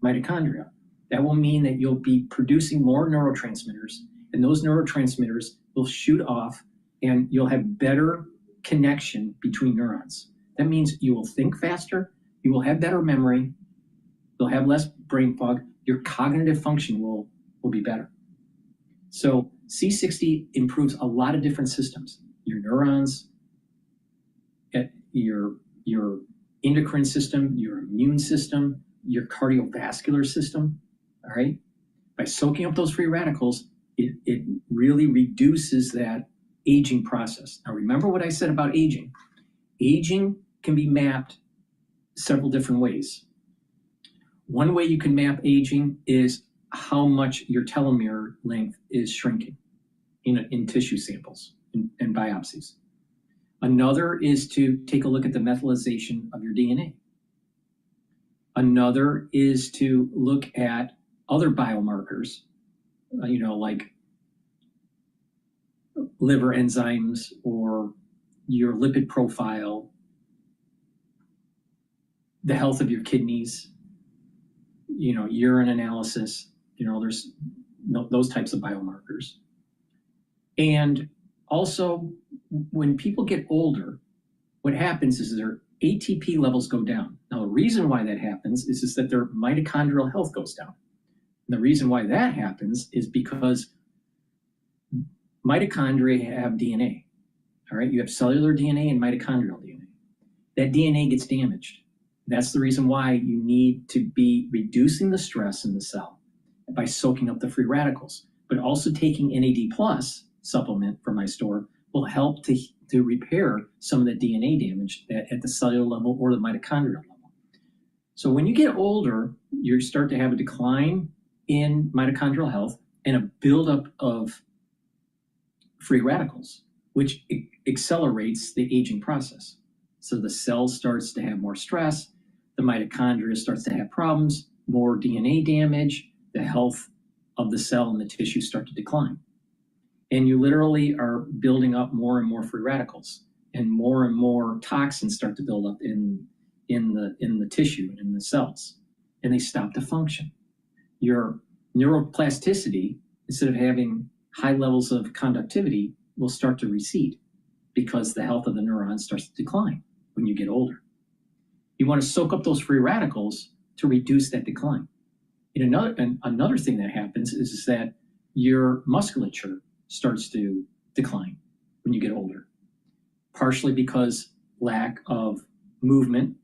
mitochondria. That will mean that you'll be producing more neurotransmitters, and those neurotransmitters will shoot off, and you'll have better connection between neurons. That means you will think faster, you will have better memory, you'll have less brain fog, your cognitive function will be better. So C60 improves a lot of different systems. Your neurons, your endocrine system, your immune system, your cardiovascular system, all right? By soaking up those free radicals, it really reduces that aging process. Now, remember what I said about aging. Aging can be mapped several different ways. One way you can map aging is how much your telomere length is shrinking in tissue samples and biopsies. Another is to take a look at the methylation of your DNA. Another is to look at other biomarkers, like liver enzymes or your lipid profile, the health of your kidneys, urine analysis, there's those types of biomarkers. And also, when people get older, what happens is their ATP levels go down. Now, the reason why that happens is that their mitochondrial health goes down. And the reason why that happens is because mitochondria have DNA, all right? You have cellular DNA and mitochondrial DNA. That DNA gets damaged. That's the reason why you need to be reducing the stress in the cell by soaking up the free radicals, but also taking NAD+ supplement from my store will help to repair some of the DNA damage at the cellular level or the mitochondrial level. So when you get older, you start to have a decline in mitochondrial health and a buildup of free radicals, which accelerates the aging process. So the cell starts to have more stress, the mitochondria starts to have problems, more DNA damage, the health of the cell and the tissue start to decline. And you literally are building up more and more free radicals, and more toxins start to build up in the tissue and in the cells, and they stop to function. Your neuroplasticity, instead of having high levels of conductivity, will start to recede because the health of the neurons starts to decline when you get older. You want to soak up those free radicals to reduce that decline. And another thing that happens is that your musculature starts to decline when you get older, partially because lack of movement.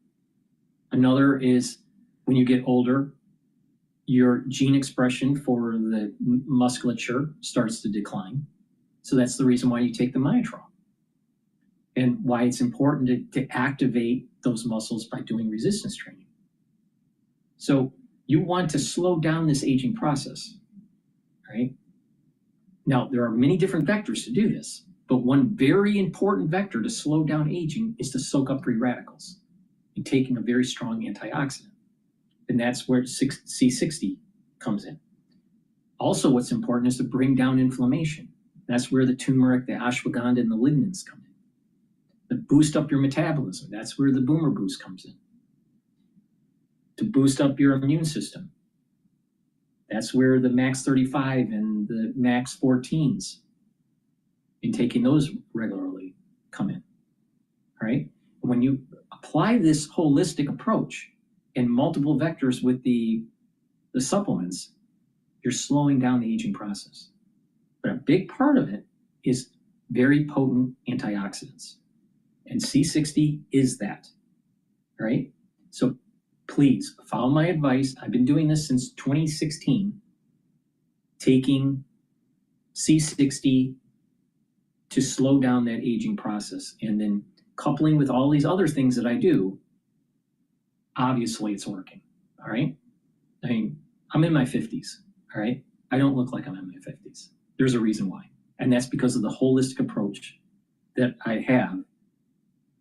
Another is when you get older, your gene expression for the musculature starts to decline. So that's the reason why you take the Myotrol, and why it's important to activate those muscles by doing resistance training. So you want to slow down this aging process, right? Now, there are many different vectors to do this, but one very important vector to slow down aging is to soak up free radicals and taking a very strong antioxidant. And that's where C60 comes in. Also, what's important is to bring down inflammation. That's where the turmeric, the ashwagandha, and the lignans come in. To boost up your metabolism, that's where the boomer boost comes in. To boost up your immune system, that's where the max 35 and the max 14s, and taking those regularly, come in. All right? When you apply this holistic approach and multiple vectors with the supplements, you're slowing down the aging process. But a big part of it is very potent antioxidants. And C60 is that, right? So please follow my advice. I've been doing this since 2016, taking C60 to slow down that aging process, and then coupling with all these other things that I do. Obviously it's working, all right? I mean, I'm in my 50s, all right? I don't look like I'm in my 50s. There's a reason why. And that's because of the holistic approach that I have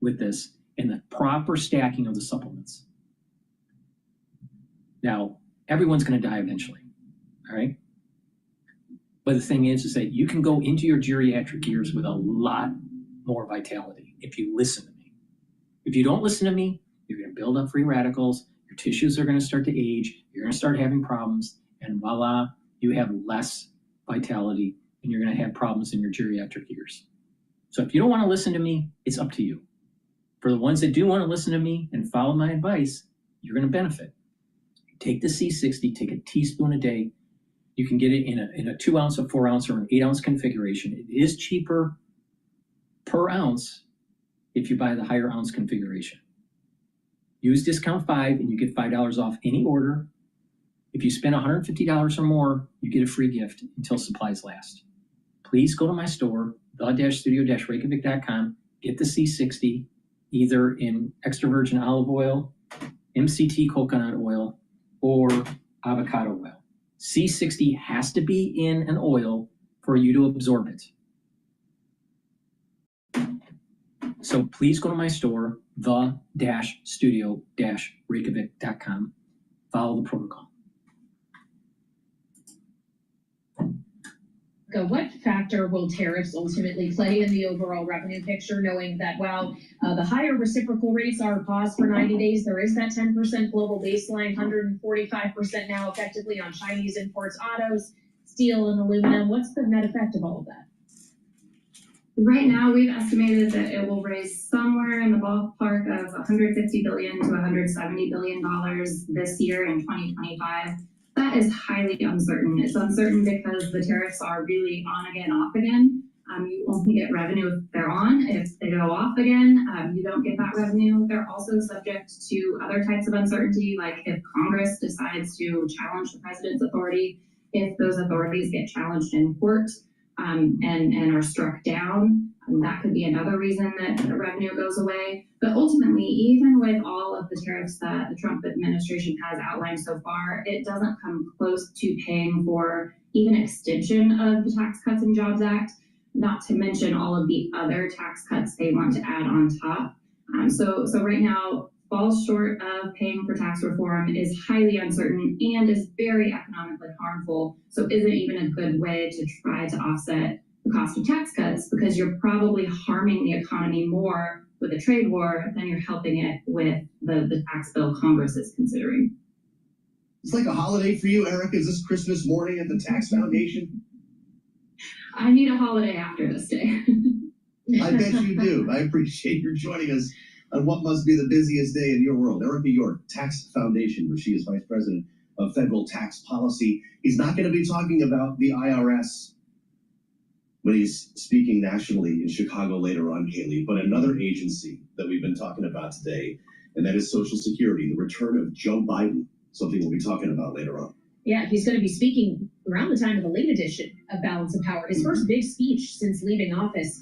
with this and the proper stacking of the supplements. Now, everyone's going to die eventually, all right? But the thing is that you can go into your geriatric years with a lot more vitality if you listen to me. If you don't listen to me, you're going to build up free radicals, your tissues are going to start to age, you're going to start having problems, and voila, you have less vitality, and you're going to have problems in your geriatric years. So if you don't want to listen to me, it's up to you. For the ones that do want to listen to me and follow my advice, you're going to benefit. Take the C60, take a teaspoon a day. You can get it in a 2 ounce, a 4 ounce, or an 8 ounce configuration. It is cheaper per ounce if you buy the higher ounce configuration. Use discount 5 and you get $5 off any order. If you spend $150 or more, you get a free gift until supplies last. Please go to my store, the-studio-reykjavik.com, get the C60, either in extra virgin olive oil, MCT coconut oil, or avocado oil. C60 has to be in an oil for you to absorb it. So please go to my store, the-studio-reykjavik.com. Follow the protocol. What factor will tariffs ultimately play in the overall revenue picture, knowing that while the higher reciprocal rates are paused for 90 days, there is that 10% global baseline, 145% now effectively on Chinese imports, autos, steel, and aluminum. What's the net effect of all of that? Right now, we've estimated that it will raise somewhere in the ballpark of $150 billion to $170 billion this year in 2025. That is highly uncertain. It's uncertain because the tariffs are really on again, off again. You only get revenue if they're on. If they go off again, you don't get that revenue. They're also subject to other types of uncertainty, like if Congress decides to challenge the president's authority, if those authorities get challenged in court and are struck down, that could be another reason that the revenue goes away. But ultimately, even with all of the tariffs that the Trump administration has outlined so far, it doesn't come close to paying for even extension of the Tax Cuts and Jobs Act, not to mention all of the other tax cuts they want to add on top. So right now, falls short of paying for tax reform, is highly uncertain, and is very economically harmful. So isn't even a good way to try to offset the cost of tax cuts, because you're probably harming the economy more with a trade war than you're helping it with the tax bill Congress is considering. It's like a holiday for you, Eric. Is this Christmas morning at the Tax Foundation? I need a holiday after this day. I bet you do. I appreciate your joining us on what must be the busiest day in your world. Erica York, Tax Foundation, where she is Vice President of Federal Tax Policy. He's not going to be talking about the IRS when he's speaking nationally in Chicago later on, Kaylee. But another agency that we've been talking about today, and that is Social Security, the return of Joe Biden, something we'll be talking about later on. Yeah, he's going to be speaking around the time of the late edition of Balance of Power, his first big speech since leaving office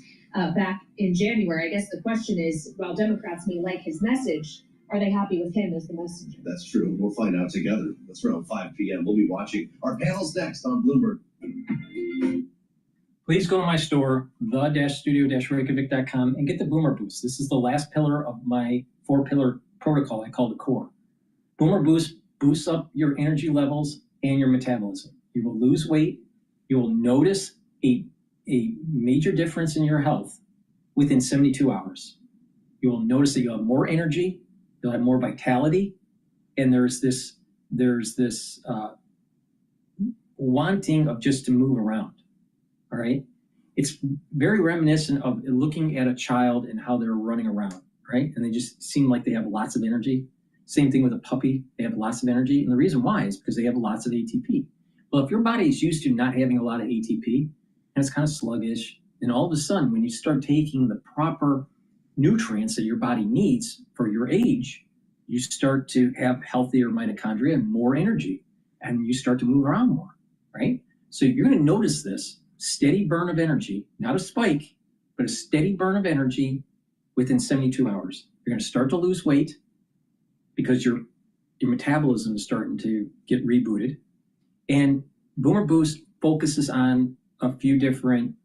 back in January. I guess the question is, while Democrats may like his message, are they happy with him as the messenger? That's true. We'll find out together. That's around 5 p.m. We'll be watching our panels next on Bloomberg. Please go to my store, the-studio-reykjavik.com, and get the Boomer Boost. This is the last pillar of my 4-pillar protocol I call the core. Boomer Boost boosts up your energy levels and your metabolism. You will lose weight. You will notice a major difference in your health within 72 hours. You will notice that you'll have more energy, you'll have more vitality, and there's this wanting of just to move around. All right. It's very reminiscent of looking at a child and how they're running around, right? And they just seem like they have lots of energy. Same thing with a puppy. They have lots of energy. And the reason why is because they have lots of ATP. Well, if your body is used to not having a lot of ATP and it's kind of sluggish, then all of a sudden, when you start taking the proper nutrients that your body needs for your age, you start to have healthier mitochondria and more energy, and you start to move around more, right? So you're going to notice this steady burn of energy, not a spike, but a steady burn of energy within 72 hours. You're going to start to lose weight because your metabolism is starting to get rebooted. And Boomer Boost focuses on a few different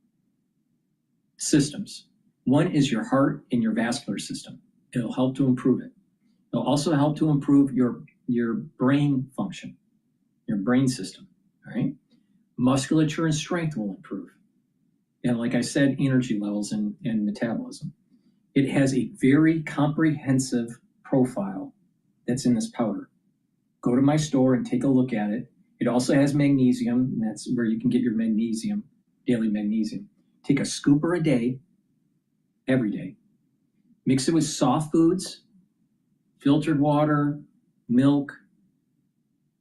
systems. One is your heart and your vascular system. It'll help to improve it. It'll also help to improve your brain function, your brain system, all right? Musculature and strength will improve. And like I said, energy levels and metabolism. It has a very comprehensive profile that's in this powder. Go to my store and take a look at it. It also has magnesium, and that's where you can get your magnesium, daily magnesium. Take a scooper a day, every day. Mix it with soft foods, filtered water, milk,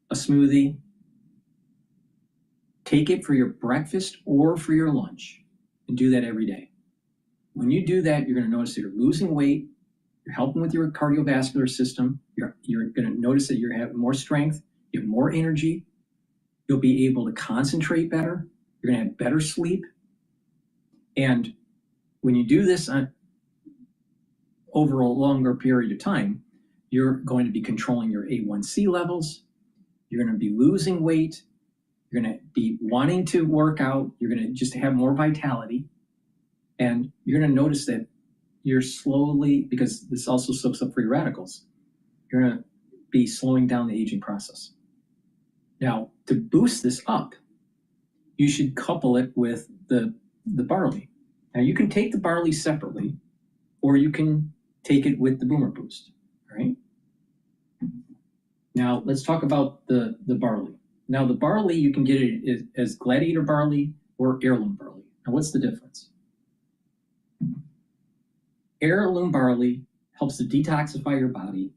a smoothie. Take it for your breakfast or for your lunch, and do that every day. When you do that, you're going to notice that you're losing weight, you're helping with your cardiovascular system, you're going to notice that you're having more strength, you have more energy, you'll be able to concentrate better, you're going to have better sleep. And when you do this over a longer period of time, you're going to be controlling your A1C levels, you're going to be losing weight, you're going to be wanting to work out, you're going to just have more vitality, and you're going to notice that you're slowly, because this also soaks up free radicals, you're going to be slowing down the aging process. Now, to boost this up, you should couple it with the barley. Now, you can take the barley separately, or you can take it with the Boomer Boost, all right? Now, let's talk about the barley. Now, the barley, you can get it as gladiator barley or heirloom barley. Now, what's the difference? Heirloom barley helps to detoxify your body,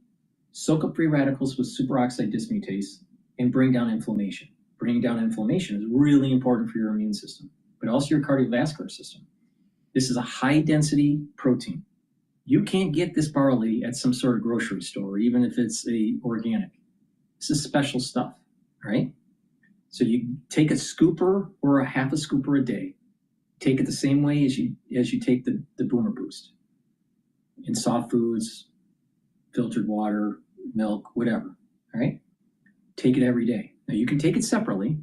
soak up free radicals with superoxide dismutase, and bring down inflammation. Bringing down inflammation is really important for your immune system, but also your cardiovascular system. This is a high-density protein. You can't get this barley at some sort of grocery store, even if it's organic. This is special stuff, right? So you take a scooper or a half a scooper a day. Take it the same way as you take the Boomer Boost. In soft foods, filtered water, milk, whatever, all right? Take it every day. Now you can take it separately,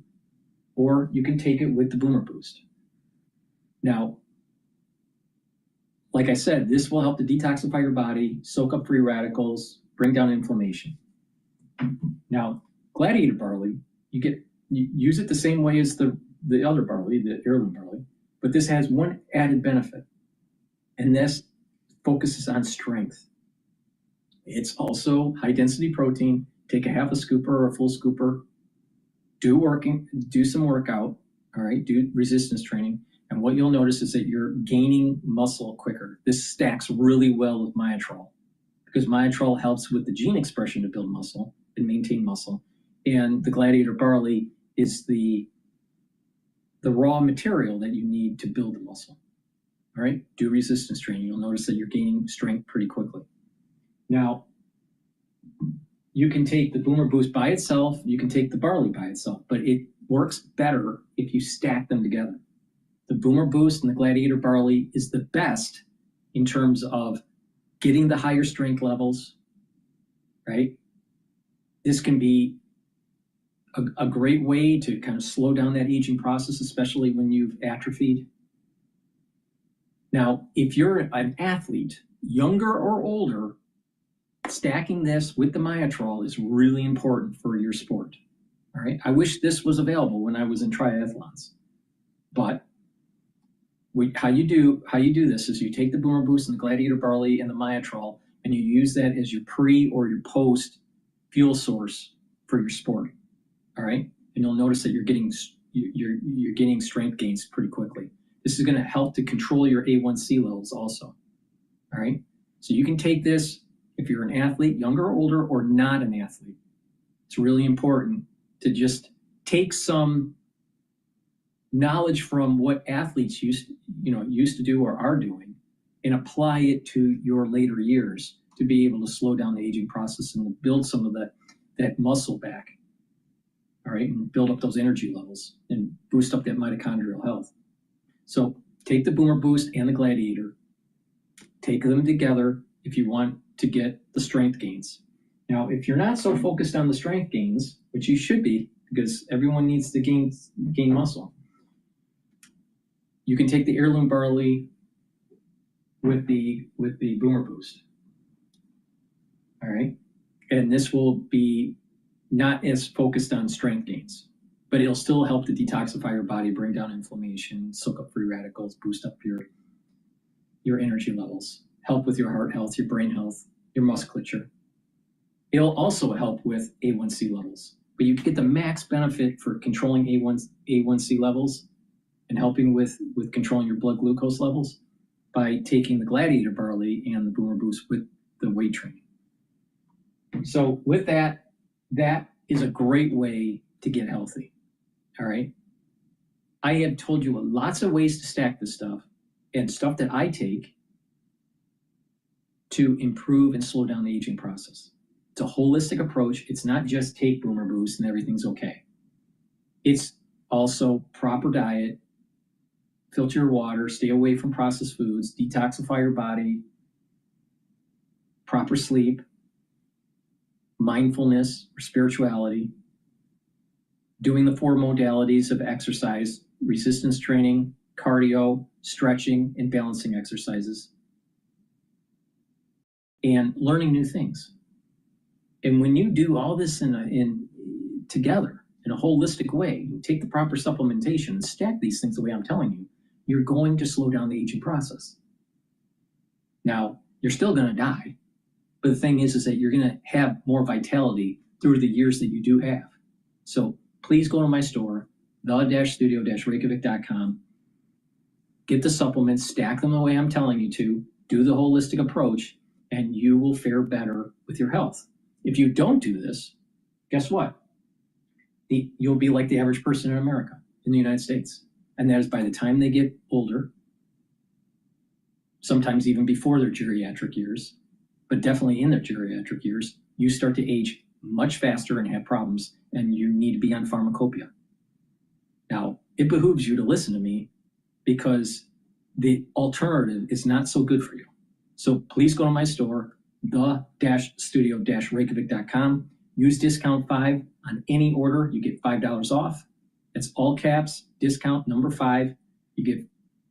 or you can take it with the Boomer Boost. Now, like I said, this will help to detoxify your body, soak up free radicals, bring down inflammation. Now, gladiator barley, you use it the same way as the other barley, the heirloom barley, but this has one added benefit, and this focuses on strength. It's also high density protein. Take a half a scooper or a full scooper, do some workout, all right, do resistance training, and what you'll notice is that you're gaining muscle quicker. This stacks really well with myotrol, because myotrol helps with the gene expression to build muscle and maintain muscle, and the gladiator barley is the the raw material that you need to build the muscle. All right, do resistance training. You'll notice that you're gaining strength pretty quickly. Now, you can take the Boomer Boost by itself, you can take the barley by itself, but it works better if you stack them together. The Boomer Boost and the Gladiator barley is the best in terms of getting the higher strength levels, right? This can be a great way to kind of slow down that aging process, especially when you've atrophied. Now, if you're an athlete, younger or older, stacking this with the Myotrol is really important for your sport. All right. I wish this was available when I was in triathlons, but how you do this is you take the Boomer Boost and the Gladiator barley and the Myotrol, and you use that as your pre or your post fuel source for your sport. All right, and you'll notice that you're getting strength gains pretty quickly. This is going to help to control your A1C levels also. All right, so you can take this if you're an athlete, younger or older, or not an athlete. It's really important to just take some knowledge from what athletes used to do or are doing and apply it to your later years to be able to slow down the aging process and build some of that muscle back. All right, and build up those energy levels and boost up that mitochondrial health. So take the Boomer Boost and the Gladiator, take them together if you want to get the strength gains. Now, if you're not so focused on the strength gains, which you should be, because everyone needs to gain muscle, you can take the heirloom barley with the Boomer Boost. All right, and this will be not as focused on strength gains, but it'll still help to detoxify your body, bring down inflammation, soak up free radicals, boost up your energy levels, help with your heart health, your brain health, your musculature. It'll also help with A1C levels, but you get the max benefit for controlling A1C levels and helping with controlling your blood glucose levels by taking the Gladiator barley and the Boomer Boost with the weight training. So with that is a great way to get healthy. All right. I have told you lots of ways to stack this stuff and stuff that I take to improve and slow down the aging process. It's a holistic approach. It's not just take Boomer Boost and everything's okay. It's also proper diet, filter your water, stay away from processed foods, detoxify your body, proper sleep, mindfulness or spirituality, doing the 4 modalities of exercise: resistance training, cardio, stretching, and balancing exercises, and learning new things. And when you do all this together in a holistic way, you take the proper supplementation and stack these things the way I'm telling you, you're going to slow down the aging process. Now, you're still going to die, but the thing is that you're going to have more vitality through the years that you do have. So please go to my store, the-studio-reykjavik.com, get the supplements, stack them the way I'm telling you to, do the holistic approach, and you will fare better with your health. If you don't do this, guess what? You'll be like the average person in America, in the United States. And that is by the time they get older, sometimes even before their geriatric years, but definitely in their geriatric years, you start to age much faster and have problems, and you need to be on pharmacopoeia. Now, it behooves you to listen to me because the alternative is not so good for you. So please go to my store, the-studio-reykjavik.com. Use discount 5 on any order. You get $5 off. It's all caps, discount number 5. You get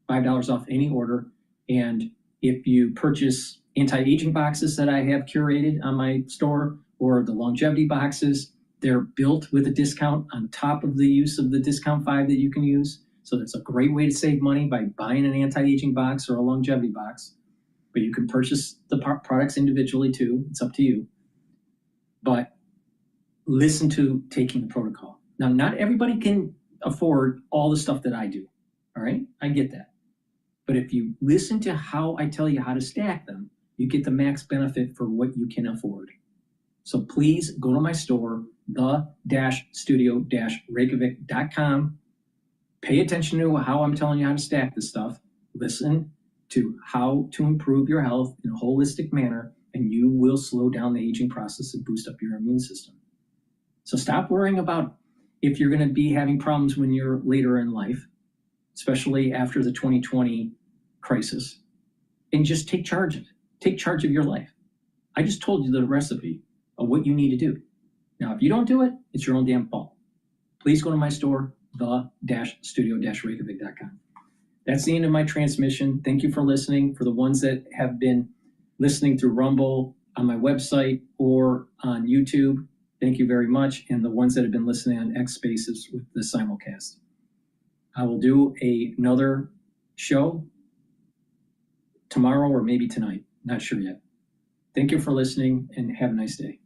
$5 off any order. And if you purchase anti-aging boxes that I have curated on my store, or the longevity boxes, they're built with a discount on top of the use of the discount 5 that you can use. So that's a great way to save money by buying an anti-aging box or a longevity box. But you can purchase the products individually too. It's up to you. But listen to taking the protocol. Now, not everybody can afford all the stuff that I do. All right? I get that. But if you listen to how I tell you how to stack them, you get the max benefit for what you can afford. So please go to my store, the-studio-reykjavik.com, Pay attention to how I'm telling you how to stack this stuff. Listen to how to improve your health in a holistic manner, and you will slow down the aging process and boost up your immune system. So stop worrying about if you're going to be having problems when you're later in life, especially after the 2020 crisis, and just take charge of it. Take charge of your life. I just told you the recipe of what you need to do. Now, if you don't do it, it's your own damn fault. Please go to my store, the-studio-reykjavik.com. That's the end of my transmission. Thank you for listening. For the ones that have been listening through Rumble, on my website, or on YouTube, thank you very much. And the ones that have been listening on X Spaces with the simulcast. I will do another show tomorrow or maybe tonight. Not sure yet. Thank you for listening and have a nice day.